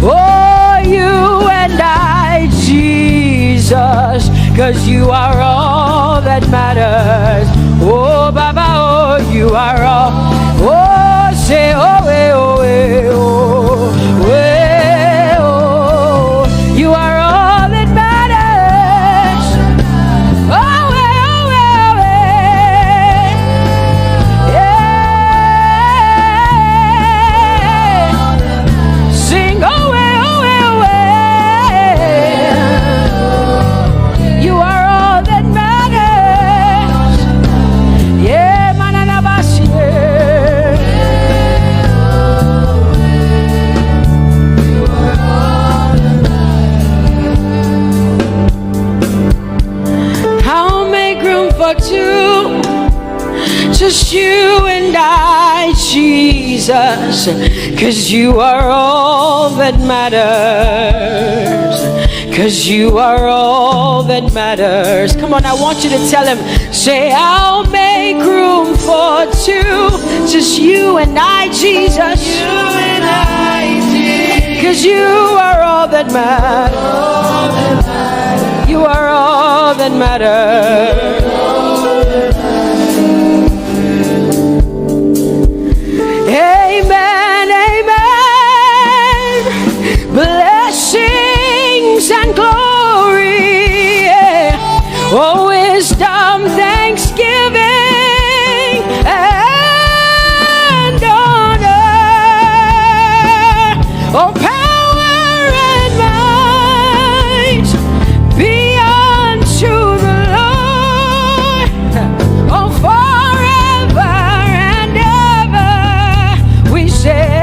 Oh, you and I, Jesus, 'cause you are all that matters. Oh, Baba, oh, you are all. Oh, say, oh, eh, oh, eh, oh, eh, oh. You are all that matters. Oh, eh, oh, eh, oh, eh. Yeah. Sing, oh, eh, oh, eh, oh, eh. You are all that matters. Yeah, manana basi. I'll make room for two, just you and I, Jesus, 'cause you are all that matters. 'Cause you are all that matters. Come on, I want you to tell him, say, I'll make room for two, just you and I, Jesus. You and I, Jesus. 'Cause you are all that matters. You are all that matters. Amen, amen. Blessings and glory, yeah. Oh, wisdom, thanksgiving, and honor. Oh, power and might be unto the Lord. Oh, forever and ever we say.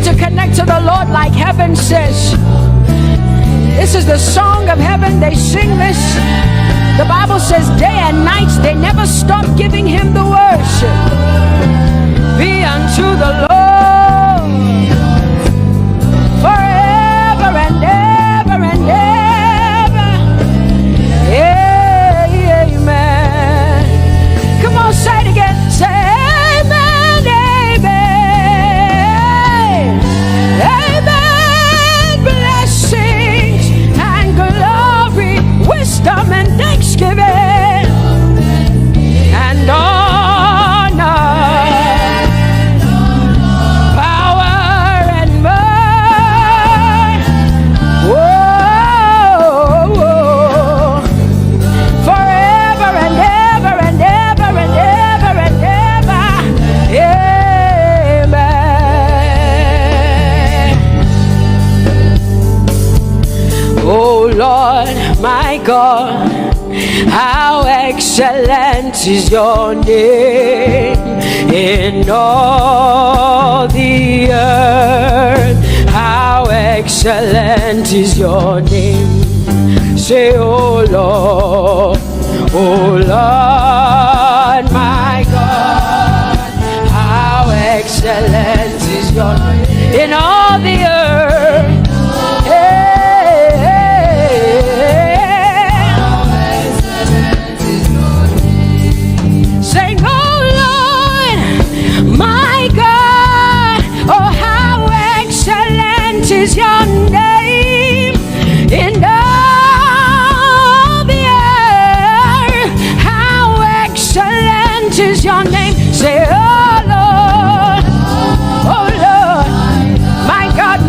To connect to the Lord like heaven says. is the song of heaven. They sing this. The Bible says day and night they never stop giving him the worship. Be unto the Lord forever and ever and ever. Amen. Come on, say it again. Say amen, amen. Amen. Blessings and glory, wisdom and thanksgiving and honor, power and might. Whoa, forever and ever and ever and ever and ever. Amen. Oh Lord, my God, how excellent is your name in all the earth. How excellent is your name. Say, oh Lord, my God, how excellent is your name in all the earth. Is your name in all the earth? How excellent is your name? Say, oh Lord, my God,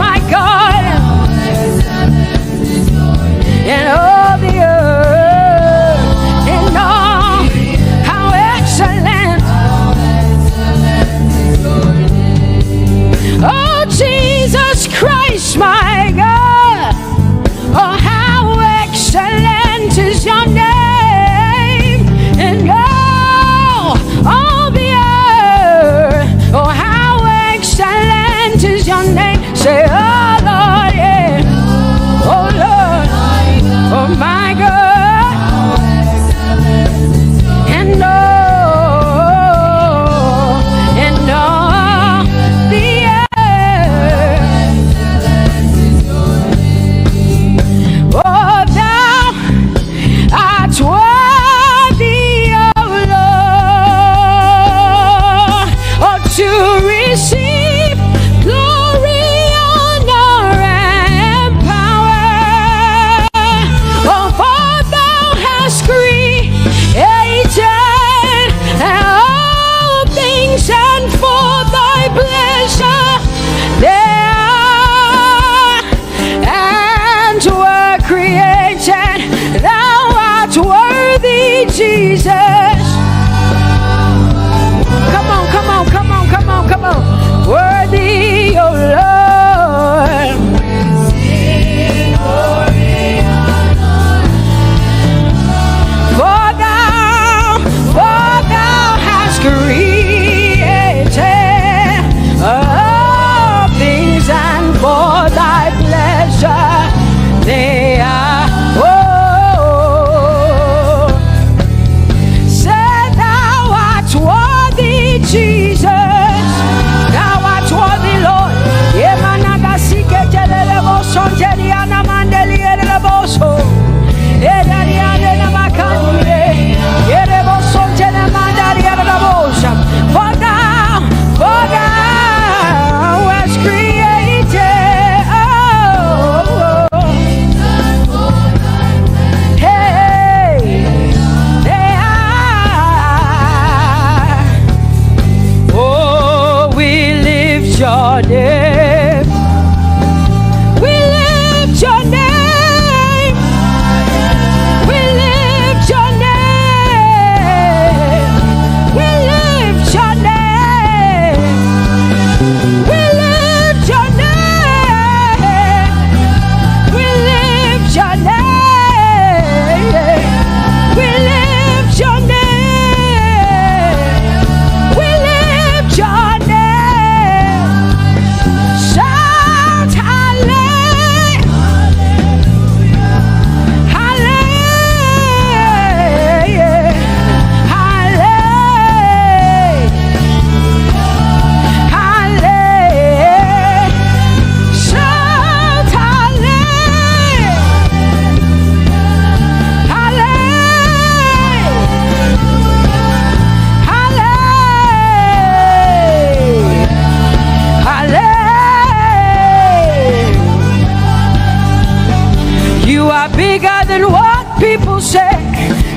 are bigger than what people say.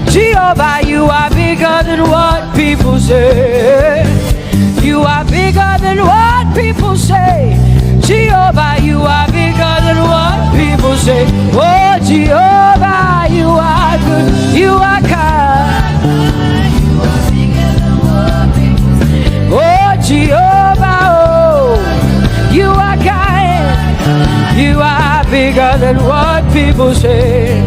Jehovah, you are bigger than what people say. You are bigger than what people say. Jehovah, you are bigger than what people say. Oh, Jehovah, you are good. You are kind. Oh, Jehovah, oh, you are kind. You are bigger than what people say.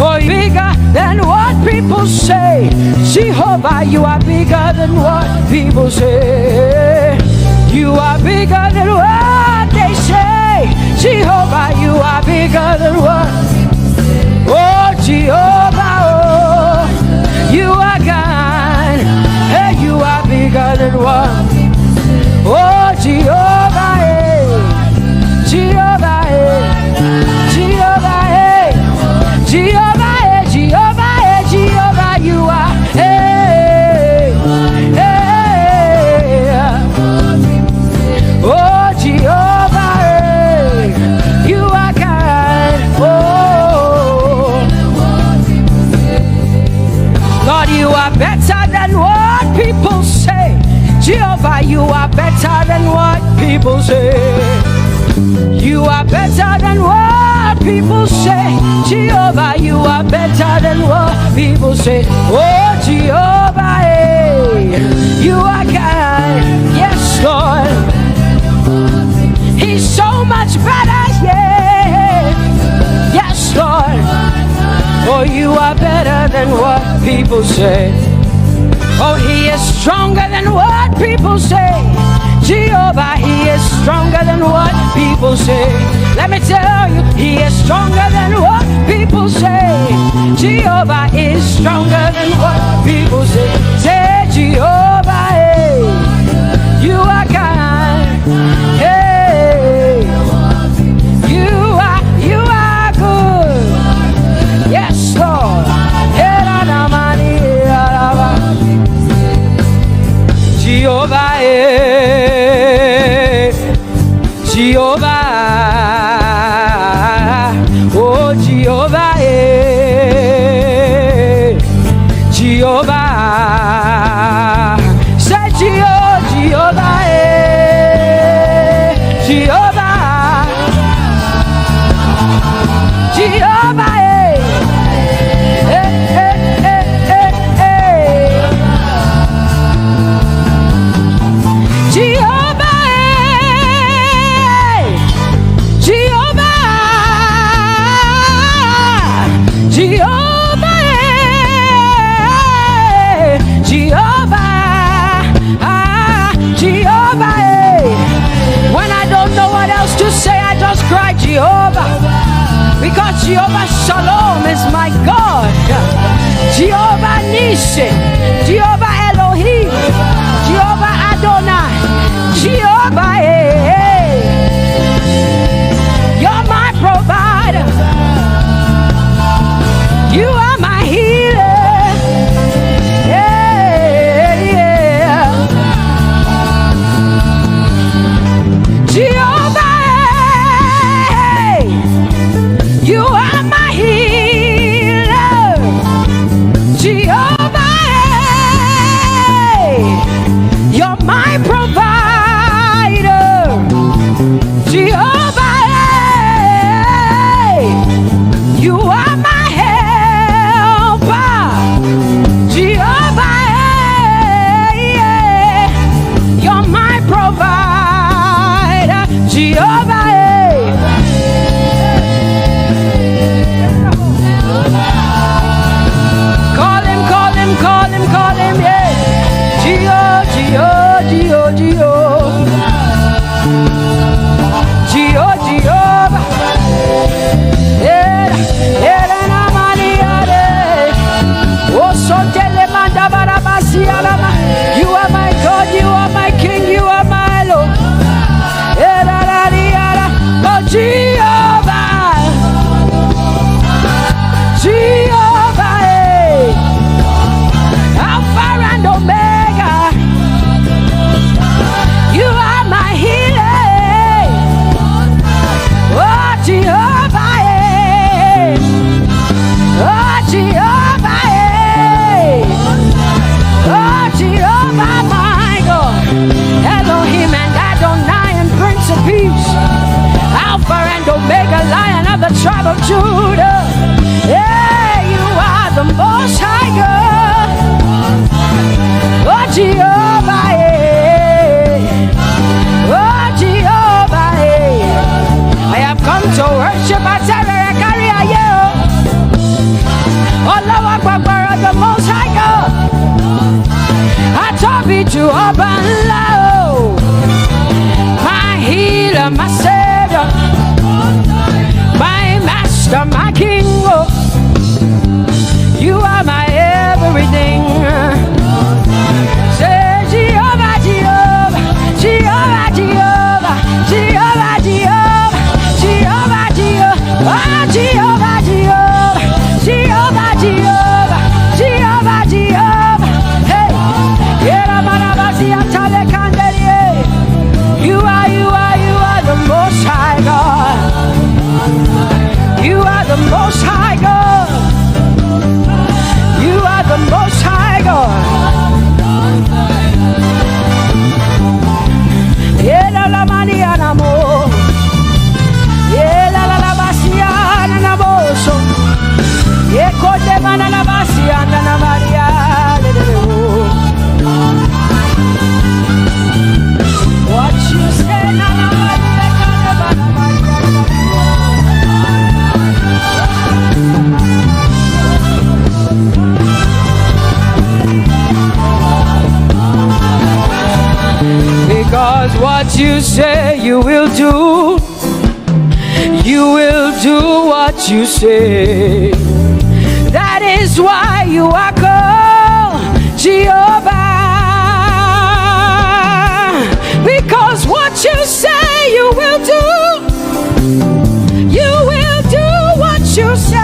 Oh, bigger than what people say. Jehovah, you are bigger than what people say. You are bigger than what they say. Jehovah, you are bigger than what. Oh, Jehovah, oh, you are kind. Hey, you are bigger than what. Oh, Jehovah, hey. Jehovah, hey. Jehovah, hey. Jehovah, hey. Jehovah, hey. Jehovah, you are. Hey, hey. Oh, Jehovah, hey. You are kind. Oh, Lord, you are better than what people say. Jehovah, you are better than what people say. You are better than what people say. Jehovah, you are better than what people say. Oh, Jehovah, hey, you are kind. Yes, Lord. He's so much better, yeah. Yes, Lord. Oh, you are better than what people say. Oh, he is stronger than what people say. Jehovah, he is stronger than what people say. Let me tell you, he is stronger than what people say. Jehovah is stronger than what people say. Say, Jehovah, hey, you are kind. Hey, you are good. Yes, Lord. Jehovah, Jehovah, oh Jehovah, Jehovah, say Jehovah, Jehovah, Jehovah, cry Jehovah, because Jehovah Shalom is my God. Jehovah Nissi, Jehovah Elohim, Jehovah Adonai, Jehovah, hey, you're my provider. You are my healer. Yeah, yeah. Jehovah, you are my healer, Jehovah. You're Judah. Yeah, you are the Most High God. Oh, Jehovah, oh, Jehovah, I have come to worship at Terekaria. Oh, Lord, the Most High God. I Tope to open low. My healer, my savior, my master, my king. Oh, you are my everything. Say Jehovah, Jehovah, Jehovah, Jehovah, Jehovah, Jehovah, Jehovah, Jehovah, oh, Jehovah, Jehovah, Jehovah, Jehovah, Jehovah, Jehovah. Hey, you are the Most High God. You are the Most High God. You are the Most High God. Yeah, la mani anamo. Yeah, la basia anamo. Yeah, kote mana la basia na Maria. What you say na because what you say you will do. You will do what you say. That is why you are called Jehovah. Because what you say you will do. You will do what you say.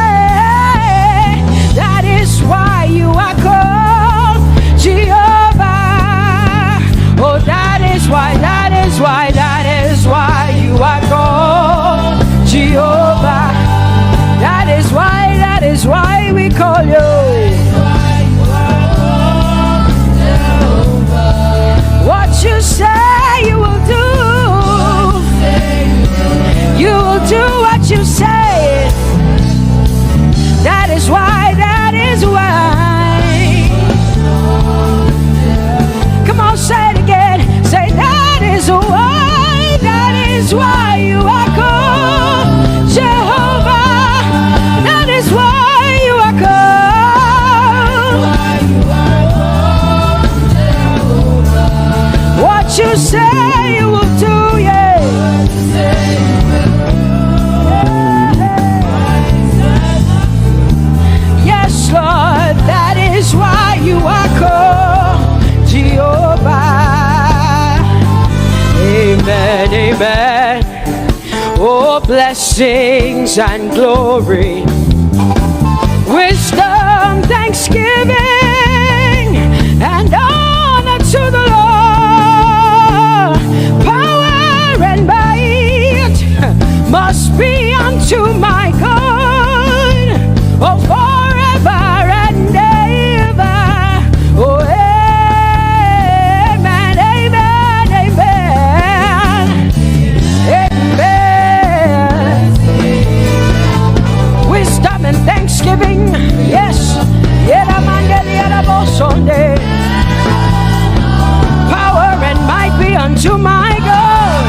That is why you are called Jehovah. Oh, that is why you are called Jehovah. That is why we call you. What you say you will do. You will do what you say. That is why. Come on, say it again. Say that is why you are called Jehovah. That is why you are called. What you say you will do, yeah. Yes, Lord, that is why you are called Jehovah. Amen, amen. Oh, blessings and glory, wisdom, thanksgiving, and honor to the Lord. Power and might must be unto my God. Oh, forever and ever. Oh, amen, amen, amen, amen. Wisdom and thanksgiving, yes. Power and might be unto my God.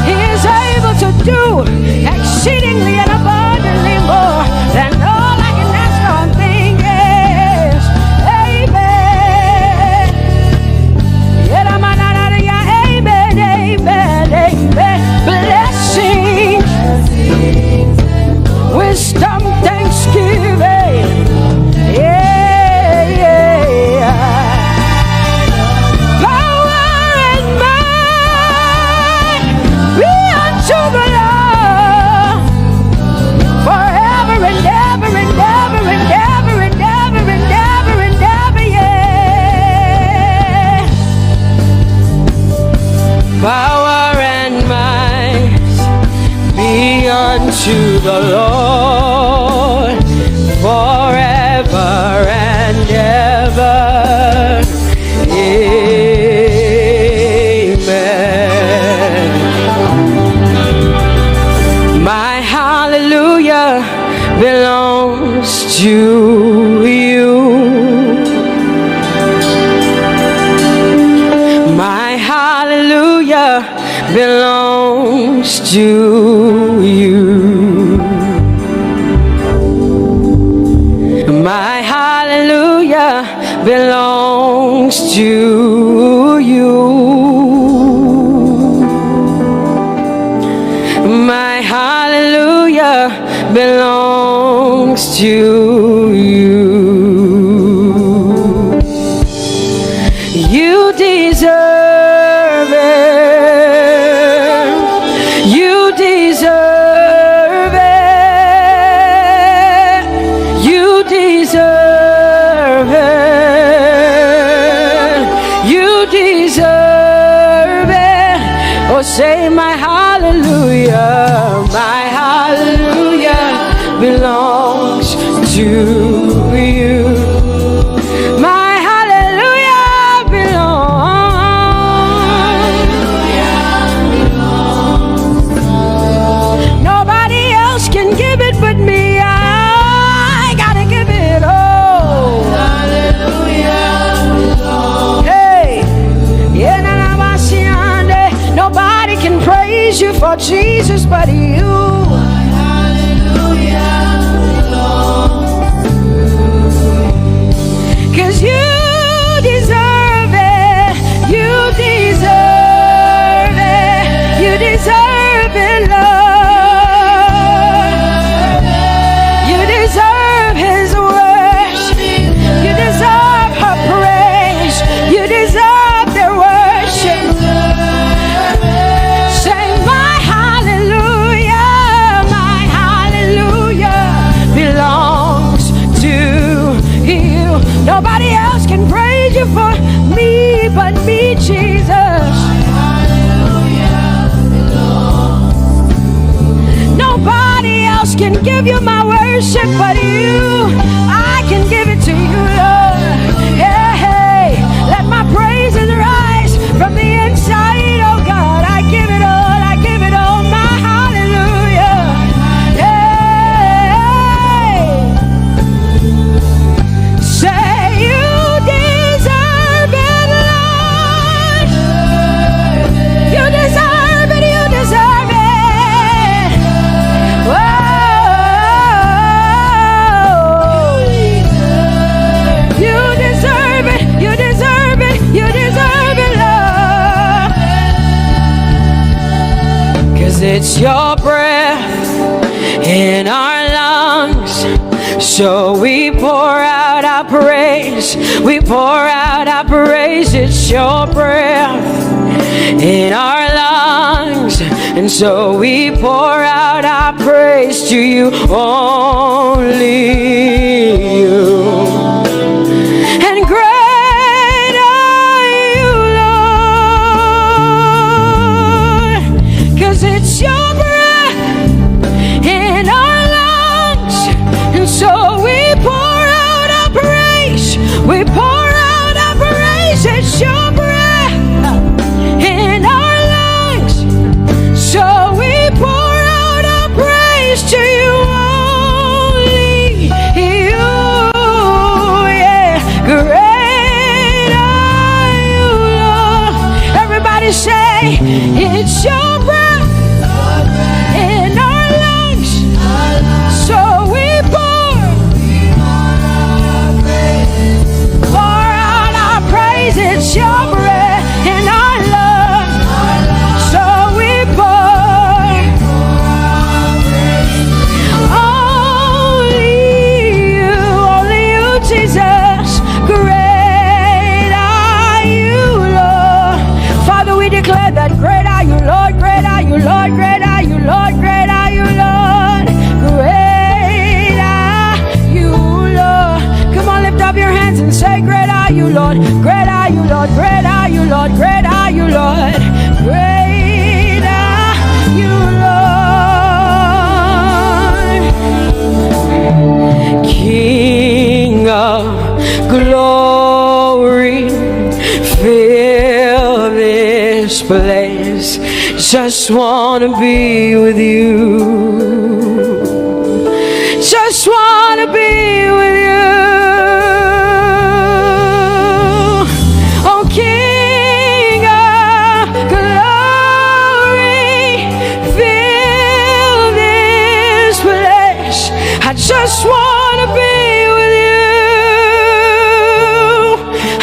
He is able to do exceedingly and abundantly more than all I can ask or think. Yes, amen. Amen, amen, amen. Blessings, wisdom, thanksgiving. Yeah, yeah. Power and might be unto the Lord forever and ever and ever and ever and ever and ever and ever, yeah. Power and might be unto the Lord forever and ever. Amen. My hallelujah belongs to you. My hallelujah belongs to you. My hallelujah belongs to you. My hallelujah belongs to you. You deserve it. You deserve it. You deserve it. You deserve it. Oh, say my hallelujah. My hallelujah belongs to you. My hallelujah belongs. Nobody else can give it but me. I gotta give it all. Hallelujah. Hey, nobody can praise you for Jesus but you. Cause you deserve it, you deserve it, you deserve it, Lord. You deserve His worship, you deserve her praise, you deserve their worship. Say my hallelujah belongs to you. Nobody else can praise you for me but me, Jesus. Nobody else can give you my worship but you. I can give it to you, Lord. Yeah, hey, let my praises rise from the inside, oh God. I give it all, I give it all, my hallelujah. Hey, say you deserve it, Lord. You deserve it, you deserve it. Whoa. You deserve it, you deserve it, you deserve it, Lord. Cause it's your breath in our lungs, so we pour out our praise, we pour out our praise. It's your breath in our lungs, and so we pour out our praise to you, only you. And great are you, Lord, 'cause it's your breath in our lungs, and so we pour out our praise, we pour out our praise. It's your breath in our lungs, so we pour out our praise to you, only you. Yeah, great are you, Lord. Everybody say, it's your breath in our lungs, so we pour out our praise. It's your breath in our lungs, so we pour only you, Jesus. Great are you, Lord. Father, we declare that great are you, Lord, great are you, Lord, great are you, Lord, great are you, Lord, great are you, Lord. Come on, lift up your hands and say, great are you, Lord, great are you, Lord, great are you, Lord, great are you, Lord, great are you, Lord. King of glory, fill this place. Just wanna be with you. Just just want to be with you.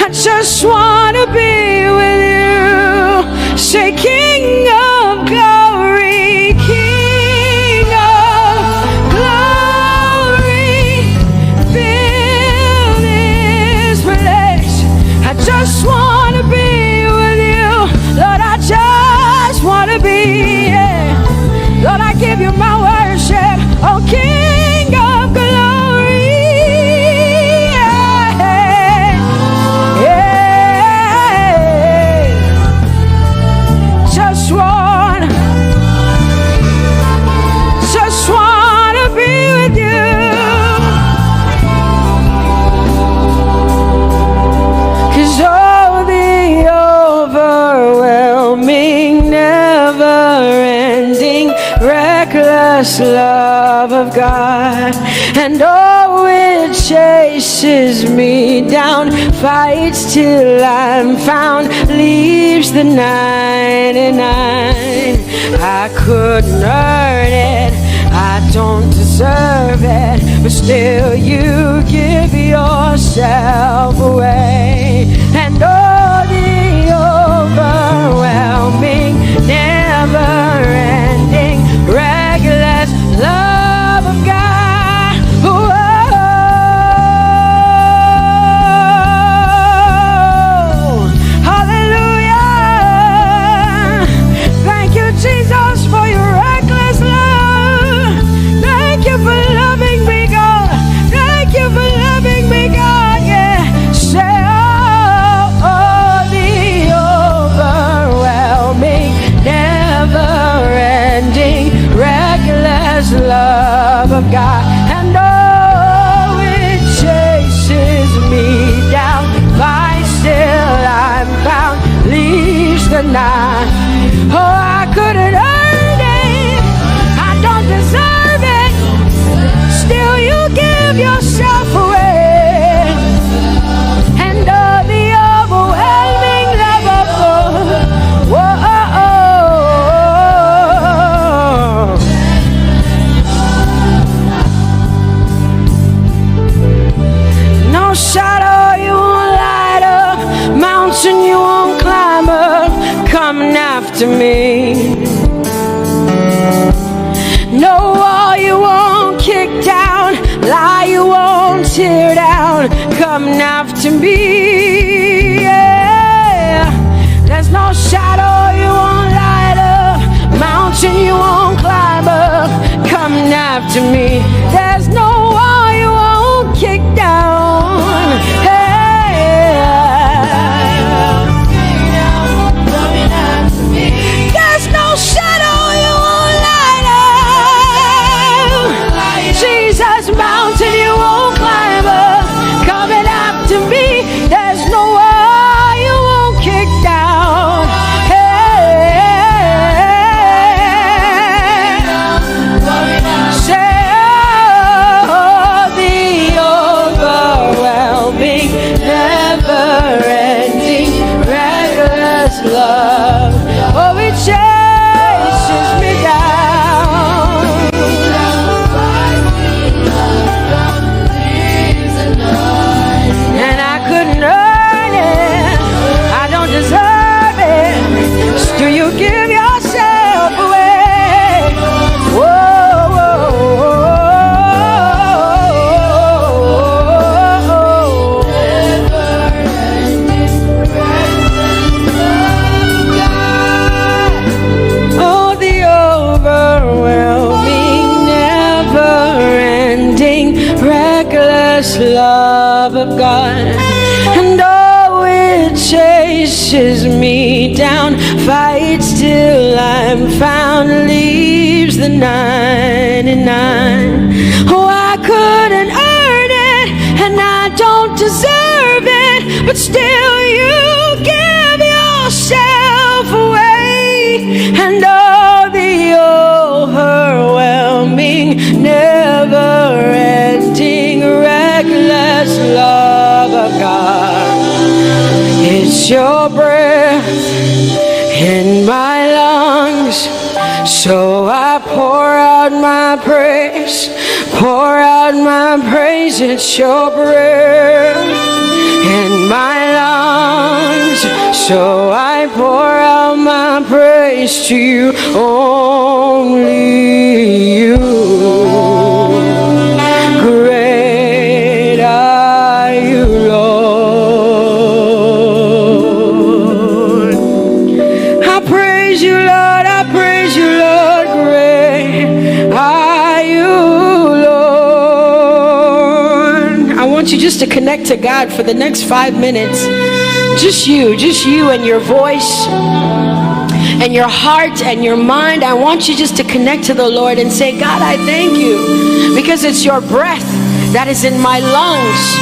I just want to be with you. Say, King of glory, King of glory, fill this place. I just want to be with you. Lord, I just want to be. Yeah. Lord, I give you my worship. Oh, King of glory. Yeah. Yeah. Just want to be with you. 'Cause all the overwhelming, never-ending, reckless love of God, and oh, it chases me down, fights till I'm found, leaves the 99. I couldn't earn it, I don't deserve it, but still you give yourself away. And all the overwhelming, never-ending, reckless love of God. Whoa. Hallelujah. Thank you, Jesus, for your reckless love. Thank you for loving me, God. Thank you for loving me, God. Yeah. Say, oh, the overwhelming, never-ending, reckless love of God, and oh, it chases me down, fights till I'm found, leaves the 9. Oh, I couldn't earn it, I don't deserve it, still you give yourself away. And oh, the overwhelming love of God. Whoa. No shadow you won't light up, mountain you won't climb up, coming after me. No wall you won't kick down, lie you won't tear down, coming after me. Yeah. There's no shadow you won't light up, mountain you won't climb up, coming after me. There's no wall you won't kick down. Hey. There's no shadow you won't light up. Jesus, mountain you won't climb up, coming after me. There's no wall you won't kick down. Hey. Say, oh, the overwhelming, never-ending, reckless love. Oh, it chases me down. And I couldn't earn it, I don't deserve it, still you give yourself away. Whoa, whoa, oh, the overwhelming, never-ending, reckless love of God, and oh, it chases me down, fights till I'm found, leaves the 99. Oh, I couldn't earn it, and I don't deserve it, but still you give yourself away. And all the overwhelming, never-ending, reckless love of God. It's your breath in my lungs, so I pour out my praise, pour out my my praise, it's your breath in my lungs. So I pour out my praise to you, only you. Great are you, Lord. I praise you, Lord. I praise you, Lord. Great are you, Lord. I want you just to connect to God for the next 5 minutes. Just you and your voice and your heart and your mind. I want you just to connect to the Lord and say, God, I thank you because it's your breath that is in my lungs.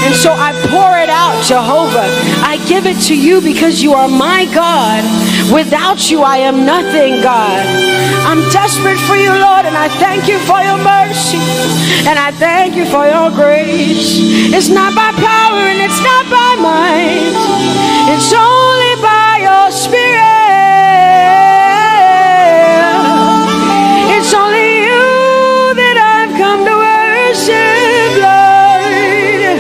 And so I pour it out, Jehovah. I give it to you because you are my God. Without you, I am nothing, God. I'm desperate for you, Lord, and I thank you for your mercy. And I thank you for your grace. It's not by power and it's not by might. It's only by your Spirit. It's only you that I've come to worship, Lord.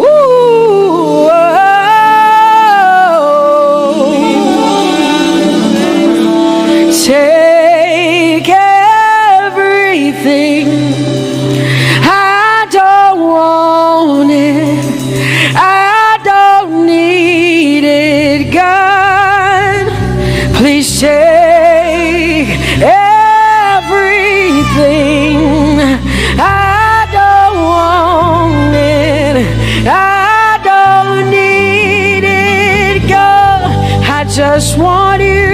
Ooh, oh. Take everything. I don't want it. I don't need it, God. Please take everything. I don't want it. I don't need it, God. I just want you.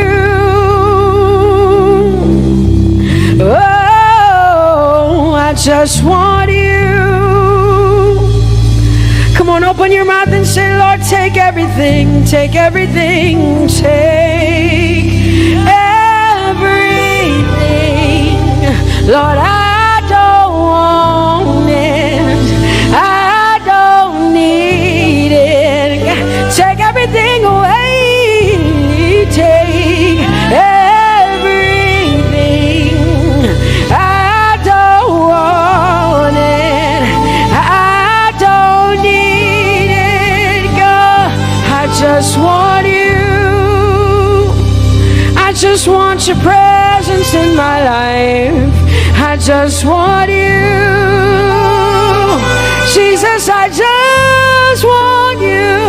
Oh, I just want you. Come on, open your mouth and say, Lord, take everything, take everything, take everything. Lord, I don't want it. I don't need it. Take everything away. Take everything. I don't want it. I don't need it, God. I just want you. I just want your presence in my life. I just want you. Jesus, I just want you.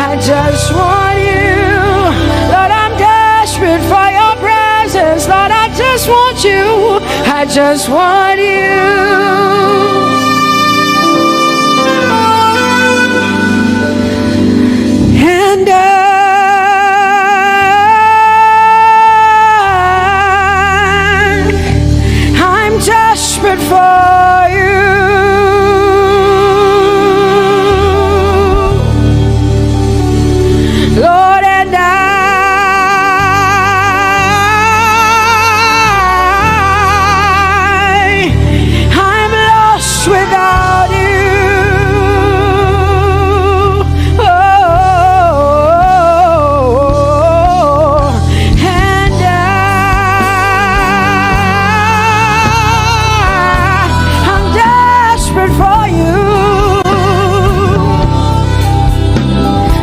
I just want you. Lord, I'm desperate for your presence. Lord, I just want you. I just want you. And I'm desperate for you. Lord, and I'm lost without you. Oh, and I'm desperate for you.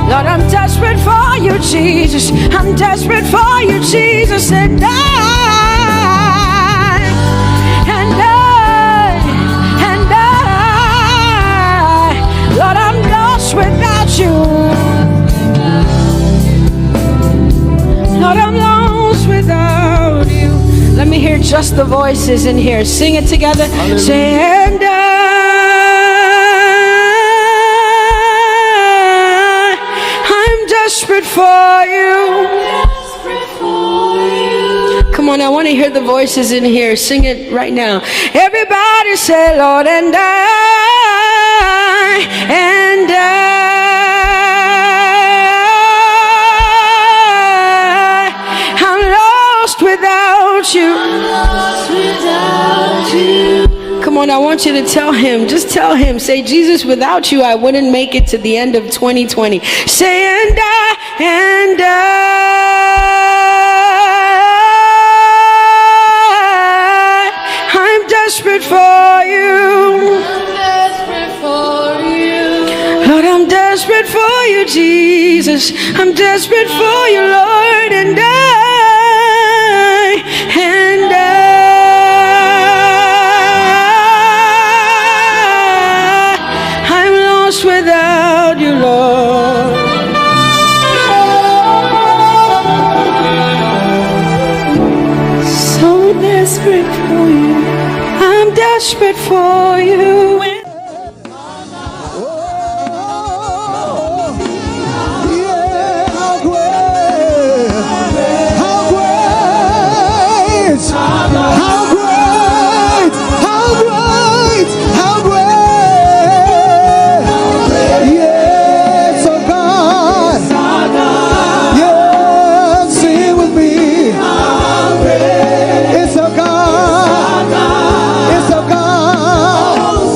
Lord, I'm desperate for you, Jesus. I'm desperate for you, Jesus. And Lord, I'm lost without you. Lord, I'm lost without you. Let me hear just the voices in here. Sing it together. Say, and I'm desperate for you. Come on, I want to hear the voices in here. Sing it right now. Everybody say, Lord, and I'm lost without you. Come on, I want you to tell him. Just tell him. Say, Jesus, without you, I wouldn't make it to the end of 2020. Say, and I'm desperate for you. desperate for you, Jesus. I'm desperate for you, Lord, and I'm lost without you, Lord. So desperate for you. I'm desperate for you. It's a God.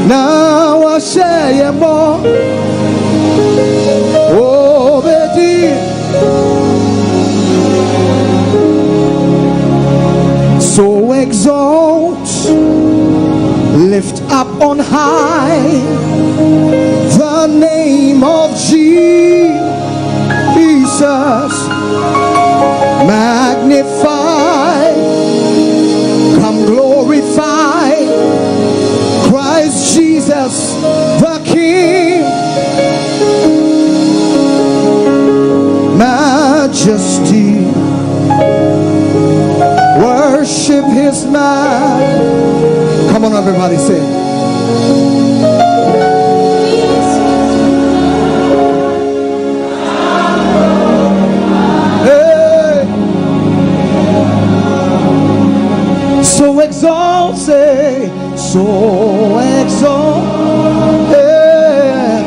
Now I share more. Oh, baby. So exalt, lift up on high the name of Jesus. Magnify, come glorify Christ Jesus the King. Majesty, worship his man. Come on, everybody, sing. So exalt, say, so exalt, yeah.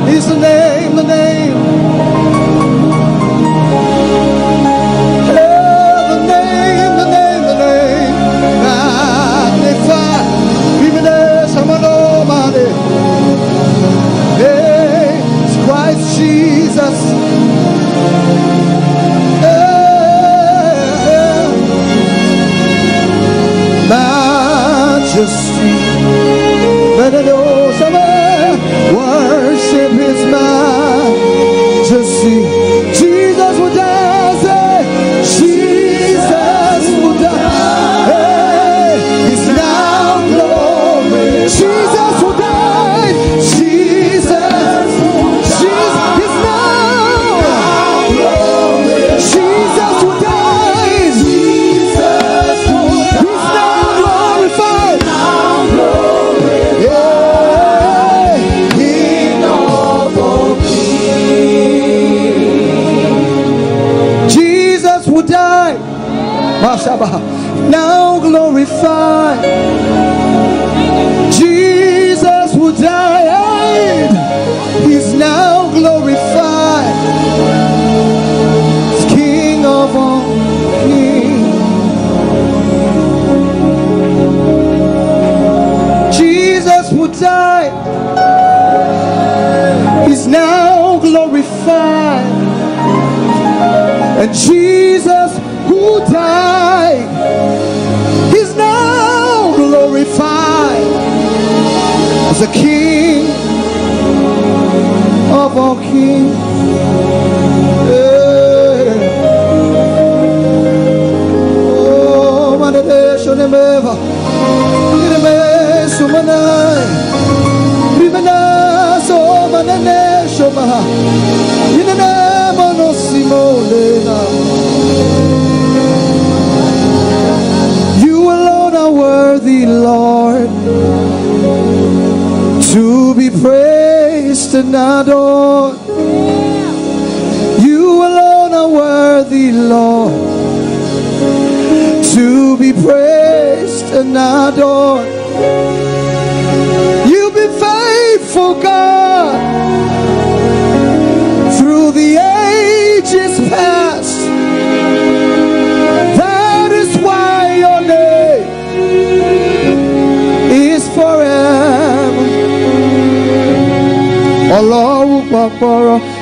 Is the name, the name, yeah, the name, the name, the name. Magnify, even as I'm an Omatade. Hey, it's Christ Jesus. Majesty, worship his majesty. Jesus will die, Jesus will die. He's now glory. Jesus will die. Jesus is now glory. Jesus will die. Now glorified, Jesus who died, he's now glorified, he's King of all kings. Jesus who died, he's now glorified, and Jesus who died, he's now glorified as the King of all kings. Oh, manadesho nemeva, iremeso manai, rimenaso manadesho maha, inenemo no simolena. Worthy, Lord, to be praised and adored. You alone are worthy, Lord, to be praised and adored. You've been faithful, God, through the ages past. That is why your name is forever. Allah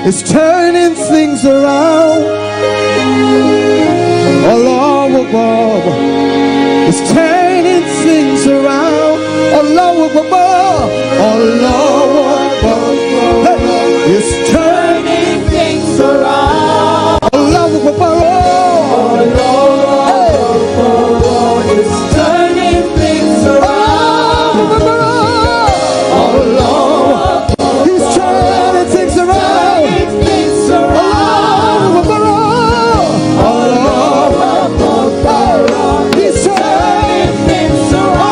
is turning things around. Allah is turning things around. Allah is turning things around. Allah is turning things around. He's turning things around. He's turning things around.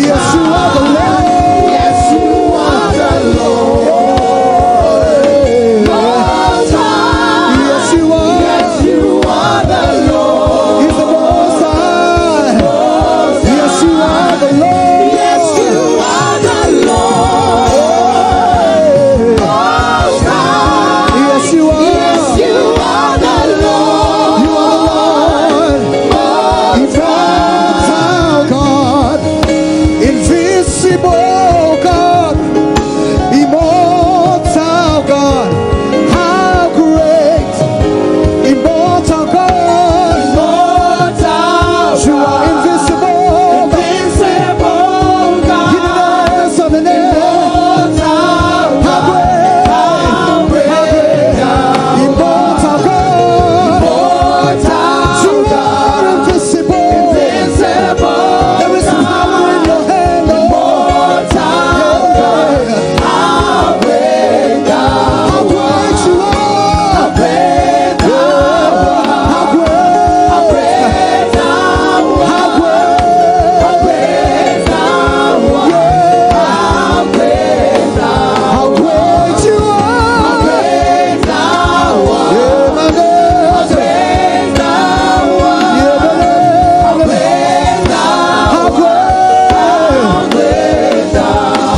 Yes, you are the Lord. Yes, you are the Lord. Most High. Yes, you are. Yes, you are the Lord. He's the Most High. Yes, you are the Lord. Yes, you are the Lord. Most High. Yes, you are. Yes, you are the Lord. You are the Lord. Immortal God. Invisible God. Immortal God. How great. Immortal God. You are invisible. Invincible God. Universe of the name. How great. Immortal God. You are invisible. There is power in your hand, Lord. How great you are. How great. How great. How great you are. Yeah, my God.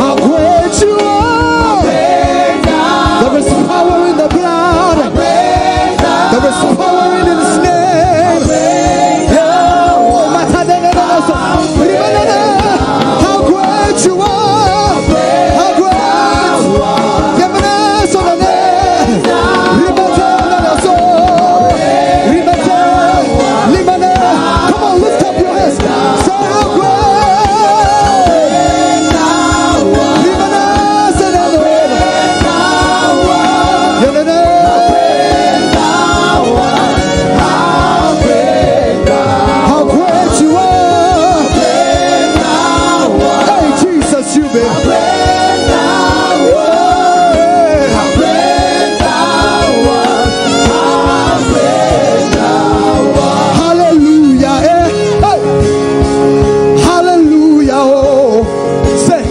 How great you are. There is power in the blood. There is power in His name. Omatade. How great you are. How great. Yemenes on the name. Come on, lift up your hands. Say how great. Yemenes on the name. How great you are. Hey, Jesus, you be. Hallelujah. Hey. Hallelujah. Oh. Say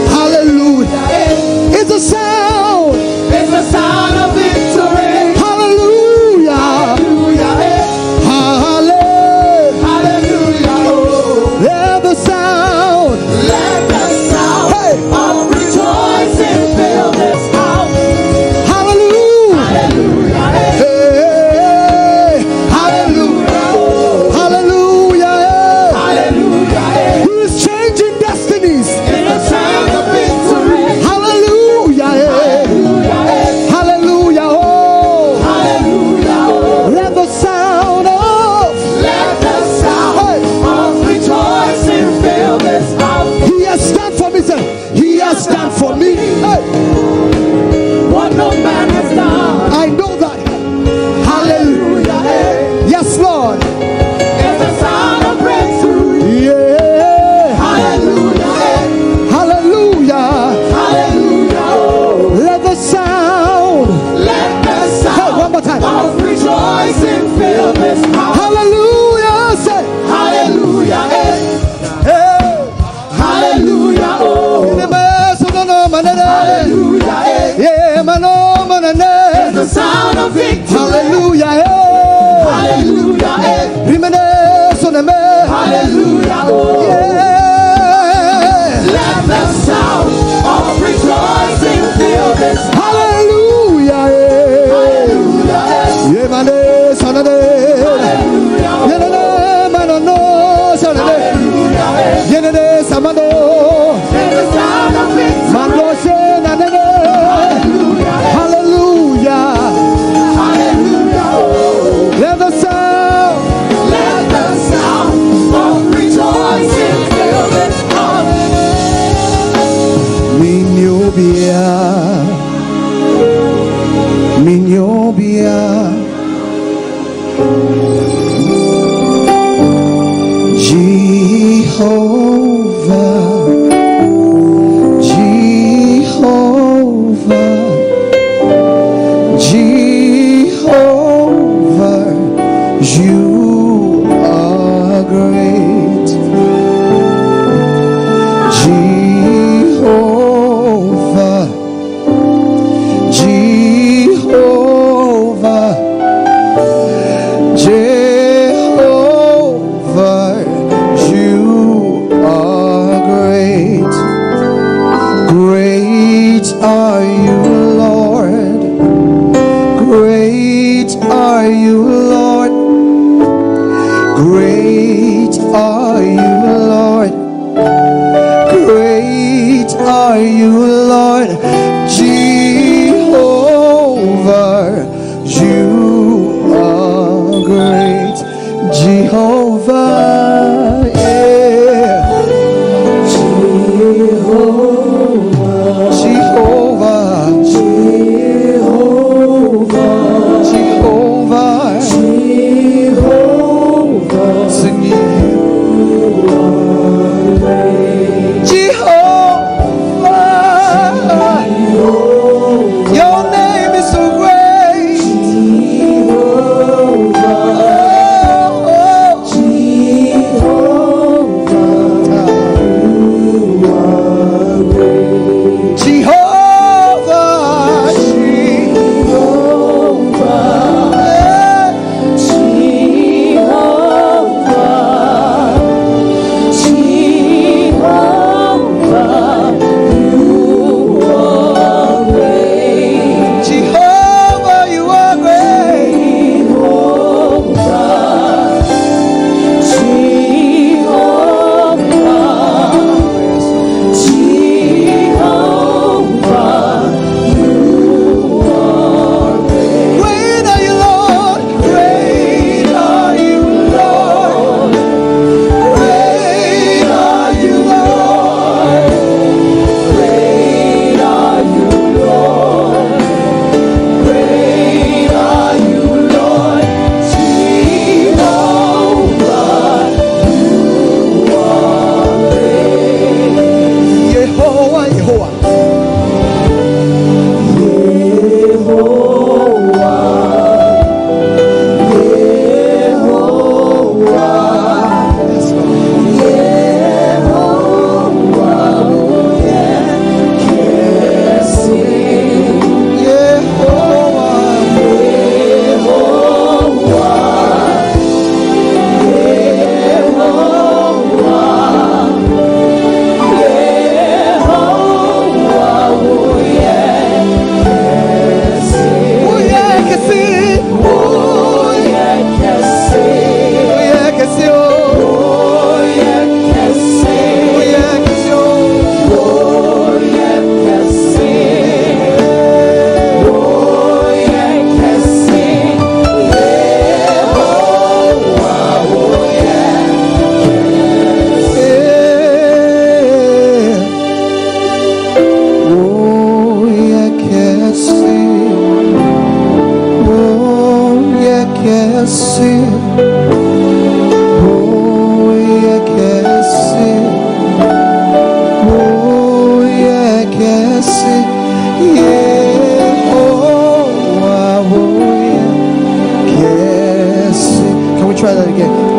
hallelujah. It's a sound. It's the sound of victory. Hallelujah. Hallelujah. Hallelujah. Let the sound. Let the sound Hey. of rejoicing fill this house. Hallelujah. Hallelujah. Hey. Hallelujah. Hallelujah. Hallelujah. He is changing destinies. It's the sound of victory. Hallelujah. Hallelujah. Oh. Hallelujah. Let the sound of. Let the sound Hey. of rejoicing fill this house. He has done for me. Say, He has done for me. Hey. What no man has done. I know that. Hallelujah. Yes, Lord. It's the sound of breakthrough. Yeah. Hallelujah. Hallelujah. Hallelujah. Let the sound. Let the Hey, sound one more time. of rejoicing fill this house. Hallelujah. Say, Hallelujah. hey. Hallelujah. In the mess of the no man. Hallelujah. Yeah, man, oh, man, It's the sound of victory. hallelujah. Hey. Hallelujah. Reminisce on the man. Hallelujah. Yeah. Let the sound of rejoicing fill this house. Hallelujah. Hallelujah. Yeah, man, son of the. Hallelujah. Yeah, man, no, son of the. Hallelujah. Yeah, samado. It's the sound of victory. Mando se na na na. Hallelujah. Hallelujah. Let the sound. Let the sound of rejoicing fill this house. Minyobia. Can we try that again?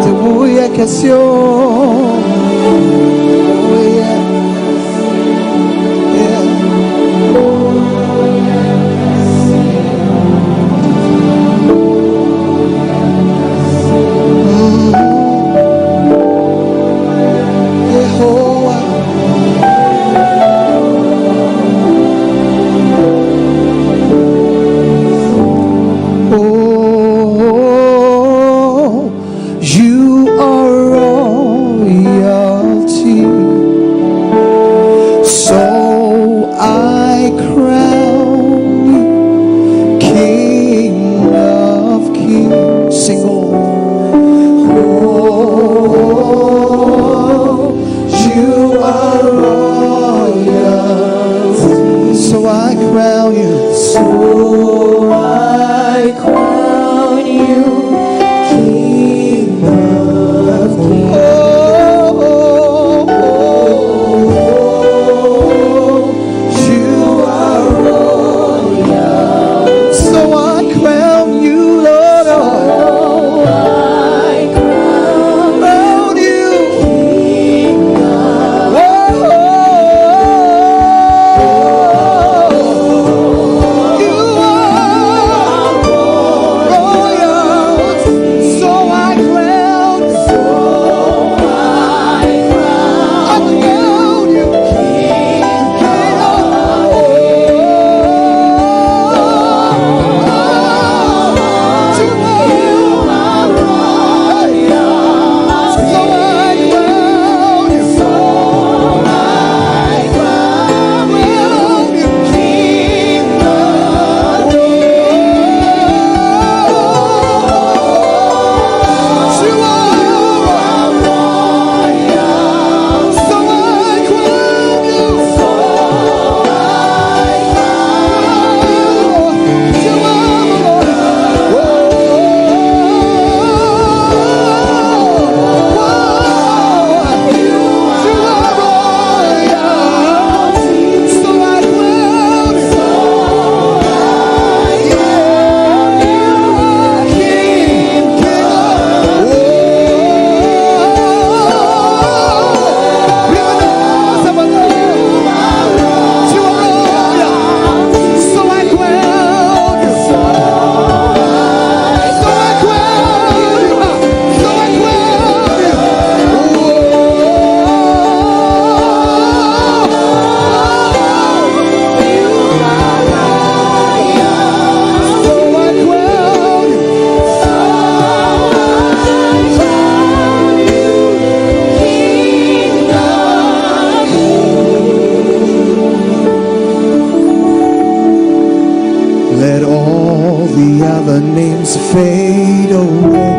fade away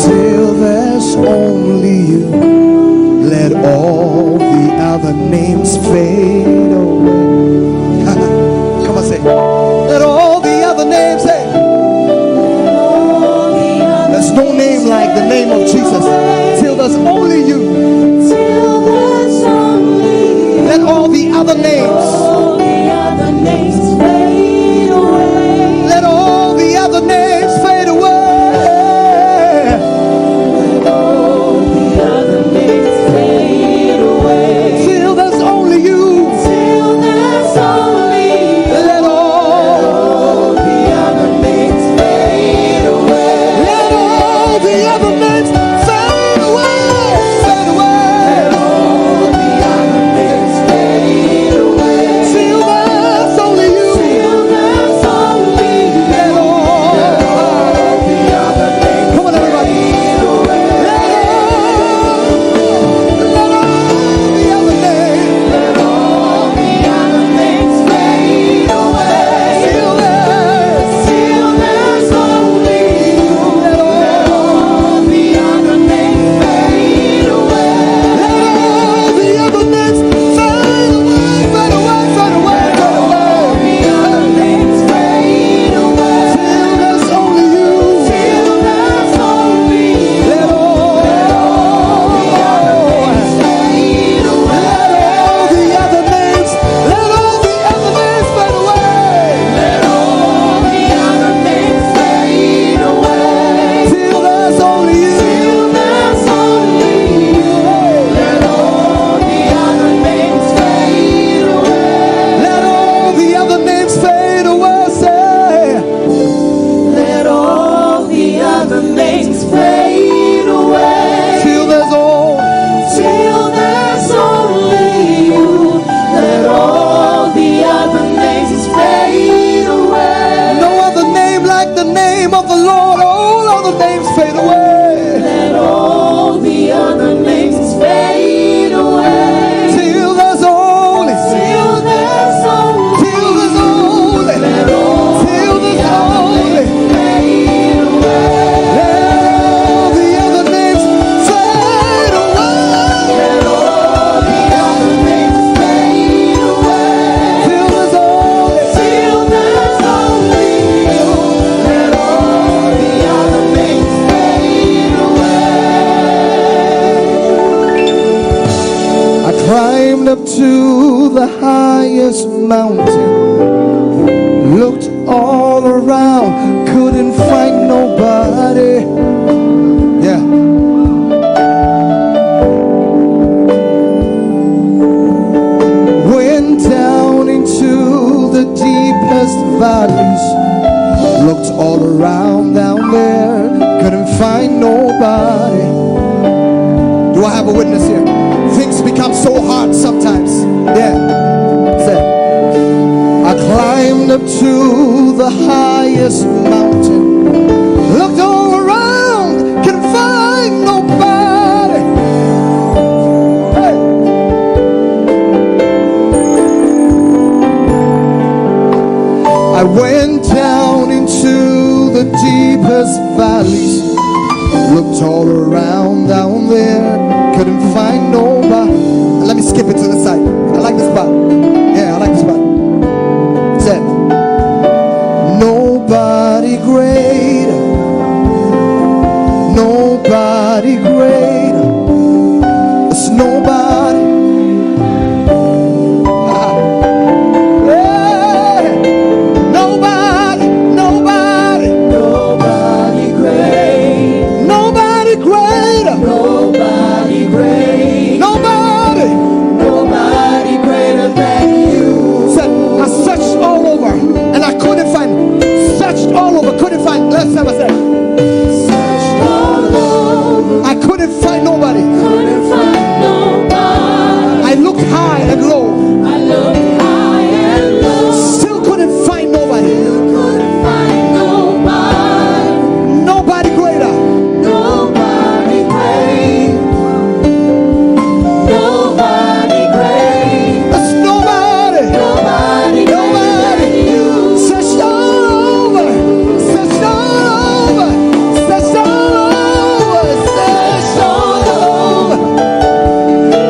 till there's only you. Let all the other names fade away. Come on, say. Let all the other names, say. There's no name like the name of Jesus till there's only you. Let all the other names fade away. Let all the other names fade away. up to the highest mountain, looked all around, couldn't find nobody. Yeah. Went down into the deepest valleys, looked all around down there, couldn't find nobody. Do I have a witness here? Things become so hard sometimes. Yeah. I climbed up to the highest mountain, looked all around, couldn't find nobody. Hey. I went down into the deepest valleys, looked all around down there, couldn't find nobody. Let me skip it to the side. I like this part. Yeah, I like this part. It said, nobody greater, nobody greater. It's nobody. Yeah. Nobody, nobody, nobody great, nobody greater, nobody great, nobody, nobody greater than you. Said, I searched all over and I couldn't find. Searched all over, couldn't find. Let's have a second. Searched all over. I couldn't find nobody. Couldn't find nobody. I looked high and low. I looked high and low. Still couldn't find nobody. Still couldn't find nobody. Nobody greater. Nobody great. Nobody great. That's nobody. Nobody. Nobody. You. Searched all over. Searched all over. Searched all over. Searched all over.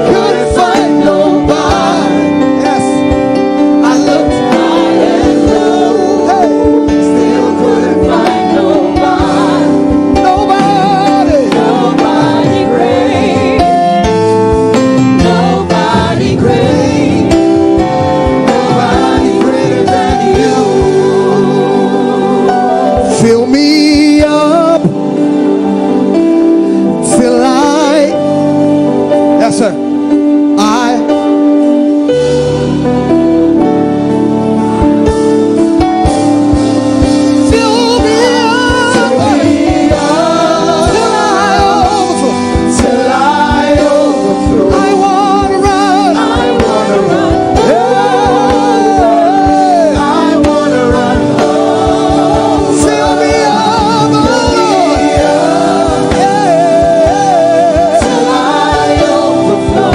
Couldn't find nobody. Yes. I looked high and low. Hey. Still couldn't find nobody. Nobody. Nobody great. Nobody great. Nobody greater than you. Fill me up till I. Yes, sir. I. Fill me up till I overflow. Till I overflow. I wanna run. I wanna run. Yeah. I wanna run home. Fill me up, oh Lord. Yeah. Till I overflow.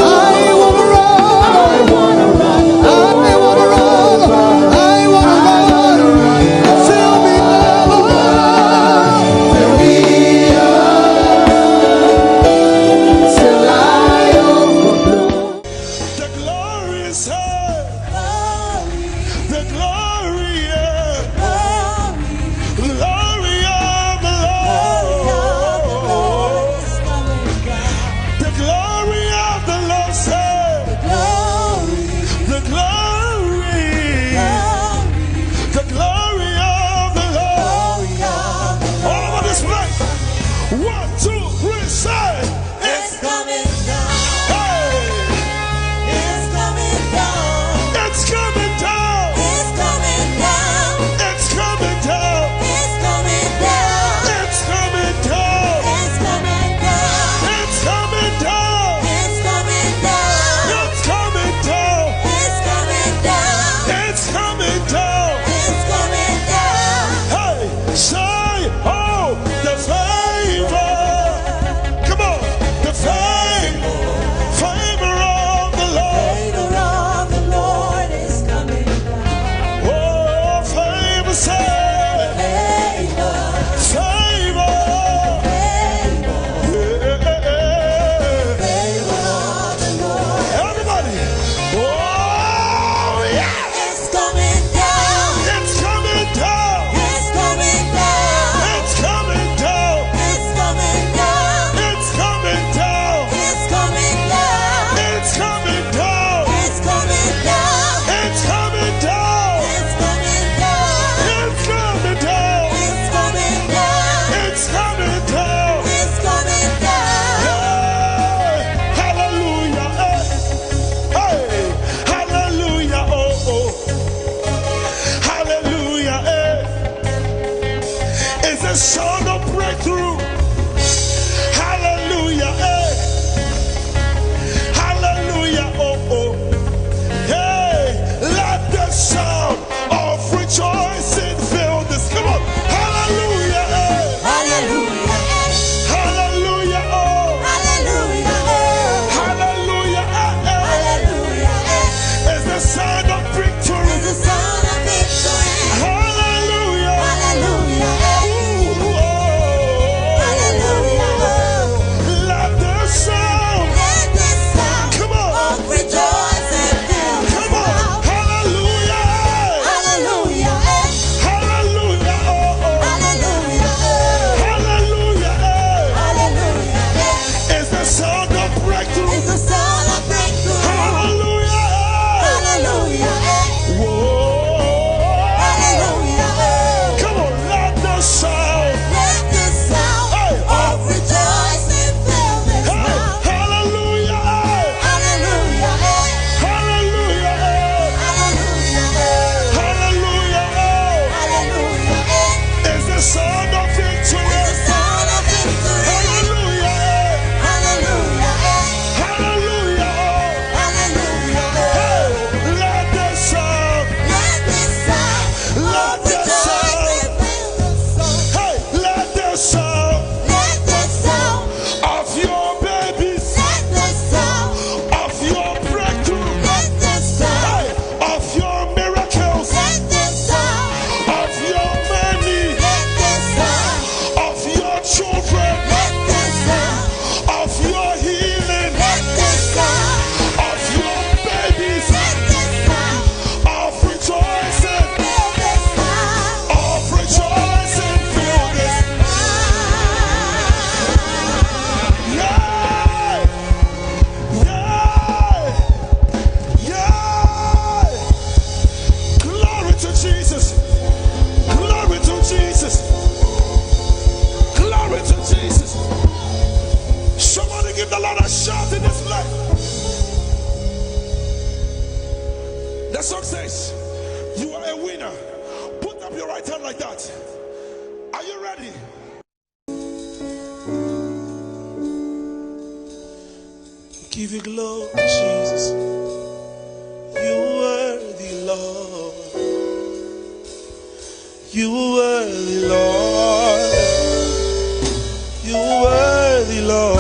gonna shout in this place. The song says, you are a winner. Put up your right hand like that. Are you ready? Give you glory, Jesus. You worthy, Lord. You worthy, Lord. You worthy, Lord.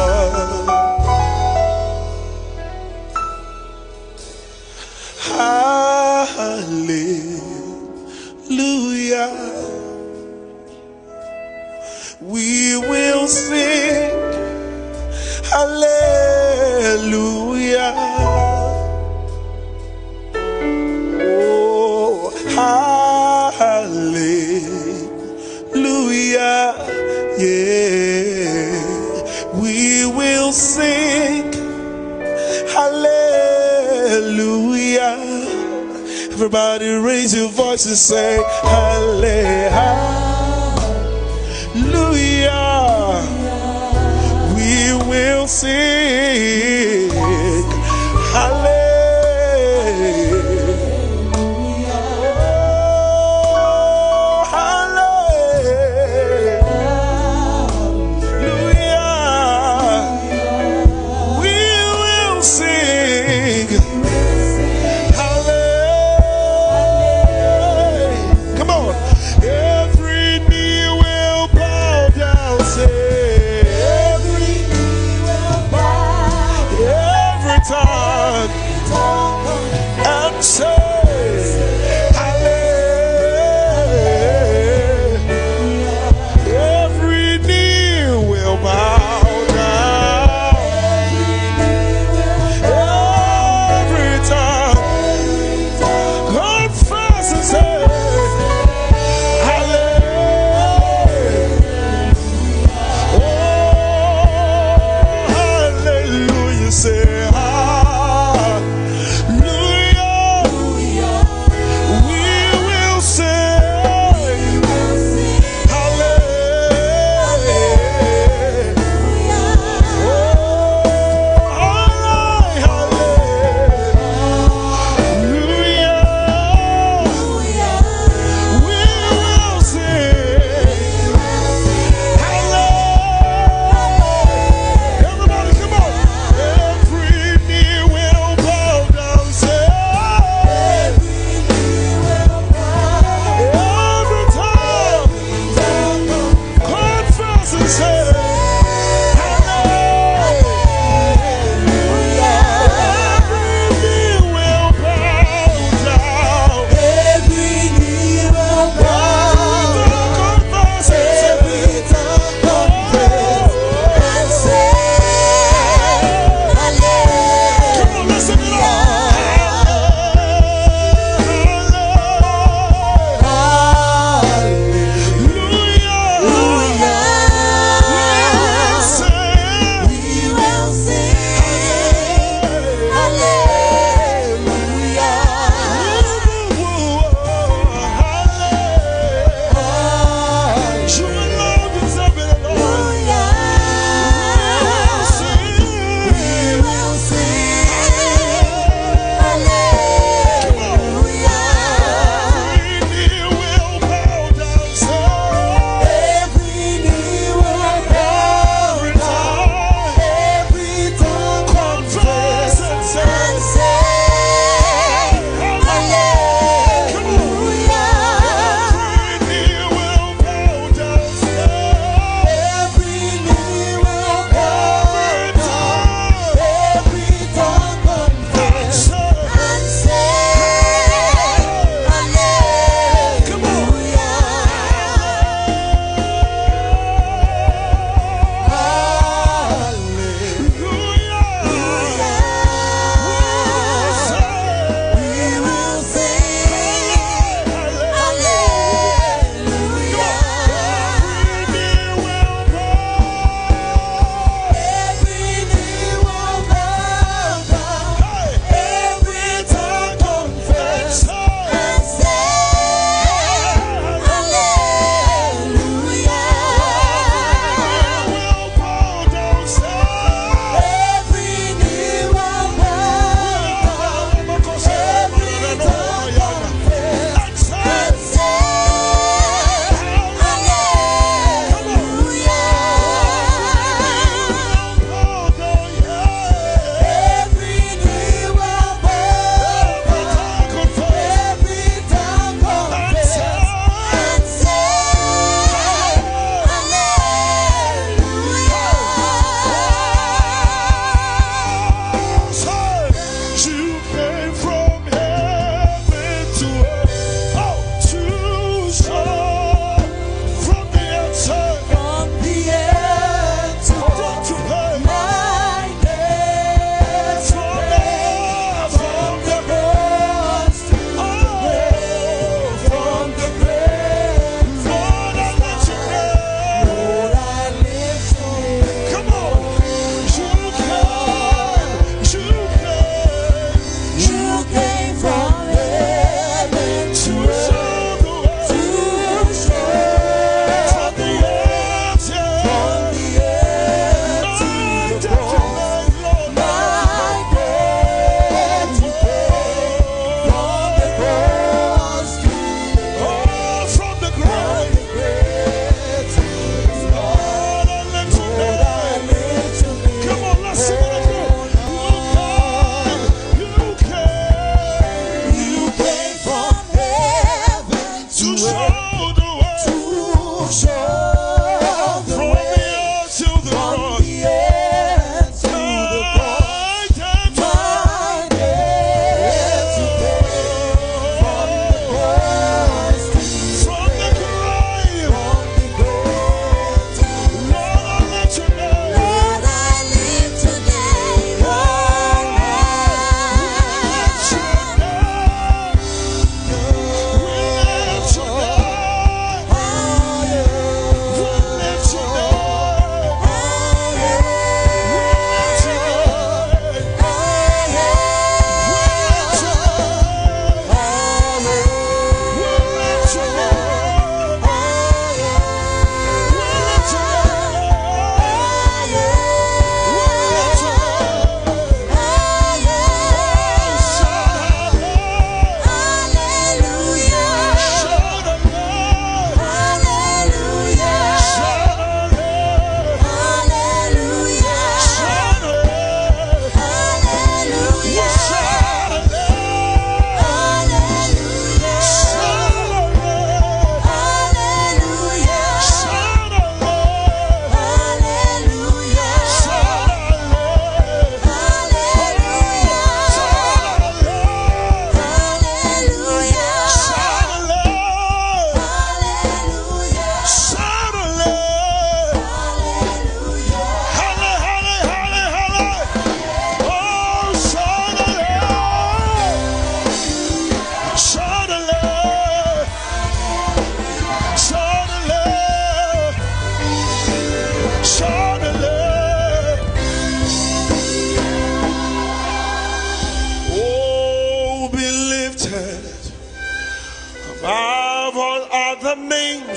Hallelujah. We will sing hallelujah. Oh, hallelujah. Yeah, we will sing hallelujah. Everybody raise your voice and say hallelujah. We will sing hallelujah. Time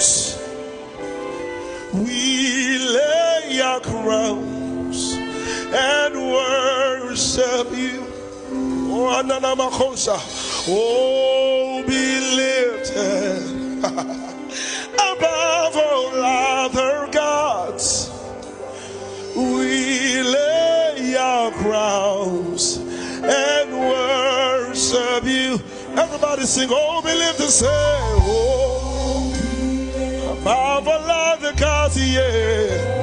crowns. We lay our crowns and worship you. Oh, Ananamakosa. Oh, be lifted above all other gods. We lay our crowns and worship you. Everybody sing, oh, be lifted, say, oh, above all other gods, yeah.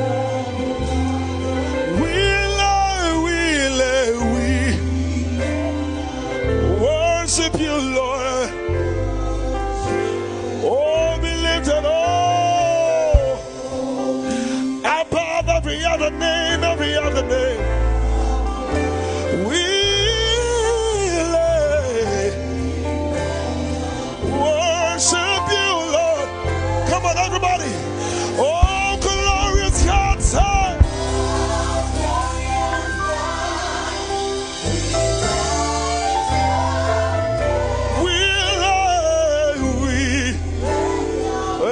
Worship you, Lord. Oh, be lifted, oh, above every other name, every other name. We lay, worship you, Lord. Come on, everybody. Oh, glorious God, son.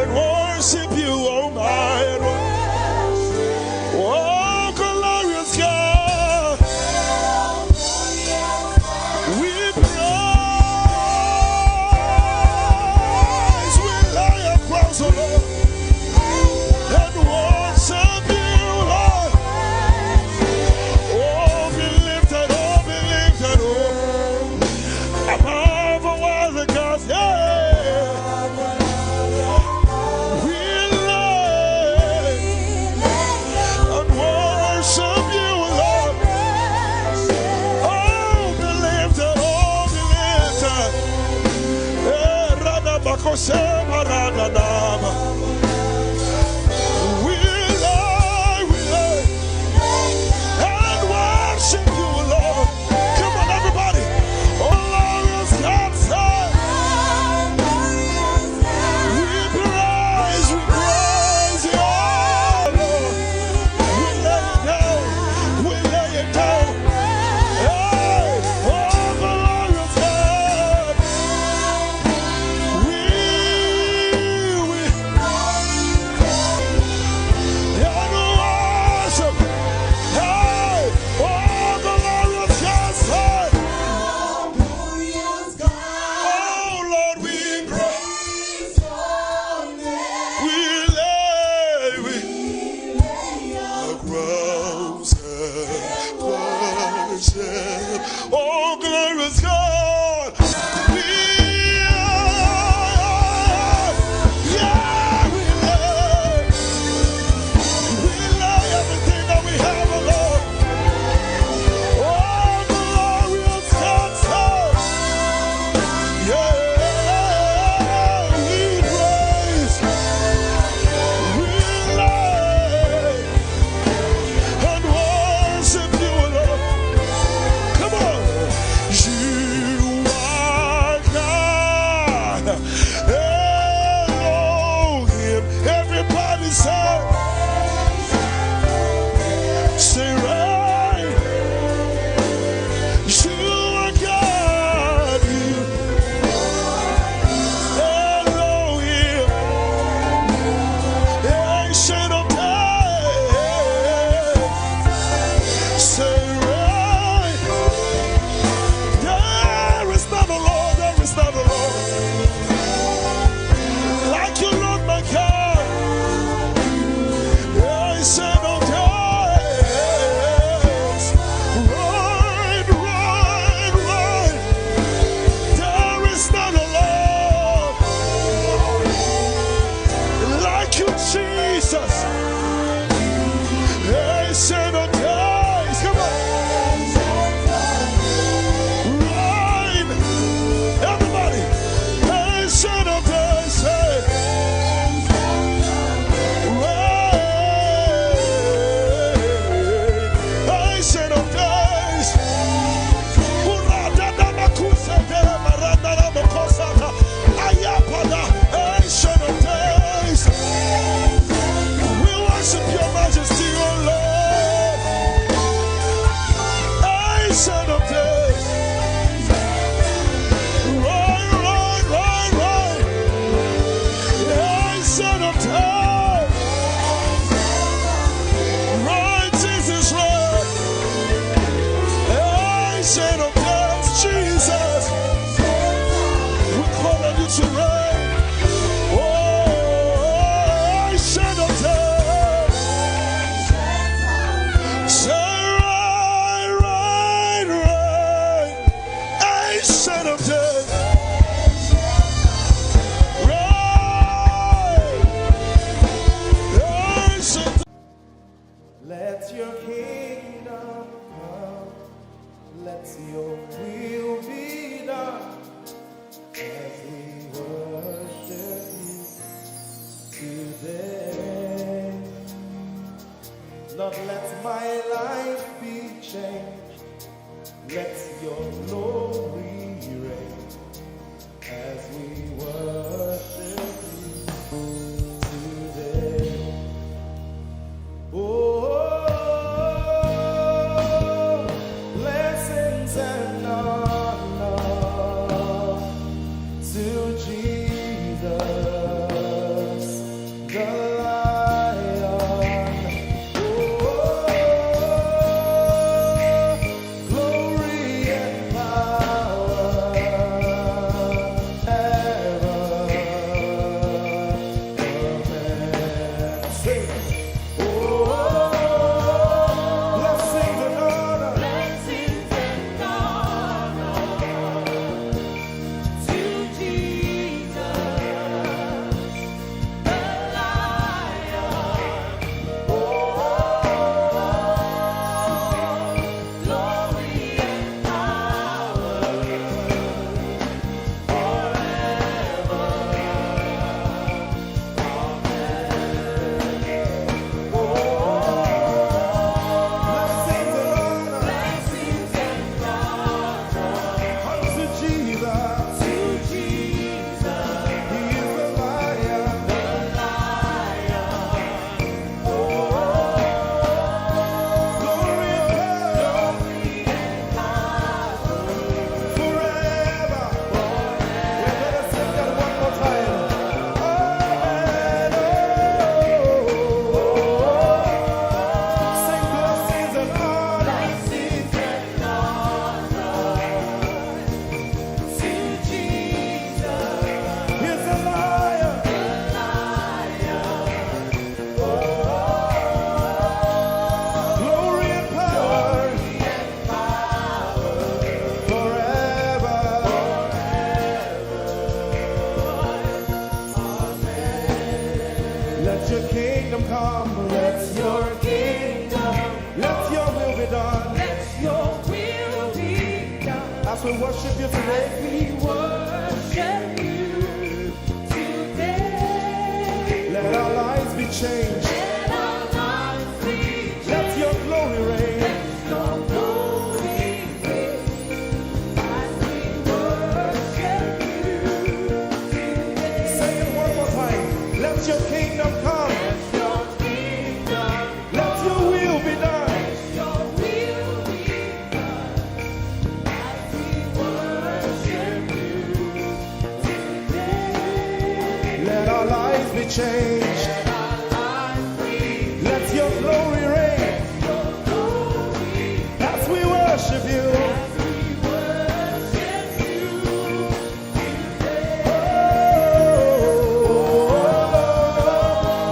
Worship you, oh my, oh glorious God, we praise, we lay our crowns, oh Lord, and worship you, Lord. Oh, be lifted, oh, above all the gods, yeah. We lay and worship you, Lord. Come on, everybody. Oh, glorious God, son. We praise you, Lord. We lay it down. Hey, oh, glorious God. Oh, glorious God. Yeah, we lay everything that we have, oh Lord. Oh, glorious God, son. Yeah, we praise, we lay and worship you, Lord. Come on. You are God. Elohim. Everybody say right. You are God. Elohim. Ancient of days. Say right. There is not a Lord, there is not a Lord like you, Lord, my God. I said, oh, days. Right. There is not a Lord like you, Jesus. I said, oh, days. Come on. Right. Everybody. Ancient of days, say. Right. Ancient of days. Ancient of days. We worship your majesty, oh Lord. Ancient of days. Right. Ancient let your will be done as we worship you today. Lord, let my life be changed. Let your glory reign as we worship you today. Oh, blessings and honor to Jesus, the Lion. Oh, glory and power ever. Amen. Sing. Oh, blessings and honor. Blessings and honor to Jesus, the Lion. Oh, glory and power Blessings and honor blessings and honor unto Jesus. to Jesus, He is the Lion. the Lion. Glory and power forever. We're gonna sing that one more time. Amen. Sing blessings and honor. Blessings and honor to Jesus, He's the Lion. the Lion. Glory and power forever. Let your kingdom come. Let your let your will be done. Let your will be done. As we worship you today, We worship you today. let our lives be changed. Let our lives be changed. Let your glory reign. Let your glory reign as we worship you today. Say it one more time. Let your kingdom come. Let your kingdom, Let your will be done. your will be done as we worship you today. Let our lives be changed. Let our lives be Let your glory reign. your glory As we worship you. as we worship you today.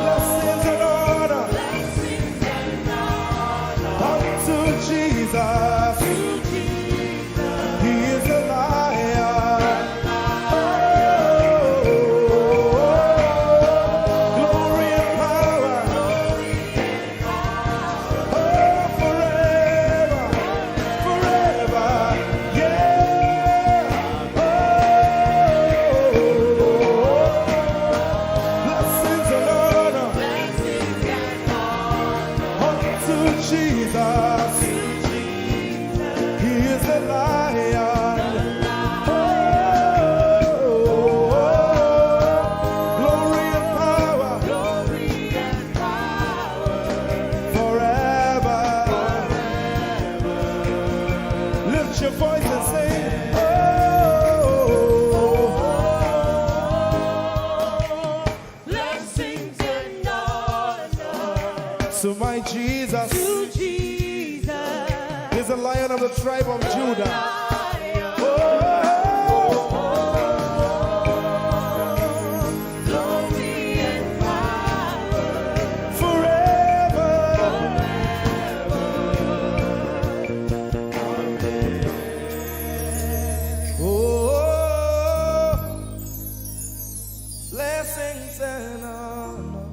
Blessings and honor Blessings and honor unto Jesus. to Jesus, He is the Lion. Glory and power. Forever. Forever. Yeah. Blessings and honor blessings and honor unto Jesus. He is the Lion. Glory and power glory and power forever. Lift your voice and sing. blessings and honor To my Jesus to Jesus, is the Lion of the tribe of Judah. Lion. Glory and power Forever. Blessings and honor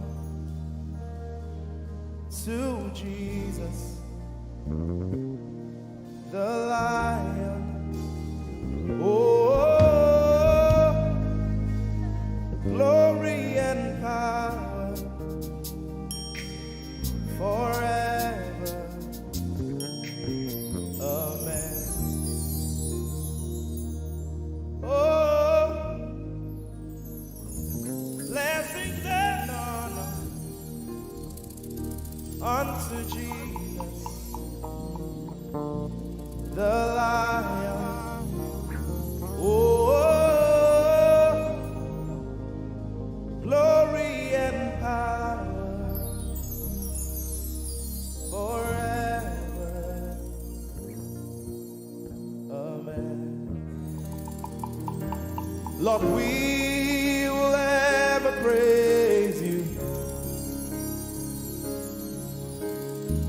to Jesus, the Lion. the Lion. Oh, glory and power forever. Amen. Lord, we will ever praise you.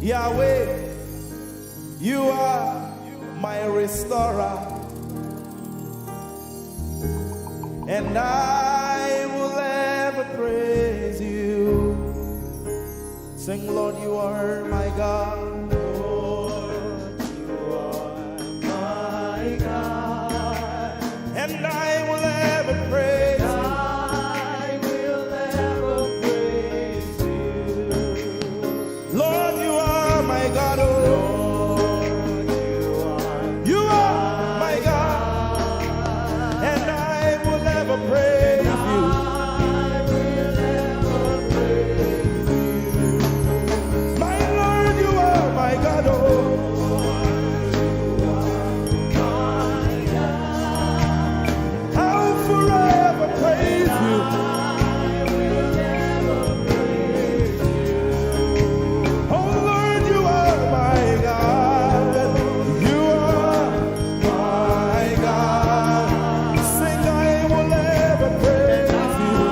Yahweh, you are my restorer, and I will ever praise you. Sing, Lord, you are my God. Lord, you are my God, and I will ever praise you. I will ever praise you. Lord, you are my God. Oh, praise you. I will ever praise you. My Lord, you are my God. Oh, my God. I'll forever praise you. I will ever praise you. Oh Lord, you are my God. You are my God. Sing, I will ever praise you.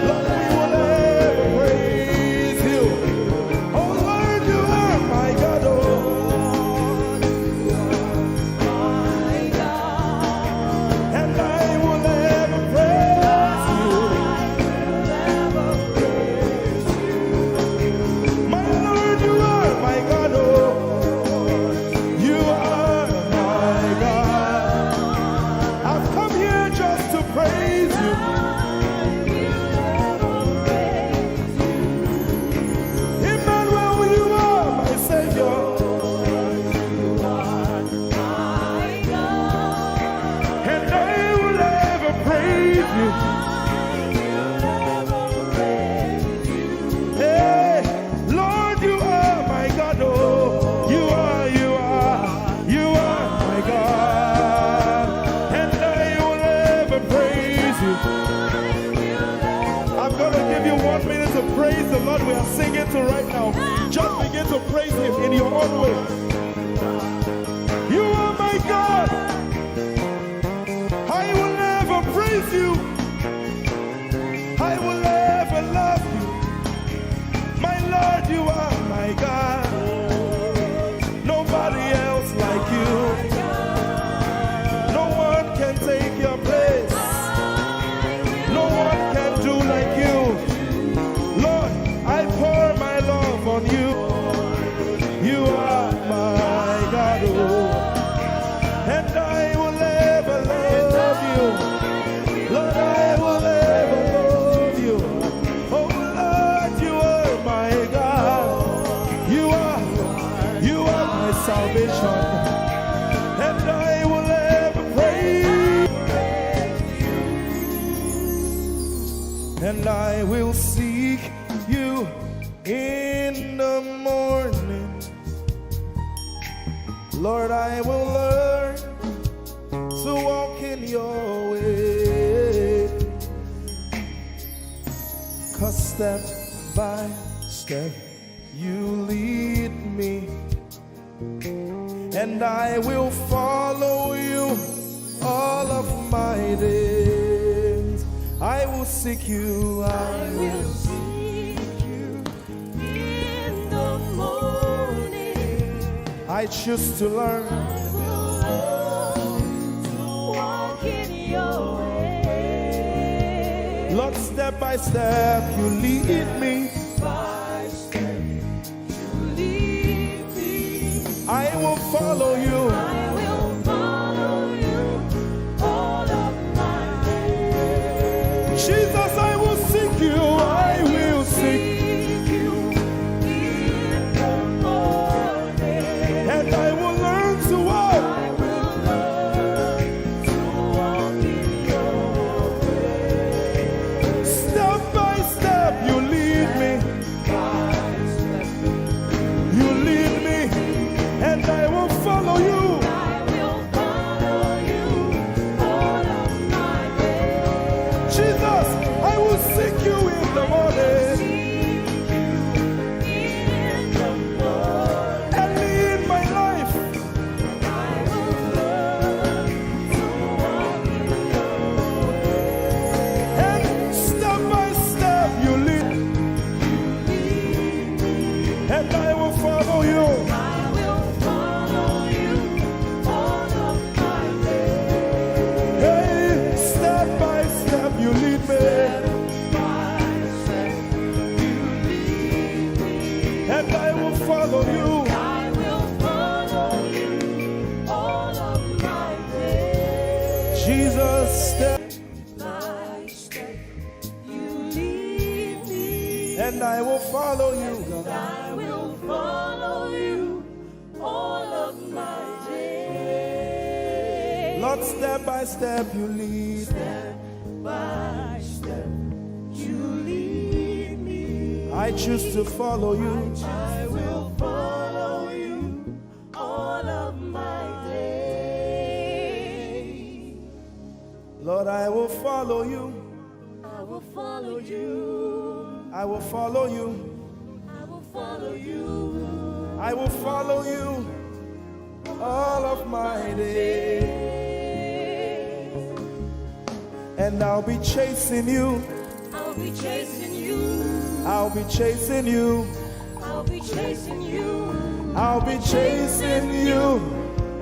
Lord, we will ever praise you. Oh Lord, you are my God. Oh, my God. And I will ever praise you. My Lord, you are my God. Oh, you are my God. I've come here just to praise you. Emmanuel, you are my Savior. And I will ever praise you. Hey, Lord, you are my God. Oh, you are my God. And I will ever praise you. I'm going to give you 1 minute to praise the Lord. We are singing to right now. Just begin to praise him in your own way. You are my God. I will ever praise you. I will ever love you. My Lord, you are my God. Nobody else like you. No one can take your place. No one can do like you. Lord, I pour my love on you. You are my God. Oh, and I will ever love you. Lord, I will ever love you. Oh Lord, you are my God. You are my salvation. And I will ever praise you. And I will seek you in the morning. Lord, I will learn to walk in your way. 'Cause step by step you lead me, and I will follow you all of my days. I will seek you. I will seek you in the morning. I choose to learn. I will learn to walk in your way. Lord, step by step you lead me. By step you lead me. I will follow you. I will follow you all of my days. Jesus, I will seek you. I will seek you in the morning. And I will learn to walk. I will learn to walk in your way. Step by step you lead me. By step you lead me. And I will follow you. Jesus, step by step, you lead me, and I will follow you, God. I will follow you all of my days. Lord, step by step you lead. Step by step, you lead me. I choose to follow you. I will follow you all of my days. Lord, I will follow you. I will follow you. I will follow you. I will follow you. I will follow you all of my days. And I'll be chasing you. I'll be chasing you. I'll be chasing you. I'll be chasing you. I'll be chasing you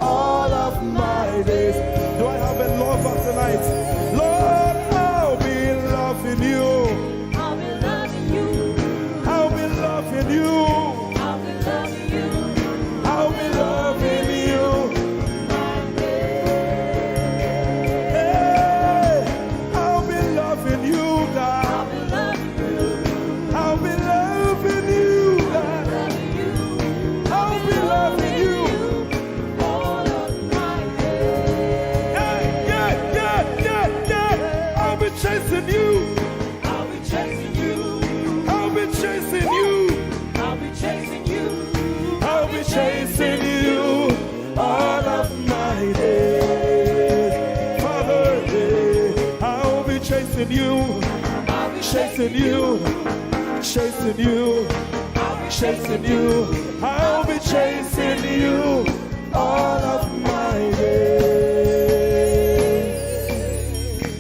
all of my days. Do I have a lover tonight? Lord, I'll be loving you. I'll be loving you. I'll be loving you. I'll be loving you. I'll be loving you. Hey, I'll be loving you, God. I'll be loving you. I'll be loving you, God. I'll be loving you. All of my days. Yeah. I'll be chasing you. I'll be chasing you. I'll be chasing you. I'll be chasing you. I'll be chasing you all of my days. Father, I'll be chasing you. I'll be Chasing you. Chasing you. Chasing you. I'll be chasing you all of my days.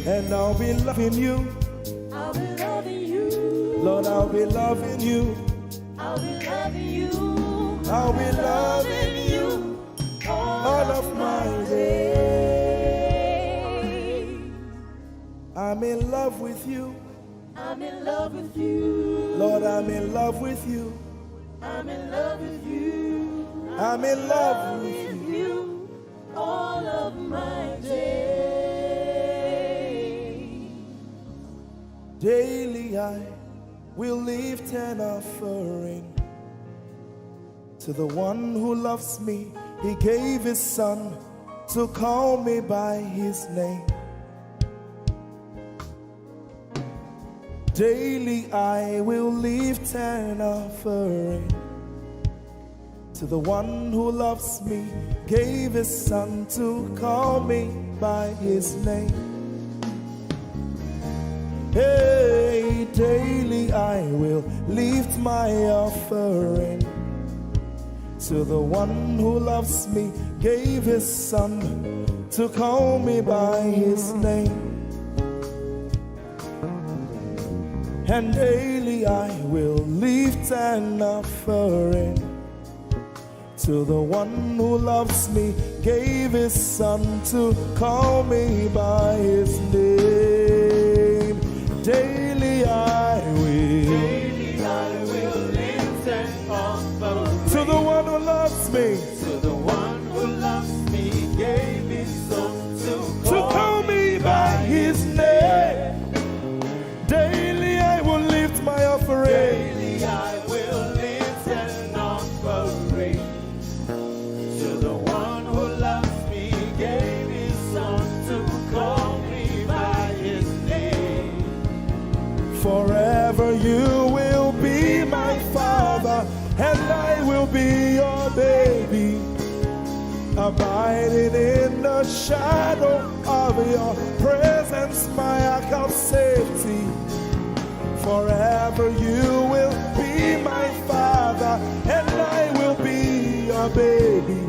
And I'll be loving you. I'll be loving you. Lord, I'll be loving you. I'll be loving you. I'll be loving you all of my days. I'm in love with you. I'm in love with you. Lord, I'm in love with you. I'm in love with you. I'm in love with you. you all of my days. Daily I will lift an offering to the one who loves me. He gave his son to call me by his name. Daily I will lift an offering to the one who loves me, gave his son to call me by his name. Hey, daily I will lift my offering to the one who loves me, gave his son to call me by his name. And daily I will lift an offering to the one who loves me, gave his son to call me by his name. Daily I will lift an offering to the one who loves me, to the one who loves me, gave his son to call me by his name. Daily I will lift my offering. Daily I will lift an offering to the one who loves me, gave his son to call me by his name. Forever you will be my father, and I will be your baby, abiding in the shadow of your presence, my ark of safety. Forever you will be my father, and I will be your baby,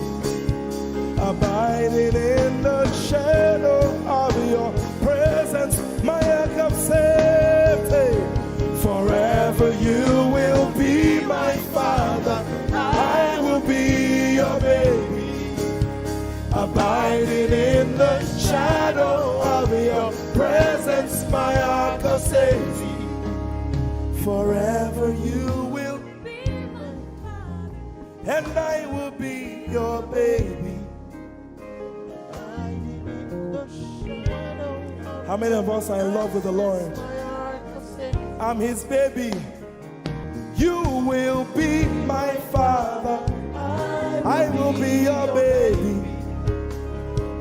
abiding in the shadow of your presence, my ark of safety. Forever you will be my father, I will be your baby, abiding in the shadow of your presence, my ark of safety. Forever you will be my father, and I will be your baby, abiding in the shadow How many of us are in love with the Lord? I'm his baby. You will be my father. I will be your baby.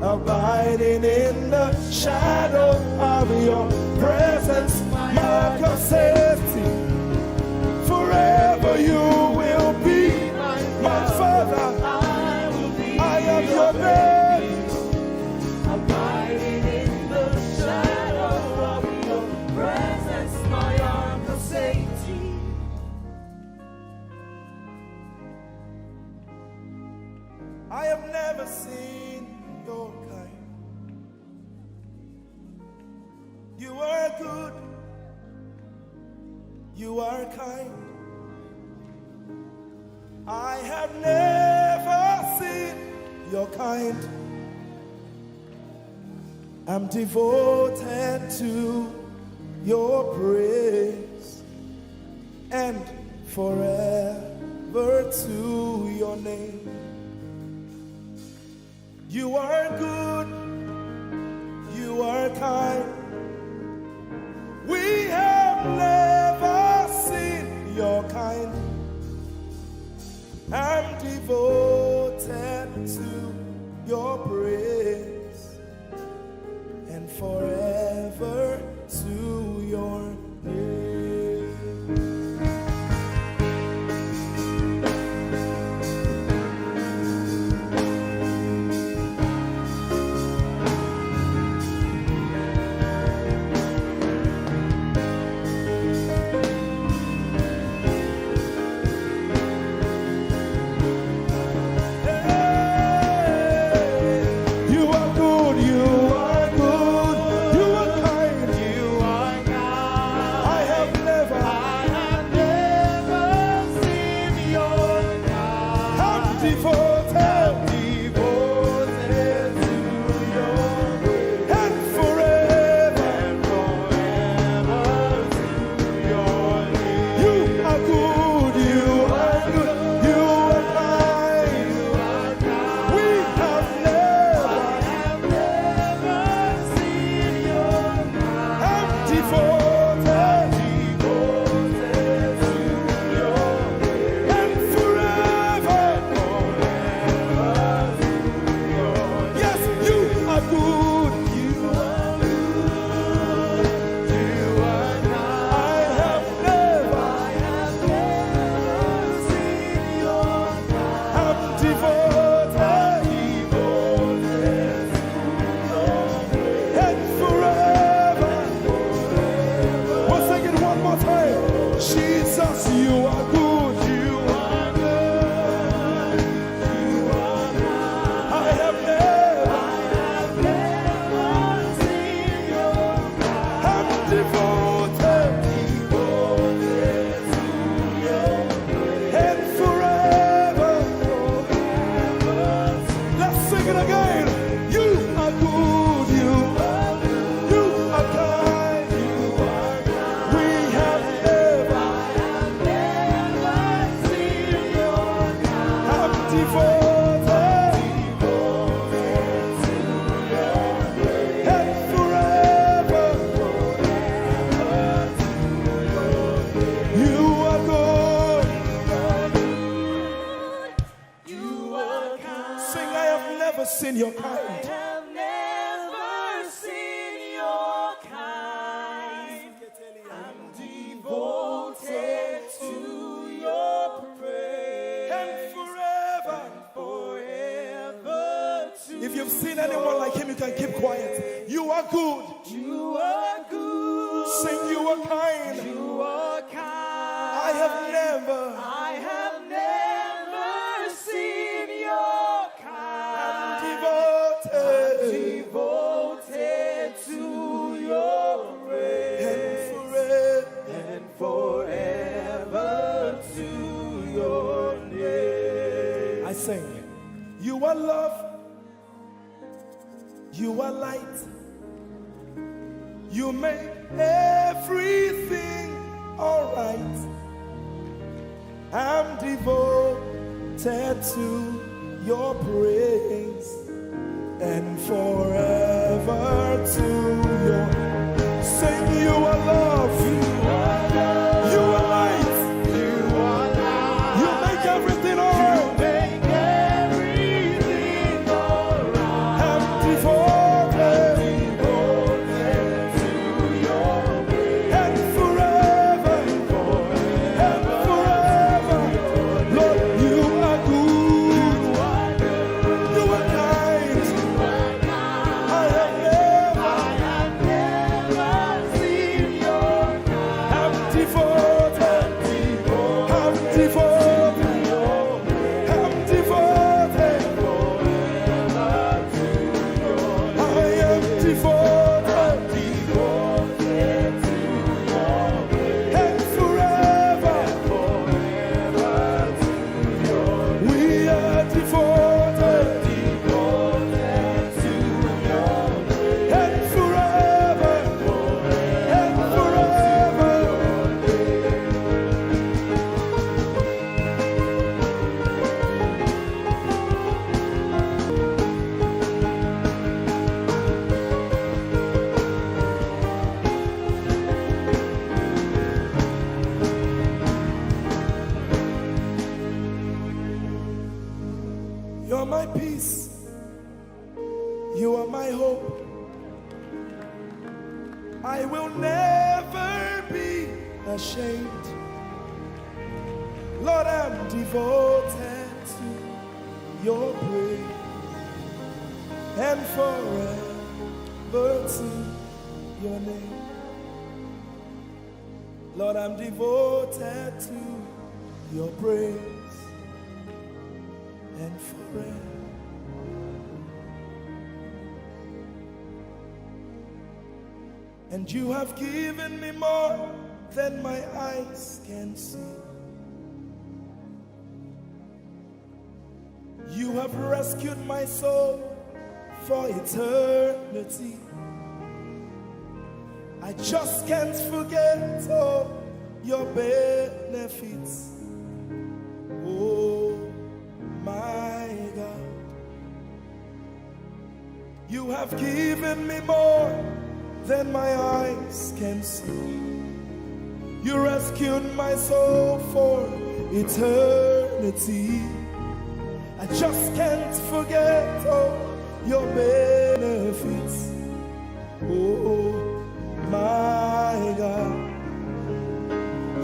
Abiding in the shadow of your presence, mark of safety. Forever you will be my father. I am your baby. Abiding in the shadow of your presence, my arms of safety. I have never seen your kind. You are good. You are kind. I have never seen your kind. I'm devoted to your praise and forever to your name. You are good, you are kind. We have never seen your kind. I'm devoted to your praise and forever to your name. Seen your kind. I have never seen your kind. I'm devoted to your praise And forever to if you've seen anyone like him, you can keep quiet. You are good. you are good. Sing, you are kind. You are kind. I have never seen your kind. devoted to your praise and forever to your name. I sing, you are love, you are light, you make everything all right. I'm devoted to your praise and forever to your devoted to your praise. And forever to your praise. We are devoted to your praise. And forever You're my peace. You are my hope. I will never be ashamed. Lord, I'm devoted to your praise and forever to your name. Lord, I'm devoted to your praise and forever. And you have given me more than my eyes can see. You have rescued my soul for eternity. I just can't forget all your benefits. Oh my God, you have given me more than my eyes can see. You rescued my soul for eternity. I just can't forget all your benefits. Oh my God,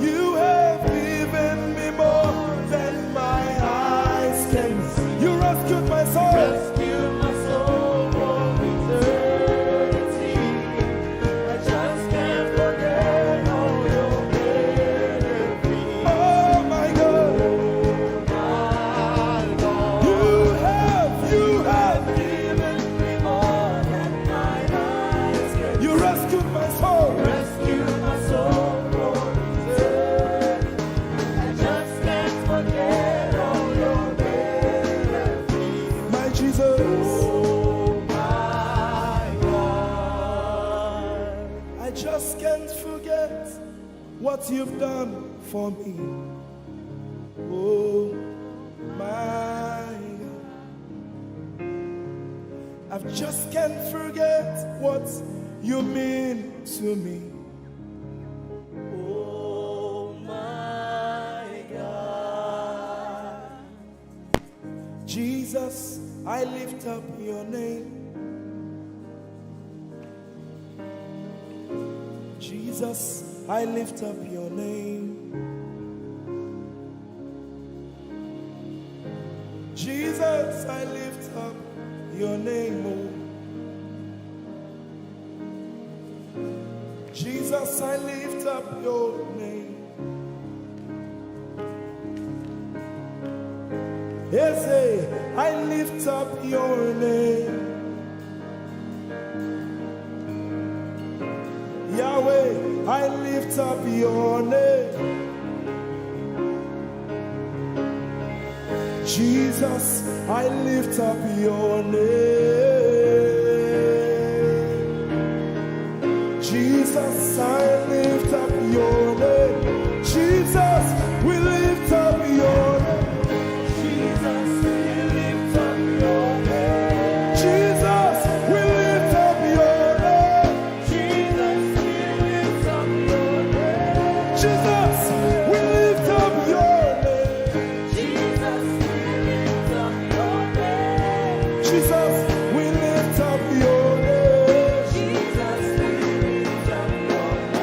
you have given me more than my eyes can see. You rescued my soul. Rescued my soul for eternity. I just can't forget all your benefits. Oh my God, you have given me more than my eyes can see. You rescued my soul. Rescued my soul for eternity. I just can't forget all your benefits. My Jesus. Oh my God. I just can't forget what you've done for me. Oh my God. I just can't forget what you mean to me. Oh my God. Jesus, I lift up your name. Jesus, I lift up your name. Jesus, I lift up your name. Oh. Jesus, I lift up your name. Ese, I lift up your name. Yahweh, I lift up your name. Jesus, I lift up your name. Jesus, I lift up your name. Jesus, we lift up your name. Jesus, we lift up your name. Jesus, we lift up your name. Jesus, we lift up your name. Jesus, we lift up your name. Jesus, we lift up your name. Jesus, we lift up your name. Jesus, we lift up your name.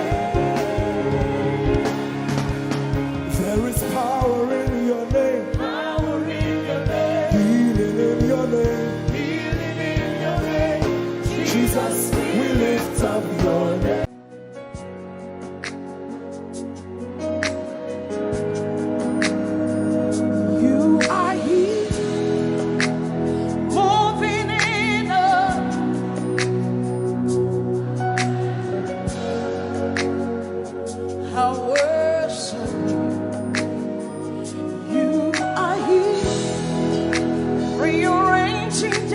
There is power in your name. Power in your name. Healing in your name. Healing in your name. Jesus, we lift up your name. You are here, moving in us,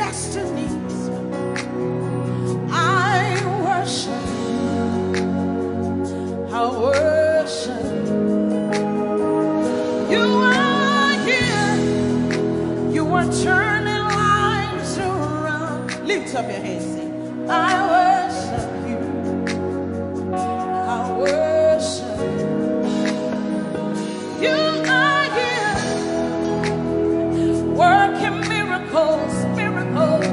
destinies. I worship you. I worship you. You are here. You are turning lives around. Lift up your hands, sing. I worship you. I worship you. You are here. Working miracles, miracles.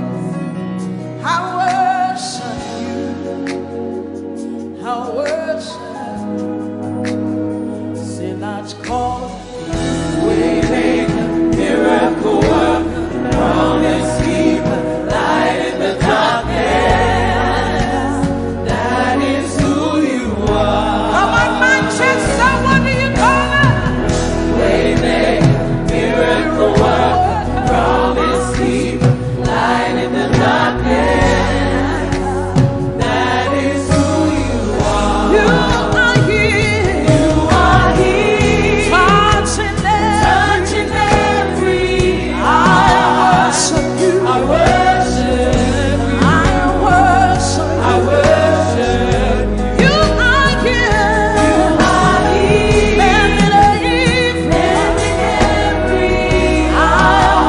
I worship you. I worship you. Sinach call. Waymaker, miracle worker, promise keeper, light in the darkness. That is who you are. Come on, Manchester, what do you call it? Waymaker, miracle worker, promise keeper, light in the darkness. That is who you are. You are here. You are here, Touching touching every I worship you. I worship you. I worship I worship you. you. Are here. You are here, Mending every I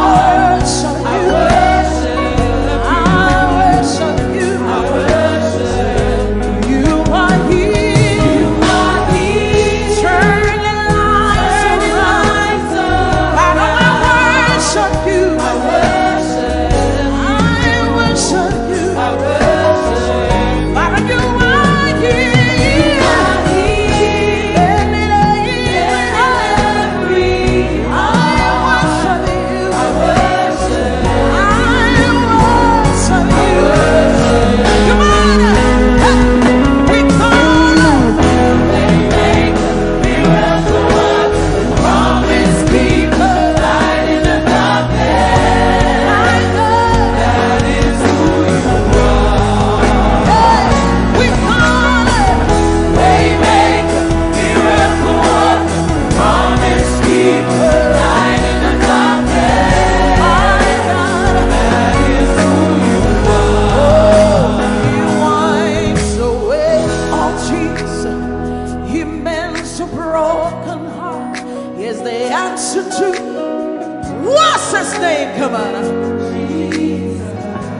worship I you. worship you. I worship you. I worship You are here. you. Are here, Turning lives around. Father, I worship you. I worship you. I worship Father, you are here. Mending every I worship you. I worship Come on, we call Waymaker, miracle worker, promise keeper, light in the darkness. That is who you are. we call Waymaker, miracle worker, promise keeper, light in the darkness. That is who you He wipes away all tears. He mends a broken heart. Is the answer to what's his name? Come on.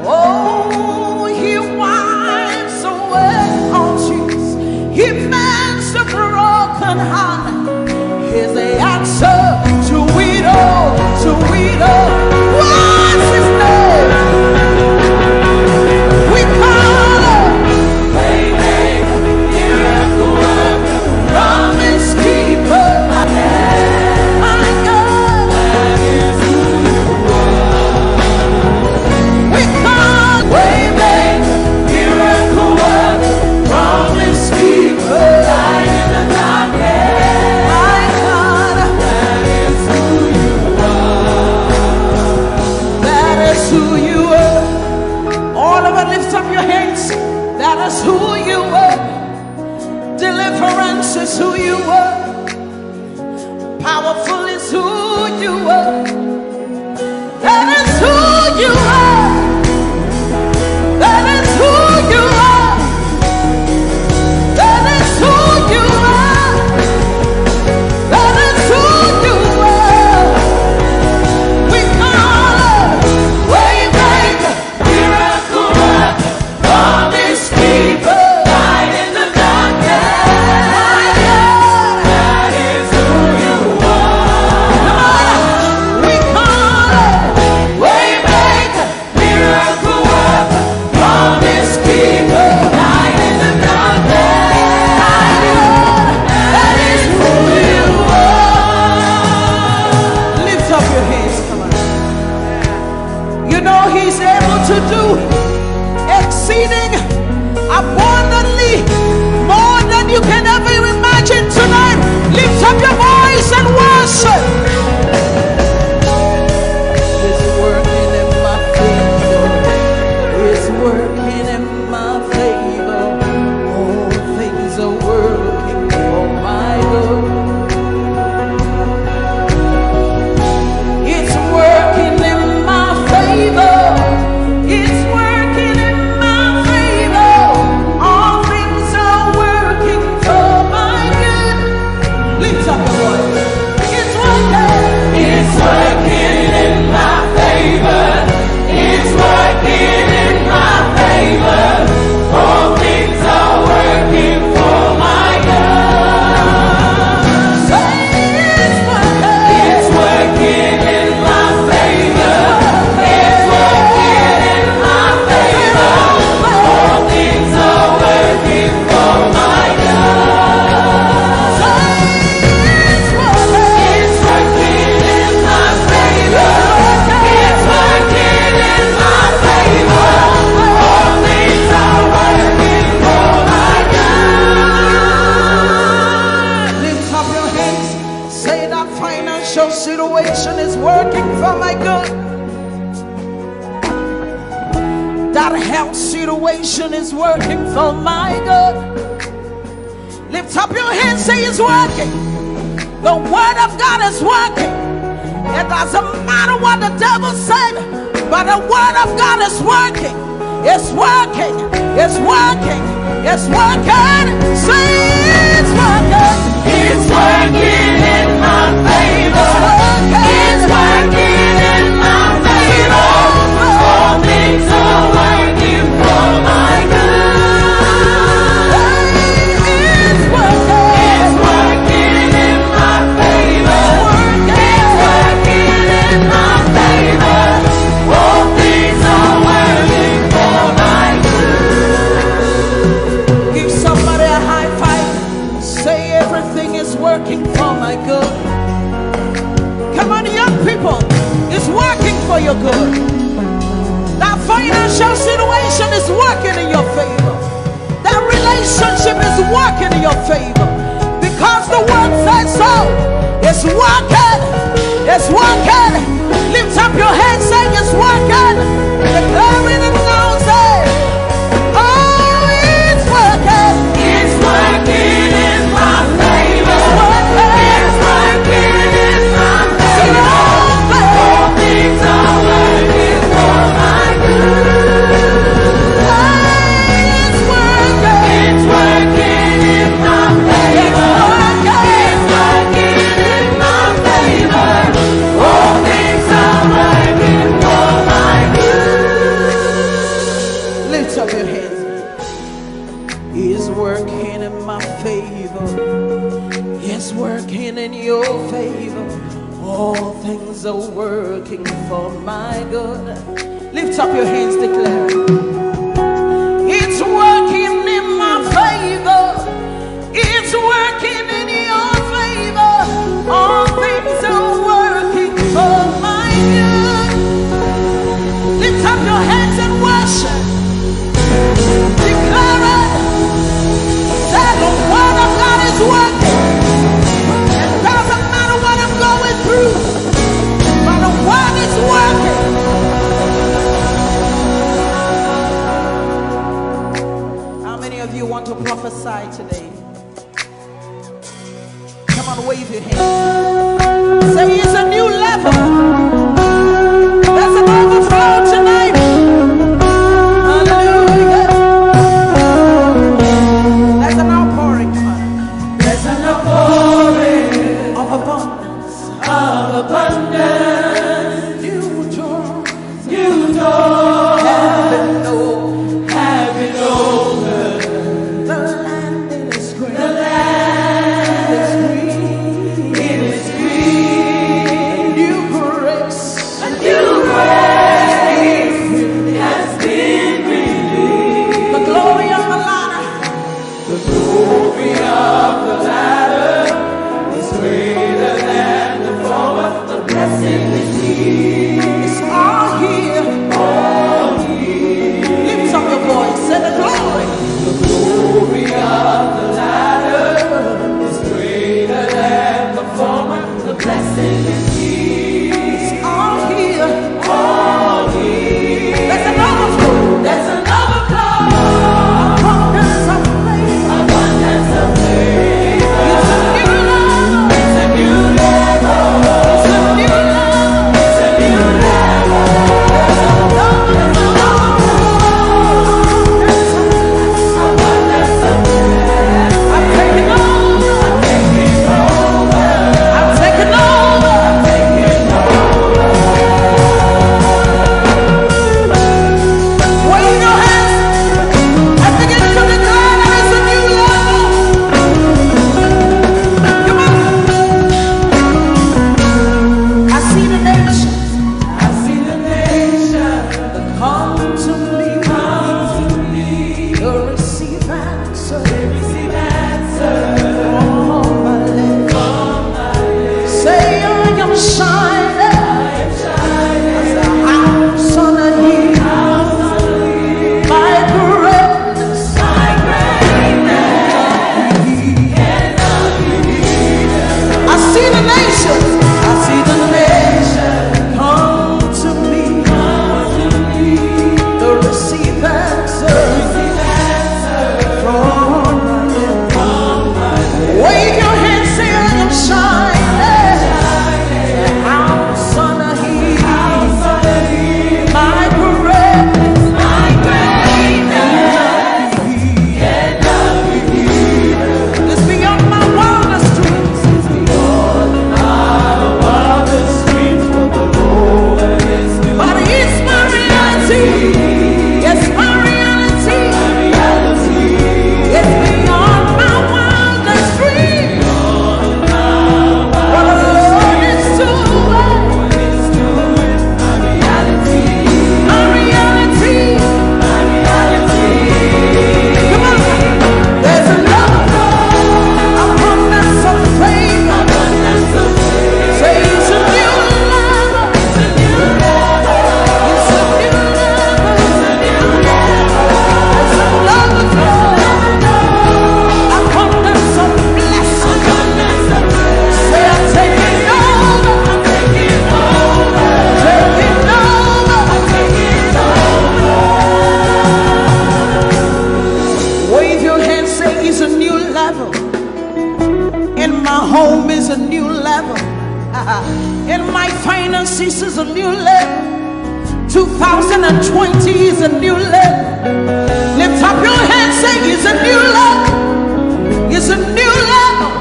Oh, he wipes away all tears. He mends a broken heart. Is the answer to it all. To it all. What's his name? We call him. Waymaker, miracle worker, promise keeper, My God. that is who you We call Waymaker, miracle worker, promise keeper, light in the darkness. my God. That is who you That is who you are. All of it, lift up your hands. That is who you are. Deliverance is who you are. Powerful is who you are. That is who you are. That is who you are. That is who you are. That is who you are. We call him. Waymaker, miracle worker, promise keeper, light in the darkness. That is who you are. We that health situation is working for my good. Lift up your hands, say it's working. The word of God is working. It doesn't matter what the devil said, but the word of God is working. It's working. It's working. It's working. Say it's working. It's working in my favor. It's working in my favor. All things are working for my good. It's working. It's working in my favor. It's working in my favor. All things are working for my good. Give somebody a high five. Say everything is working for my good. Come on, young people. It's working for your good. That financial situation is working in your favor. That relationship is working in your favor. Because the word says so. It's working. It's working. Lift up your hands, saying it's working. Declaring it now, say, oh, it's working. It's working in my favor. It's working in my favor. All things are working for my good. It's working. It's working in my favor. It's working in my favor. All things are working for my good. Lift up your hands. He's working in my favor. He's working in your favor. All things are working for my good. Lift up your hands, declare. It's working in my favor. It's working in your favor. All things are working for my good. Lift up your hands and worship. Declare it. Say the word of God is working. It doesn't matter what I'm going through, but the word is working. How many of you want to prophesy today? Come on, wave your hands. Say it's a new level. There's an overflow tonight. Hallelujah. There's an outpouring. There's an outpouring Of abundance. of abundance. New doors. New doors Heaven knows. have been opened. The land is great. The land It's green. it is In my finances is a new level. 2020 is a new level. Lift up your hands, say it's a new level. It's a new level.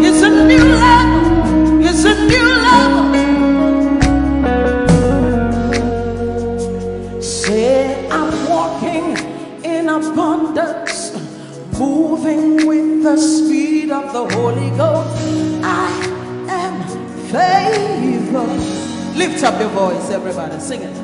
It's a new level. It's a new level. Say I'm walking in abundance, moving with the speed of the Holy Ghost. I am favored. Lift up your voice, everybody, sing it.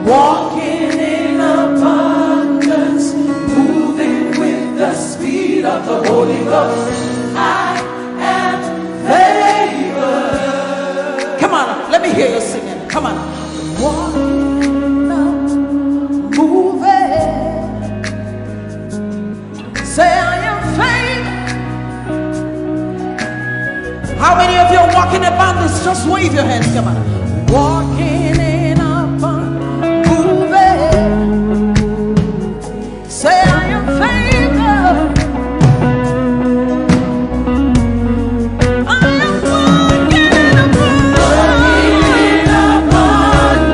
Walking in abundance, moving with the speed of the Holy Ghost. I am favored. Come on, let me hear you singing. Come on. Walking up, moving. Say I am favored. How many of you are walking in abundance? Just wave your hands. Come on. Walking in abundance, moving. Say I am favored. I am walking in abundance,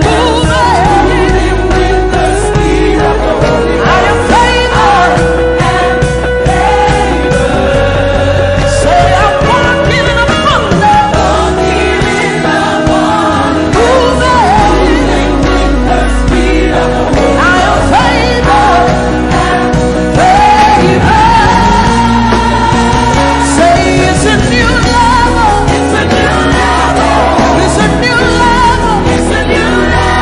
moving with the speed of the Holy Ghost. I am favored. Say I'm walking in abundance, moving with the speed of the Holy Ghost. I am favored. Say it's a new level. It's a new level. It's a new level. It's a new level.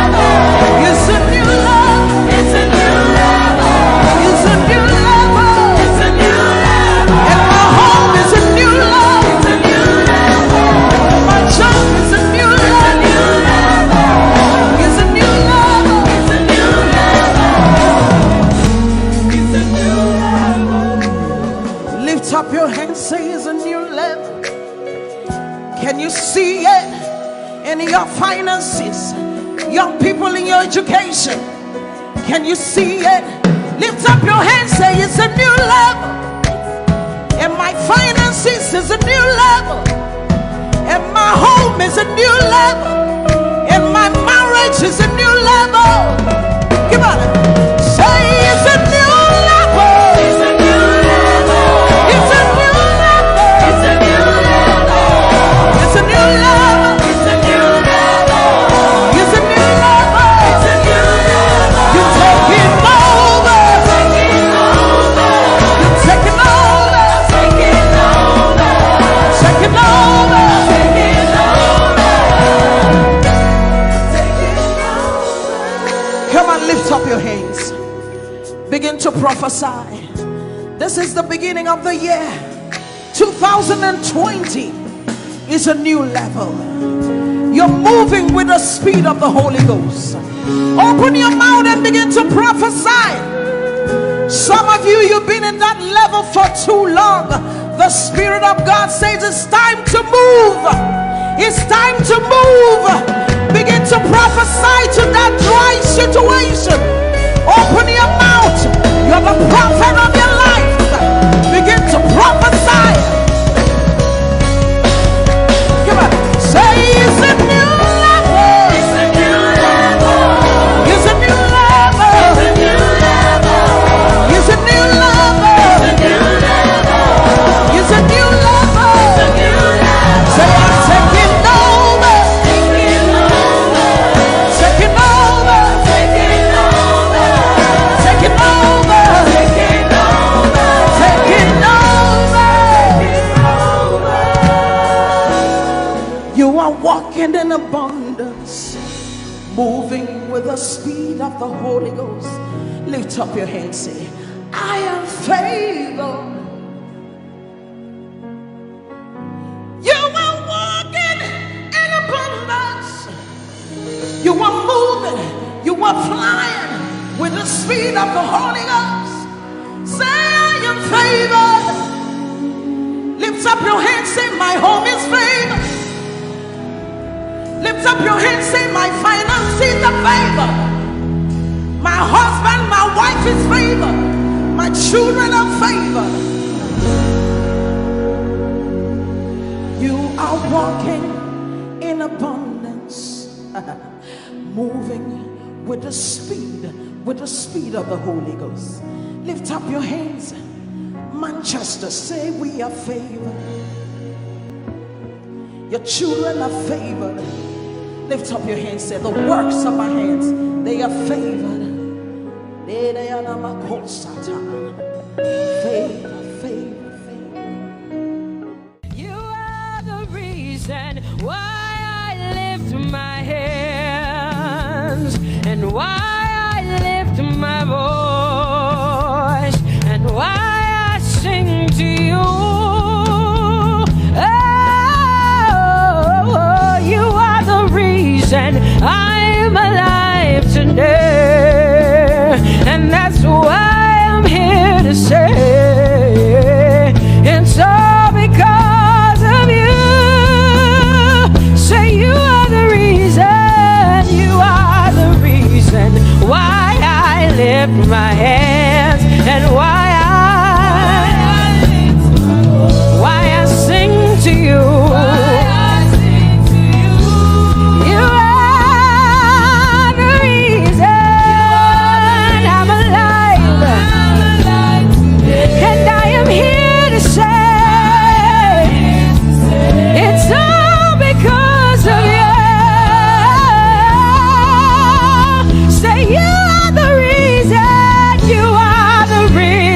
It's a new level. It's a new level. It's a new level. It's a new level. And my home is a new level. It's a new level. My job is a new level. It's a new level. It's a new level. It's a new level. Lift up your hands, say it's a new level. Can you see it in your finances? Young people in your education. Can you see it? Lift up your hands, say it's a new level. And my finances is a new level. And my home is a new level. And my marriage is a new level. Come on. Say it's a new level. It's a new level. It's a new level. It's a new level. It's a new level. It's a new level. It's a new level. It's a new level. You're taking over. Taking over. You're taking over. Taking over. Taking over. Taking over. Come on, lift up your hands. Begin to prophesy. This is the beginning of the year. 2020 is a new level. You're moving with the speed of the Holy Ghost. Open your mouth and begin to prophesy. Some of you, you've been in that level for too long. The Spirit of God says it's time to move. It's time to move. Begin to prophesy to that dry situation. Open your mouth. You're the prophet of your life. Begin to prophesy. Come on. Say it's a new level. It's a new level. It's a new level. It's a new level. It's a new level. It's a new level. It's a new level. Say I'm taking over. Taking over. Taking over. Taking over. Taking over. Taking over. Taking over. You are walking in abundance, moving with the speed of the Holy Ghost. Lift up your hands, say, I am favored. You are walking in abundance. You are moving. You are flying with the speed of the Holy Ghost. Say, I am favored. Lift up your hands, say, my home is favored. Lift up your hands, say, my finances are favored. My husband, my wife is favored. My children are favored. You are walking in abundance, moving with the speed of the Holy Ghost. Lift up your hands. Manchester, say we are favored. Your children are favored. Lift up your hands. Say the works of our hands, they are favored. Favor, favor, favor. You are the reason why I lift my hands, and why I lift my voice, and why I sing to you. Oh, you are the reason I'm alive today, and that's why I'm here to say it's all because of you. Say you are the reason, you are the reason why I lift my hands, and why I sing to you. You are the reason I'm alive, and I am here to say it's all because of you. Say you are the reason, you are the reason.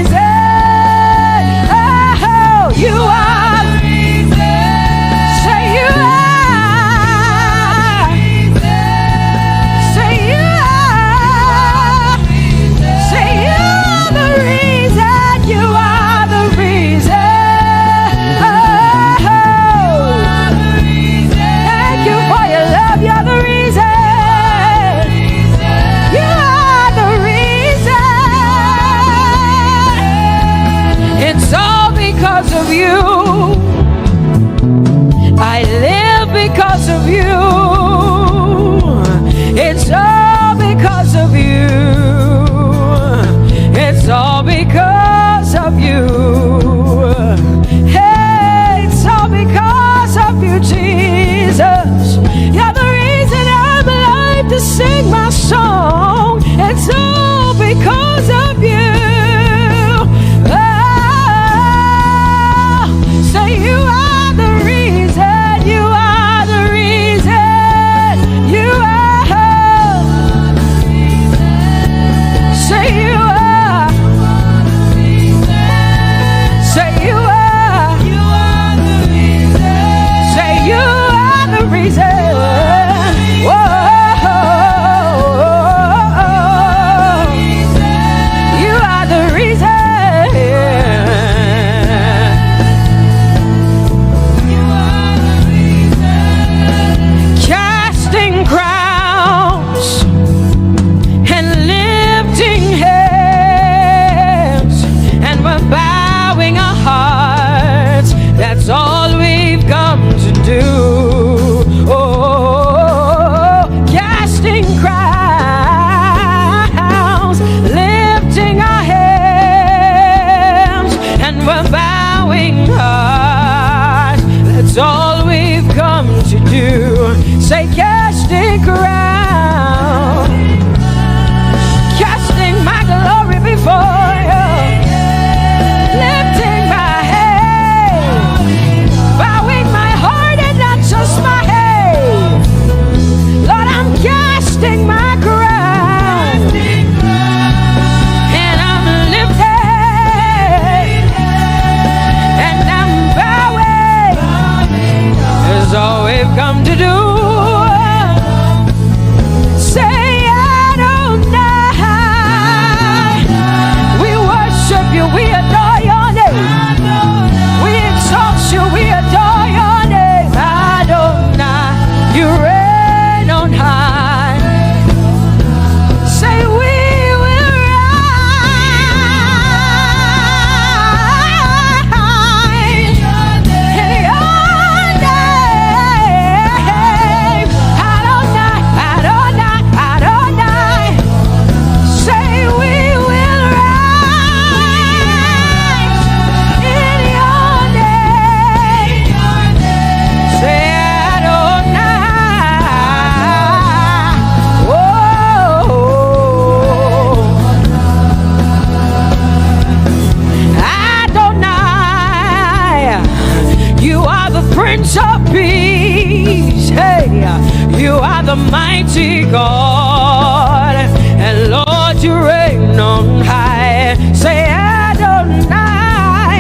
mighty God, and Lord, you reign on high. Say Adonai,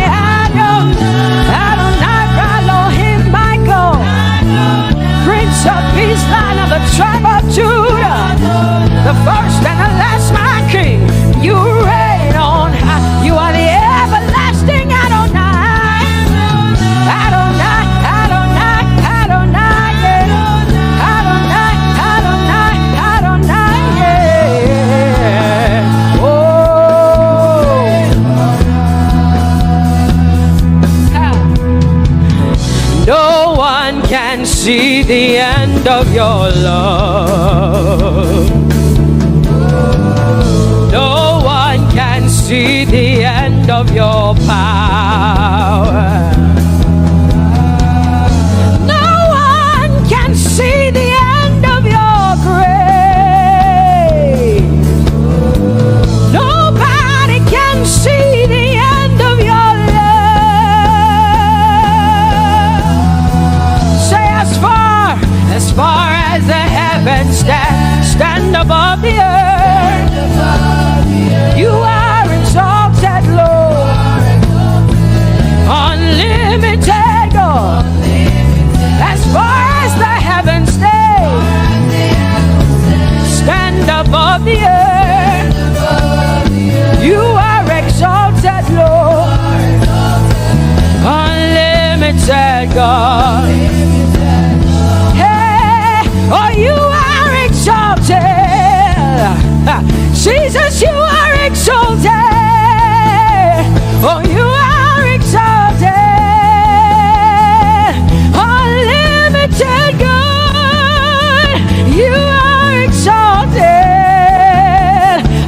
Adonai, Adonai, Elohim, my God, Prince of Peace, Lion of the tribe of Judah, the first and the last, my King. You reign on high. You are the everlasting Adonai, Adonai, Adonai, Adonai, yeah. Adonai, Adonai, Adonai, yeah. Oh, no one can see the end of your love. No one can see the end of your power. No one can see the end of your grace. Nobody can see the end of your love. Say as far as the heavens stand above the earth. You are exalted, Lord, unlimited God. As far as the heavens stand above the earth, you are exalted, Lord, unlimited God. Hey, oh, you are exalted. Jesus, you are exalted. Oh, you are exalted. Unlimited God, you are exalted.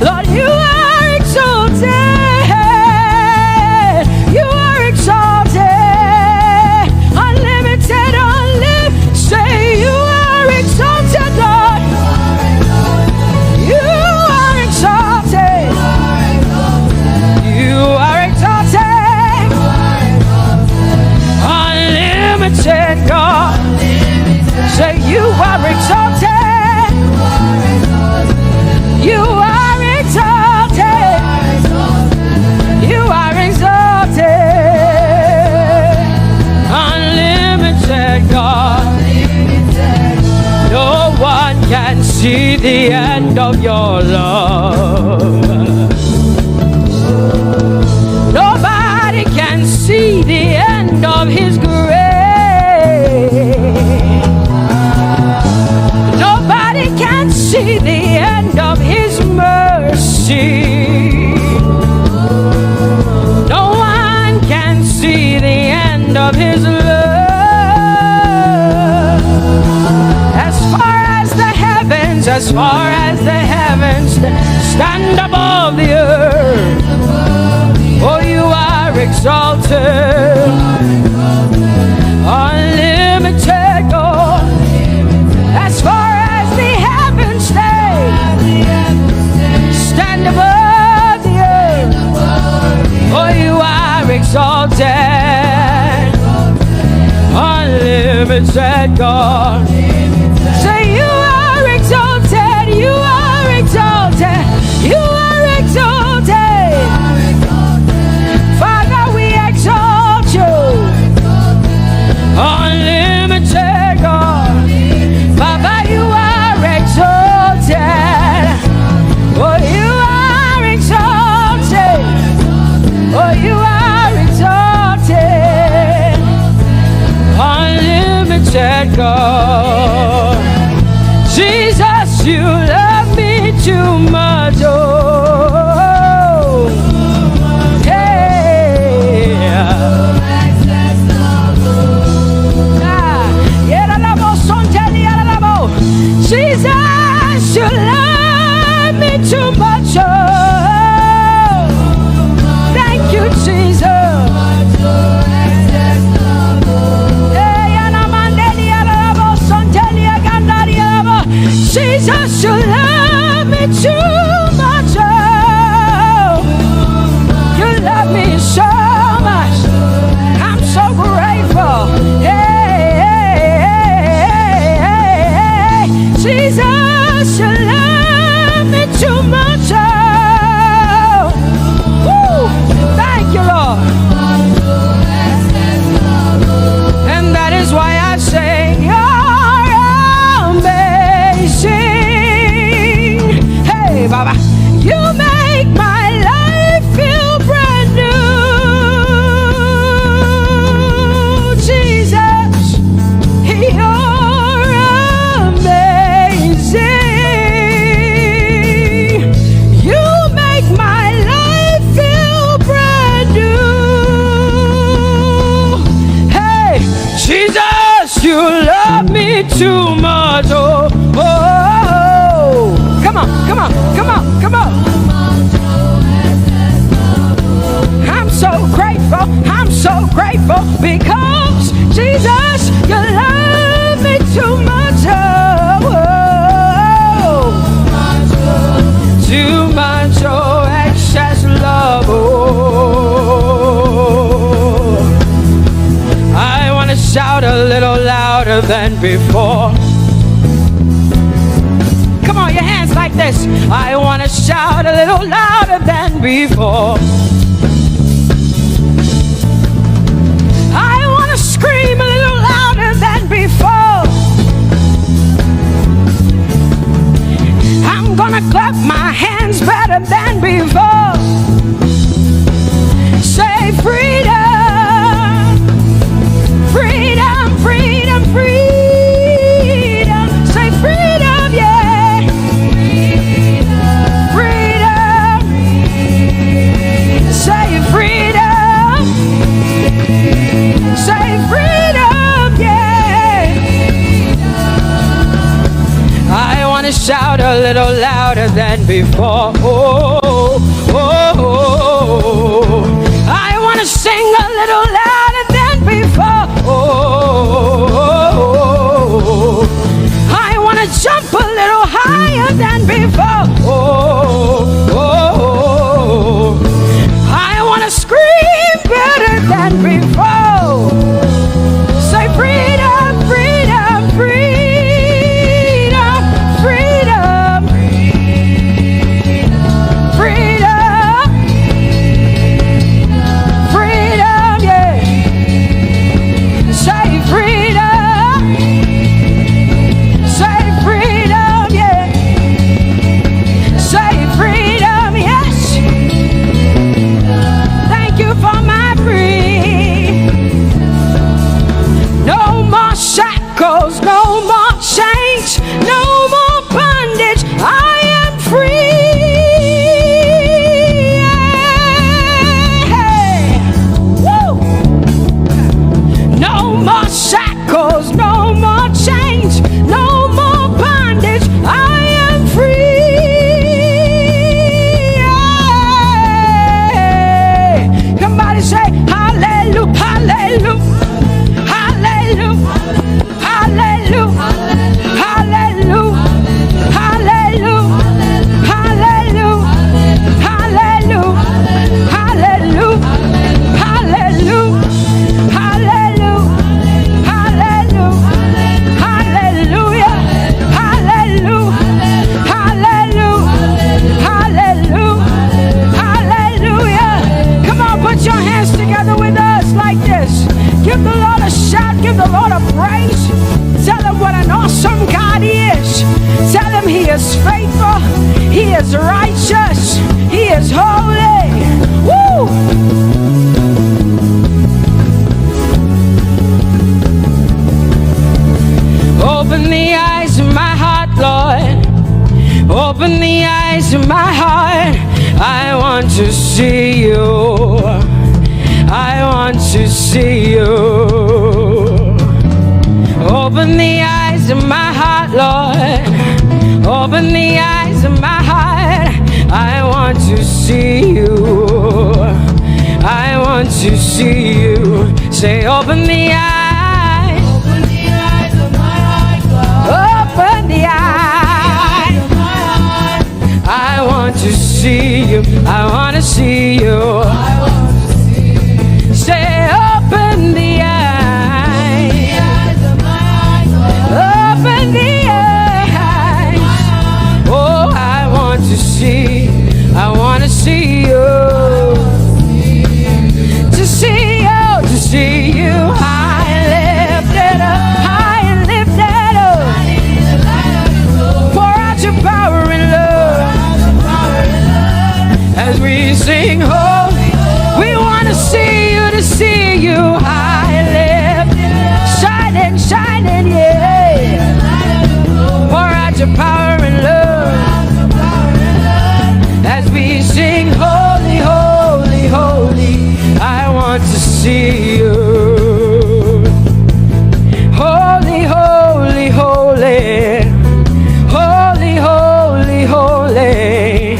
Lord, you are exalted. You are exalted. Unlimited, unlimited. Say you are exalted, Lord. You are exalted. You are exalted. Unlimited God. Say you are exalted. You are exalted. You are exalted. Unlimited God. No one can see the end of your love. Nobody can see the end of his grace. Nobody can see the end of his mercy. No one can see the end of his love. As far as the heavens stand above the earth, oh, you are exalted. Unlimited God. As far as the heavens stand above the earth, oh, you are exalted. Unlimited God. Say you are exalted. You are exalted. You are exalted. Father, we exalt you. Unlimited God. Father, you are exalted. Oh, you are exalted. Oh, you are exalted. Unlimited God. Jesus, you love me too much. Oh, Jesus, you love me too much. Oh, thank you, Jesus. Hey, louder than before. Come on, your hands like this. I want to shout a little louder than before. I want to scream a little louder than before. I'm gonna clap my hands better than before. Say freedom, freedom, freedom, freedom. Say freedom, yeah. Freedom. Say freedom. Say freedom, yeah. I want to shout a little louder than before. Oh, oh, oh. I want to sing a little louder than before. Oh, I want to jump a little higher than before. Oh, I want to scream better than before. Say freedom, freedom, freedom, freedom, freedom, freedom, yeah. Say freedom, say freedom, yeah. Say freedom, yes. Thank you for my freedom. No more shackles, no more chains, no more bondage. I am free. Woo! No more shackles, no more chains, no more bondage. I am free. Somebody say hallelujah, hallelujah. Hallelujah, hallelujah, hallelujah, hallelujah, hallelujah, hallelujah, hallelujah, hallelujah, hallelujah, hallelujah, hallelujah, hallelujah, hallelujah, hallelujah. Come on, put your hands together with us like this. Give the Lord a shout, give the Lord a praise. Tell him what an awesome God he is. Tell him he is faithful, he is righteous, he is holy. Woo! Open the eyes of my heart, Lord. Open the eyes of my heart. I want to see you. I want to see you. Open the eyes of my heart, Lord. Open the eyes of my heart. I want to see you. I want to see you. Say, open the eyes. Open the eyes of my heart, God. Open the eyes of my heart. I want to see you. I want to see you. I want to see you. Say, open the eyes. The eyes of my heart, God. Open the eyes. Oh, I want to see. I want to see you. To see you. To see you. High and lifted up. High and lifted up. Pour out your power and love. As we sing holy, we want to see you, to see you high and lifted, shining, shining, yeah. Pour out your power and love. As we sing holy, holy, holy, I want to see you. Holy, holy, holy, holy, holy, holy,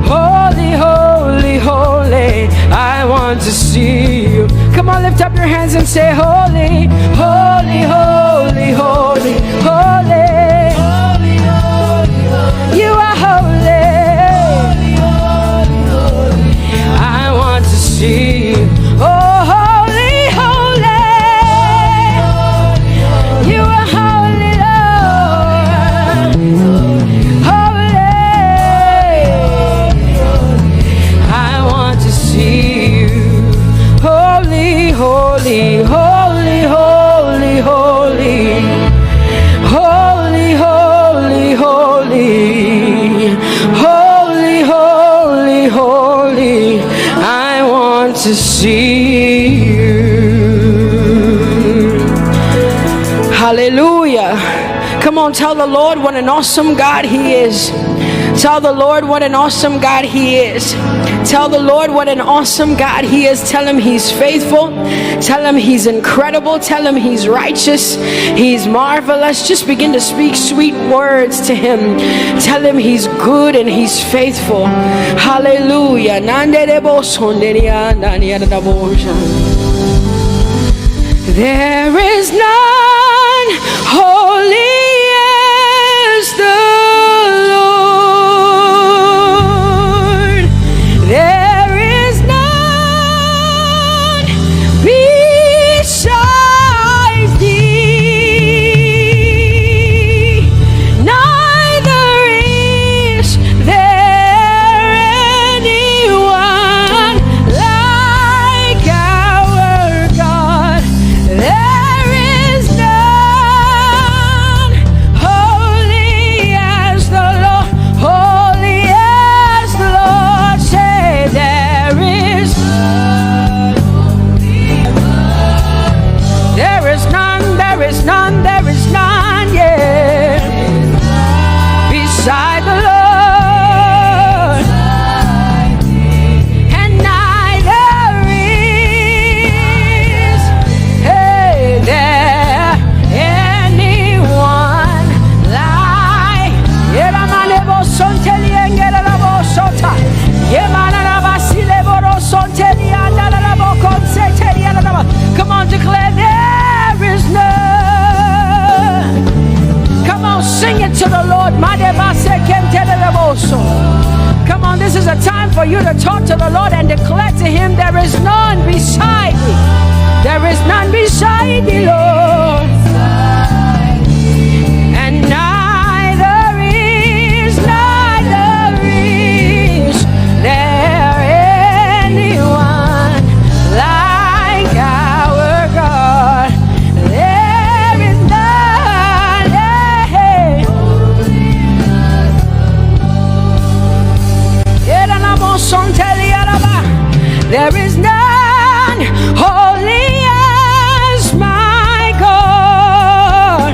holy, holy, holy, I want to see you. Come on, lift up your hands and say holy, holy, holy, holy, holy. You are holy. I want to see you. Oh, holy, holy. You are to see you. Hallelujah. Come on, tell the Lord what an awesome God He is. Tell the Lord what an awesome God He is. Tell the Lord what an awesome God He is. Tell Him He's faithful. Tell Him He's incredible. Tell Him He's righteous. He's marvelous. Just begin to speak sweet words to Him. Tell Him He's good and He's faithful. Hallelujah. There is none holy as the Lord. There is none beside thee. Neither is there anyone like our God. There is none holy as the Lord, holy as the Lord. Say there is none, there is none, there is none, there is none, yeah, beside the Lord. And neither is, hey, there anyone like come on, declare there is none. Come on, sing it to the Lord. Come on, this is a time for you to talk to the Lord and declare to Him there is none beside thee. There is none beside thee, Lord. And neither is there anyone like our God. There is none, there is none holy as my God.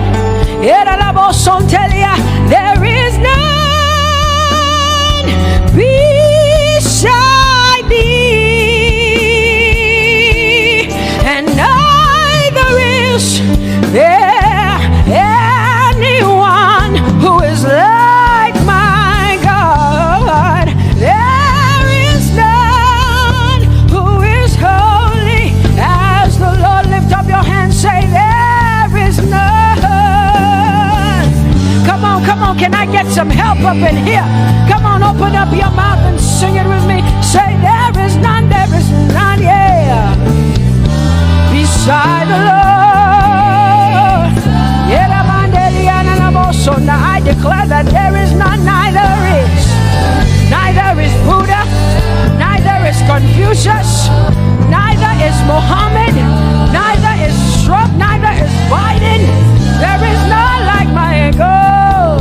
There is none beside thee, and neither is there anyone who is like my God. There is none who is holy as the Lord. Lift up your hands, say there is none. Come on, can I get some help up in here? Come on, open up your mouth and sing it with me. Say there is none, yeah, beside the Lord. So now I declare that there is none, neither is Buddha, neither is Confucius, neither is Muhammad, neither is Trump, neither is Biden. There is none like my God.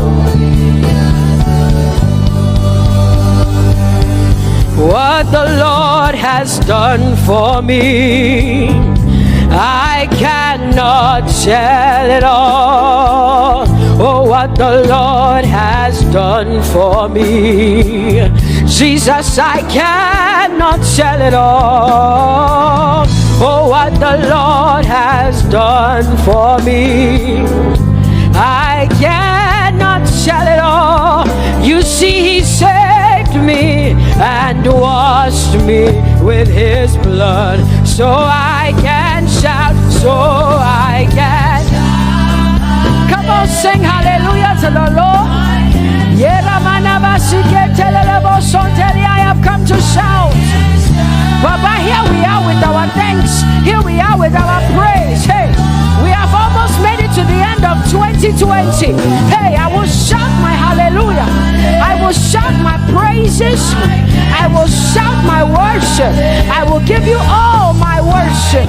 What the Lord has done for me, I cannot tell it all. Oh, what the Lord has done for me, Jesus, I cannot tell it all. Oh, what the Lord has done for me, I cannot tell it all. You see, He saved me and washed me with His blood, so I can shout, so I can. Come on, sing hallelujah to the Lord. I have come to shout. Baba, here we are with our thanks. Here we are with our praise. Hey, we have almost made it to the end of 2020. Hey, I will shout my hallelujah. I will shout my praises. I will shout my worship. I will give you all my worship.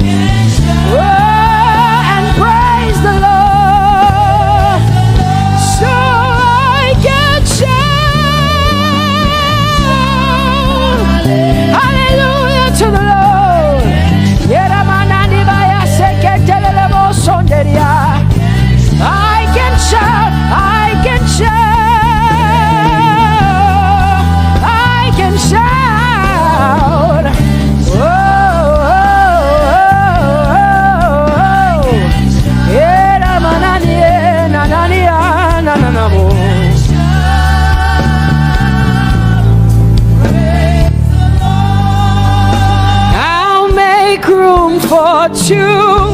Oh, and praise the Lord. So I can shout hallelujah to the Lord. room for two.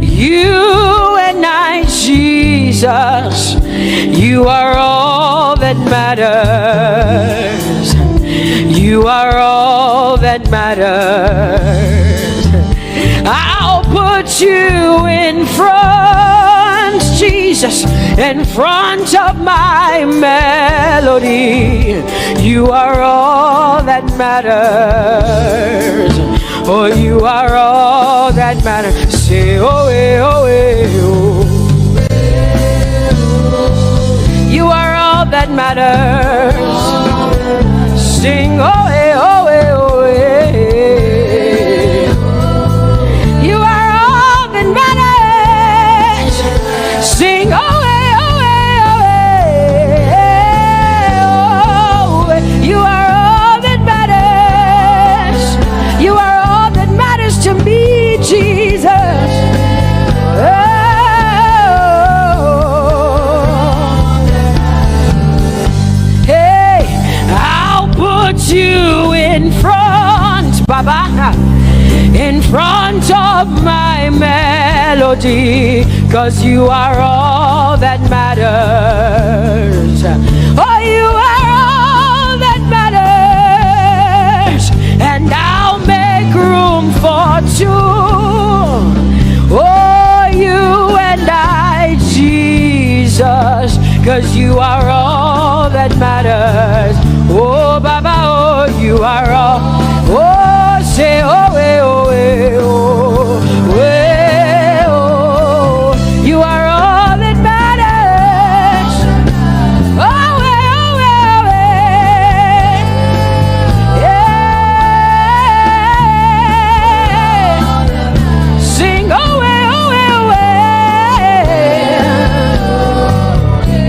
You and I, Jesus, you are all that matters. You are all that matters. I'll put you in front, Jesus, in front of my melody. You are all that matters. Oh, you are all that matters. Say, oh, oh, oh. You are all that matters. Sing, oh, oh, oh, oh. You are all that matters. Sing, oh, oh, oh, oh. You are all that matters. You are all that matters to me, Jesus. You in front, Baba, in front of my melody, 'cause you are all that matters. Oh, you are all that matters, and I'll make room for two. Oh, you and I, Jesus, 'cause you are all that matters. Oh, Baba, oh, you are all. Oh, say, oh, eh, oh, eh, oh, eh, oh. You are all that matters. Oh, eh, oh, eh, oh, eh. Sing, oh, eh, oh, eh, oh, eh.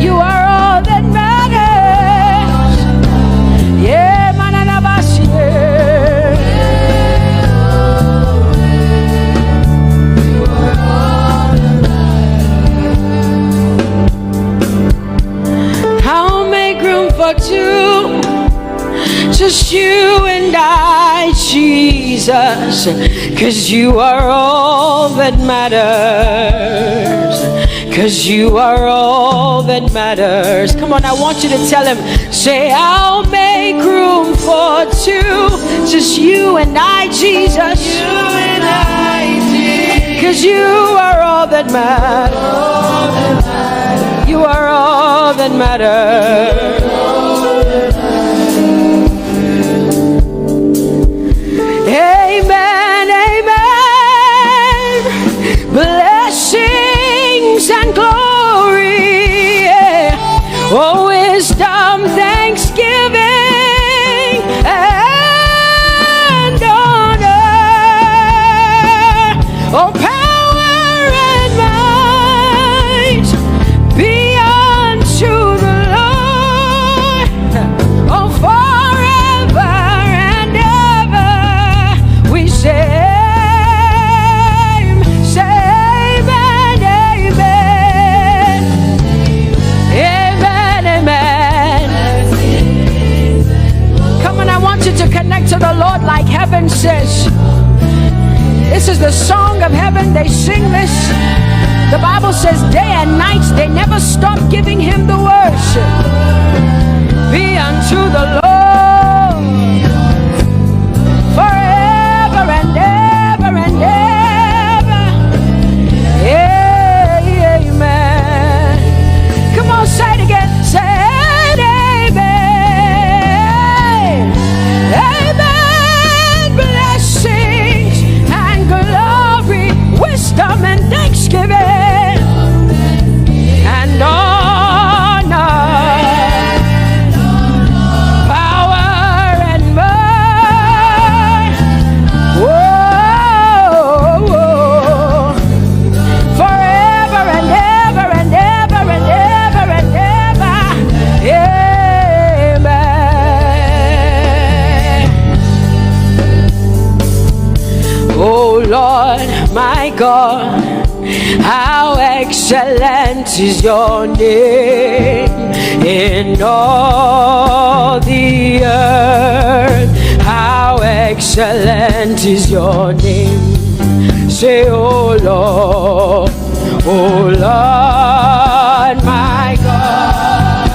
You are all that matters. Yeah, manana bashi. I'll make room for two, just you and I, Jesus, 'cause you are all that matters. 'Cause you are all that matters. Come on, I want you to tell him, say, I'll make room for two, just you and I, Jesus. You and I, Jesus. 'Cause you are all that matters. You are all that matters. Amen, amen. Blessings and glory, oh, wisdom, thanksgiving, and honor, oh, power and might be unto the Lord, oh, forever and ever. We say, to connect to the Lord like heaven says. This is the song of heaven. They sing this. The Bible says day and night they never stop giving him the worship. Be unto the Lord forever and ever and ever. Amen. Come on, say it again. Say it. Wisdom and thanksgiving and honor, power and might, whoa, whoa, forever and ever and ever and ever and ever. Amen. Oh Lord, my God, how excellent is your name in all the earth. How excellent is your name. Say, oh Lord, my God,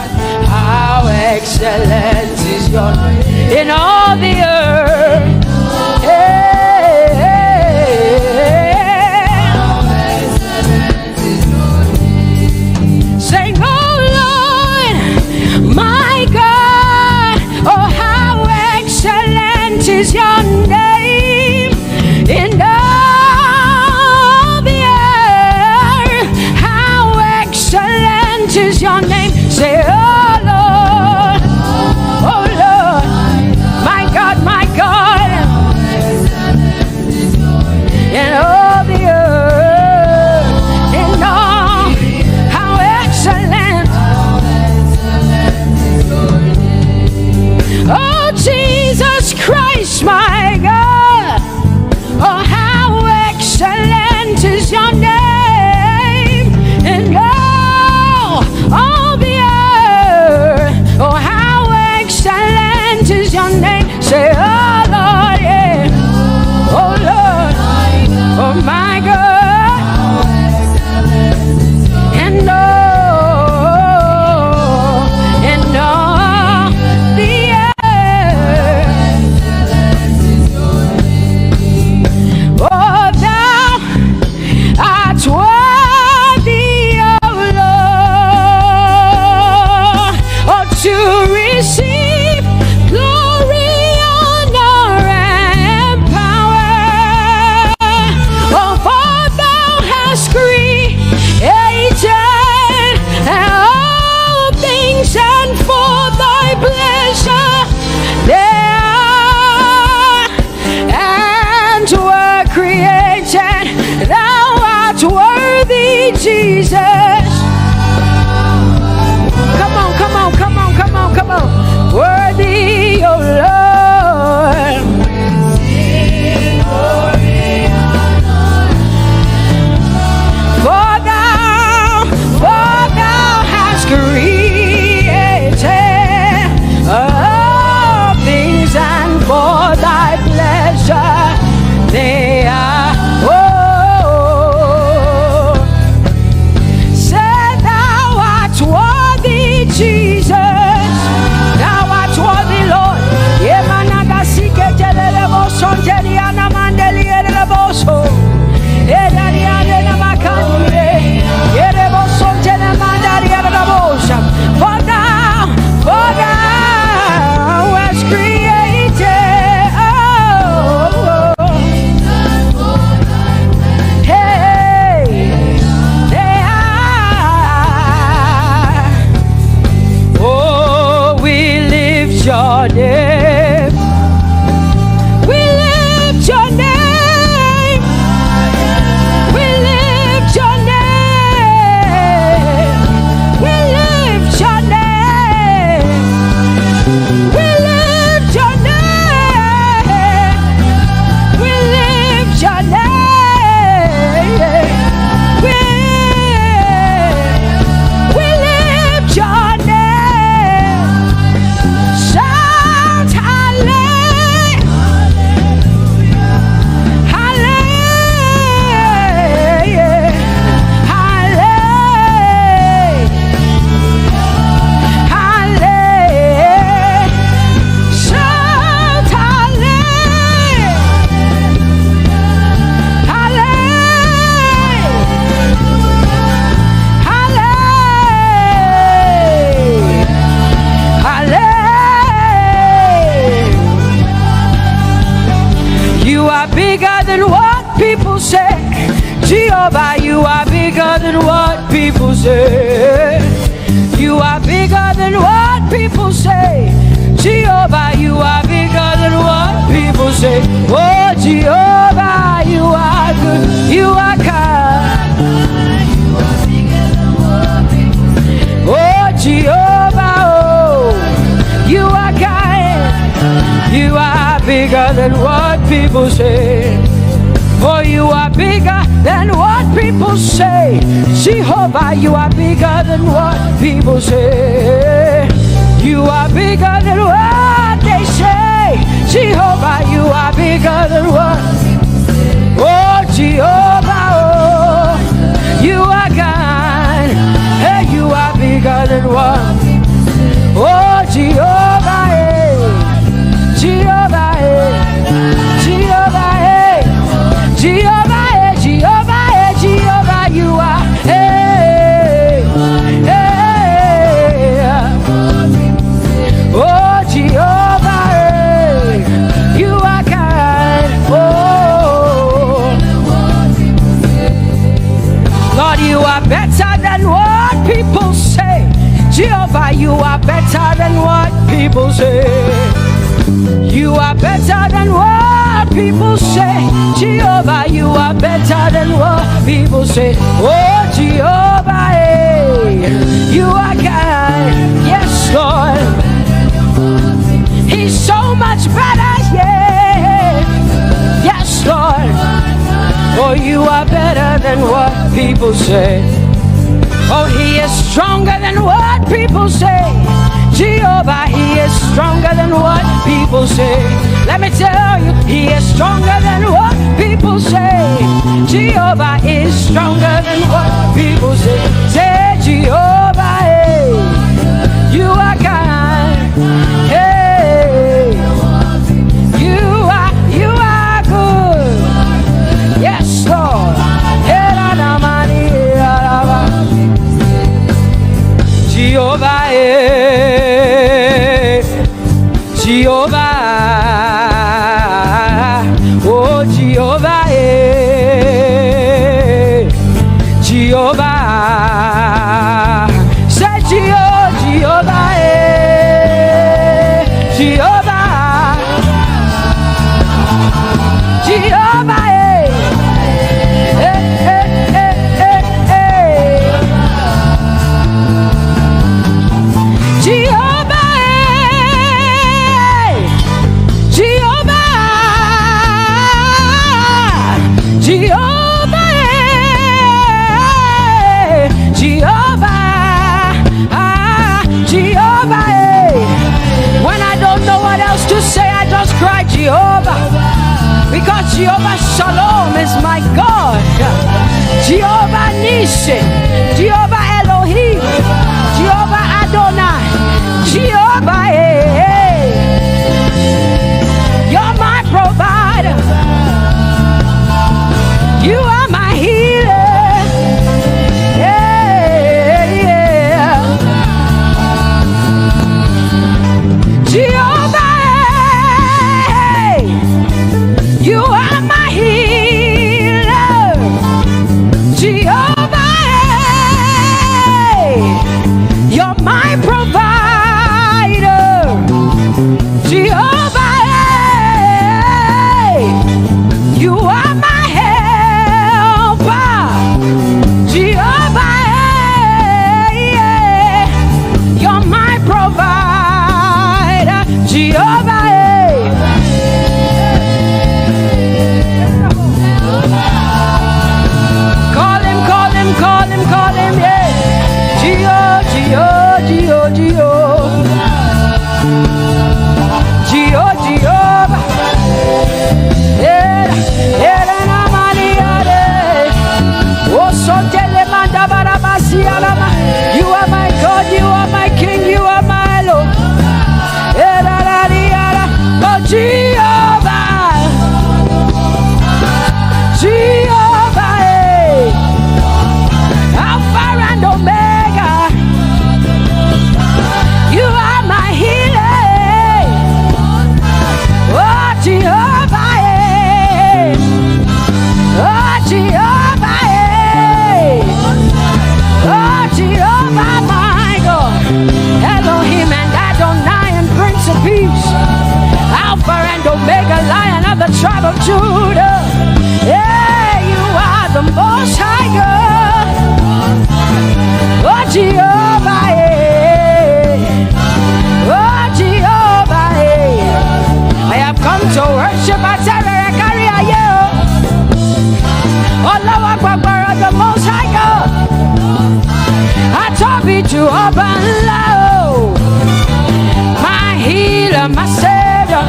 how excellent is your name in all the earth. Sing, oh Lord, my God, oh how excellent is your name in all the earth. How excellent is your name. Say, oh Lord, my God, in all the earth, in all, how excellent. Oh Jesus Christ, my God, oh how excellent is your name in all the earth. Oh how excellent is your name. Say, oh Lord, yeah. Oh Lord, oh my God, and all the earth. Oh, thou art worthy, oh Lord, oh to receive glory, honor, and power. Oh, for thou hast created all things, and for thy pleasure they are and were created. Thou art worthy, Jesus. Come on, come on, come on, come on, come on. Worthy, oh Lord. For thou hast created all things, and for thy pleasure they are. Oh, say thou art worthy, Jesus. Thou art worthy, Lord. For thou hast created, hey, they are. Oh, we lift your name. We lift your name. We lift your name. We lift your name. We lift your name. We lift your name. We lift your name. Shout hallelujah. Hallelujah. Hallelujah. Hallelujah. Shout hallelujah. Hallelujah. Hallelujah. You are bigger than what people say. Jehovah, you are bigger than what people say. You are bigger than what people say. Jehovah, you are bigger than what people say. Oh, Jehovah, you are good. You are kind. Oh, Jehovah, oh, you are kind. You are bigger than what people say. Oh, you are bigger than what people say. Jehovah, you are bigger than what people say. You are bigger than what they say. Jehovah, you are bigger than what You are better than what people say. Jehovah, you are better than what people say. Oh, Jehovah, you are God. Yes, Lord. He's so much better, yeah. Yes, Lord. Oh, you are better than what people say. Oh, he is stronger than what people say. Jehovah, he is stronger than what people say. Let me tell you, he is stronger than what people say. Jehovah is stronger than what people say. Say, Jehovah, hey, you are God. Hey, you are good. Yes, Lord. Jehovah, Jehovah, oh Jehovah, Jehovah, say Jehovah, Jehovah, Jehovah, Jehovah, because Jehovah Shalom is my God. Jehovah Nissi, Jehovah Elohim, Jehovah Adonai, Jehovah, you're my provider. You are my healer. Yeah, yeah. Jehovah, you are my healer, Jehovah, you're my provider, Jehovah, you are my helper, Jehovah, you're my provider, Jehovah. Call him, yeah. Jehovah, you are my God, you are my King, you are my Lord. Oh, Jehovah, Jehovah, Alpha and Omega, you are my healer. Oh, Jehovah, oh, Jehovah, oh, Jehovah, my God, Elohim and Adonai and Prince of Peace, Alpha and Omega, Lion of the tribe of Judah. Yeah, you are the Most High God. Oh, Jehovah, oh, Jehovah, I have come to worship at Terekaria. Oh, Lord, the Most High God. I Tope to open low. My healer, my savior,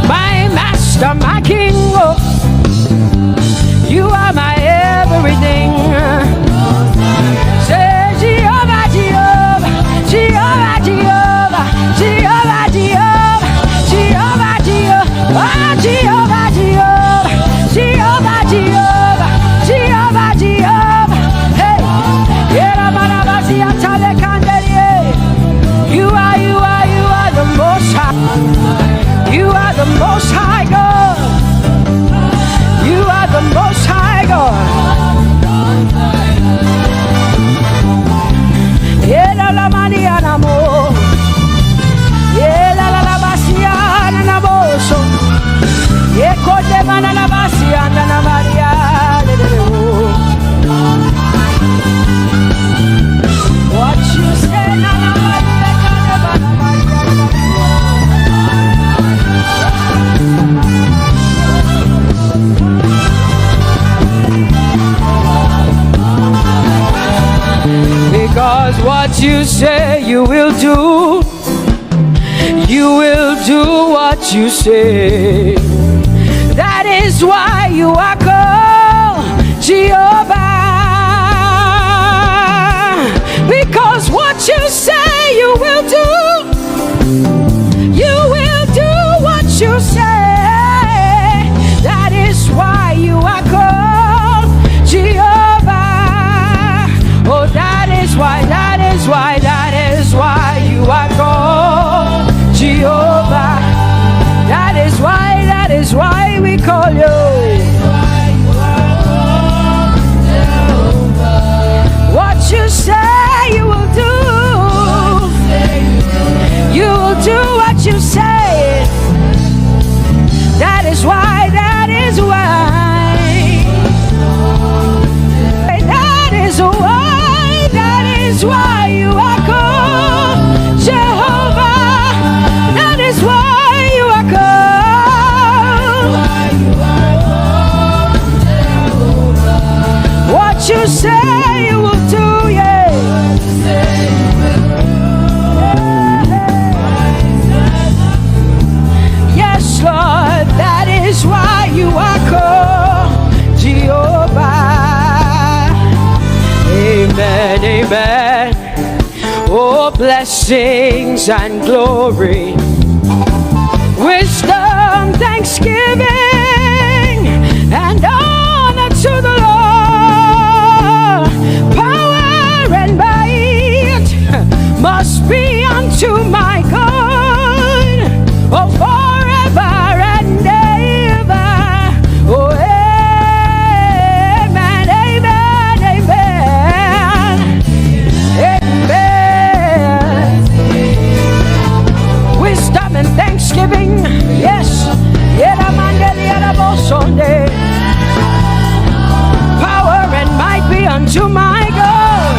my master, my king. Oh, you are my everything. Say Jehovah, Jehovah, Jehovah, Jehovah, Jehovah, Jehovah, Jehovah, Jehovah, Jehovah, Jehovah, Jehovah, Jehovah, Jehovah, hey, you are the Most High. You are the Most High God. you say you will do. You will do what you say. That is why you are called Jehovah. Because what you say you will do. You will do what you say. That is why you are called Jehovah. Oh, that is why you are called Jehovah. That is why we call you. What you say you will do. You will do what you say. That is why you are called Jehovah. That is why you are called. What you say you will do, yeah. Yes, Lord, that is why you are called Jehovah. Amen, amen. Oh, blessings and glory, wisdom, thanksgiving, and honor to the Lord. Power and might must be unto my God. Oh, forever and ever. Oh, amen, amen, amen. Amen. Wisdom and thanksgiving, yes. Power and might be unto my God.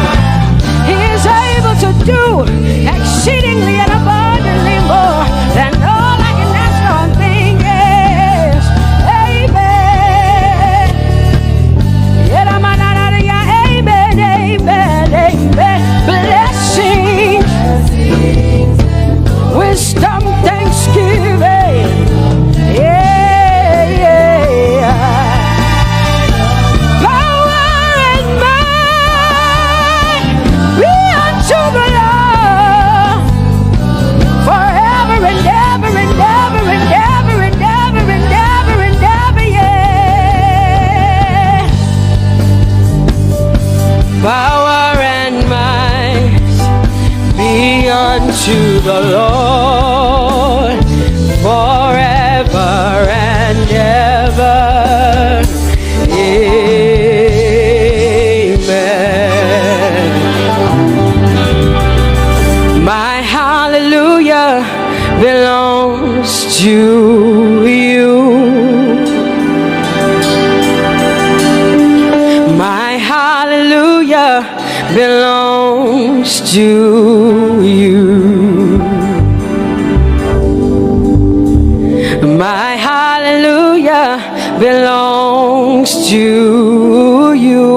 He is able to do exceedingly and abundantly more than all I can ask or think. Yes. Amen. Amen, amen, amen. Blessings, wisdom, thanksgiving. Yeah, yeah. Power and might be unto the Lord forever and ever and ever and ever and ever and ever and ever, yeah. Power and might be unto the Lord forever and ever. Amen. My hallelujah belongs to you. My hallelujah belongs to you. My hallelujah belongs to you.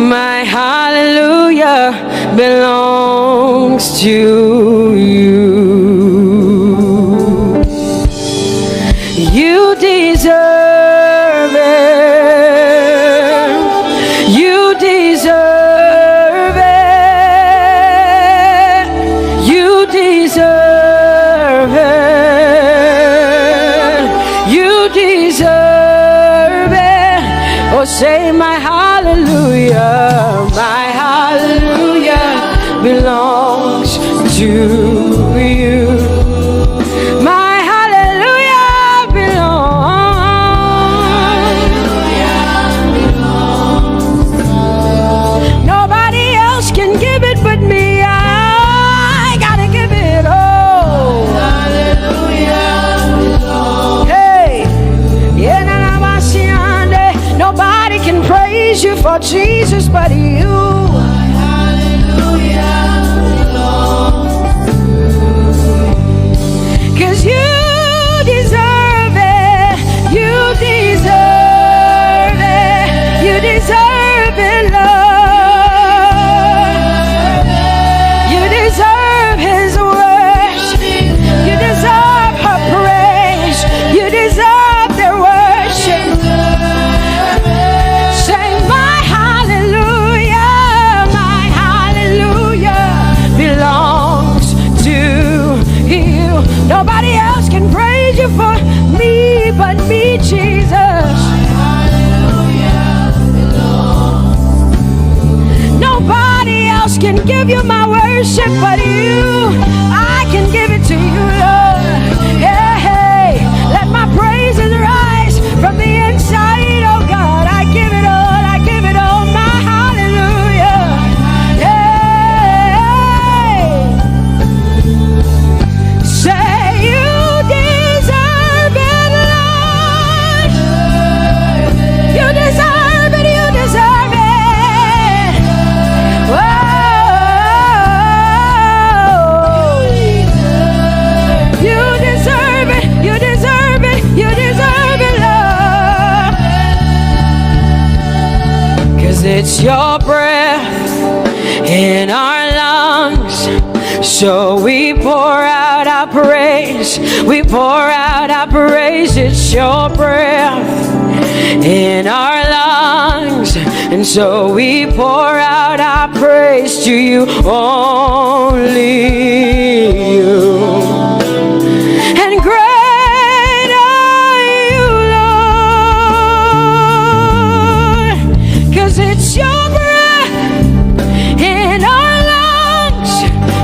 My hallelujah belongs to you. You deserve it. You deserve it. You deserve it. You deserve it. Oh, say my hallelujah. My hallelujah belongs to you. My hallelujah belongs. Nobody else can give it but me. I gotta give it all. Hey, nobody can praise you for Jesus but you. Cause you deserve it. You deserve it. You deserve it, give you my worship, but I can give it to you, Lord. Hey, let my praises rise from the inside, oh God. I give it all, my hallelujah. Hey, say you deserve it, Lord. You deserve it, you deserve it. Whoa. You deserve it, you deserve it, you deserve it, Lord. 'Cause it's your breath in our lungs, so we pour out our praise. We pour out our praise. It's your breath in our lungs, and so we pour out our praise to you, only you. And great are you, Lord, 'cause it's your breath in our lungs,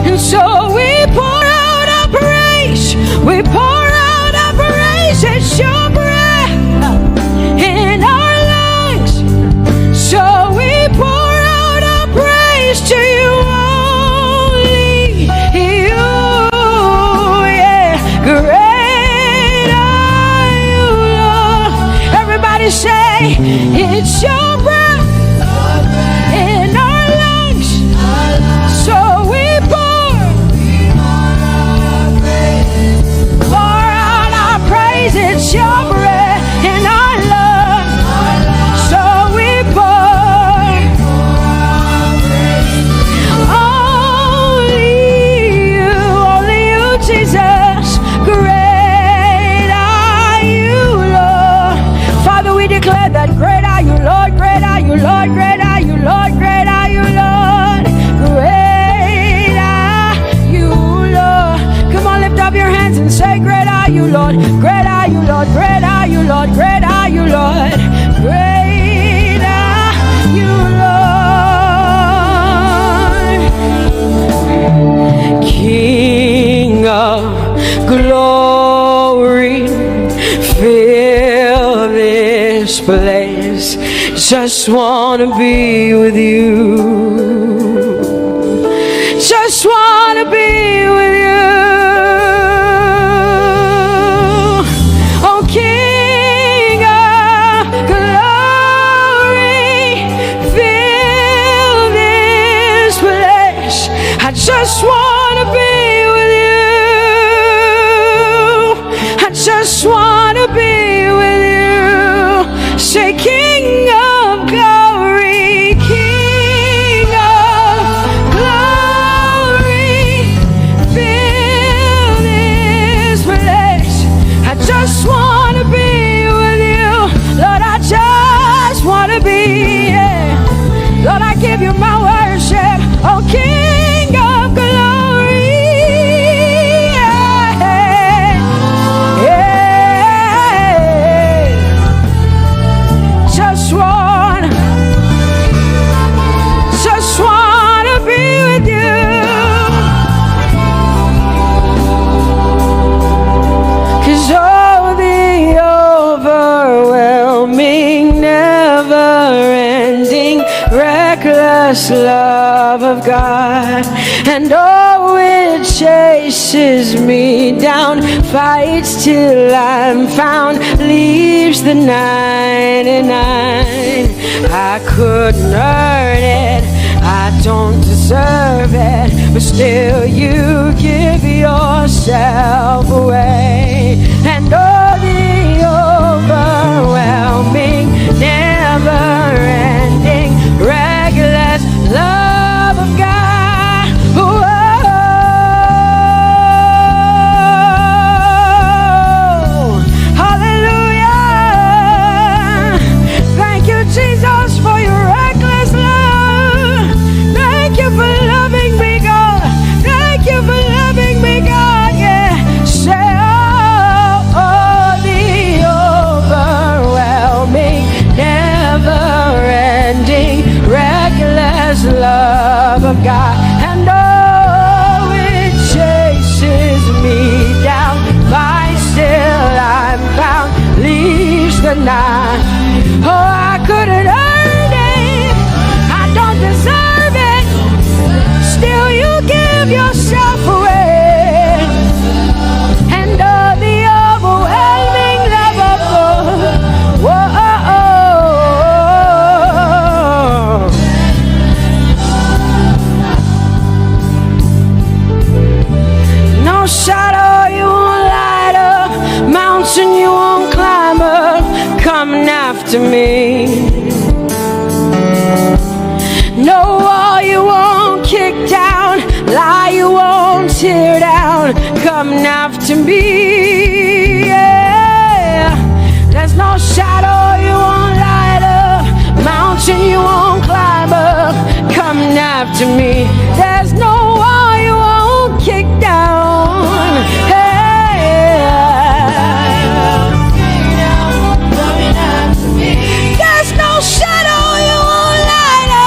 and so we pour out our praise. We pour out our praise. It's your breath in our lungs, so we pour out our praise to you, only you. Yeah, great are you, Lord. Everybody say, it's your breath in our lungs, so we pour out our praise. It's your breath in our lungs, so we pour only you, Jesus. Great are you, Lord. Father, we declare that great are you, Lord. Great are you, Lord. Great are you, Lord. Great are you, Lord. Great are you, Lord. Come on, lift up your hands and say, great are you, Lord. Great are you, Lord. Great are you, Lord. Great are you, Lord. Great are you, Lord. King of glory, fill this place. Just wanna be with you. Just wanna be with you. Oh, King of glory, fill this place. I just wanna be with you. I just wanna be with you. Say, King of glory, King of glory, fill this place. I just wanna be with you, Lord. I just wanna be, yeah. Lord, I give you my worship, oh King of glory, yeah, yeah. Just wanna be with you. 'Cause oh, the overwhelming, never-ending, reckless love of God, and oh, it chases me down, fights till I'm found, leaves the 99. I couldn't earn it, I don't deserve it, but still you give yourself away. And oh, the overwhelming, never-ending, reckless love of God. Whoa. Hallelujah. Thank you, Jesus, for your reckless love. Thank you for loving me, God. Thank you for loving me, God. Yeah. Say, oh, the overwhelming, never-ending, reckless love of God. And shadow you won't light up, mountain you won't climb up, coming after me. No wall you won't kick down, lie you won't tear down, coming after me. Yeah. There's no shadow you won't light up, mountain you won't climb up, coming after me. There's no wall you won't kick down. Hey. There's no shadow you won't light up.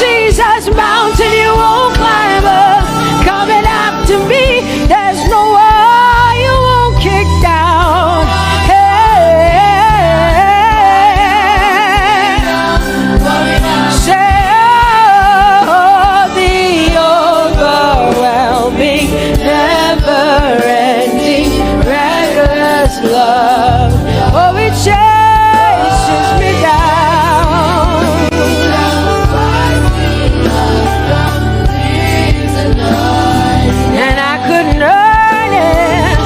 Jesus, mountain you won't climb up, coming after me. There's no wall you won't kick down. Love, oh, it chases me down, and I couldn't earn it,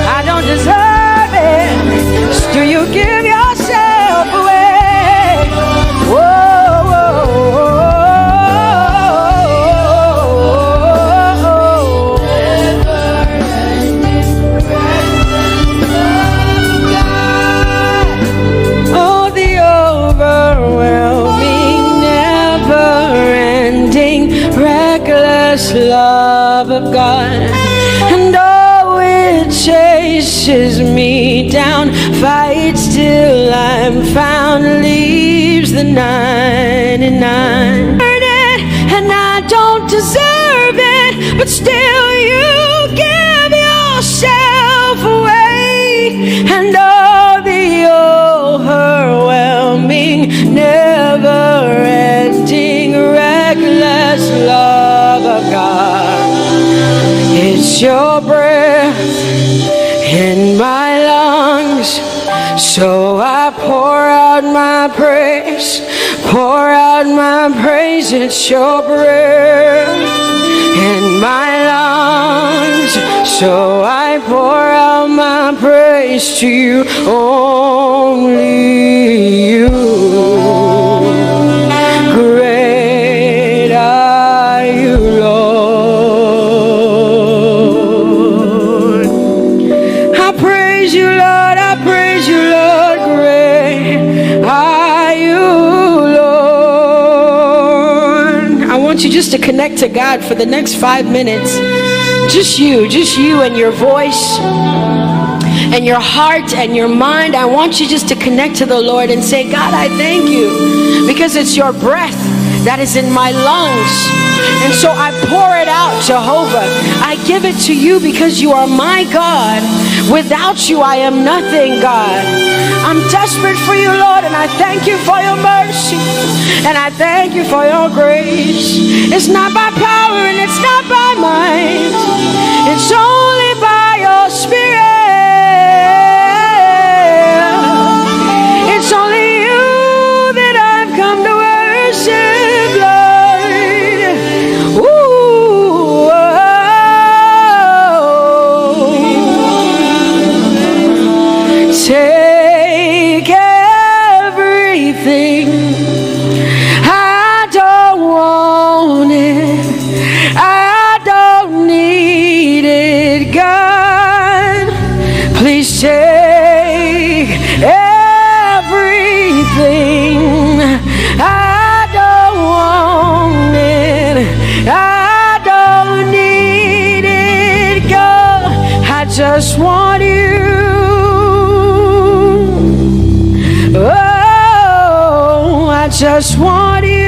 I don't deserve it, still you give yourself away. Whoa, whoa, love of God, and oh, it chases me down, fights till I'm found, leaves the 99. And I don't deserve it, but still you give yourself away, and oh, the overwhelming, never-ending, reckless love of God. It's your breath in my lungs, so I pour out my praise, pour out my praise. It's your breath in my lungs, so I pour out my praise to you, only you. Great are you, Lord. I praise you, Lord. I praise you, Lord. Great are you, Lord. I want you just to connect to God for the next 5 minutes. Just you and your voice and your heart and your mind. I want you just to connect to the Lord and say, God, I thank you because it's your breath that is in my lungs. And so I pour it out, Jehovah. I give it to you because you are my God. Without you, I am nothing, God. I'm desperate for you, Lord, and I thank you for your mercy. And I thank you for your grace. It's not by power and it's not by might. It's only by your Spirit. It's only you that I've come to worship, Lord. Ooh, oh. Take everything. I don't want it. I don't need it, God. Please take everything. I don't want it. I don't need it, God. I just want you. Oh, I just want you.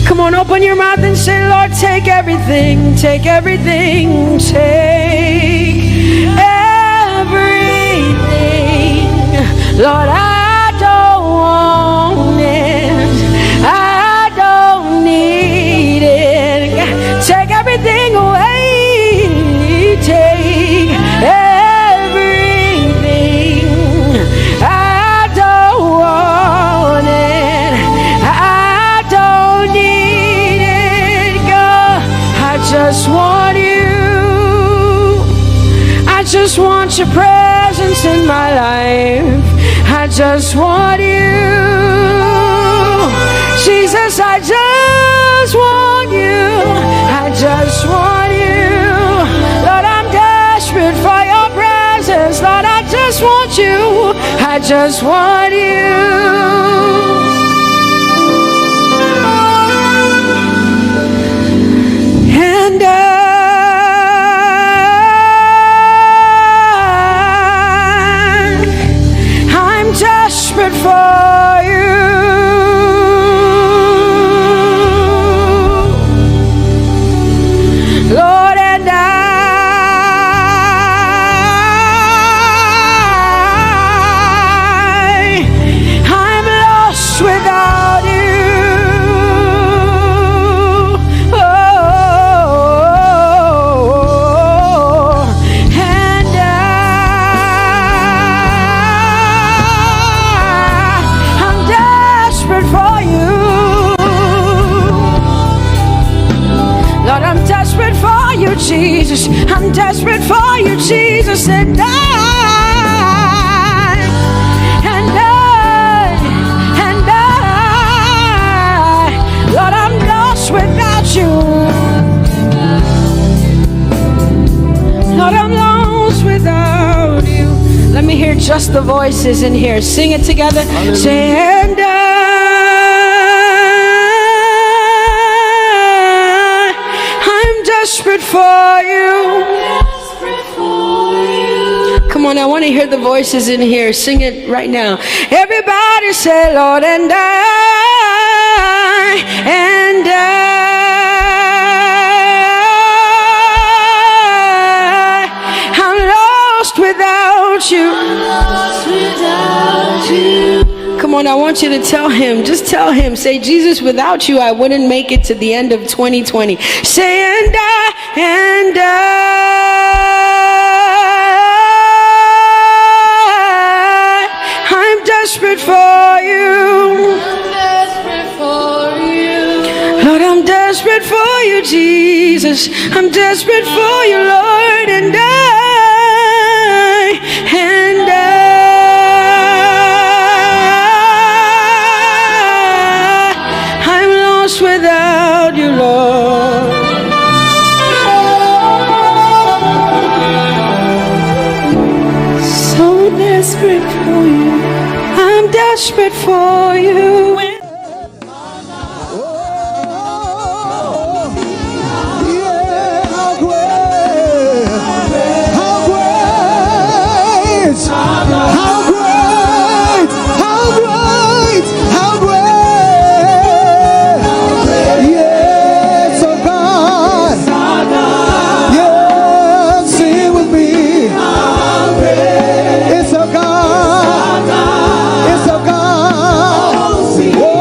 Come on, open your mouth and say, Lord, take everything, take everything, take everything. Lord, I don't want it. I don't need it. Take everything away. Take everything. I don't want it. I don't need it, God. just want you. I just want your presence in my life. I just want you. Jesus, I just want you. I just want you. Lord, I'm desperate for your presence. Lord, I just want you. I just want you. And I'm desperate for you. Lord, and I'm lost without you. Jesus, I'm desperate for you, Jesus, and Lord, I'm lost without you. Lord, I'm lost without you. Let me hear just the voices in here. Sing it together. Say, and desperate for you. Come on, I want to hear the voices in here. Sing it right now. Everybody say, Lord, and I'm lost without you. Come on, I want you to tell him. Just tell him. Say, Jesus, without you, I wouldn't make it to the end of 2020. Say, and I'm desperate for you. Lord, I'm desperate for you, Jesus. I'm desperate for you, Lord, and I'm lost without you, Lord. So desperate for you. I'm desperate for you. It's a God.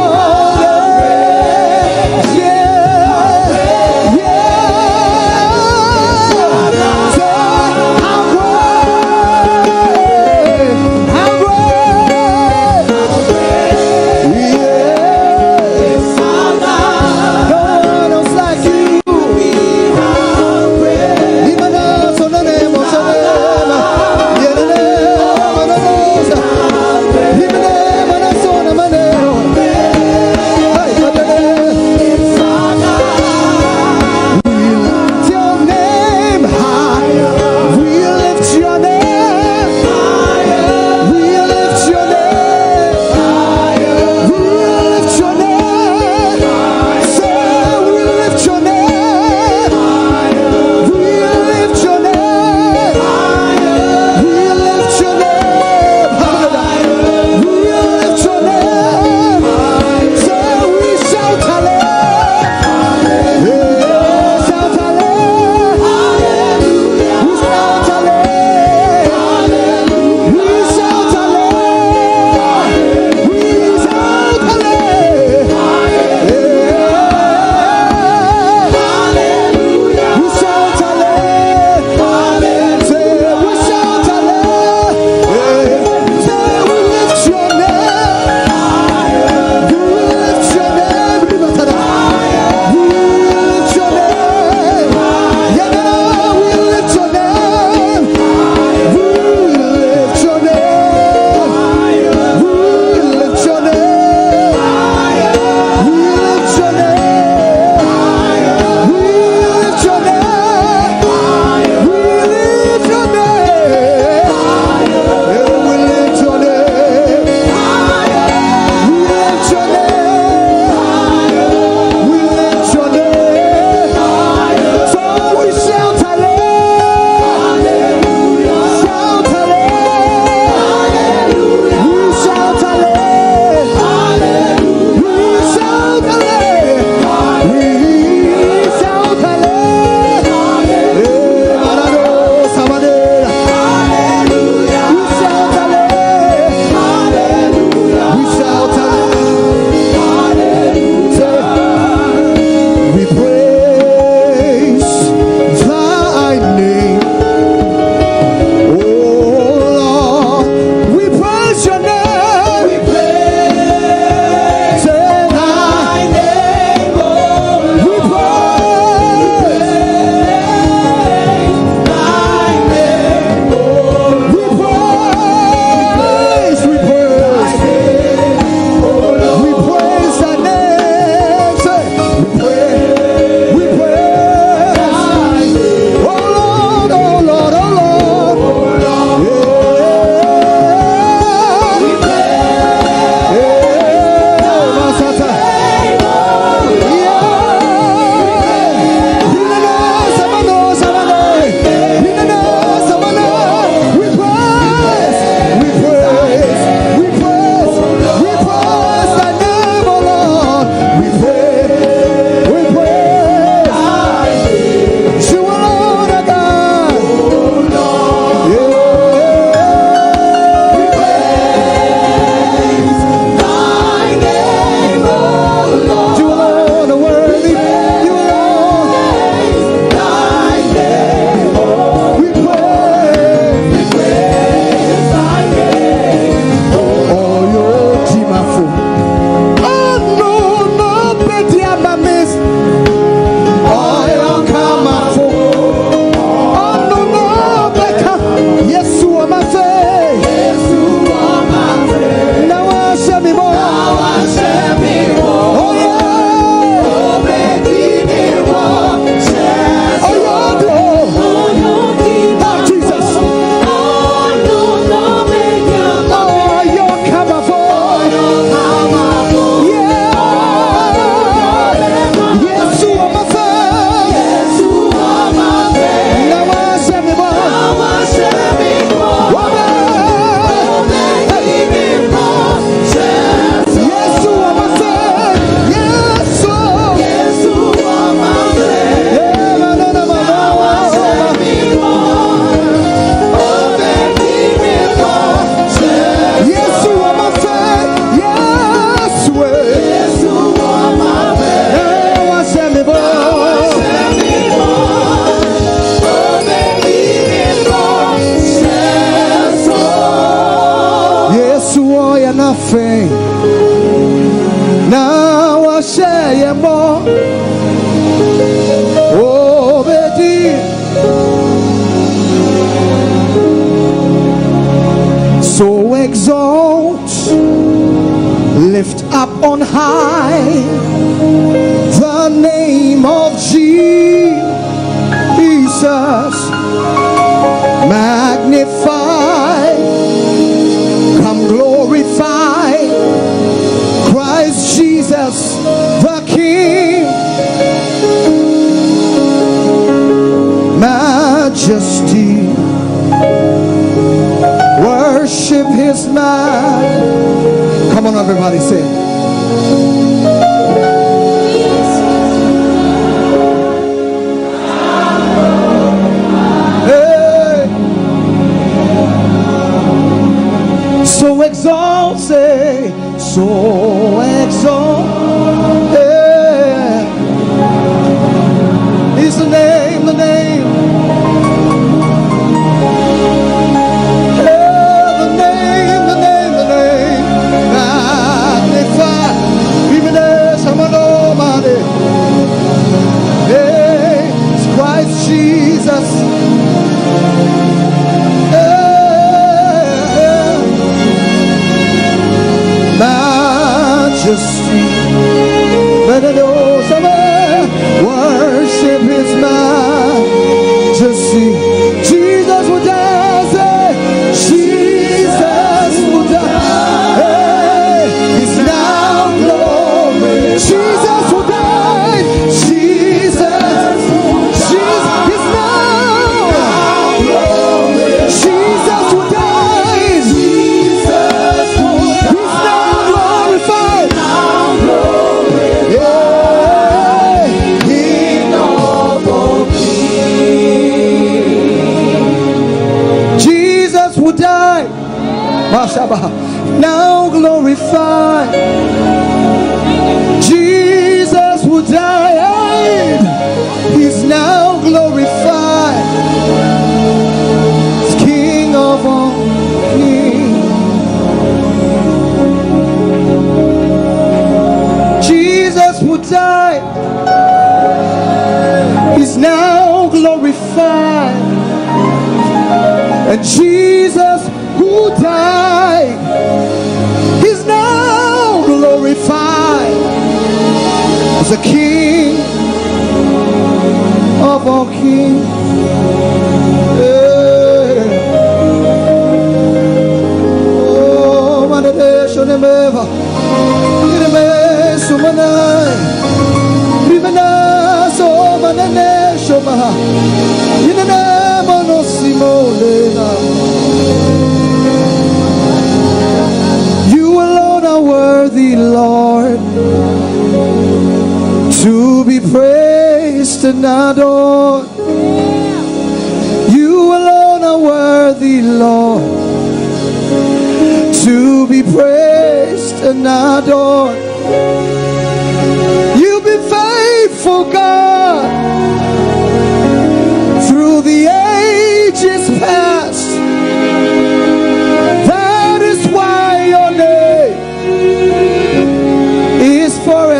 faith. Now I share more. Oh, baby. So exalt, lift up on high the name of Jesus. Magnify, come glorify Christ Jesus the King. Majesty, worship his man. Come on, everybody, say it. So exalt, say, so exalt, yeah. Is the name, the name, yeah, the name, the name, the name. Magnify, even as I'm an Omatade. Hey, it's Christ Jesus. Majesty, worship his majesty. Jesus will die, Jesus will die. He's now glory. Jesus will die. Jesus, he's now glory. Jesus will die. Now glorified, Jesus will die. He's now glorified, he's King of all kings. Jesus will die. He's now glorified, and Jesus who died, he's now glorified as the King of all kings. Oh, manadesho nemeva, iremeso manai, rimenaso manadesho maha, inenemo no simolena. Worthy, Lord, to be praised and adored. You alone are worthy, Lord, to be praised and adored. You've been faithful, God, through the ages past. That is why your name is forever.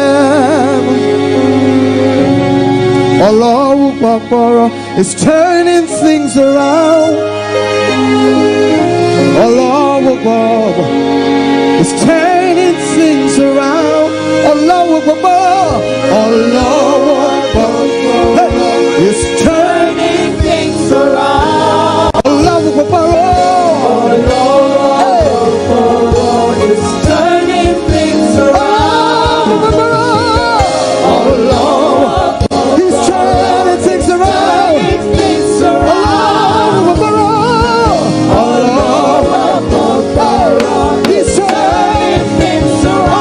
Allah is turning things around. Allah is turning things around. Allah is turning things around. Allah is turning things around. He's turning things around. He's turning things around.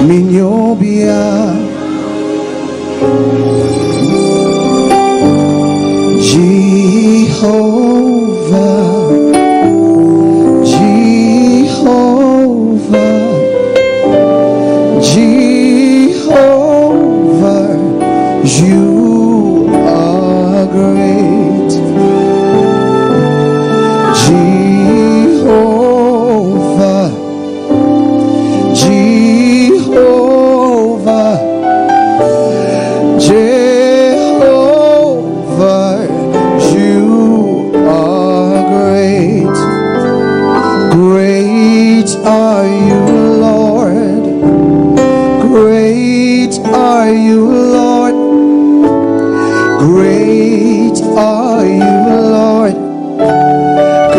Minyobia Jehovah, Jehovah, Jehovah, you are great. Jehovah, Jehovah, Jehovah, you are great. Great are you, Lord. Great are you, Lord. Great are you, Lord.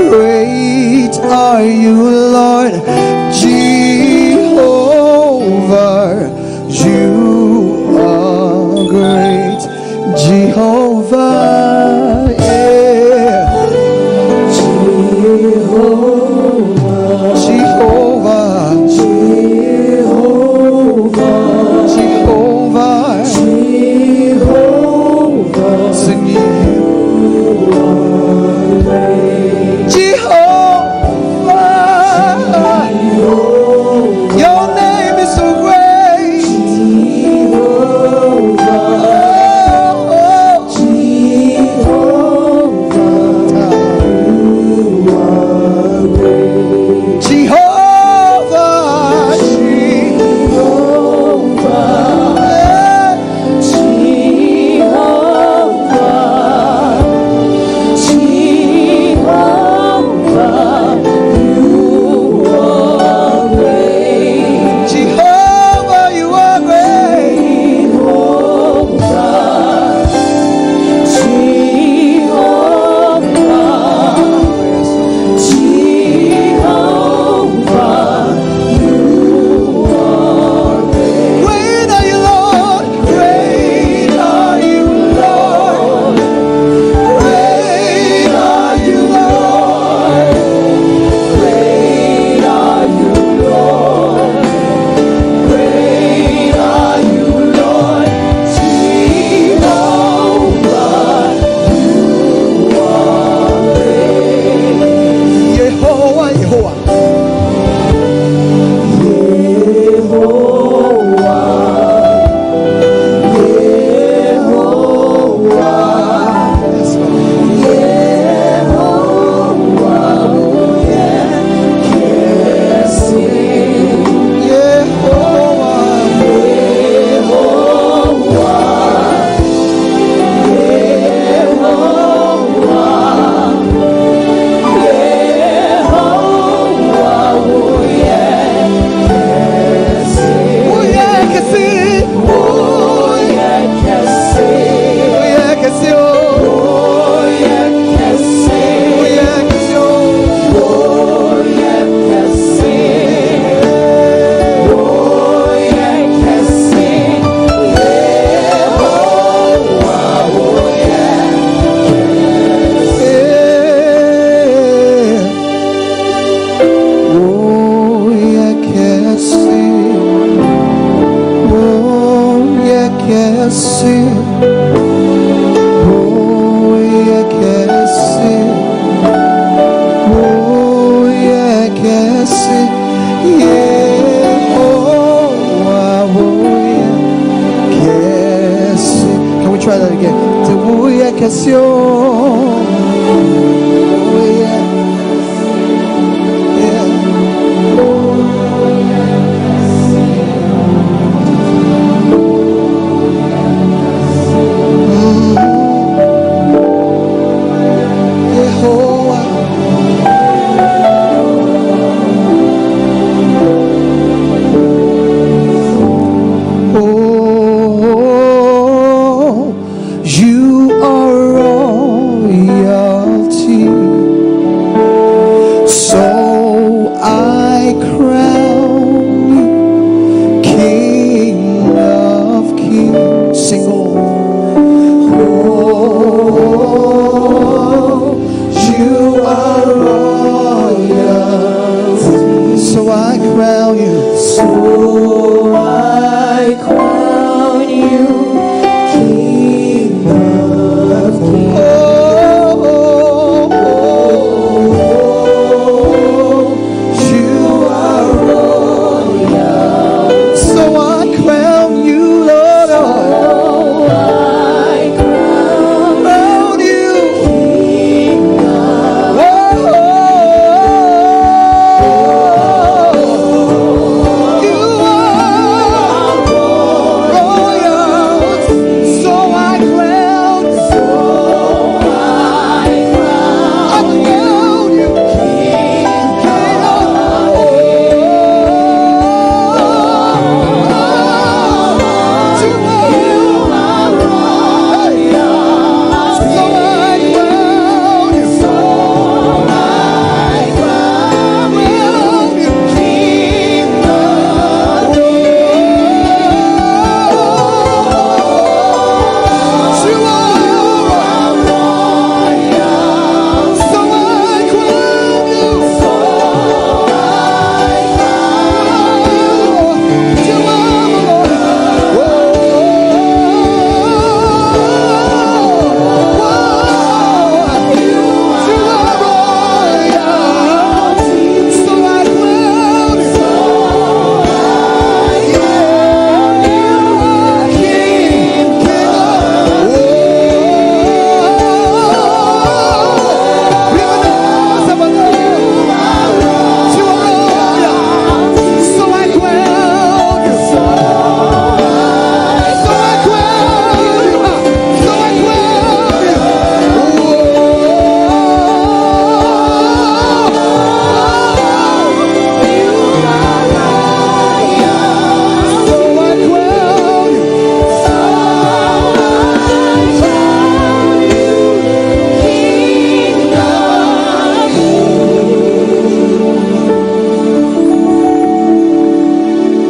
Great are you, Lord. Jehovah, you are great. Jehovah, yeah. Jehovah, Jehovah, Jehovah, Jehovah, singing Jehovah, your name is so great. crown you. So I crown you King of Kings. You are royal. So I crown you, Lord. So I crown you. King of You are royal. So I crown. So I crown you. King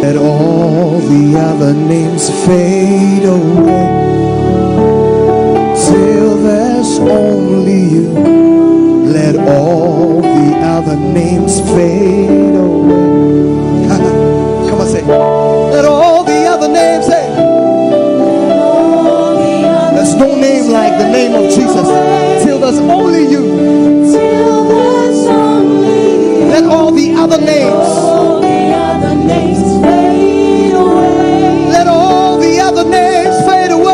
Let all the other names fade away till there's only you. Let all the other names fade away. Come on, say. Let all the other names say. There's no name like the name of Jesus till there's only you. till there's only Let all the other names. all the other names fade away. Let all the other names fade away.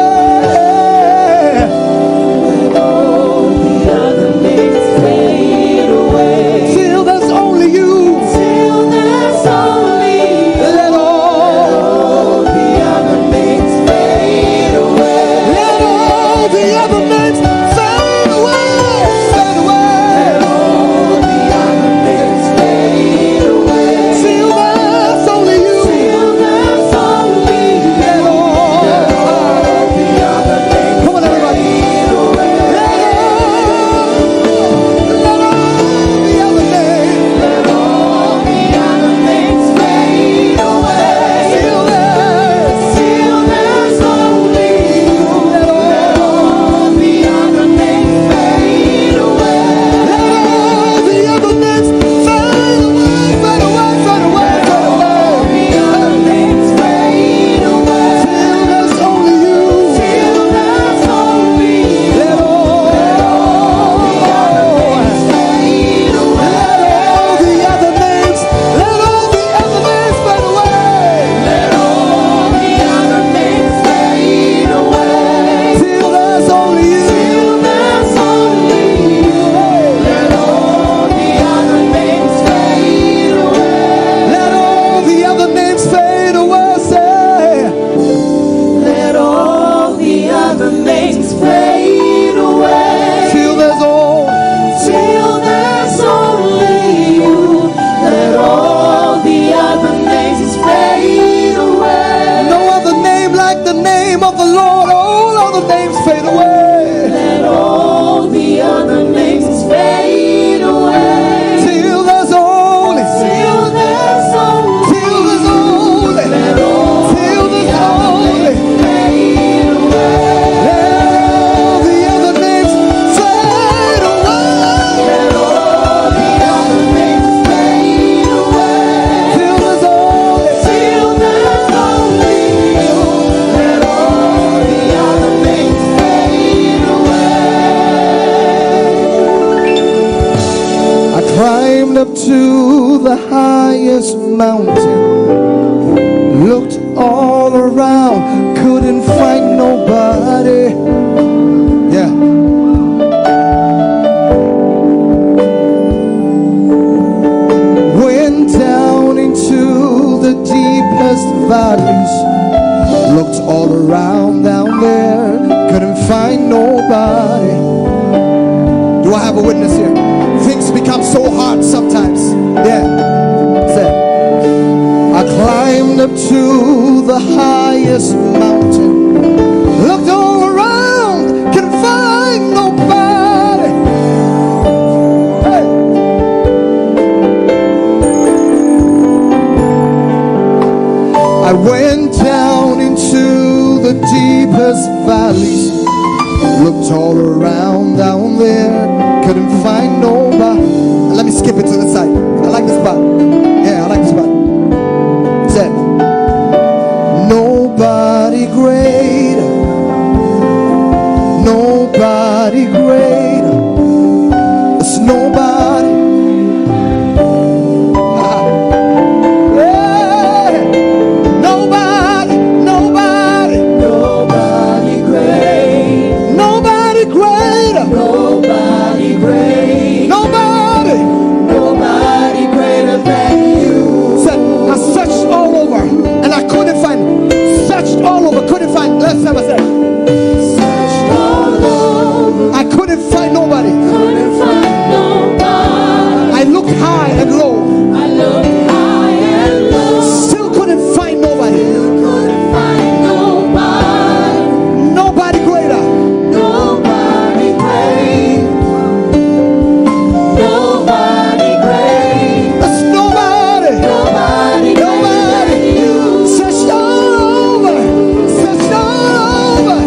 Let all the other names fade away. Till there's only you. Till there's only Let all the other names fade away. Let all the other names fade away. Fade away. All the other names fade away. Till there's only you. mountain. Looked all around, couldn't find nobody. Yeah. Went down into the deepest valleys. Looked all around down there, couldn't find nobody. Do I have a witness here? Things become so hard sometimes. Yeah. Say, I climbed up to the highest mountain. Looked all around, couldn't find nobody. Hey. I went down into the deepest valleys. Looked all around down there, couldn't find nobody. Let me skip it to the side. I like this part. Yeah, I like this part. It said, nobody greater, nobody greater. There's nobody. Yeah. Nobody, nobody, nobody great, nobody greater, nobody great, nobody, nobody greater than you. Said, I searched all over and I couldn't find. Searched all over, couldn't find. Let's have a say. Searched all over. I couldn't find nobody. Couldn't find nobody. I looked high and low. I looked high and low. Still couldn't find nobody. Still couldn't find nobody. Nobody greater. Nobody great. Nobody great. There's nobody. Nobody. Nobody. Searched all over. Searched all over.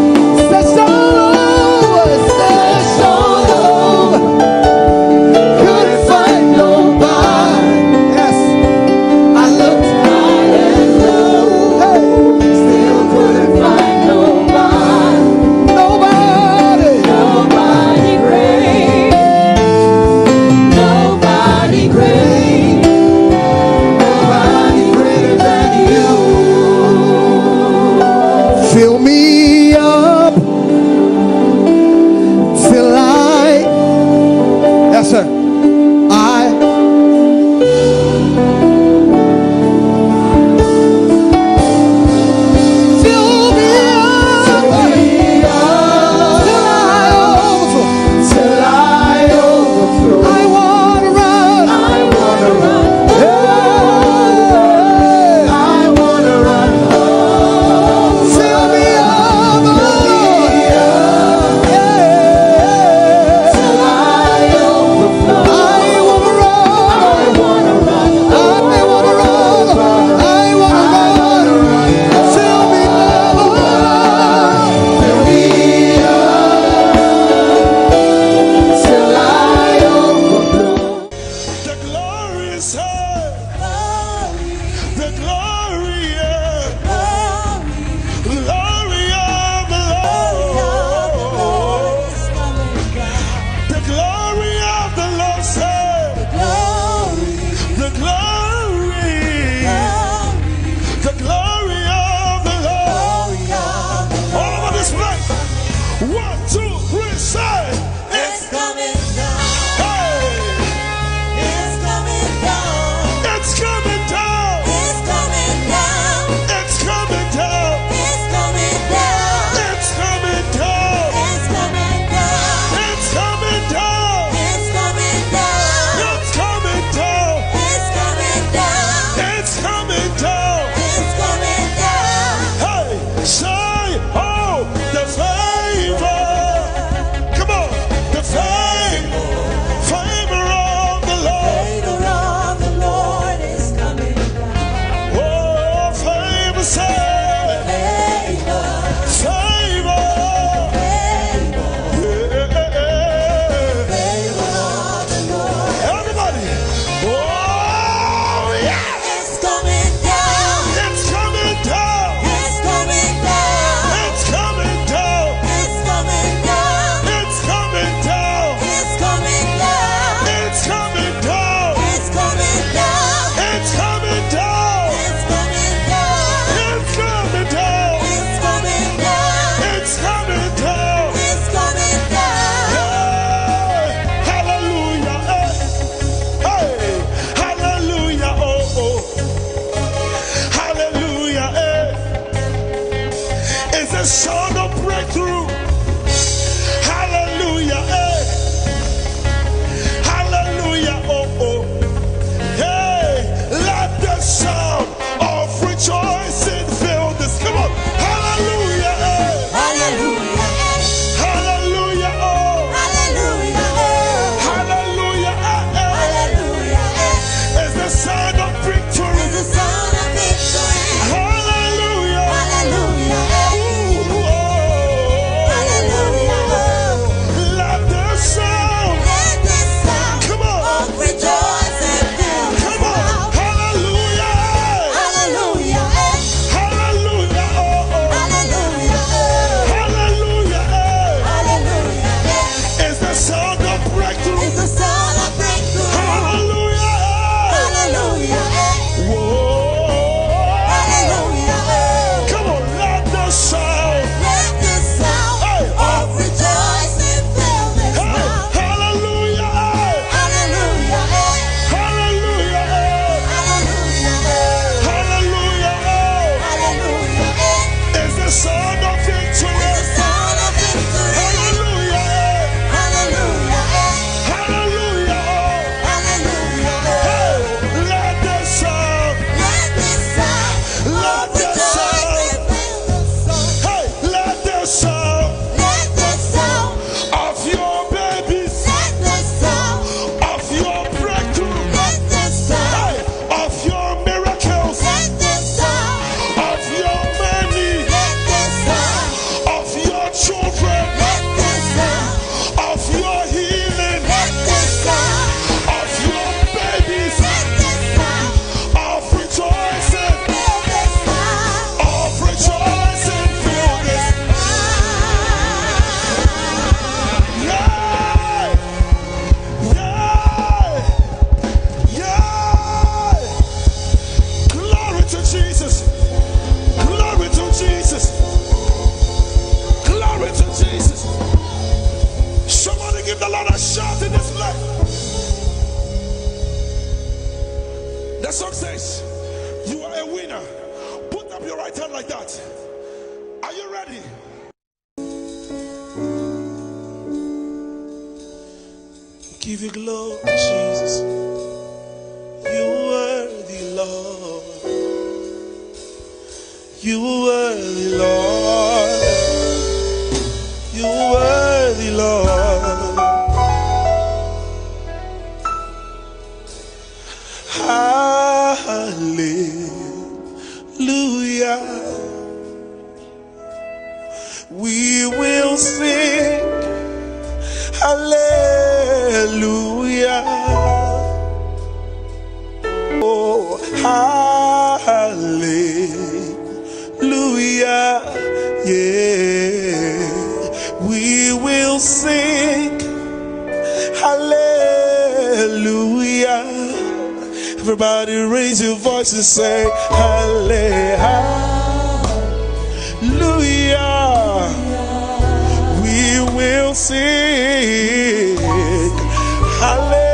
Hallelujah. Put up your right hand like that. Are you ready? Give you glory, Jesus. You worthy, Lord. You worthy, Lord. You worthy, Lord. Hallelujah. We will sing hallelujah. Oh, hallelujah. Yeah, we will sing hallelujah. Everybody raise your voice and say hallelujah. We will sing hallelujah.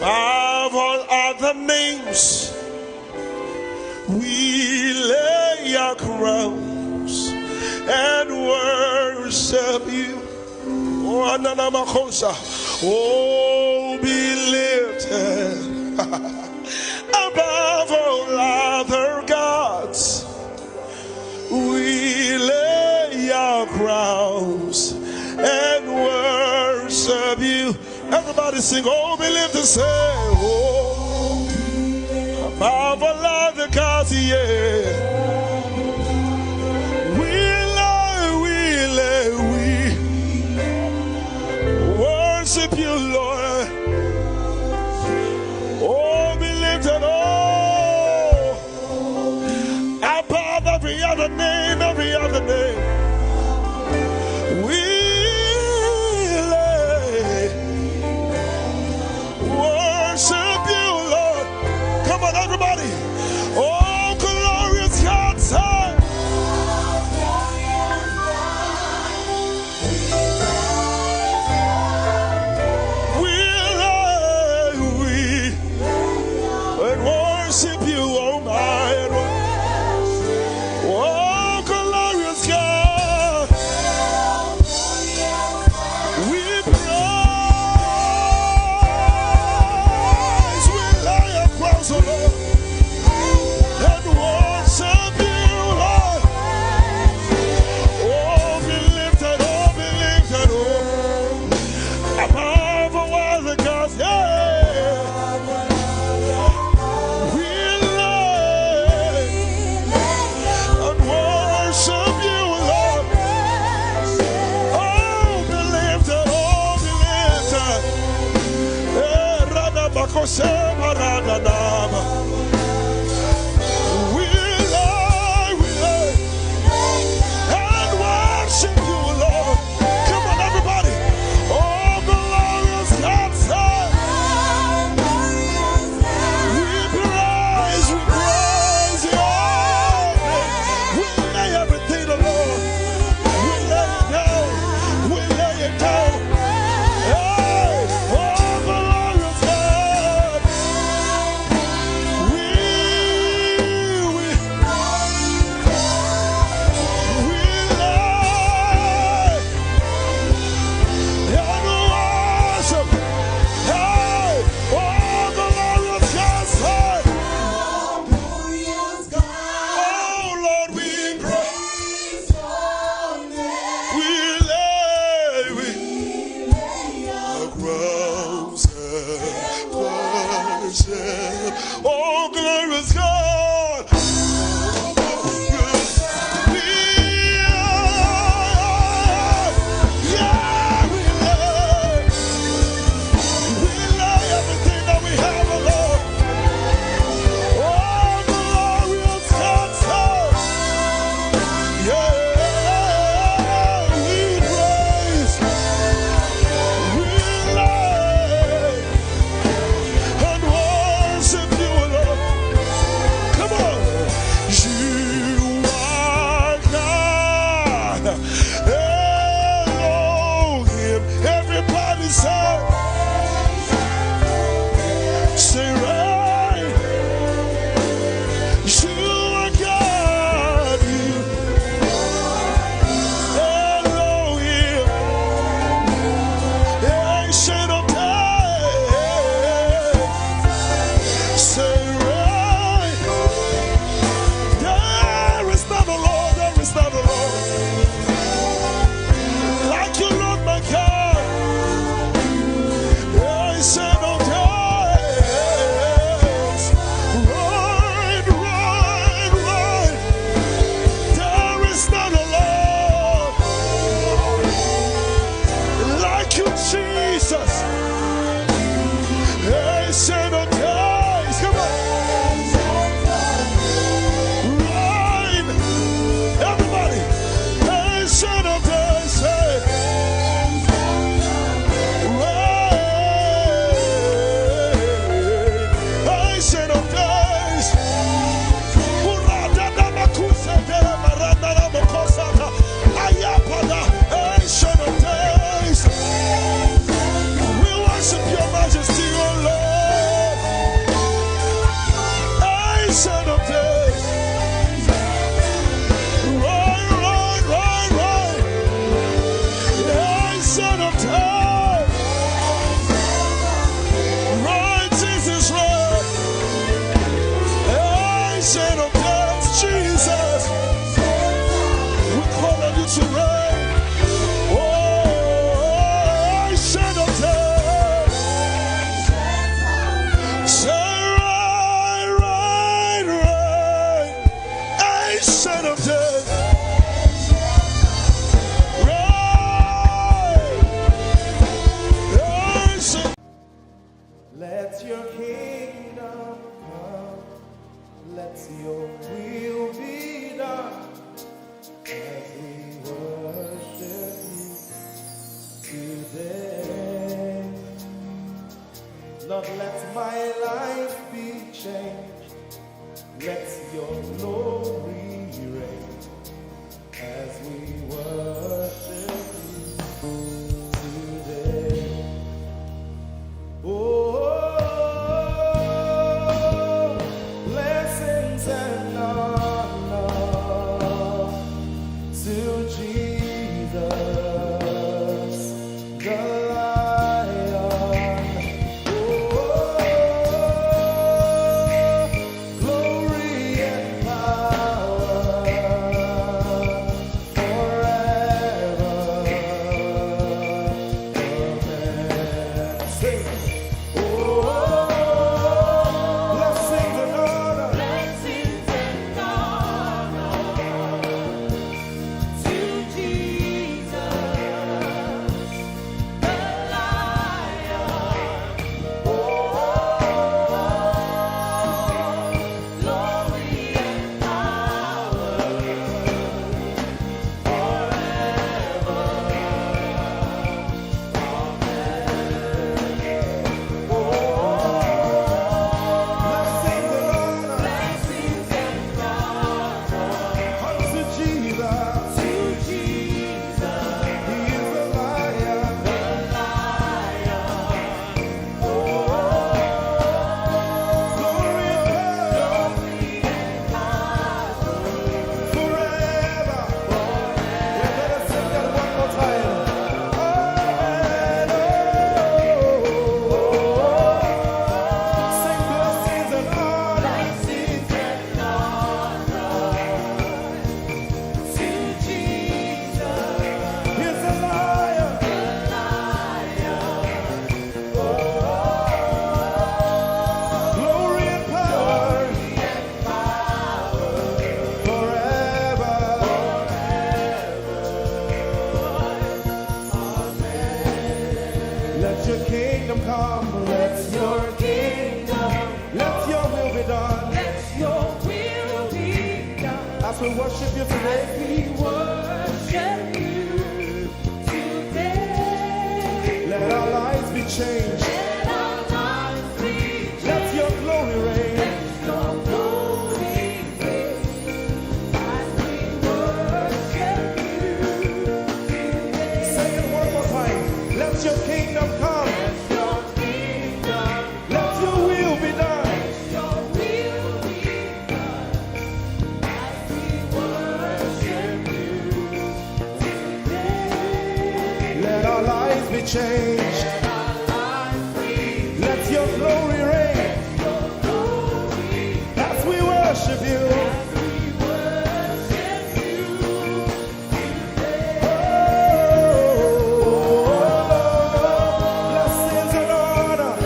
Above all other names, we lay our crowns and worship you. Oh, Ananamakosa. Oh, be lifted above all other gods. We lay our crowns and worship you. Everybody sing, oh, be lifted, say, oh, above all other gods, yeah. We worship you, Lord. Oh, be lifted, oh, above every other name, every other name. We worship you, Lord. Come on, everybody. Oh, glorious God, son. Worship you, oh my, oh glorious God, we praise, we lay our crowns, oh Lord, and worship you, Lord. Oh, be lifted, oh, above all the gods, yeah. We lay and worship you, Lord. Come on, everybody. Oh, glorious God, son. We praise your name. We lay everything, Lord. We lay it down. We lay it down. Hey, oh, glorious God. We Ancient of days, come on. Reign, everybody. Ancient of days, say. Reign, ancient of days. Ancient of days. We worship your majesty, O Lord. Ancient of days. Right, right, right, right. Ancient of days. Right, Jesus, right. Ancient of days, Jesus. We call on you to reign. Oh, ancient of days. Say right, right, right. Ancient of days. Right. Ancient. Let your kingdom come. Let your will be done. As we worship you today. Lord, let my life be changed. Let your glory reign. As we worship you today. Oh, blessings and honor to Jesus, the Lion. Oh, glory and power forever. Amen. Sing. Oh, blessings and honor. Blessings and honor to Jesus, the Lion. Oh, glory and power Blessings and honor blessings and honor unto Jesus. to Jesus, He is the Lion. the Lion. Glory and power forever. You better sing that one more time. Amen. Sing blessings and honor. Blessings and honor to Jesus, He is the Lion. the Lion. Glory and power forever. Let your kingdom come. Let your kingdom, Let your will be done. let your will be done. As we worship you today, We worship you today. let our lives be changed. Let our lives be Let your glory reign. your glory reign. As we worship you today. Say it one more time. Let your kingdom come. Your kingdom, Let your will be done. your will be done. As we worship you today. Let our lives be changed. Let our lives be Let your glory reign. your glory. As we worship you. Blessings and honor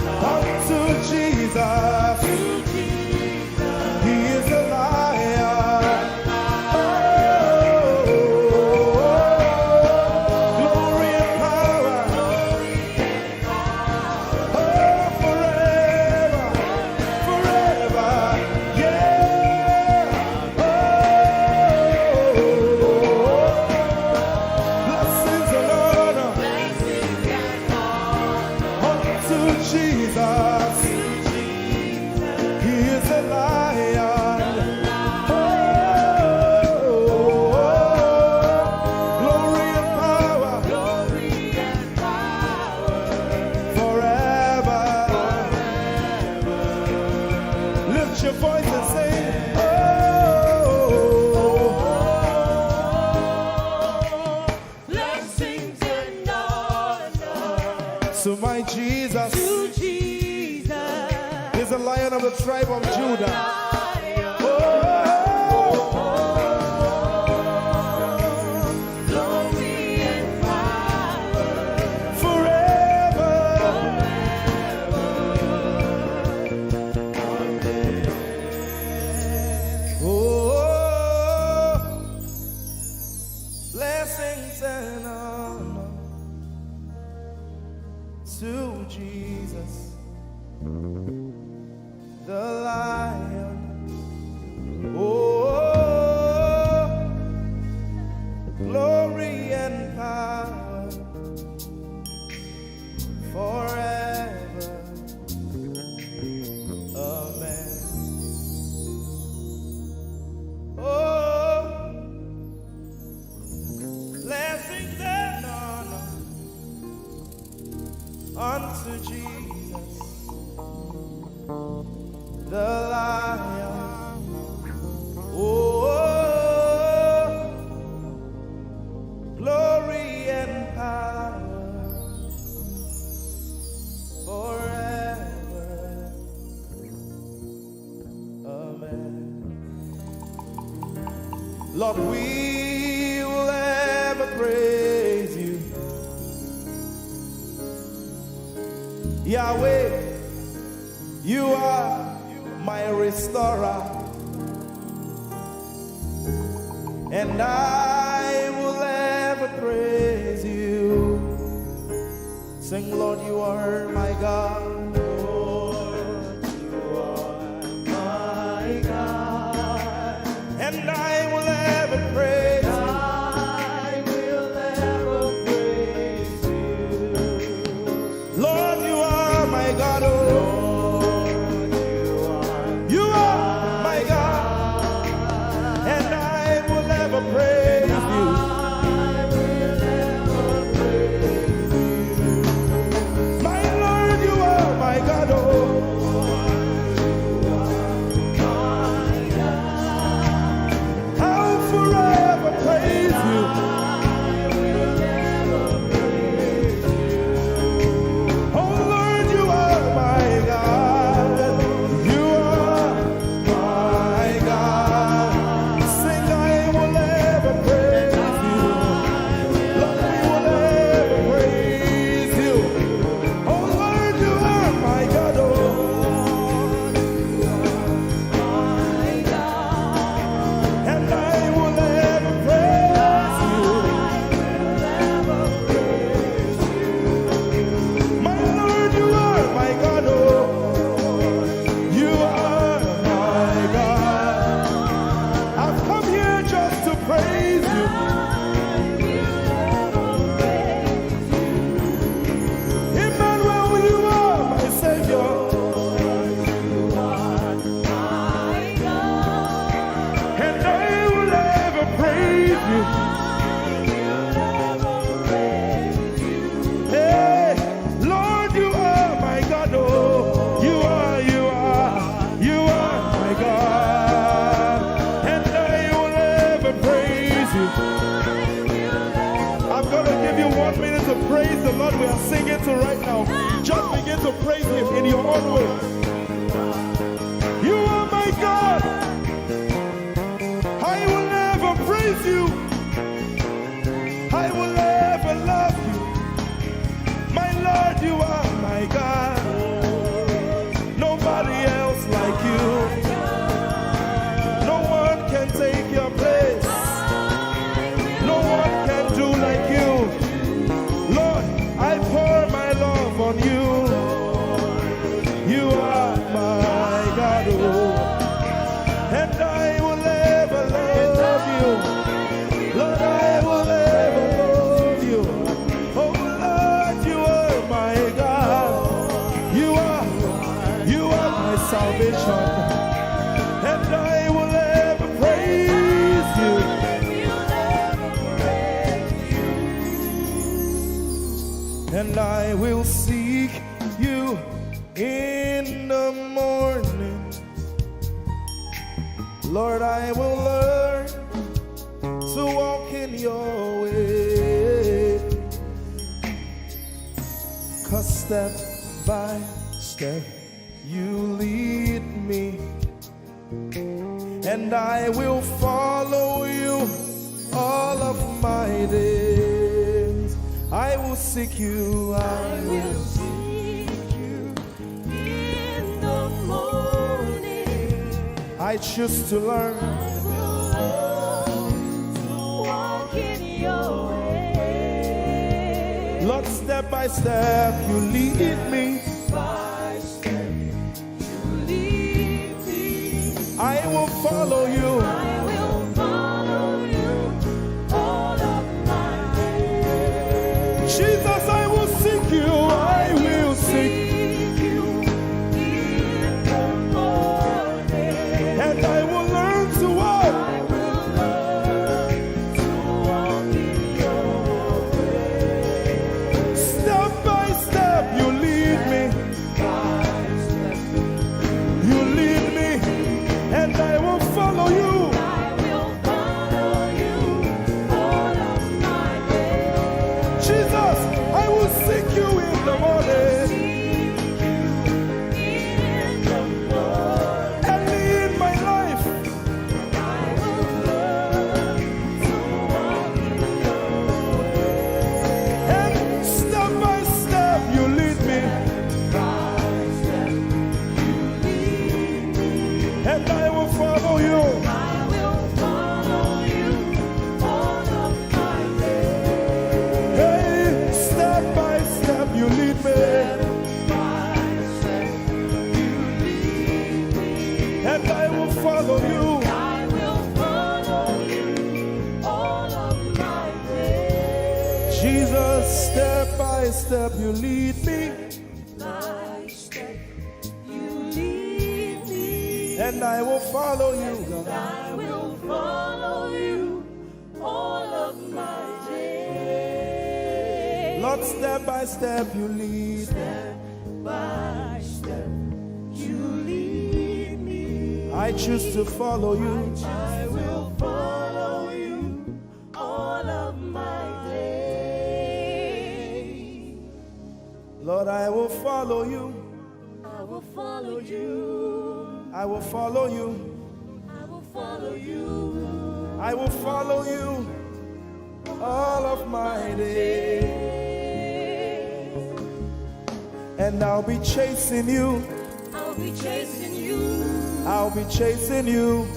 unto Jesus. He is the Lion. Glory and power my Jesus. to Jesus. He's the Lion of the tribe of Judah. Glory and power Forever. Oh, blessings and honor to Jesus, the Lion. Oh, glory and power forever. Amen. Oh, blessings and honor unto Jesus, the Lion. Oh, glory and power forever. Amen. Lord, we will ever praise you. Yahweh, you are my restorer, and I will ever praise you. Sing, Lord, you are my God. Lord, you are my God, and I will ever praise you. I will ever praise you. Lord, you are my God. Oh, you are my God, and I will ever praise you. My Lord, you are my God. Oh, I'll forever praise you. Oh Lord, you are my God. You are my God. Sing, I will ever praise you. Lord, we will ever praise you. Oh Lord, you are my God. Oh, and I will ever praise you. My Lord, you are my God. Oh, you are my God. I've come here just to praise you. Emmanuel, you are my Savior. And I will ever praise you. Hey, Lord, you are my God. Oh, you are my God. And I will ever praise you. I'm going to give you 1 minute to praise the Lord. We are singing to right now. Just begin to praise him in your own way. You are my God. I will never praise you. I will ever love you. My Lord, you are my God. Nobody else like you. No one can take your place. No one can do like you. Lord, I pour my love on you. You are my God. Oh. And I will ever love you. Lord, I will ever love you. Oh Lord, you are my God. You are my salvation. And I will ever praise you. And I will seek you in the morning. Lord, I will learn to walk in your way. 'Cause step by step you lead me, and I will follow you all of my days. I will seek you, I will seek you in the morning. I choose to learn. I will learn to walk in your way. Lord, step by step you lead me. By step you lead me. I will follow you. I will follow you all of my days. Jesus, I will seek you. I will seek you in the morning. and I will learn to walk. I will learn to walk in your way. Step by step you lead me. By step You lead me and I will follow you. I will follow you all of my days. Jesus, I will seek you in the morning. In the morning. Early in my life, I will learn to walk in your way. and step by step you lead me, By step you lead me. and I will follow you. I will follow you all of my days. Hey, step by step you lead me, By step you lead me. and I will follow you. I will follow you all of my days. Jesus, step by step you lead me, By step you lead me. and I will follow you, God. I will follow you all of my days. Lord, step by step you lead me. Step by step you lead me. I choose to follow you. I will follow you all of my days. Lord, I will follow you. I will follow you. I will follow you. I will follow you. I will follow you all of my days. And I'll be chasing you. I'll be chasing you. I'll be chasing you.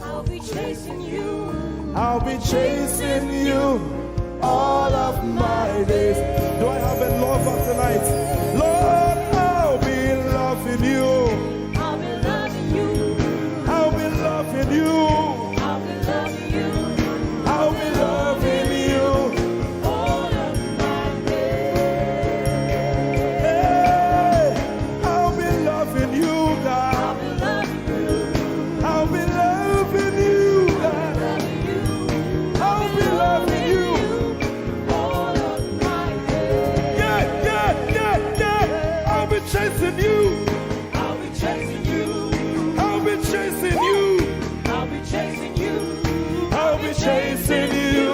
I'll be chasing you. I'll be chasing you all of my days. Do I have a lover tonight? Lord, I'll be loving you. I'll be loving you. I'll be loving you. I'll be loving you I'll be loving you. all of my days. Hey, I'll be loving you, God. I'll be loving you. I'll be loving you, God. Loving you I'll be loving you. all of my days. Yeah. I'll be chasing you. I'll be chasing you. I'll be chasing you. I'll be chasing you. I'll be chasing you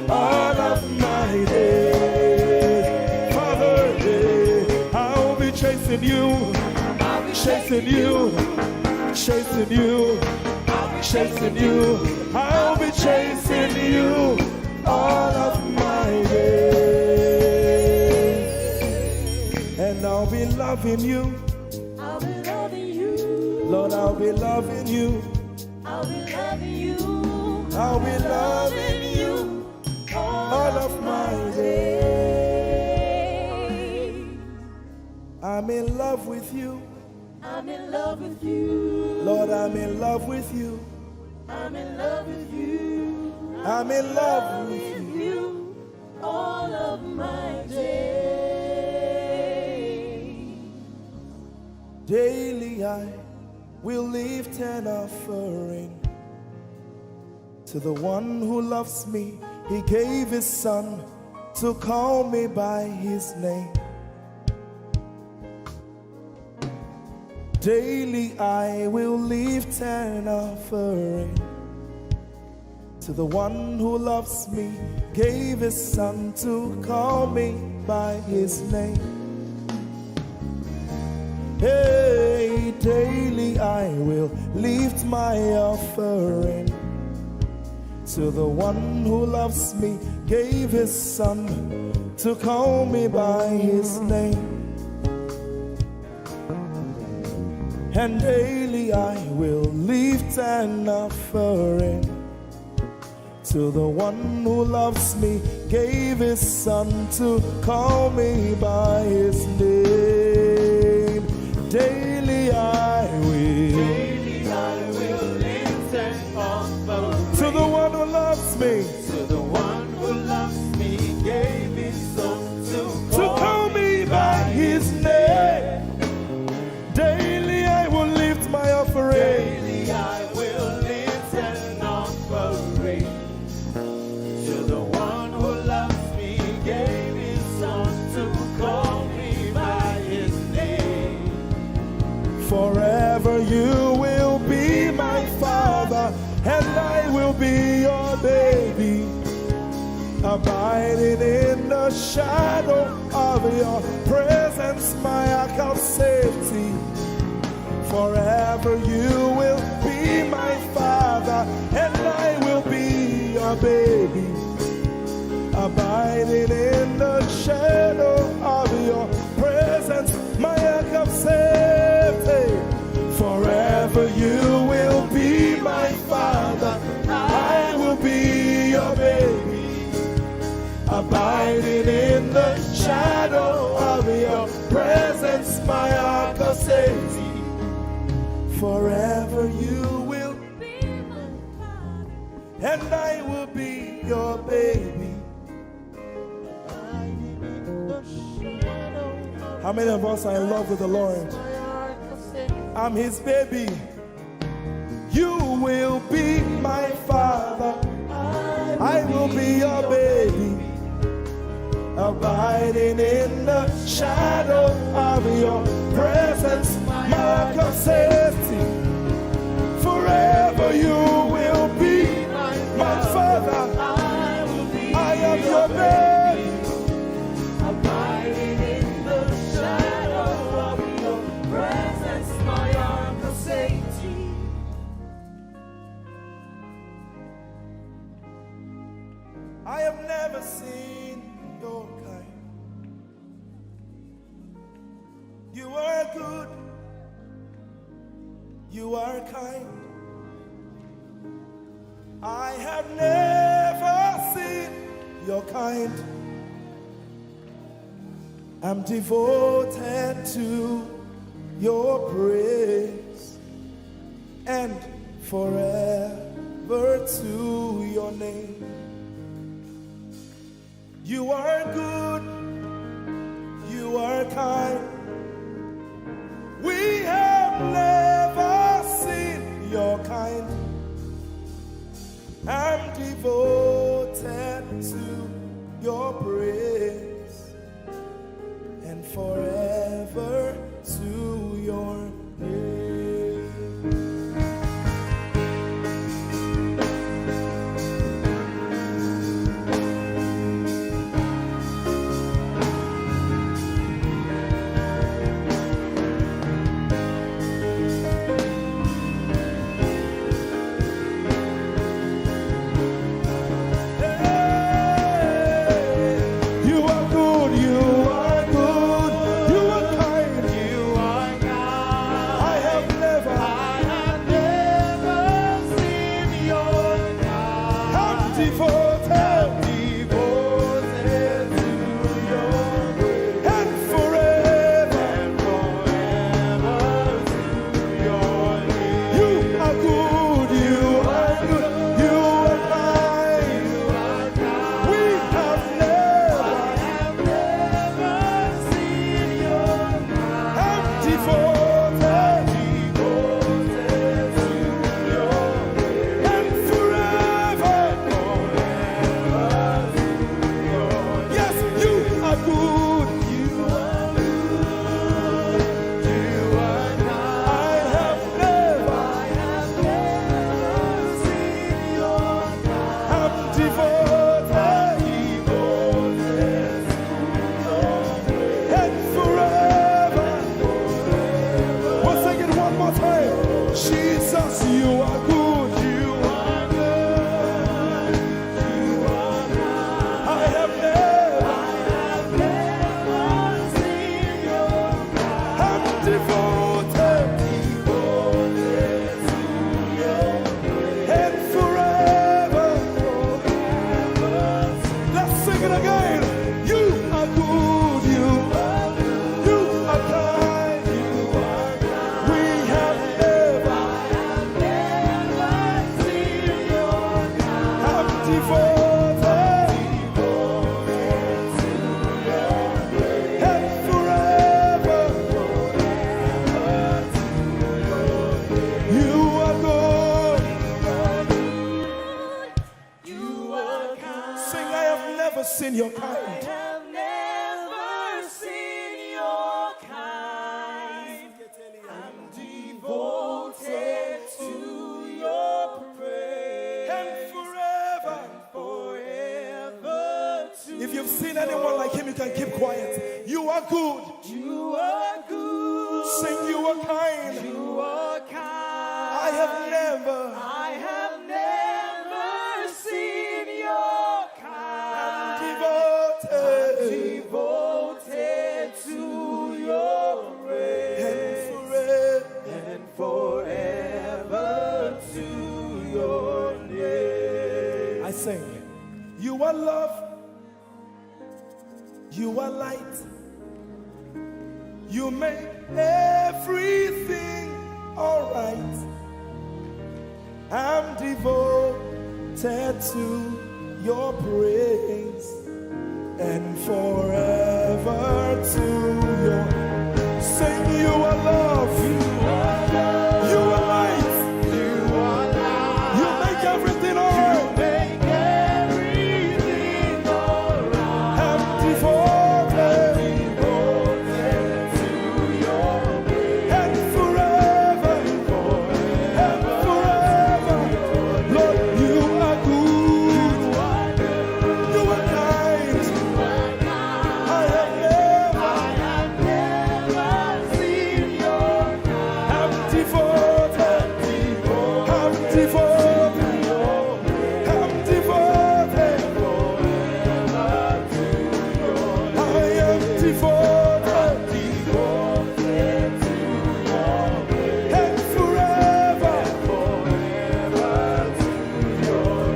all of my days. Father, I'll be chasing you. I'll be Chasing you. Chasing you. Chasing you. I'll be chasing you all of my days. And I'll be loving you. I'll be loving you. Lord, I'll be loving you. I'll be loving you. I'll be loving you all of my days. I'm in love with you. I'm in love with you. Lord, I'm in love with you. I'm in love with you. I'm in love with with you. you all of my days. Daily I will lift an offering to the one who loves me. He gave his son to call me by his name. Daily I will lift an offering to the one who loves me, gave his son to call me by his name. Hey, daily I will lift my offering to the one who loves me, gave his son to call me by his name. And daily I will lift an offering to the one who loves me, gave his son to call me by his name. Daily I will lift an offering to the one who loves me, to the one who loves me, gave his son to call me by his name. Daily I will lift my offering. Daily I will lift an offering to the one who loves me, gave his son to call me by his name. Forever you will be my father, and I will be your baby, abiding in the shadow of your presence, my ark of safety. Forever you will be my father, and I will be your baby, abiding in the shadow of your presence, my ark of safety. Forever you will be my father, I will be your baby, abiding in the shadow of your presence, my ark of safety. Forever you will be my father, and I will be your baby. How many of us are in love with the Lord? I'm his baby. You will be my father, I will be your baby, abiding in the shadow of your presence, mark of safety. Forever you will be my father, I am your baby, Abiding in the shadow of your presence, my ark of safety. I have never seen your kind. You are good, you are kind. I have never seen your kind. I'm devoted to your praise, and forever to your name. You are good, you are kind. We have never seen your kind. I'm devoted to your praise, and forever to your name. anyone like him, you can keep quiet. You are good. You are good. Sing, you are kind. You are kind. I have never seen your kind. Devoted to your praise. and Forever to your name. I sing. You are love. You are light. You make everything alright. I'm devoted to your praise and forever to your. Sing, you are love. You are love. You are light. You are light. You make everything alright. You make everything alright. I'm devoted to your praise. and forever. Lord, you are good. You are kind. I have never seen your kind. I'm devoted. I'm devoted. I'm devoted. I am devoted. And forever.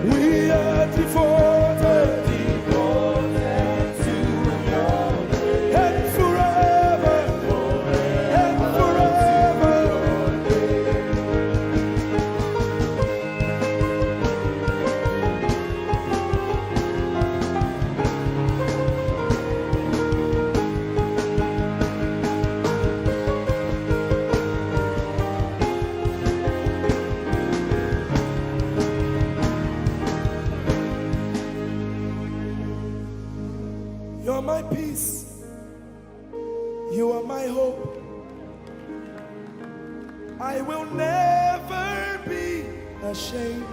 We are devoted. And forever. And forever. You're my peace. You are my hope. I will never be ashamed.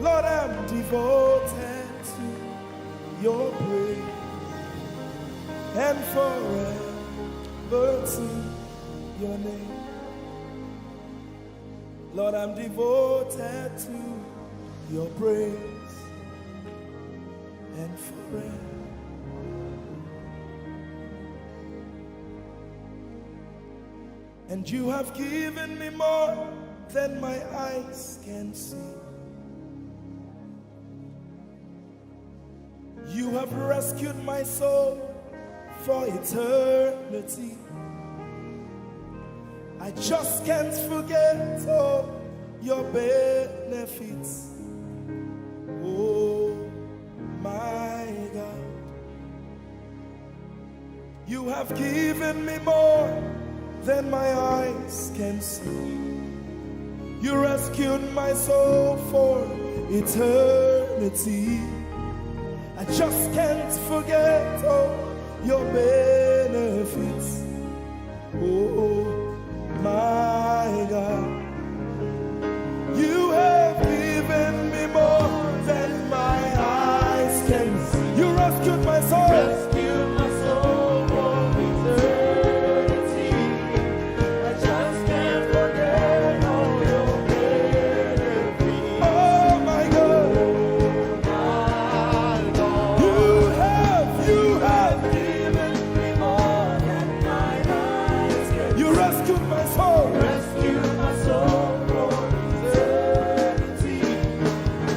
Lord, I'm devoted to your praise and forever to your name. Lord, I'm devoted to your praise and forever. And you have given me more than my eyes can see. You have rescued my soul for eternity. I just can't forget all your benefits. Oh my God, you have given me more than my eyes can see. You rescued my soul for eternity. I just can't forget all your benefits. Oh my God, you have given me more than my eyes can see. You rescued my soul. Rescue my soul from eternity. I just can't forget all your benefits. Oh my God, My Lord, you have given me more than my eyes can you rescued my soul. rescue my soul from eternity.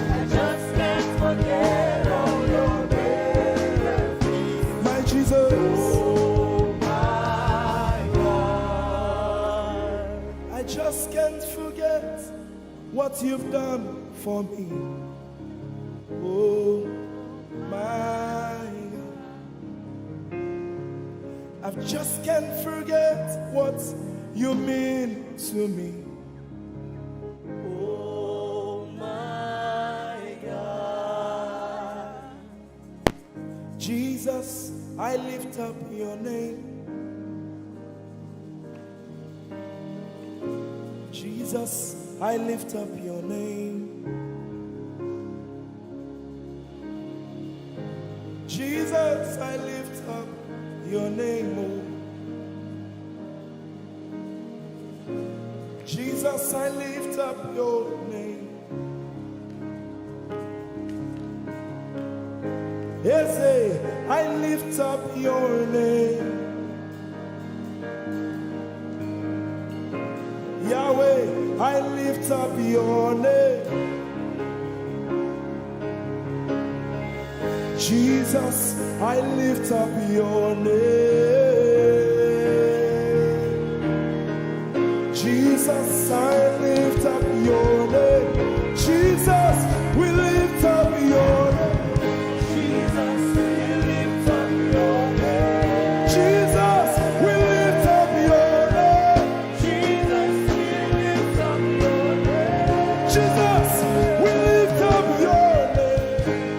I just can't forget all your benefits. My Jesus, Oh my God, I just can't forget what you've done for me. Oh my God, I just can't forget what you mean to me. oh my God. Jesus, I lift up your name. Jesus, I lift up your name. Jesus, I lift up your name. Ese, I lift up your name. Yahweh, I lift up your name. Jesus, I lift up your name. Jesus, I lift up your name. Jesus, we lift up your name. Jesus, we lift up your name. Jesus, we lift up your name. Jesus, we lift up your name. Jesus, we lift up your name.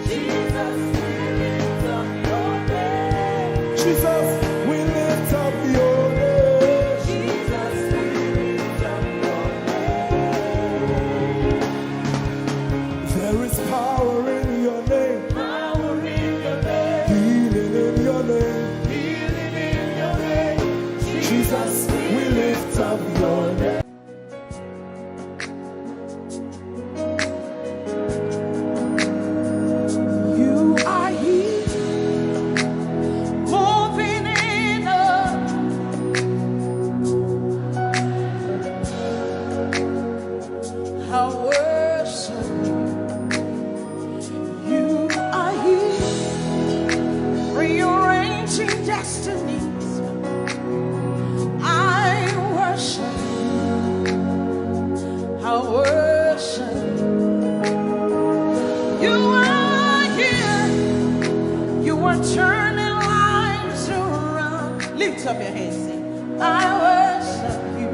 Jesus, we lift up your name. Jesus, we lift up your name. Jesus, we lift up your name. There is power in your name. Power in your name. Healing in your name. Healing in your name. Jesus, we lift up your name. You are here, moving in us. I worship you. You are here, rearranging destinies. I worship you. I worship you. You are here. You are turning lives around. Lift up your hands, sing. I worship you.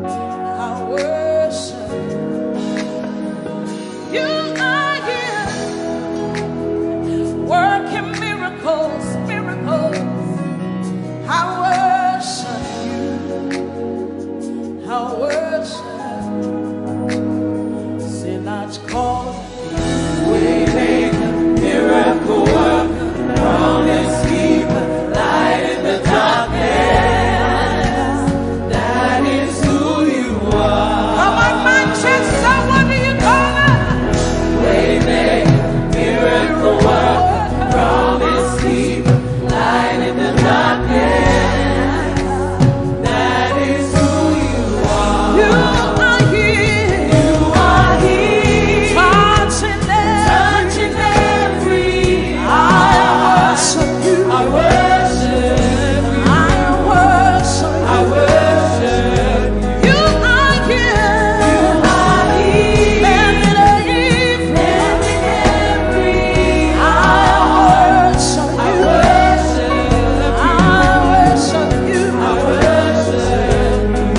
I worship you. You are here, working miracles, miracles. I worship you. I worship you. Sinach called. Waymaker, miracle worker, promise keeper, light in the darkness. That is who you are. Come on, Manchester, what do you call it? Waymaker, miracle worker, promise keeper, light in the darkness. That is who you are. You are here. You are here. Touching every. I worship you. I worship you. I worship you. I worship you. You are here. You are here. Mending every. I worship you. I worship you. I worship you.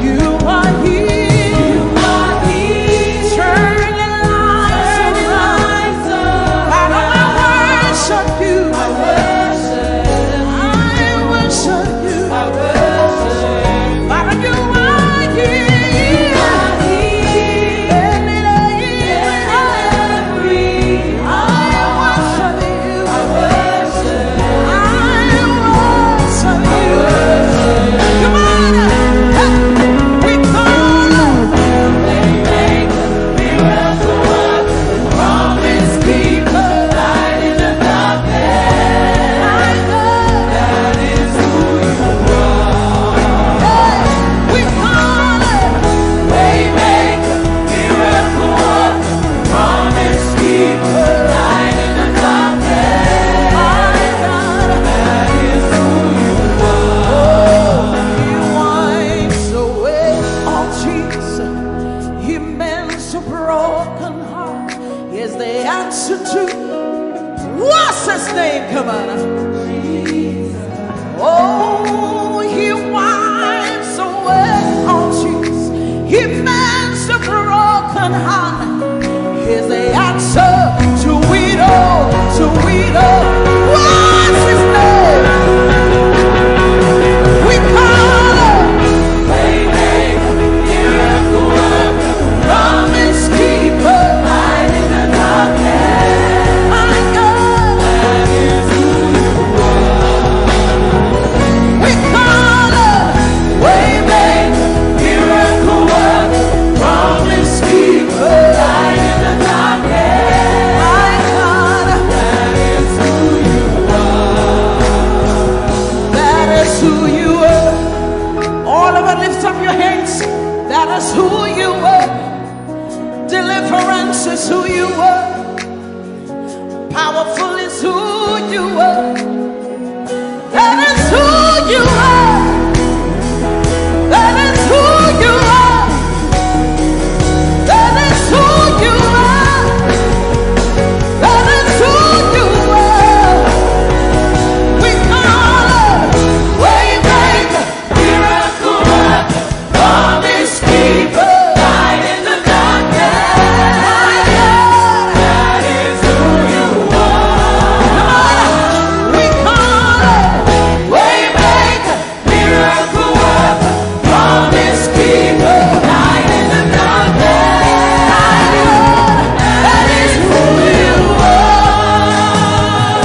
You are here. You are here. Turning lives around. Father, I worship you. I worship you. I worship. Father, you are here. You are here. Mending every. I worship you. I worship. I worship you. Come on, we call Waymaker, miracle worker, promise keeper, light in the darkness. That is who you are. We call Waymaker, miracle worker, promise keeper, light in the darkness. That is who you are. He wipes away all tears. He mends a broken heart. Is the answer to what's his name? Come on. Oh, he wipes away all tears. He mends a broken heart. Is the answer to it all, to it all. What's his name? We call Waymaker, miracle worker, promise keeper, light in the darkness. My God, that is who you are. We call Waymaker, miracle worker, Somebody lift up your hands. That is who you were. Deliverance is who you were. Powerful is who you were. That is who you are. That is who you are. That is who you are. That is who you are. We call it Waymaker, Miracle Worker, Promise Keeper, Light in the darkness. That is who you are. We call it Waymaker, Miracle Worker, Promise Keeper, Light in the darkness. That is who you are.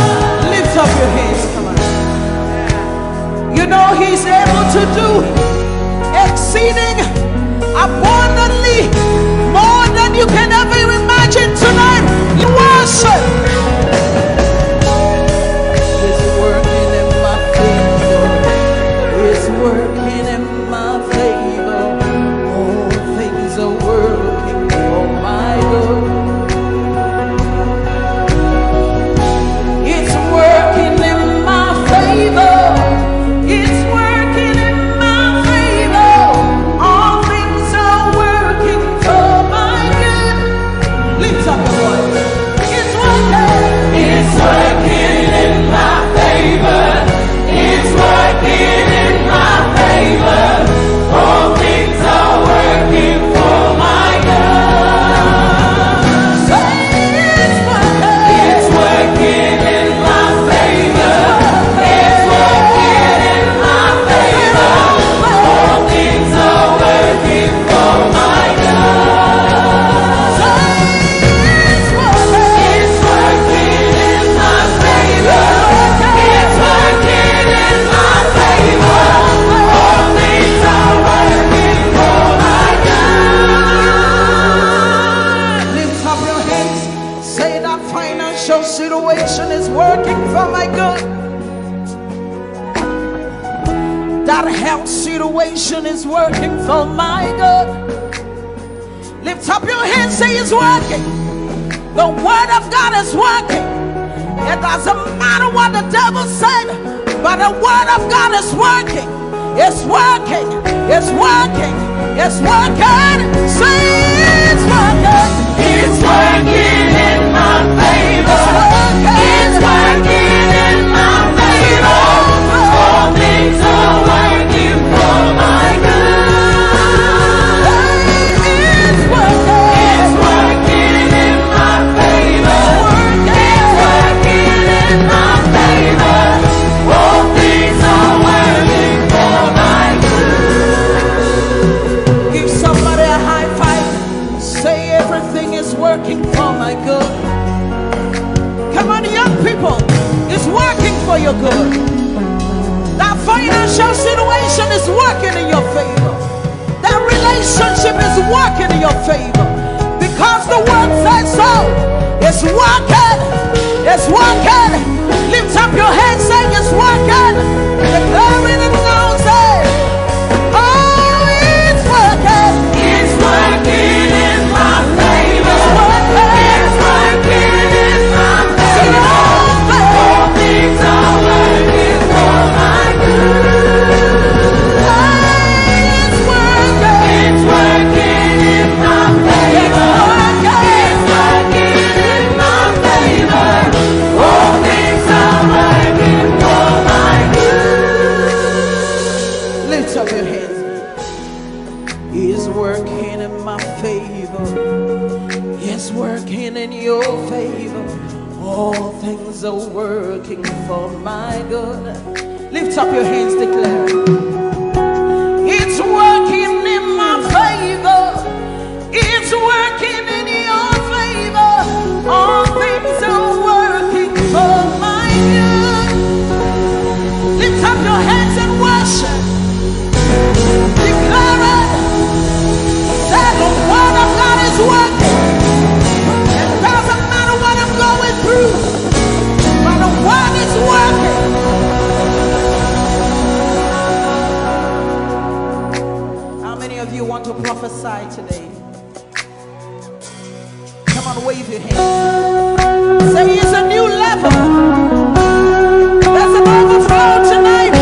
Lift up your hands, come on. You know He's able to do exceeding abundantly more than you can ever imagine tonight. You worship. He's working in my favor. He's working in my favor. All things are working for my good. It's working in my favor. It's working in my favor. All things are working for my good. Lift up your voice. It's working. It's working in my favor. It's working in my favor. All things are working for my good. Say it's working. It's working in my favor. It's working in my favor. All things are working for my good. Say it's working. It's working in my favor. It's working in my favor. All things are working for my good. Lift up your hands. Say that financial situation is working for my good. That health situation is working for my good. Lift up your hands, say it's working. The word of God is working. It doesn't matter what the devil said, but the word of God is working. It's working. It's working. It's working. Say it's working. It's working in my favor. It's working in my favor. All things are working for my good. It's working. It's working in my favor. It's working in my favor. All things are working for my good. Give somebody a high five. Say everything is working for my good. Come on, young people. It's working for your good. That financial situation is working in your favor. That relationship is working in your favor. Because the word says so. It's working. It's working. Lift up your hands saying it's working. Declaring it now, say, oh, it's working. It's working in my favor. It's working. It's working in my favor. All things are working for my good. It's working. It's working in my favor. It's working in my favor. All things are working for my good. Lift up your hands. He's working in my favor. He's working in your favor. All things are working for my good. Lift up your hands, declare. It's working in my favor. It's working in your favor. All things are working for my good. Lift up your hands and worship. Declare it. That the word of God is working. It doesn't matter what I'm going through, but the word is working. to prophesy today. Come on, wave your hands. Say it's a new level. There's an overflow tonight.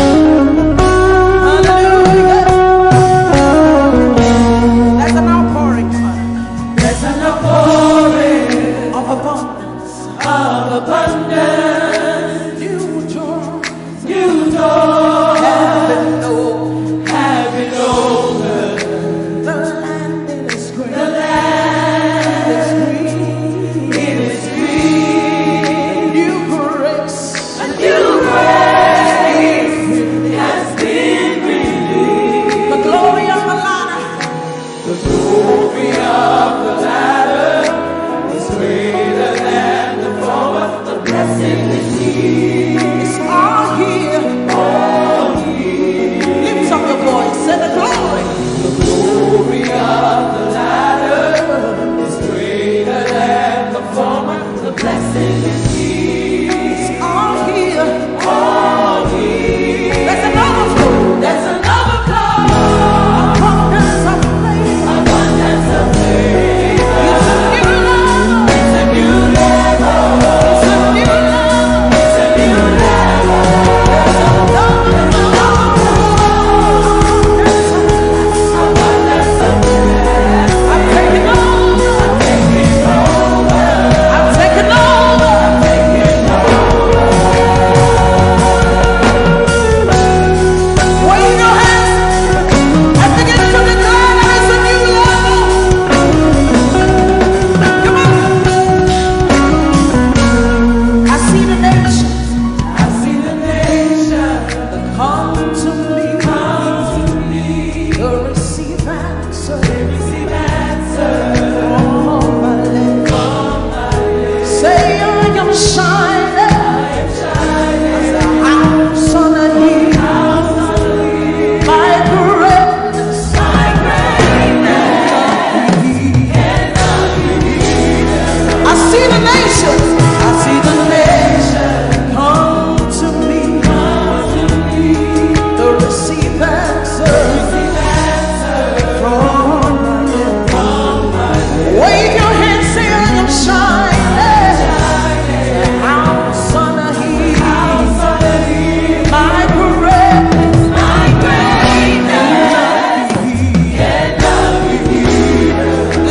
Hallelujah. There's an outpouring. Come on. There's an outpouring Of abundance. of abundance. New doors. New doors Heaven knows. have been opened. The land is green. The land is green. it is green. New grace. A new grace has been released. The glory of the Lara. The glory of the latter is greater than the former. The blessing is here. It's all here. Lift up your voice. Say the glory. The glory of the latter is greater than the former. The blessing is here. It's all here. All here. There's an overflow. There's an overflow. Abundance of faith. Abundance of faith. It's a new level. It's a new level. It's a new level. It's a new level. There's an Abundance of faith. I'm taking over. Taking over. I'm taking over. Wave your hands and begin to declare that it's a new level. Come on. I see the nations I see the nation that come to me. come to me. To receive answer Receive answers from my lips. from my lips. Say I am shining as a house on a hill. My greatness I see the nations. I see the nations come to me. To receive answers from my lips. Wave your hands, say I am shining. House on a hill. My greatness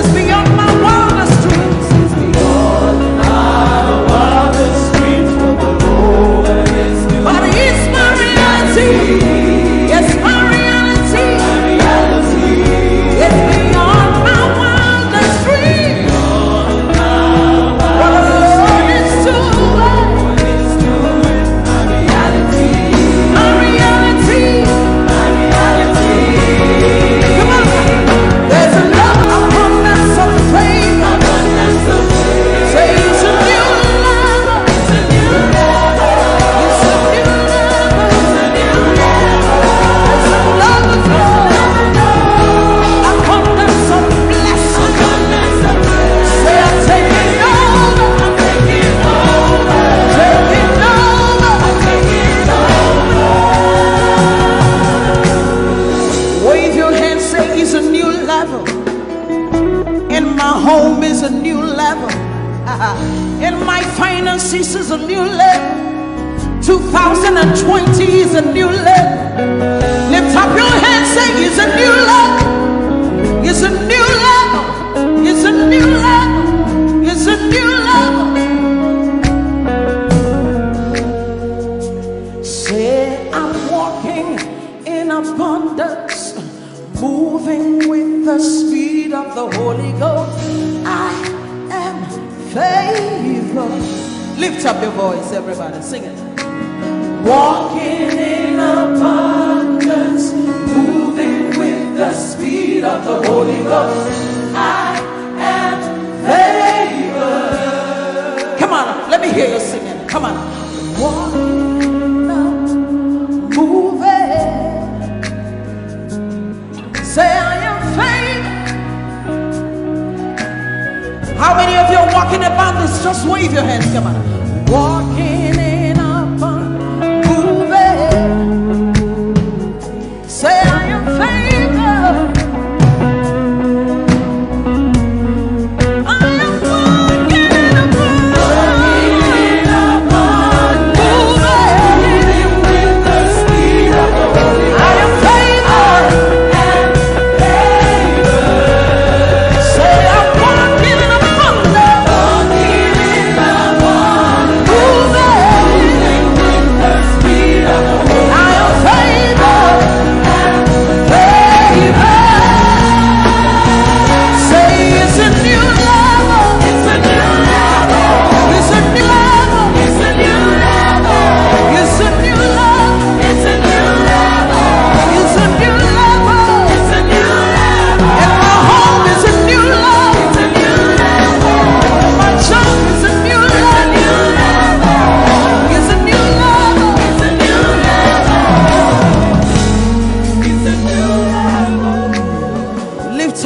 is beyond my wildest dreams. But it's my reality. It's my reality. It's beyond my wildest dreams. What the Lord is doing. My reality. Come on. There's another abundance of faith. Say it's a new level. It's a new level. It's a new level. It's another abundance of blessing. Say I'm taking over. Taking over. Wave your hand, say it's a new level. In my home is a new level. In my finances is a new level. 2020 is a new level. Lift up your hands, say it's a new level. It's a new level. It's a new level. It's a new level. Say I'm walking in abundance, moving with the speed of the Holy Ghost. I am favored. Lift up your voice, everybody, sing it. Walking in abundance, moving with the speed of the Holy Ghost. I am favored. Come on, let me hear you singing. Come on. Walking up, moving. Say I am favored. How many of you are walking about this? Just wave your hands. Come on. Walking in abundance, moving. Say I am favored.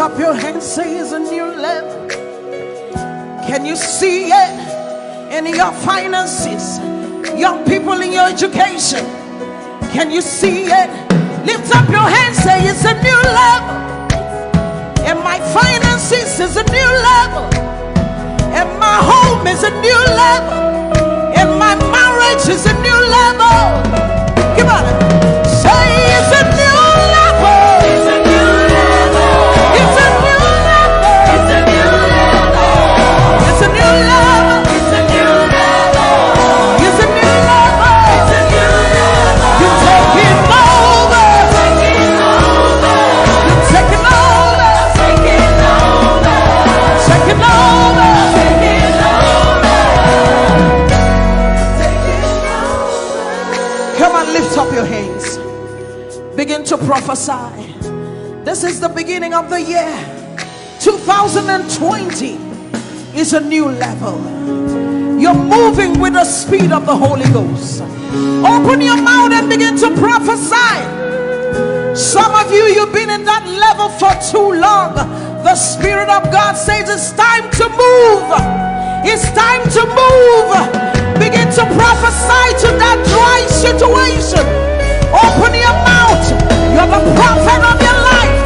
up your hands, say it's a new level. Can you see it in your finances? Young people in your education, can you see it? Lift up your hands, say it's a new level. And my finances is a new level. And my home is a new level. And my marriage is a new level. Come on, say it's a new level. It's a new level. It's a new level. It's a new level. It's a new level. It's a new level. It's a new level. It's a new level. You're taking over. Taking over. You're taking over. Taking over. Taking over. Taking over. Taking over. Come on, lift up your hands. Begin to prophesy. This is the beginning of the year. 2020 is a new level. You're moving with the speed of the Holy Ghost. Open your mouth and begin to prophesy. Some of you, you've been in that level for too long. The Spirit of God says it's time to move. It's time to move. Begin to prophesy to that dry situation. Open your mouth. You're the prophet of your life.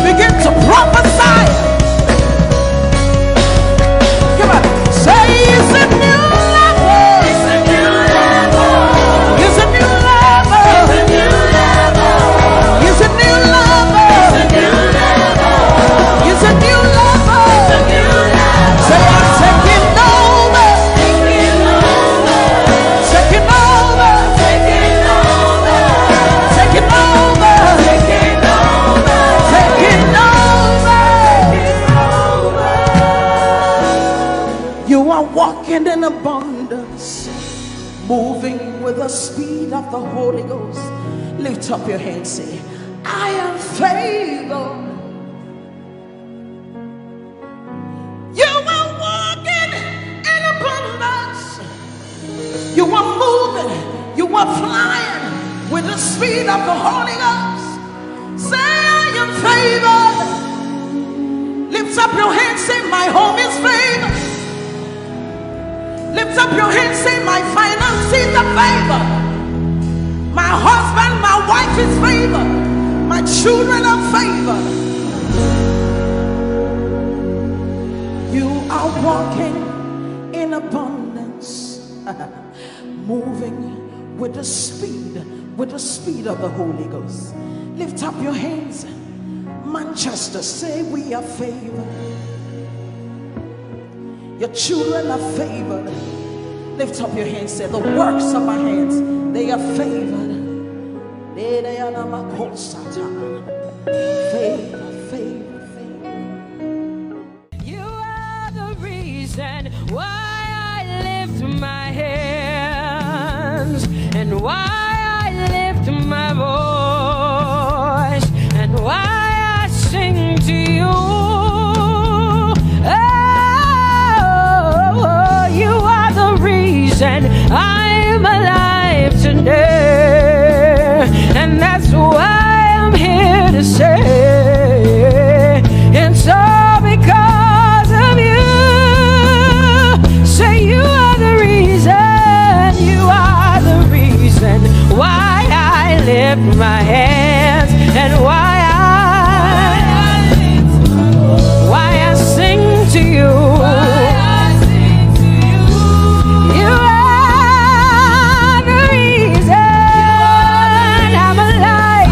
Begin to prophesy. Come on. Say it's a new level. It's a new level. It's a new level. It's a new level. It's a new level. It's a new level. It's a new level. It's a new level. Say I'm taking over. Taking over. Taking over. Taking over. Taking over. Taking over. Taking over. You are walking in abundance, moving with the speed of the Holy Ghost. Lift up your hands, say, I am favored. You are walking in abundance. You are moving. You are flying with the speed of the Holy Ghost. Say, I am favored. Lift up your hands, say, my home is favored. Lift up your hands, say, my finances are favored. My husband, my wife is favored. My children are favored. You are walking in abundance, moving with the speed of the Holy Ghost. Lift up your hands. Manchester, say we are favored. Your children are favored. Lift up your hands, say the works of my hands, they are favored. Favor, favor, favor. You are the reason why I lift my hands and why I lift my voice and why I sing to you. Oh, you are the reason I'm alive today, and that's why I'm here to say it's all because of you. Say you are the reason, you are the reason why I lift my hands and why I sing to you. You are the reason I'm alive.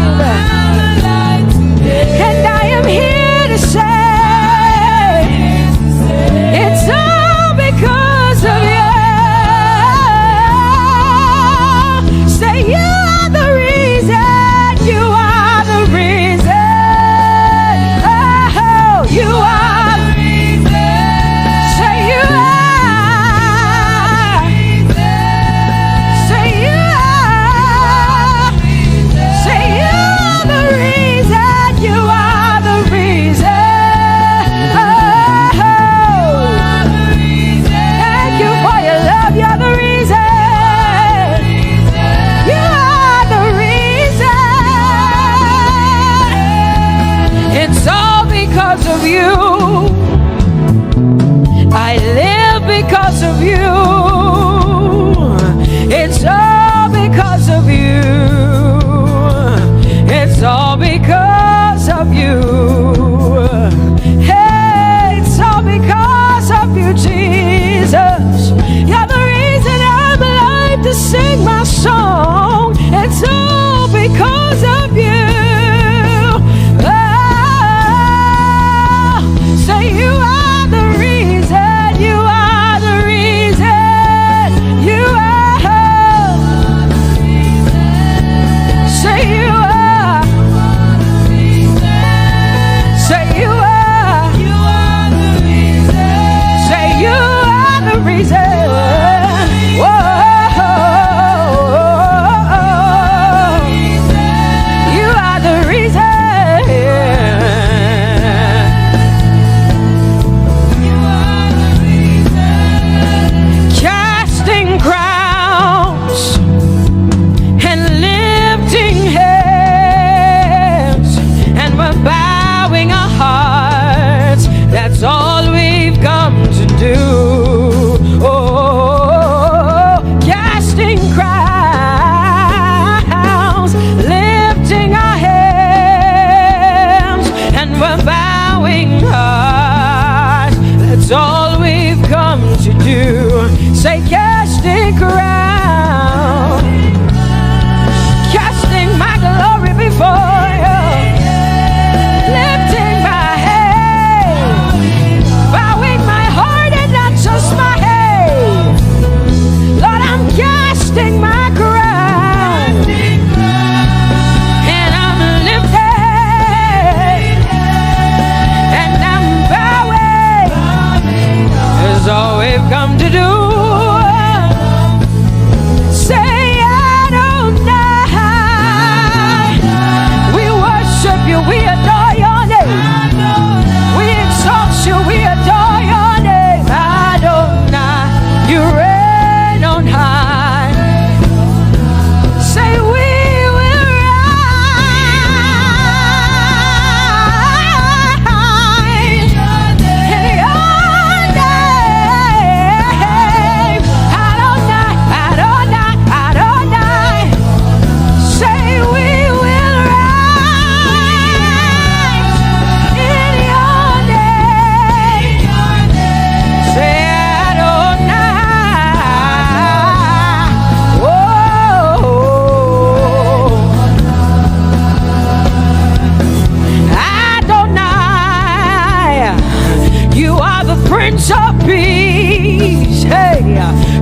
Prince of Peace. Hey,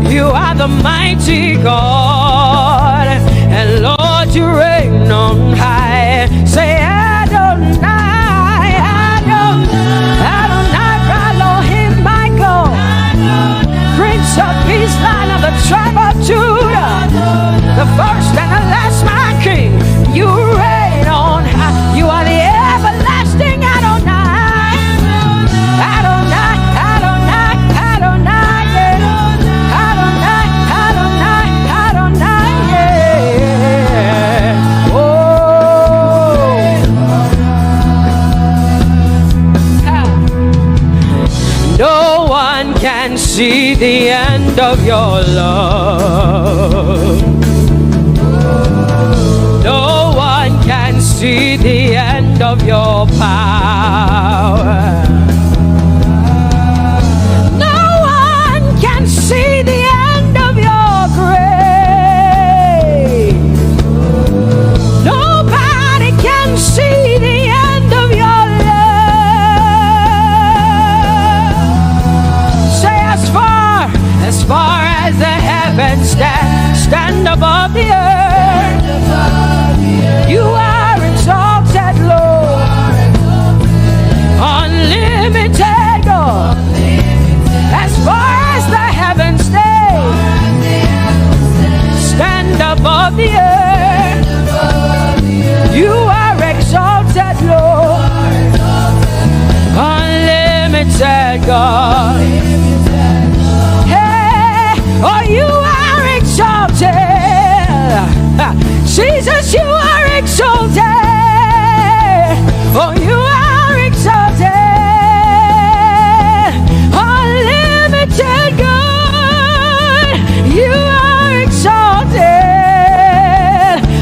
you are the mighty God, and Lord, you reign on high. Say Adonai, Adonai, Elohim, my God, Prince of Peace, Lion of the tribe of Judah, the first and the last, my King. You reign on high. You are the everlasting Adonai. Adonai, Adonai, Adonai, yeah. Adonai, Adonai, Adonai, yeah. Oh. No one can see the end of your love. No one can see the end of your power. See the end of your grace. Nobody can see the end of your love. Say as far as the heavens stand above the earth, you are exalted, Lord, unlimited God. As far as the heavens stand above the earth, you are exalted, Lord, unlimited God. Hey, oh, you are exalted. Jesus, you are exalted. Oh, you are exalted. Unlimited God, you are exalted.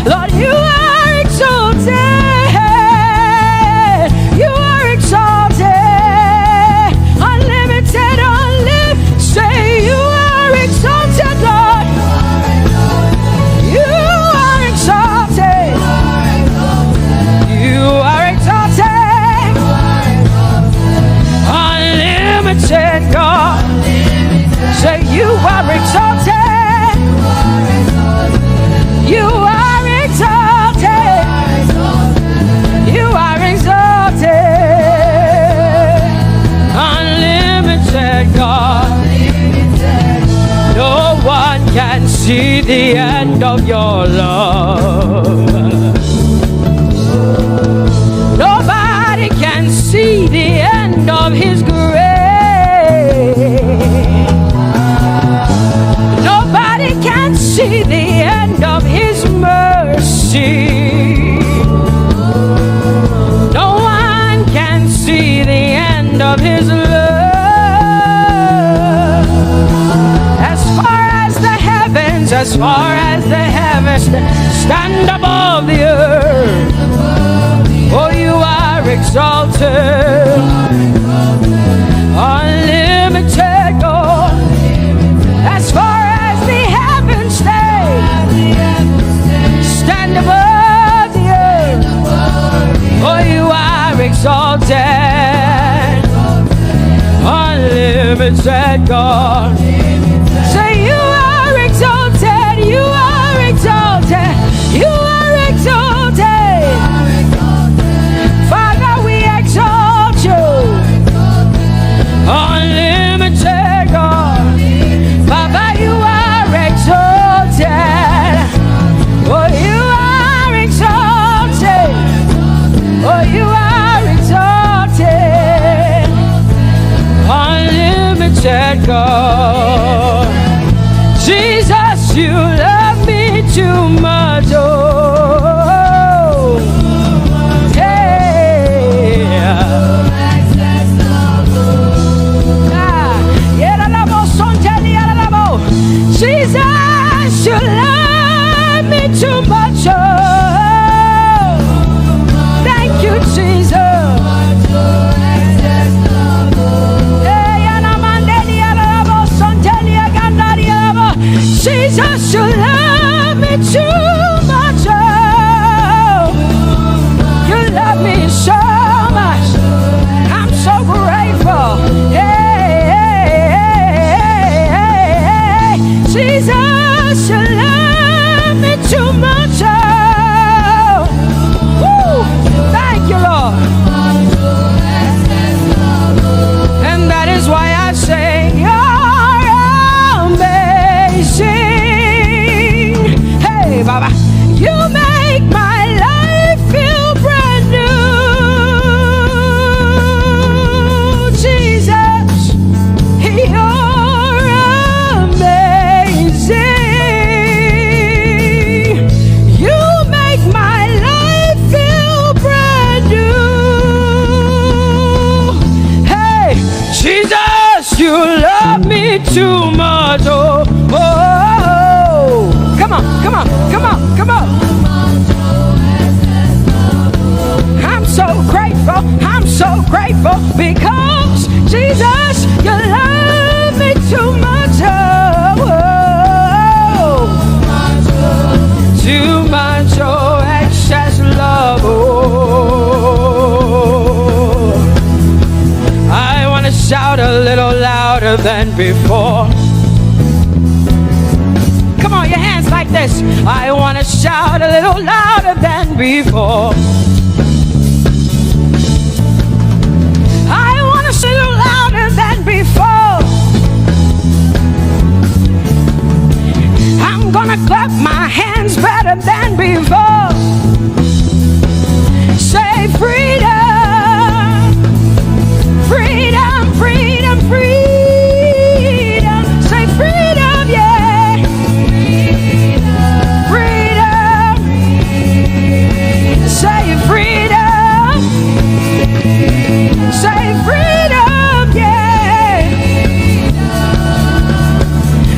Lord, you are exalted. You are exalted. Unlimited, say you are exalted, Lord. You are exalted. You are exalted. Unlimited God. Say you are exalted. You are exalted. You are exalted. Unlimited God. No one can see the end of your love. Nobody can see the end of his grace. Nobody can see the end of his mercy. No one can see the end of his love. As far as the heavens stand above the earth, oh, you are exalted. Unlimited God. As far as the heavens stand above the earth, oh, you are exalted. Unlimited God. Say you are exalted. You are exalted. You are exalted. Father, we exalt you. Unlimited God. Father, you are exalted. Oh, you are exalted. Oh, you are exalted. Unlimited God. Jesus, you love me too much. Oh, Jesus, you love me too much. Oh, thank you, Jesus. Hey, me too much. Oh, oh, oh. Come on, come on, come on, come on. I'm so grateful because Jesus, you love me too much. Oh, oh. Too much, oh, excess love. Oh, I want to shout a little louder than before. Come on, your hands like this. I want to shout a little louder than before. I want to shout a little louder than before. I'm gonna clap my hands better than before. Say freedom, freedom, freedom, freedom. Say freedom, yeah. Freedom. Say freedom. Say freedom, yeah.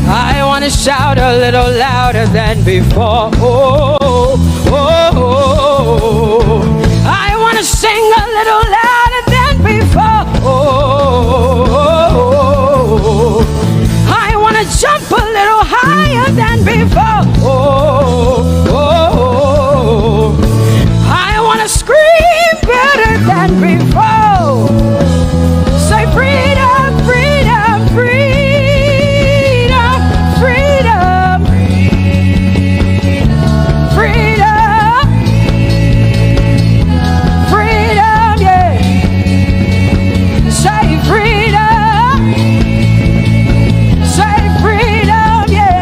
I want to shout a little louder than before. Oh, oh, oh, oh. I want to sing a little louder than before. Oh, oh, oh. I want to jump a little higher than before. Oh, oh, oh. I want to scream better than before. Say freedom, freedom, freedom, freedom, freedom, freedom, yeah. Say freedom, say freedom, yeah.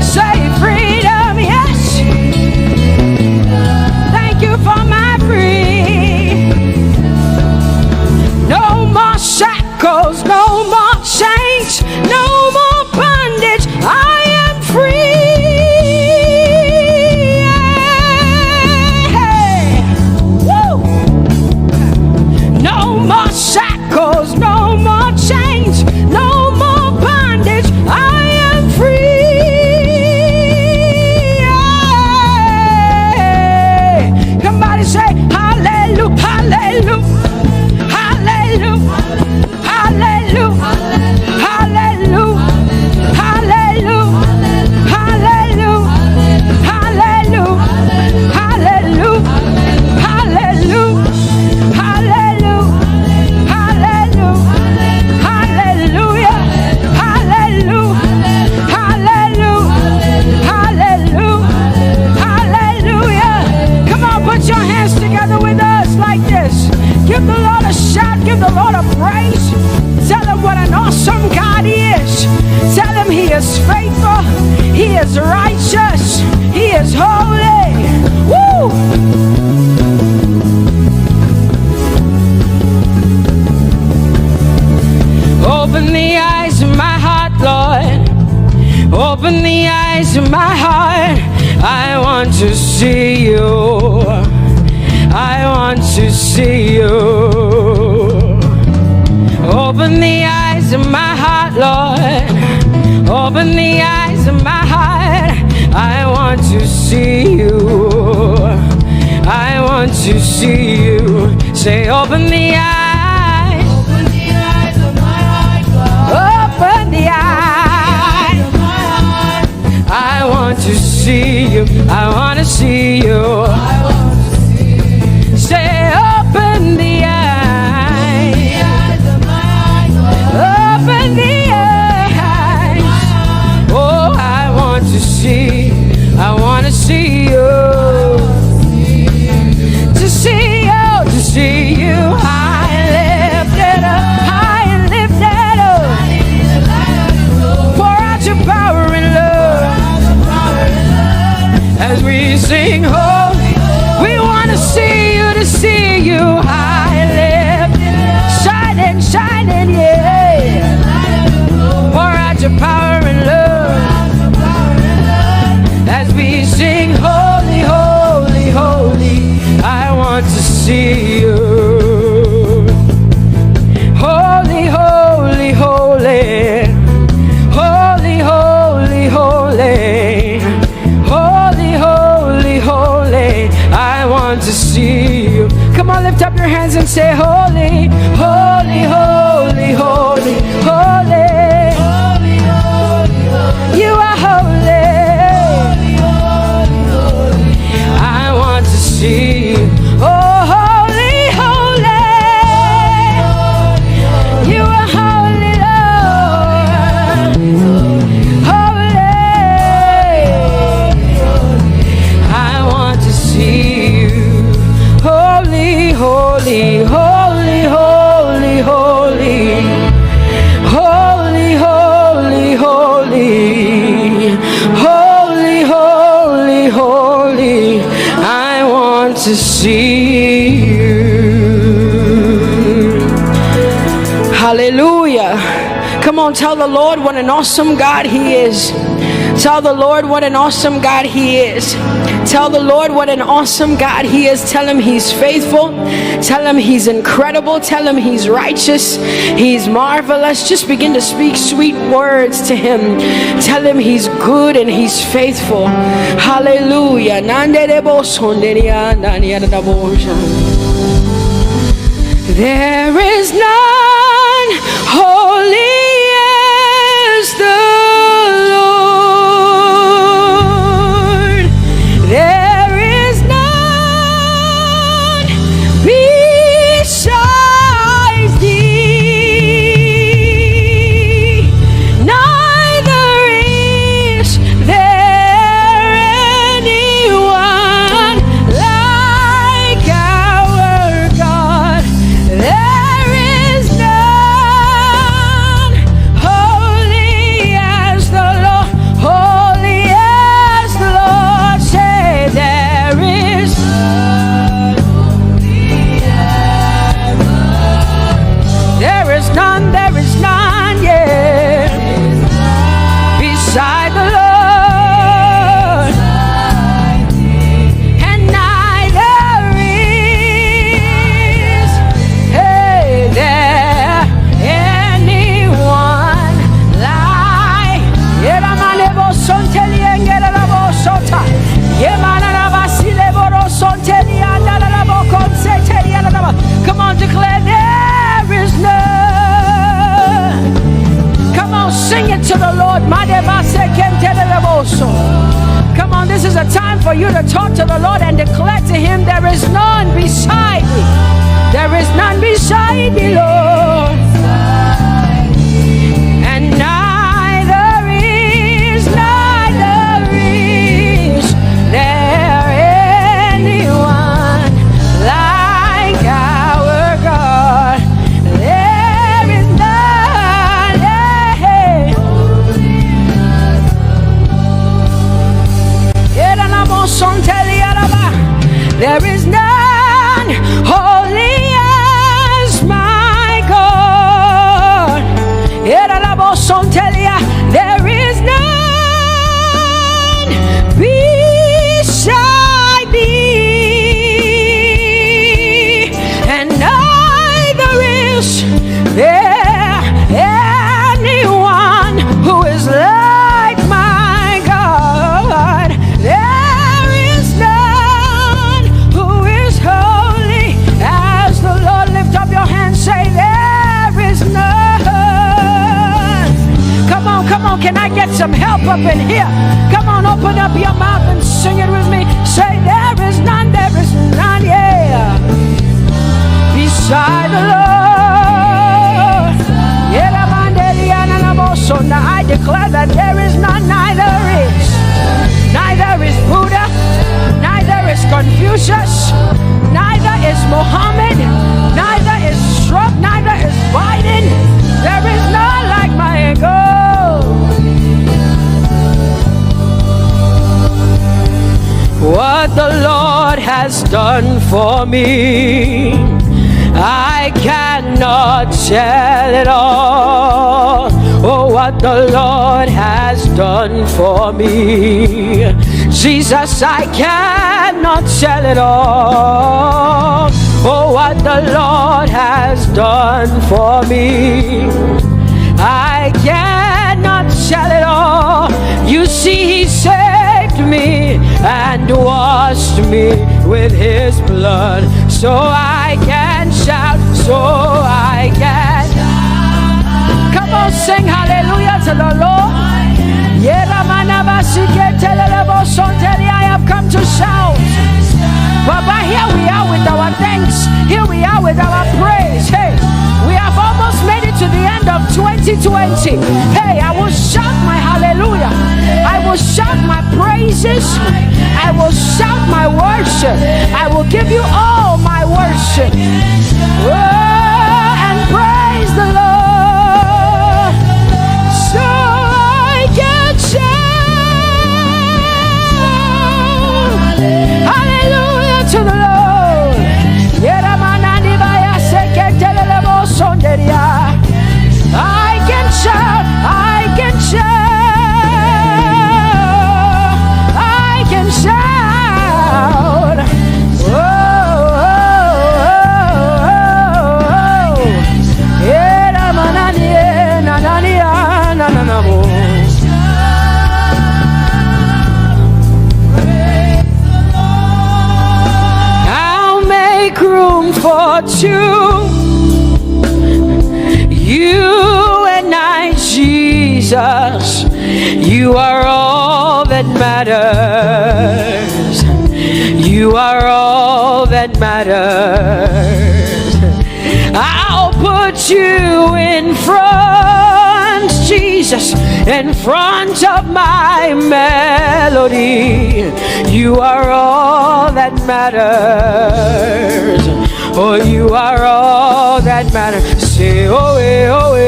Say freedom, yes. Thank you for my free. No more shackles, no more chains, no more bondage. I am free. Hey. Woo. No more shackles, no more chains, no more bondage. I am free. Hey. Somebody say hallelujah, hallelujah. Hallelujah, hallelujah, hallelujah, hallelujah, hallelujah, hallelujah, hallelujah, hallelujah, hallelujah, hallelujah, hallelujah, hallelujah, hallelujah, hallelujah. Come on, put your hands together with us like this. Give the Lord a shout, give the Lord a praise. Tell him what an awesome God he is. Tell him he is faithful, he is righteous, he is holy. Woo! Open the eyes of my heart, Lord. Open the eyes of my heart. I want to see you. I want to see you. Open the eyes of my heart, Lord. Open the eyes of my heart. I want to see you. I want to see you. Say, open the eyes. Open the eyes of my heart, God. Open the eyes of my heart. I want to see you. I want to see you. I want to see you. Say, open the eyes. The eyes of my heart, God. Open the eyes. Oh, I want to see. I want to see you. To see you, to see you. High and lifted up, high and lifted up. Pour out your power and love. As we sing holy, we want to see you, to see you. High and lifted up, shining, shining, yeah. Pour out your power and love. As we sing holy, holy, holy, I want to see you. Holy, holy, holy, see you. Come on, lift up your hands and say, holy, holy, holy, holy, holy. You are holy. I want to see you. Oh, holy, holy. You are holy, Lord. Holy. I want to see you. Holy, holy, holy, holy, holy. Holy, holy, holy. Holy, holy, holy. I want to see you. Hallelujah. Come on, tell the Lord what an awesome God He is. Tell the Lord what an awesome God He is. Tell the Lord what an awesome God He is. Tell Him He's faithful. Tell Him He's incredible. Tell Him He's righteous. He's marvelous. Just begin to speak sweet words to Him. Tell Him He's good and He's faithful. Hallelujah. There is none holy as the Lord. There is none besides thee. Neither is there anyone like our God. There is none holy as the Lord, holy as the Lord. Say there is none holy as the Lord. There is none, yeah, beside the Lord. And neither is there anyone like Come on, declare there is none. Come on, sing it to the Lord. Come on, this is a time for you to talk to the Lord and declare to Him there is none beside me. There is none beside me, Lord. And neither is there anyone like our God. There is none, there is none holy as my God. There is none beside thee, and neither is there anyone who is like my God. There is none who is holy as the Lord. Lift up your hands, say there is none. Come on, can I get some help up in here? Come on, open up your mouth and sing it with me. Say there is none, yeah, beside the Lord. Now I declare that there is none, neither is Buddha, neither is Confucius, neither is Muhammad, neither is Trump, neither is Biden. There is none like my God. What the Lord has done for me, I cannot tell it all. Oh, what the Lord has done for me, Jesus, I cannot tell it all. Oh, what the Lord has done for me, I cannot tell it all. You see, He saved me and washed me with his blood, so I can shout, so I can. Come on, sing hallelujah to the Lord. I have come to shout. Baba, here we are with our thanks. Here we are with our praise. Hey, we have almost made it to the end of 2020. Hey, I will shout my hallelujah. I will shout my praises. I will shout my worship. I will give you all my worship. Oh, and praise the Lord. So I can shout hallelujah to the Lord. I can shout, I can shout, I can shout. Oh, oh, oh, I'll make room for two. You and I, Jesus, you are all that matters. You are all that matters. I'll put you in front, Jesus, in front of my melody. You are all that matters. Oh, you are all that matters. Say, oh, oh, oh.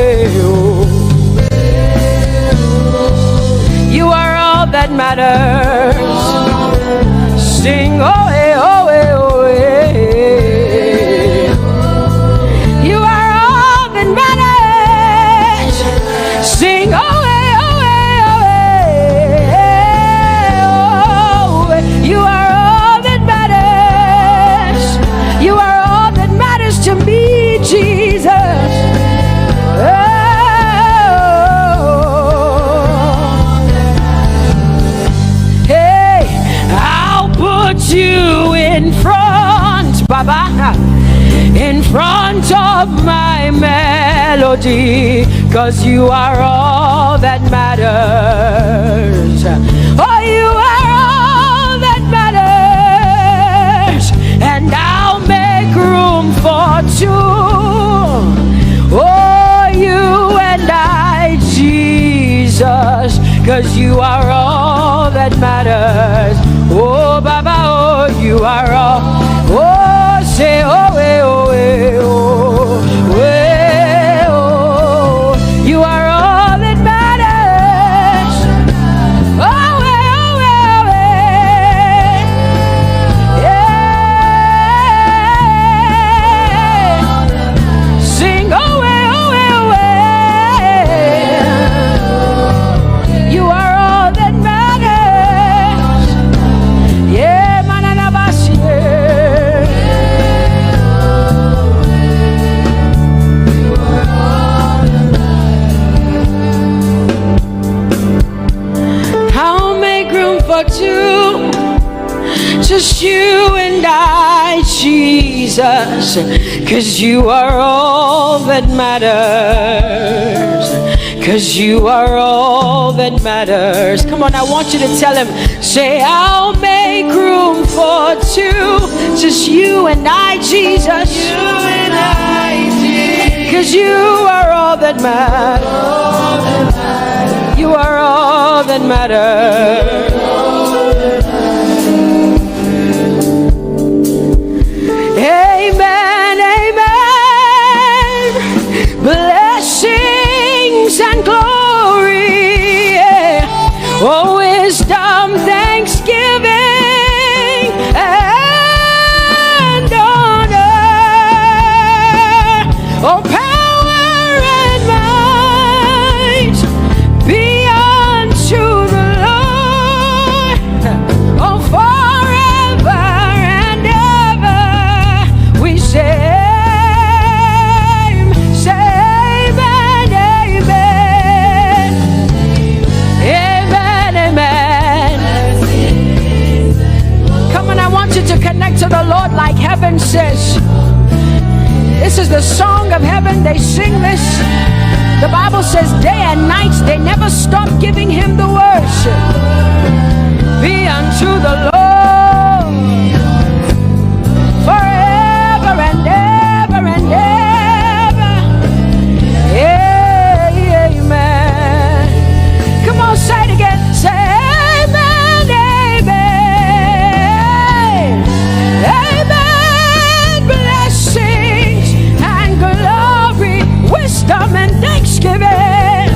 You are all that matters. Sing, oh, oh, oh, oh. You are all that matters. Sing, oh, oh, oh, oh. You are all that matters. You are all that matters to me, Jesus. You in front, Baba, in front of my melody, 'cause you are all that matters. Oh, you are all that matters, and I'll make room for two. Oh, you and I, Jesus, 'cause you are all that matters. Oh, Baba, oh, you are all. Oh, say, oh, eh, oh, eh, oh, eh, oh. You are all that matters. Oh, eh, oh, eh, oh, eh. Yeah. Sing, oh, eh, oh, eh, oh, eh. You are all that matters. Yeah, manana basi. I'll make room for two, just you and I, Jesus, 'cause you are all that matters. 'Cause you are all that matters. Come on, I want you to tell him, say, I'll make room for two, just you and I, Jesus. You and I, Jesus. 'Cause you are all that matters. You are all that matters. Amen, amen. Blessings and glory, yeah. Oh, wisdom, thanksgiving, and honor. Oh, power and might be unto the Lord. says, this is the song of heaven. They sing this. The Bible says day and night they never stop giving him the worship. Be unto the Lord forever and ever and ever. Amen. Come on, say it again. Say amen, amen. Amen. Blessings and glory, wisdom and thanksgiving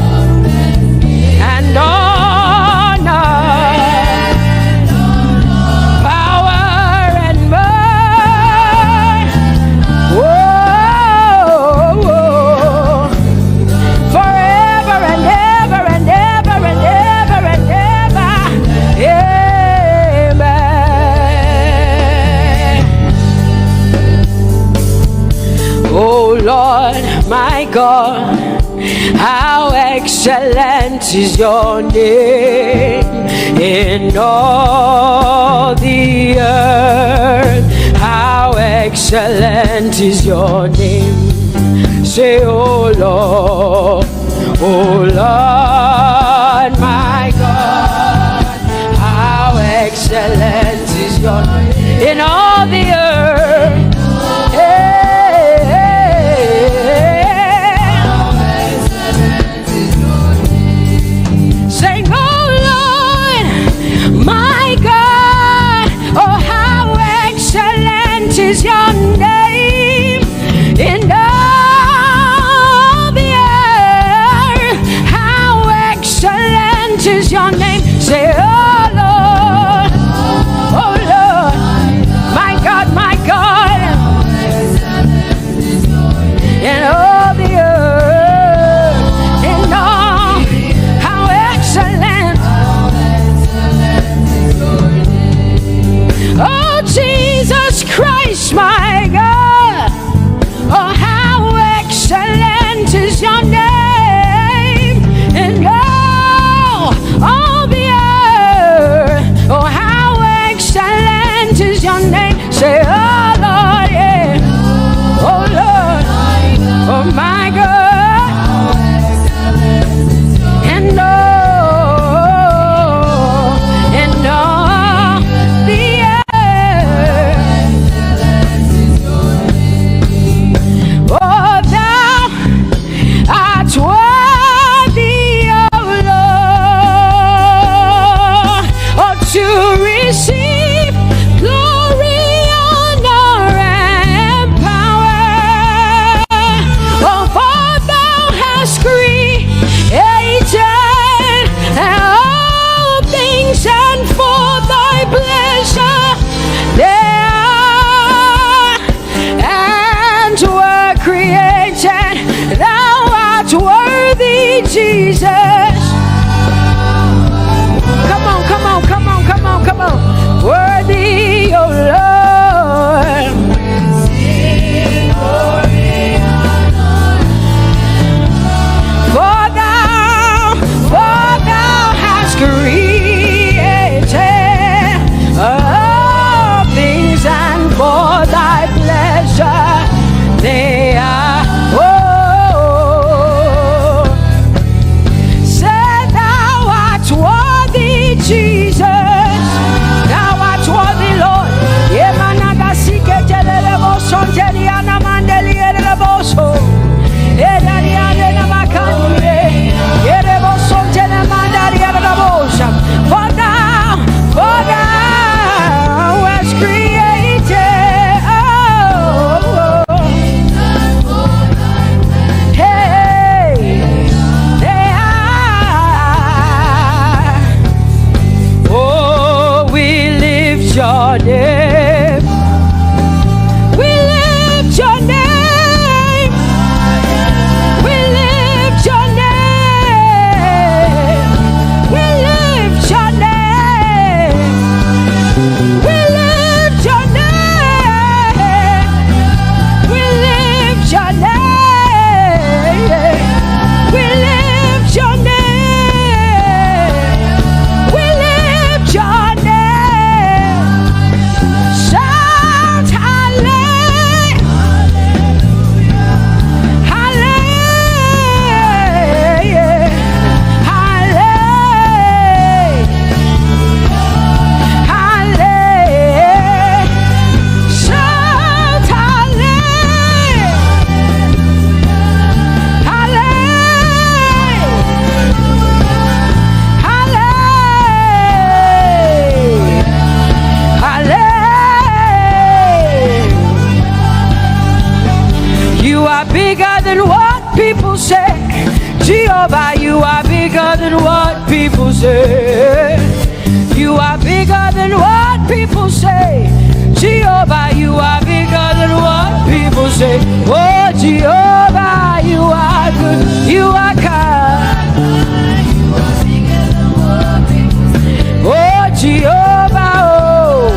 and honor, power and might. Whoa, forever and ever and ever and ever and ever. Amen. Oh Lord, my God, how excellent is your name in all the earth. How excellent is your name. Say, oh Lord, my God, how excellent is your name in all the earth. Say, oh Lord, my God, oh how excellent is your name in all the earth. How excellent is your name. Say, oh Lord, my God, my are bigger than what people say. Jehovah, you are bigger than what people say. You are bigger than what people say. Jehovah, you are bigger than what people say. Oh, Jehovah, you are good. You are kind. Oh, Jehovah, oh,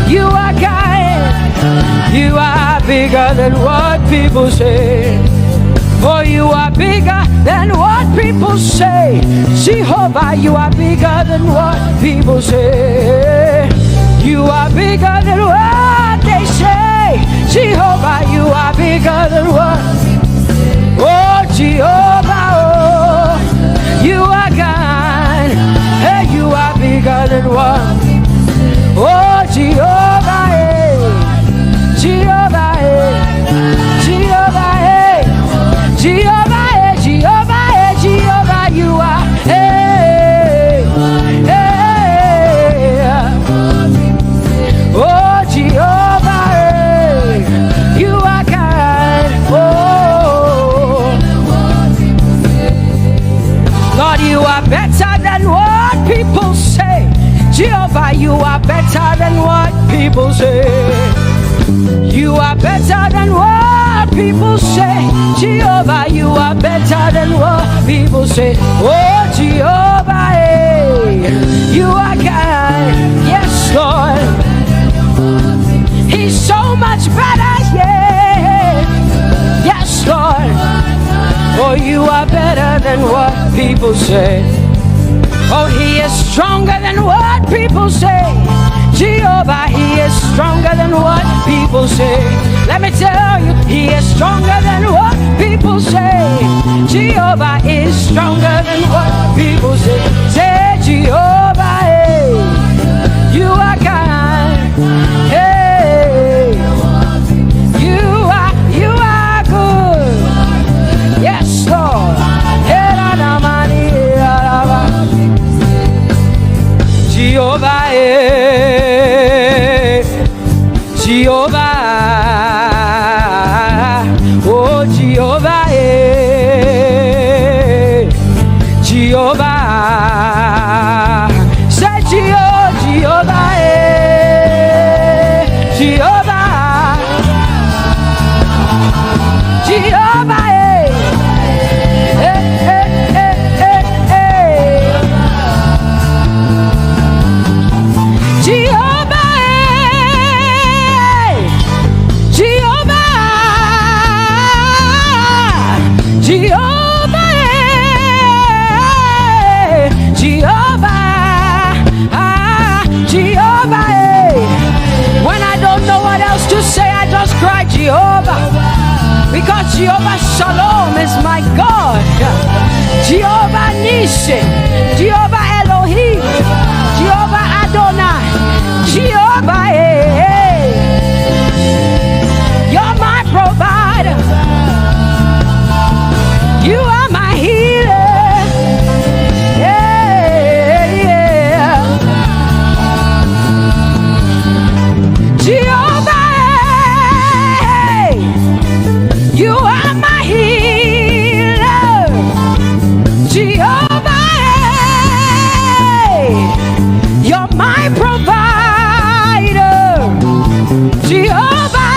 you are kind. You are bigger than what people say. Oh, you are bigger than what people say. Jehovah, you are bigger than what people say. You are bigger than what they say. Jehovah, you are bigger than what. Oh, Jehovah, oh, you are God. Hey, you are bigger than what. Oh, Jehovah, hey. Jehovah, hey. Jehovah, hey. Jehovah, hey. Jehovah, hey. Jehovah, you are. Hey, hey. Oh, Jehovah, hey. You are kind. Oh, Lord, you are better than what people say. Jehovah, you are better than what people say. You are better than what people say. Jehovah, you are better than what people say. Oh, Jehovah, hey, you are God. Yes, Lord. He's so much better, yeah. Yes, Lord. Oh, you are better than what people say. Oh, he is stronger than what people say. Jehovah, he is stronger than what people say. Let me tell you, he is stronger than what people say. Jehovah is stronger than what people say. Say, Jehovah, hey, you are kind. Hey, you are good. Yes, Lord. Jehovah, Jehovah, oh Jehovah, Jehovah, say Jehovah, Jehovah, Jehovah, to say, I just cry Jehovah, because Jehovah Shalom is my God. Jehovah Nissi, Jehovah Elohim, Jehovah Adonai, Jehovah, hey, you're my provider, you are my healer, yeah, yeah. Jehovah, you are my healer, Jehovah, you're my provider, Jehovah,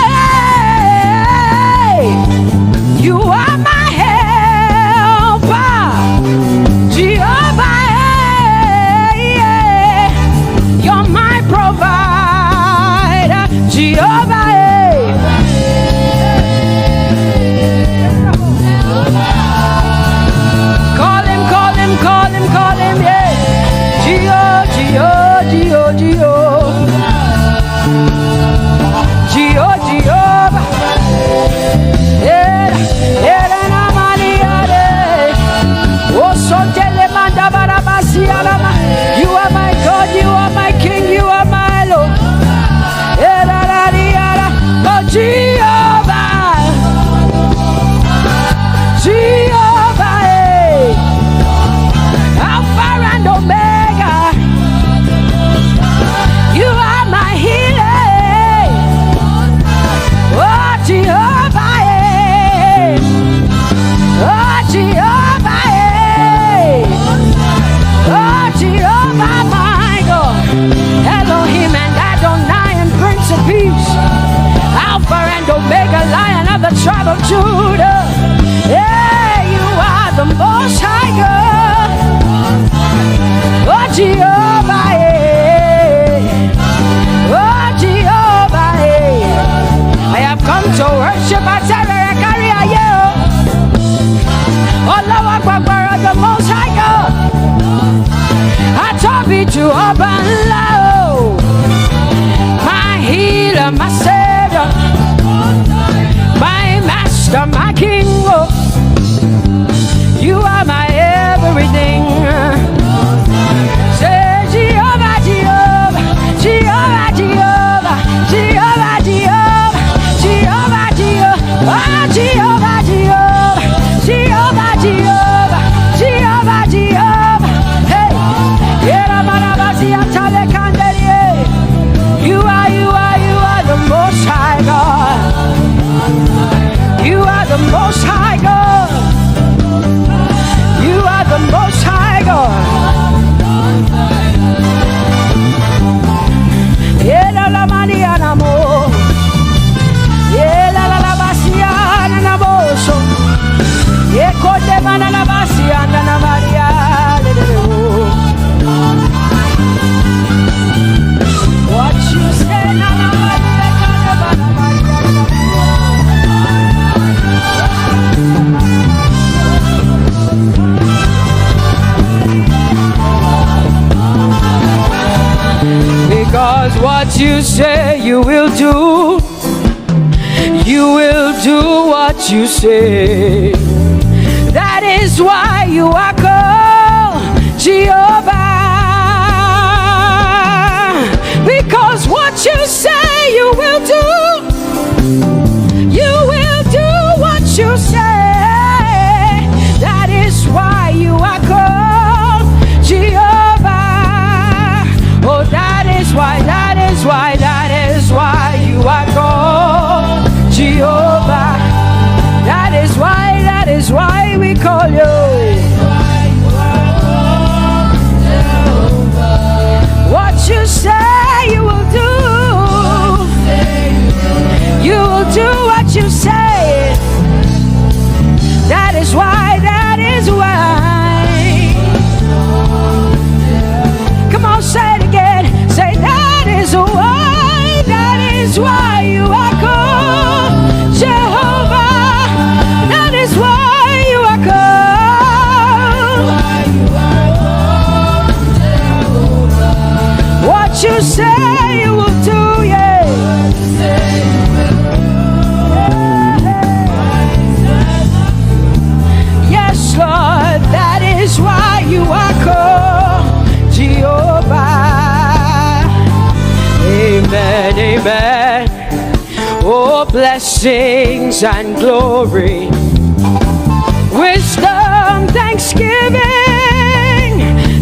you are my helper, Jehovah, you're my provider, Jehovah. Call him, yeah. Jehovah, you are my God, you are my King, you are my Lord. Oh, Jehovah, Jehovah, Alpha and Omega, you are my healer. Oh, Jehovah, of Judah. Yeah, you are the Most High God. Oh, Jehovah, oh, Jehovah, I have come to worship at Sarakaria. Oh, Lord, the Most High God. I Tope to open low. My healer, my savior, my master, my king. Oh, you are my everything. Say Jehovah, Jehovah, Jehovah, Jehovah, Jehovah, Jehovah, Jehovah, Jehovah, oh, Jehovah, Jehovah, Jehovah, Jehovah, Jehovah, Jehovah. Hey, you are the Most High God. You are the Most High God. You are the Most High God. Yeah, la Maria Namo. Yeah, la Basia Namoso. Yeah, Kodemana la Basia Nana Maria. What you say, Nana Maria? Because what you say you will do what you say. That is why you are called Jehovah. Because what you say you will do what you say. That is why you are called Jehovah. Oh, that is why you are called Jehovah. That is why we call you. What you say you will do. You will do what you say. That is why. Come on, say it again. Say that is why you are called Jehovah. That is why you are called. What you say you will do, yeah. Yes, Lord, that is why you are called Jehovah. Amen, amen. Oh, blessings and glory, wisdom, thanksgiving,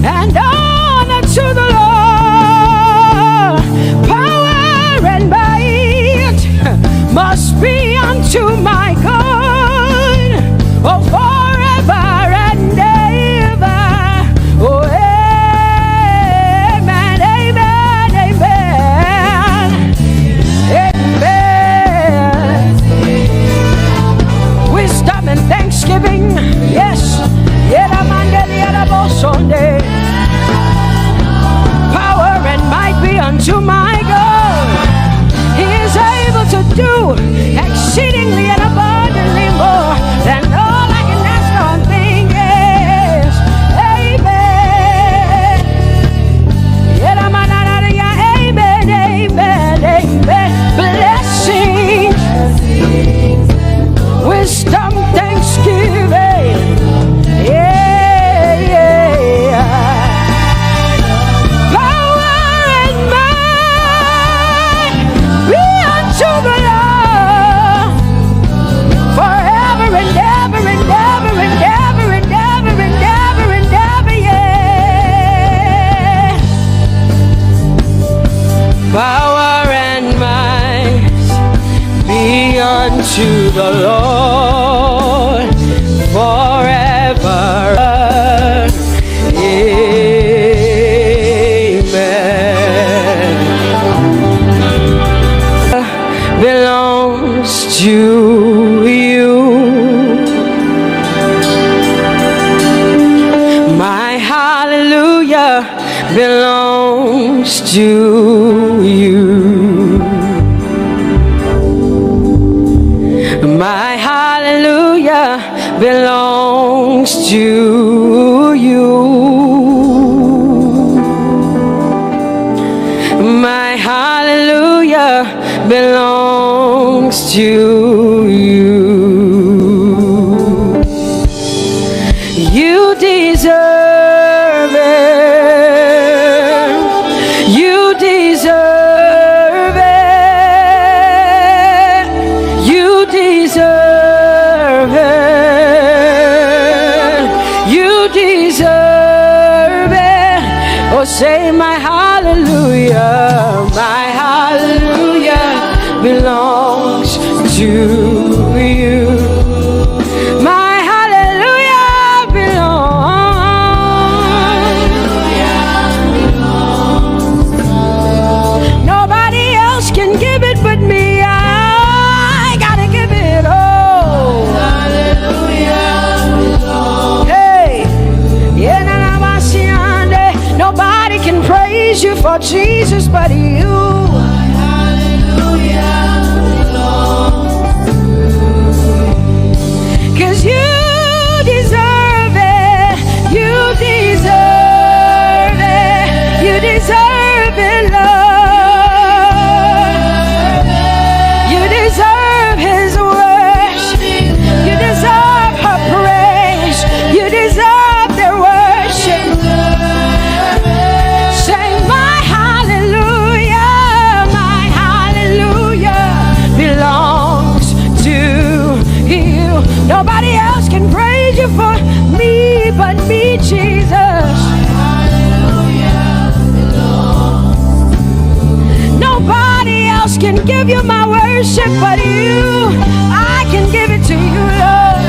and honor to the Lord. Power and might must be unto my God. Oh, forever and ever. Oh, amen, amen, amen, amen. Wisdom and thanksgiving, yes. Power and might be unto my God. He is able to do exceedingly and abundantly more than all I can ask or think. Yes, amen. Amen, amen, amen. Blessings, wisdom, thanksgiving. Yeah, yeah. Power and might be unto the Lord forever and ever and ever and ever and ever and ever and ever, yeah. Power and might be unto the Lord forever. Amen. Belongs to you. to you. My hallelujah belongs to you. My hallelujah belongs to you. You deserve it. You deserve it. You deserve it. You deserve it. Oh, say my hallelujah. My hallelujah belongs to you. My hallelujah belongs. Nobody else can give it but me. I gotta give it all. Hallelujah. Hey, nobody can praise you for Jesus but you. Cause you deserve it, you deserve it, you deserve it, Lord. You deserve His worship, you deserve her praise, you deserve their worship. Say my hallelujah belongs to you. Nobody else can praise you for me but me, Jesus. Nobody else can give you my worship but you. I can give it to you, Lord.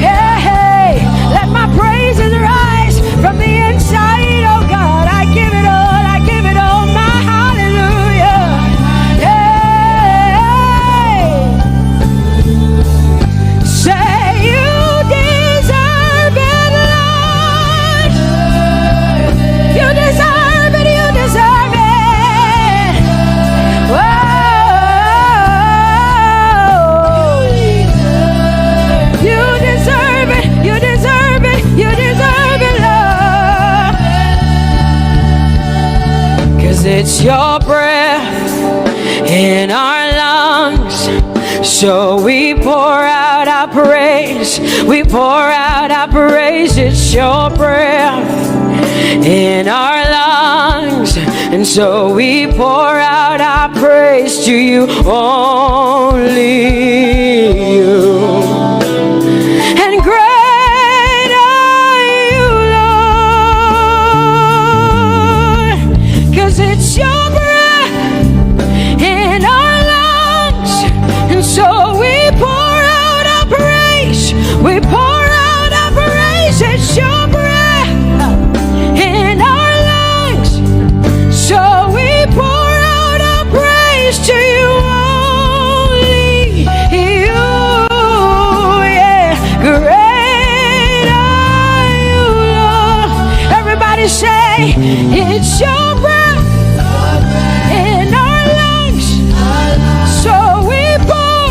Yeah, hey, let my praises rise from the inside, oh God. I give it all, I give it all, my hallelujah. Yeah. Say you deserve it, Lord. You deserve it, you deserve it. Whoa. You deserve it, you deserve it, you deserve it, Lord. 'Cause it's your breath in our lungs. So we pour out our praise, we pour out our praise. It's your breath in our lungs, and so we pour out our praise to you, only you. And great are you, Lord, 'cause it's your breath in our lungs, and so we pour out our praise, we pour out our praise. It's your breath in our lungs, so we pour out our praise to you, only you. Yeah, great are you, Lord. Everybody say, it's your breath in our lungs, so we pour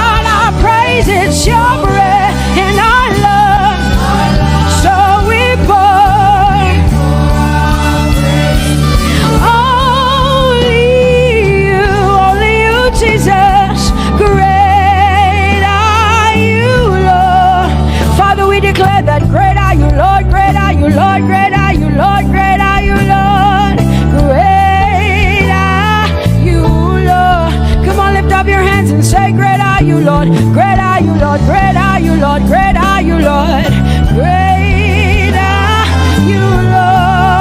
out our praise. It's your breath in our lungs, so we pour only you, Jesus. Great are you, Lord. Father, we declare that great are you, Lord, great are you, Lord, great are you, Lord, great are you, Lord. Great are you, Lord. Come on, lift up your hands and say, great are you, Lord, great are you, Lord, great are you, Lord, great are you, Lord. Great are you, Lord.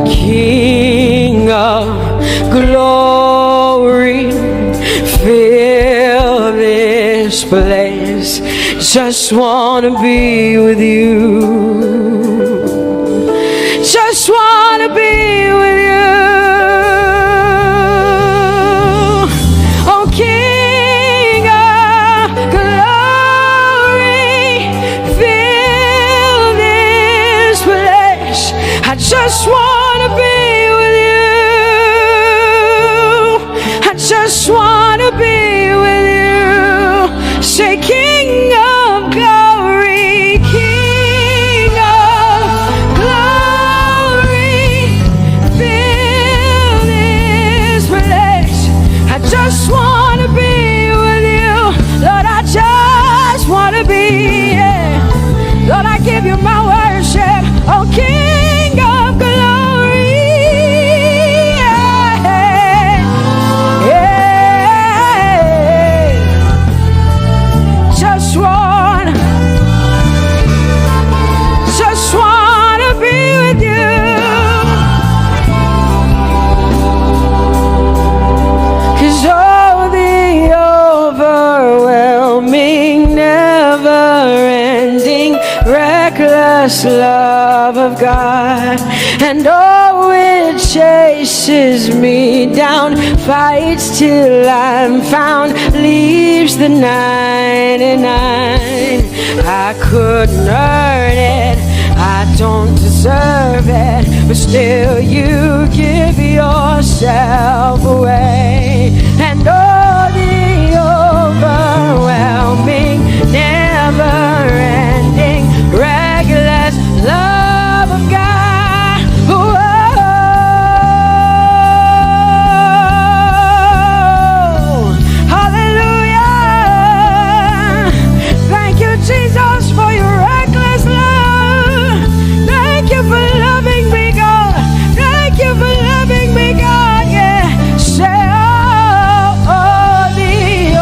King of glory, fill this place. Just wanna be with you. Just wanna be with you. Oh, King of glory, fill reckless love of God, and oh, it chases me down, fights till I'm found, leaves the 99. I couldn't earn it, I don't deserve it, but still you give yourself away. And oh, the overwhelming, never-ending, reckless love of God. Whoa. Hallelujah. Thank you, Jesus, for your reckless love. Thank you for loving me, God. Thank you for loving me, God. Yeah. Say, oh, the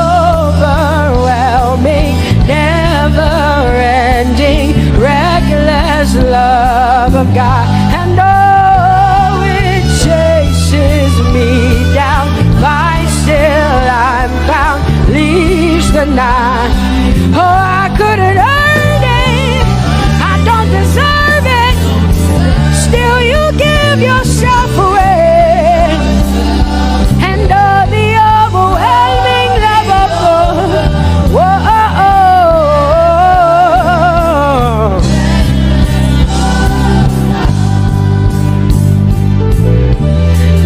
overwhelming, never-ending, reckless love of God. And oh, it chases me down, by still I'm found, leaves the 9. Oh, I couldn't earn it, I don't deserve it, still you give yourself away. And oh, the overwhelming love of God. Whoa.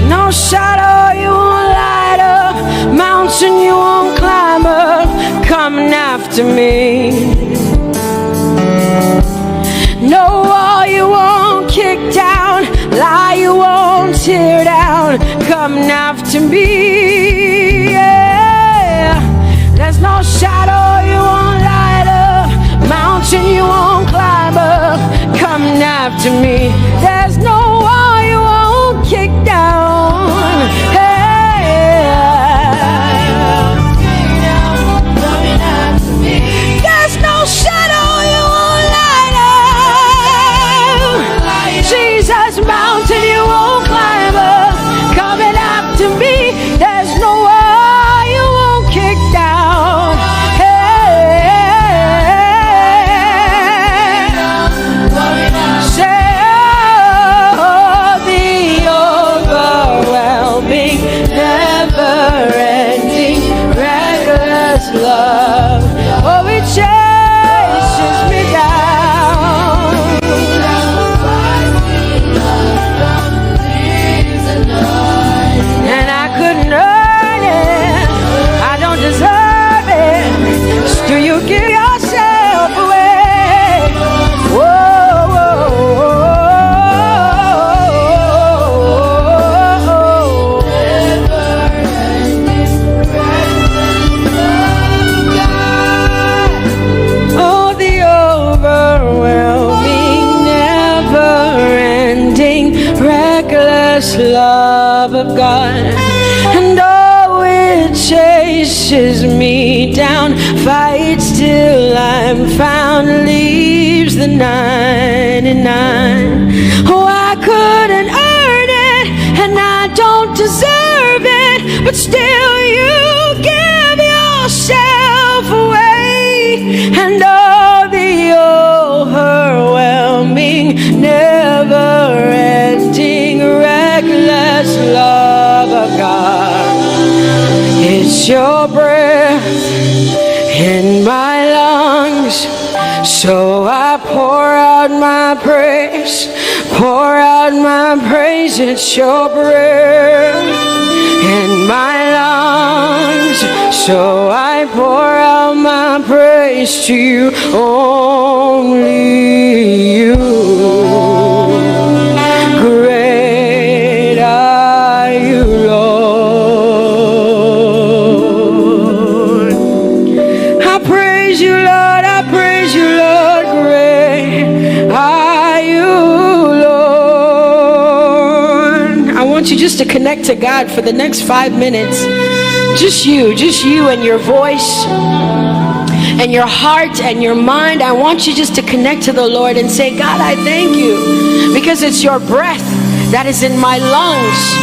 No shadow you won't light up, mountain you won't climb up, coming after me. No wall you won't kick down, lie you won't tear down, coming after me. Yeah. There's no shadow you won't light up, mountain you won't climb up, coming after me. There's no wall you won't kick down. Hey. There's no shadow you won't light up, Jesus, mountain you won't climb up, coming after me. There's no wall you won't kick down. Hey. Say, oh, the overwhelming, never-ending, reckless love. Oh, it chases me down. And I couldn't earn it, I don't deserve it, still you give yourself away. Whoa, whoa, oh, the overwhelming, never-ending, reckless love of God. And oh, it chases me down, fights till I'm found, leaves the 99. Oh, I couldn't earn it, and I don't deserve it, but still you give yourself away. And oh, the overwhelming, never-ending, reckless love of God. It's your breath in my lungs, so I pour out my praise, pour out my praise. It's your breath in my lungs, so I pour out my praise to you, only you. Great are you, Lord. I praise you, Lord, I praise you, Lord. Great are you, Lord. I want you just to connect to God for the next 5 minutes. Just you and your voice and your heart and your mind. I want you just to connect to the Lord and say, God, I thank you, because it's your breath that is in my lungs.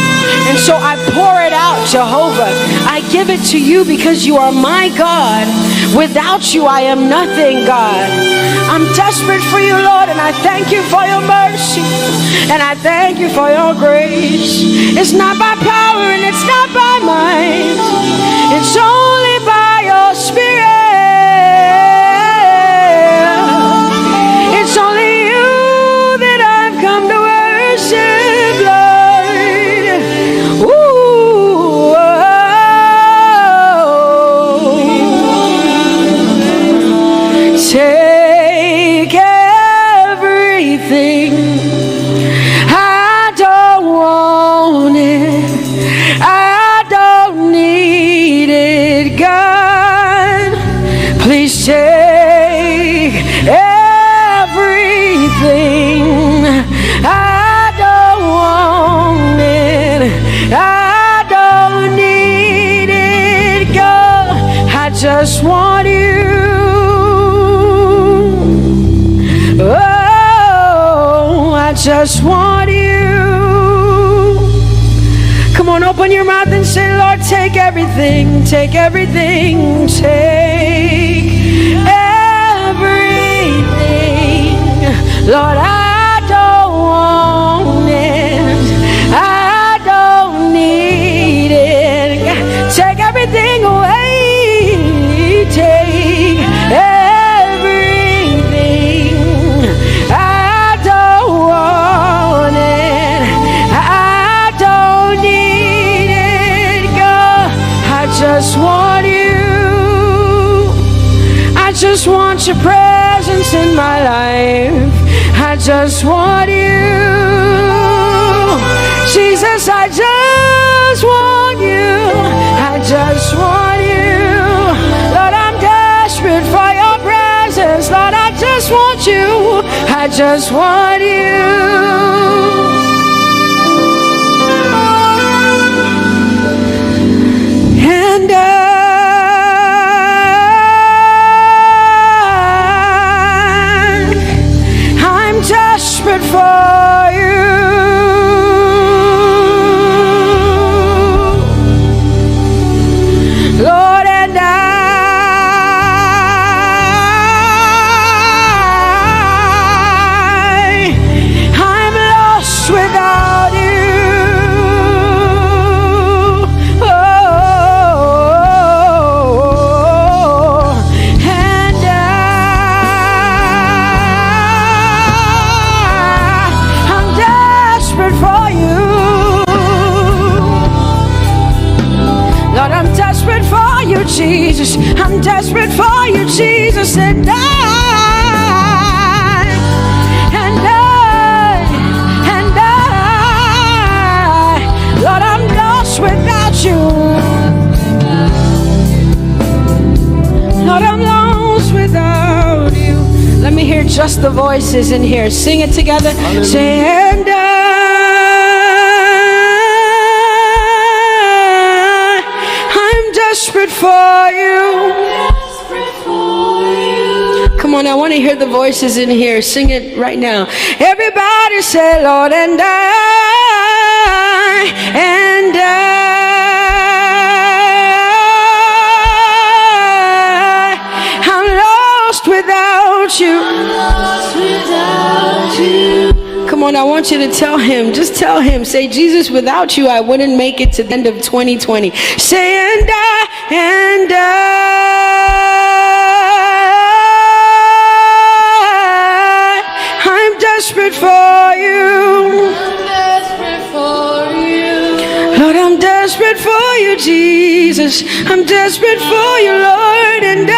And so I pour it out, Jehovah. I give it to you because you are my God. Without you, I am nothing, God. I'm desperate for you, Lord, and I thank you for your mercy. And I thank you for your grace. It's not by power and it's not by might. It's only by your Spirit. It's only you that I've come to worship, Lord. Ooh, take everything. I don't want it. I don't need it, God. Please take everything. I don't want it. I don't need it, God. I just want you. Oh, I just want you. Come on, open your mouth and say, Lord, take everything, take everything, take everything. Lord, I don't want it. I don't need it. Take everything away. Take everything. I don't want it. I don't need it, God. I just want you. I just want your presence in my life. I just want you. Jesus, I just want you. I just want you. Lord, I'm desperate for your presence. Lord, I just want you. I just want you. And I'm desperate for you. Lord, and I'm lost without you. Jesus, I'm desperate for you, Jesus, and Lord, I'm lost without you. Lord, I'm lost without you. Let me hear just the voices in here. Sing it together. Say, and desperate for you. Come on, I want to hear the voices in here. Sing it right now. Everybody say, Lord, and I'm lost without you. Come on, I want you to tell him. Just tell him. Say, Jesus, without you, I wouldn't make it to the end of 2020. Say, and I'm desperate for you. Lord, I'm desperate for you, Jesus. I'm desperate for you, Lord, and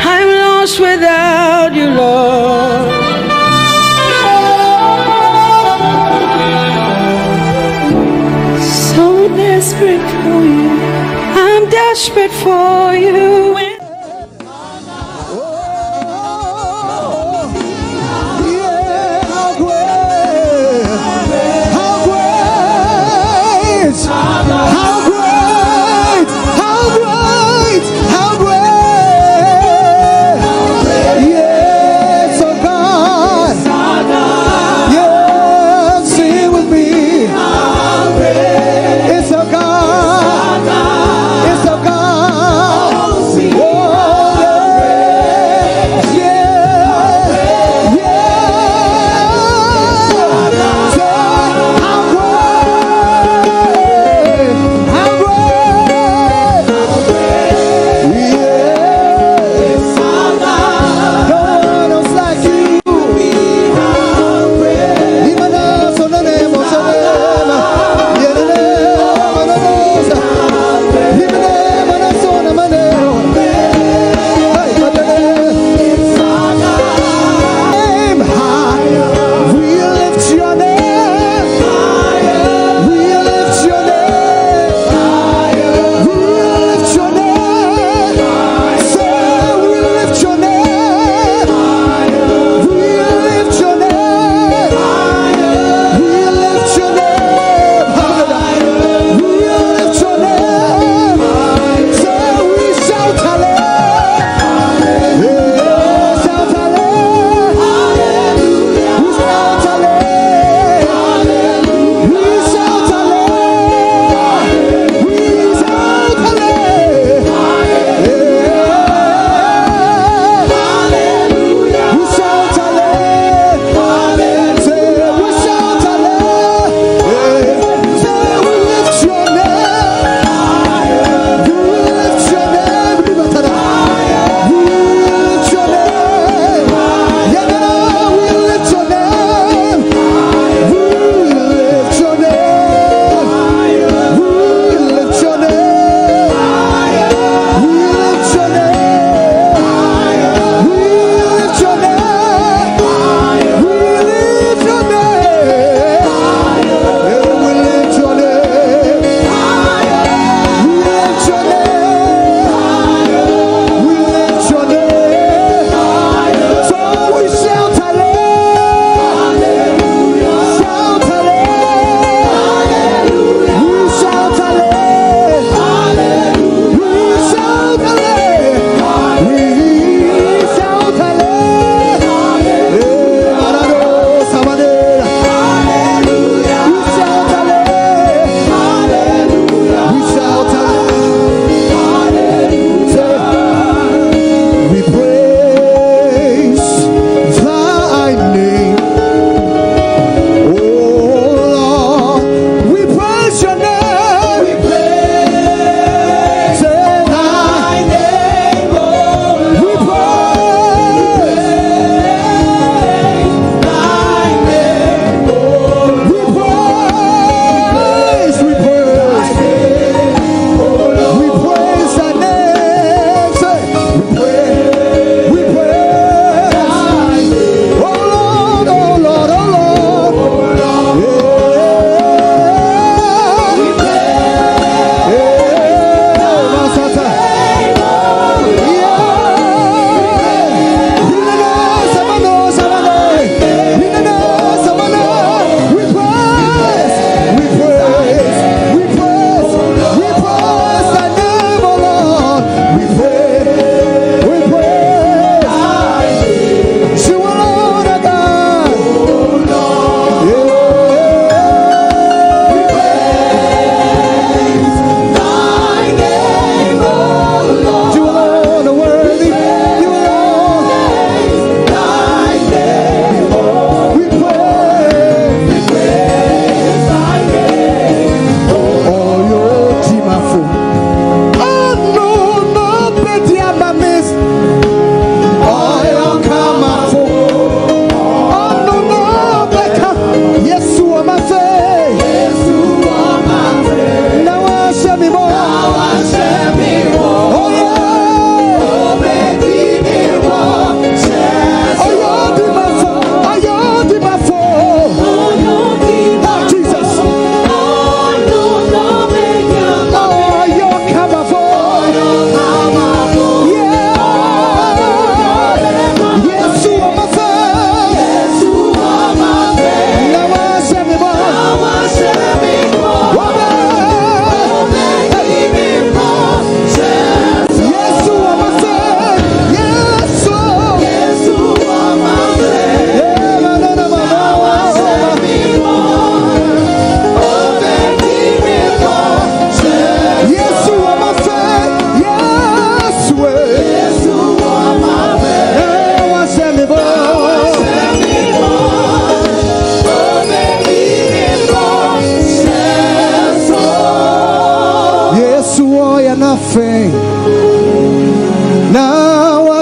I'm lost without you, Lord. So desperate for you. I'm desperate for you. How great, how great, how great.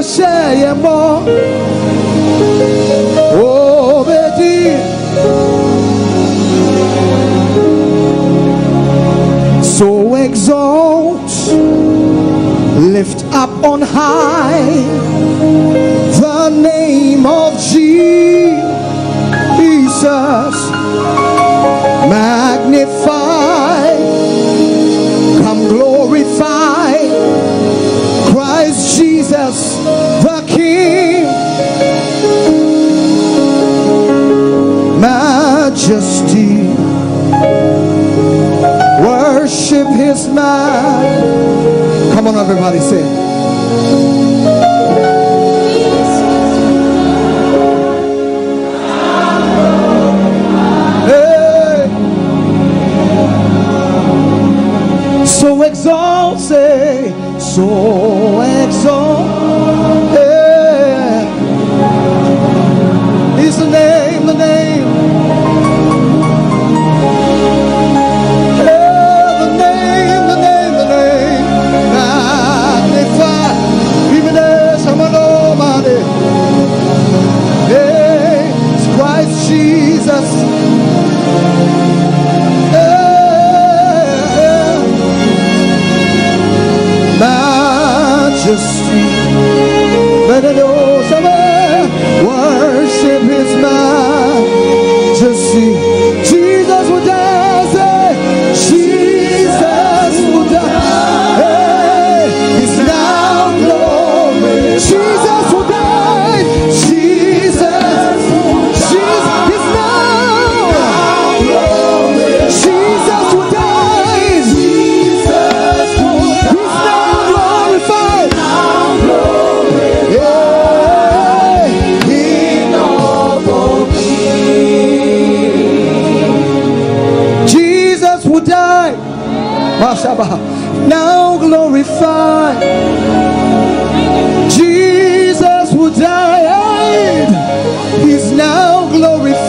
Sheyemo Obedi so exalt, lift up on high the name of Jesus, magnify, come glorify Christ Jesus the King, majesty, worship his man. Come on everybody, say it. So exalt, say, so exalt, yeah. Is the name, the name, yeah, the name, the name, the name, magnify, even as I'm an Omatade, yeah, it's Christ Jesus. Majesty, worship his majesty. Jesus will die, say, Jesus will die. He's now glory. Jesus will die. Jesus, he's now glory. Jesus will die. Now glorified, Jesus will die. He's now glorified.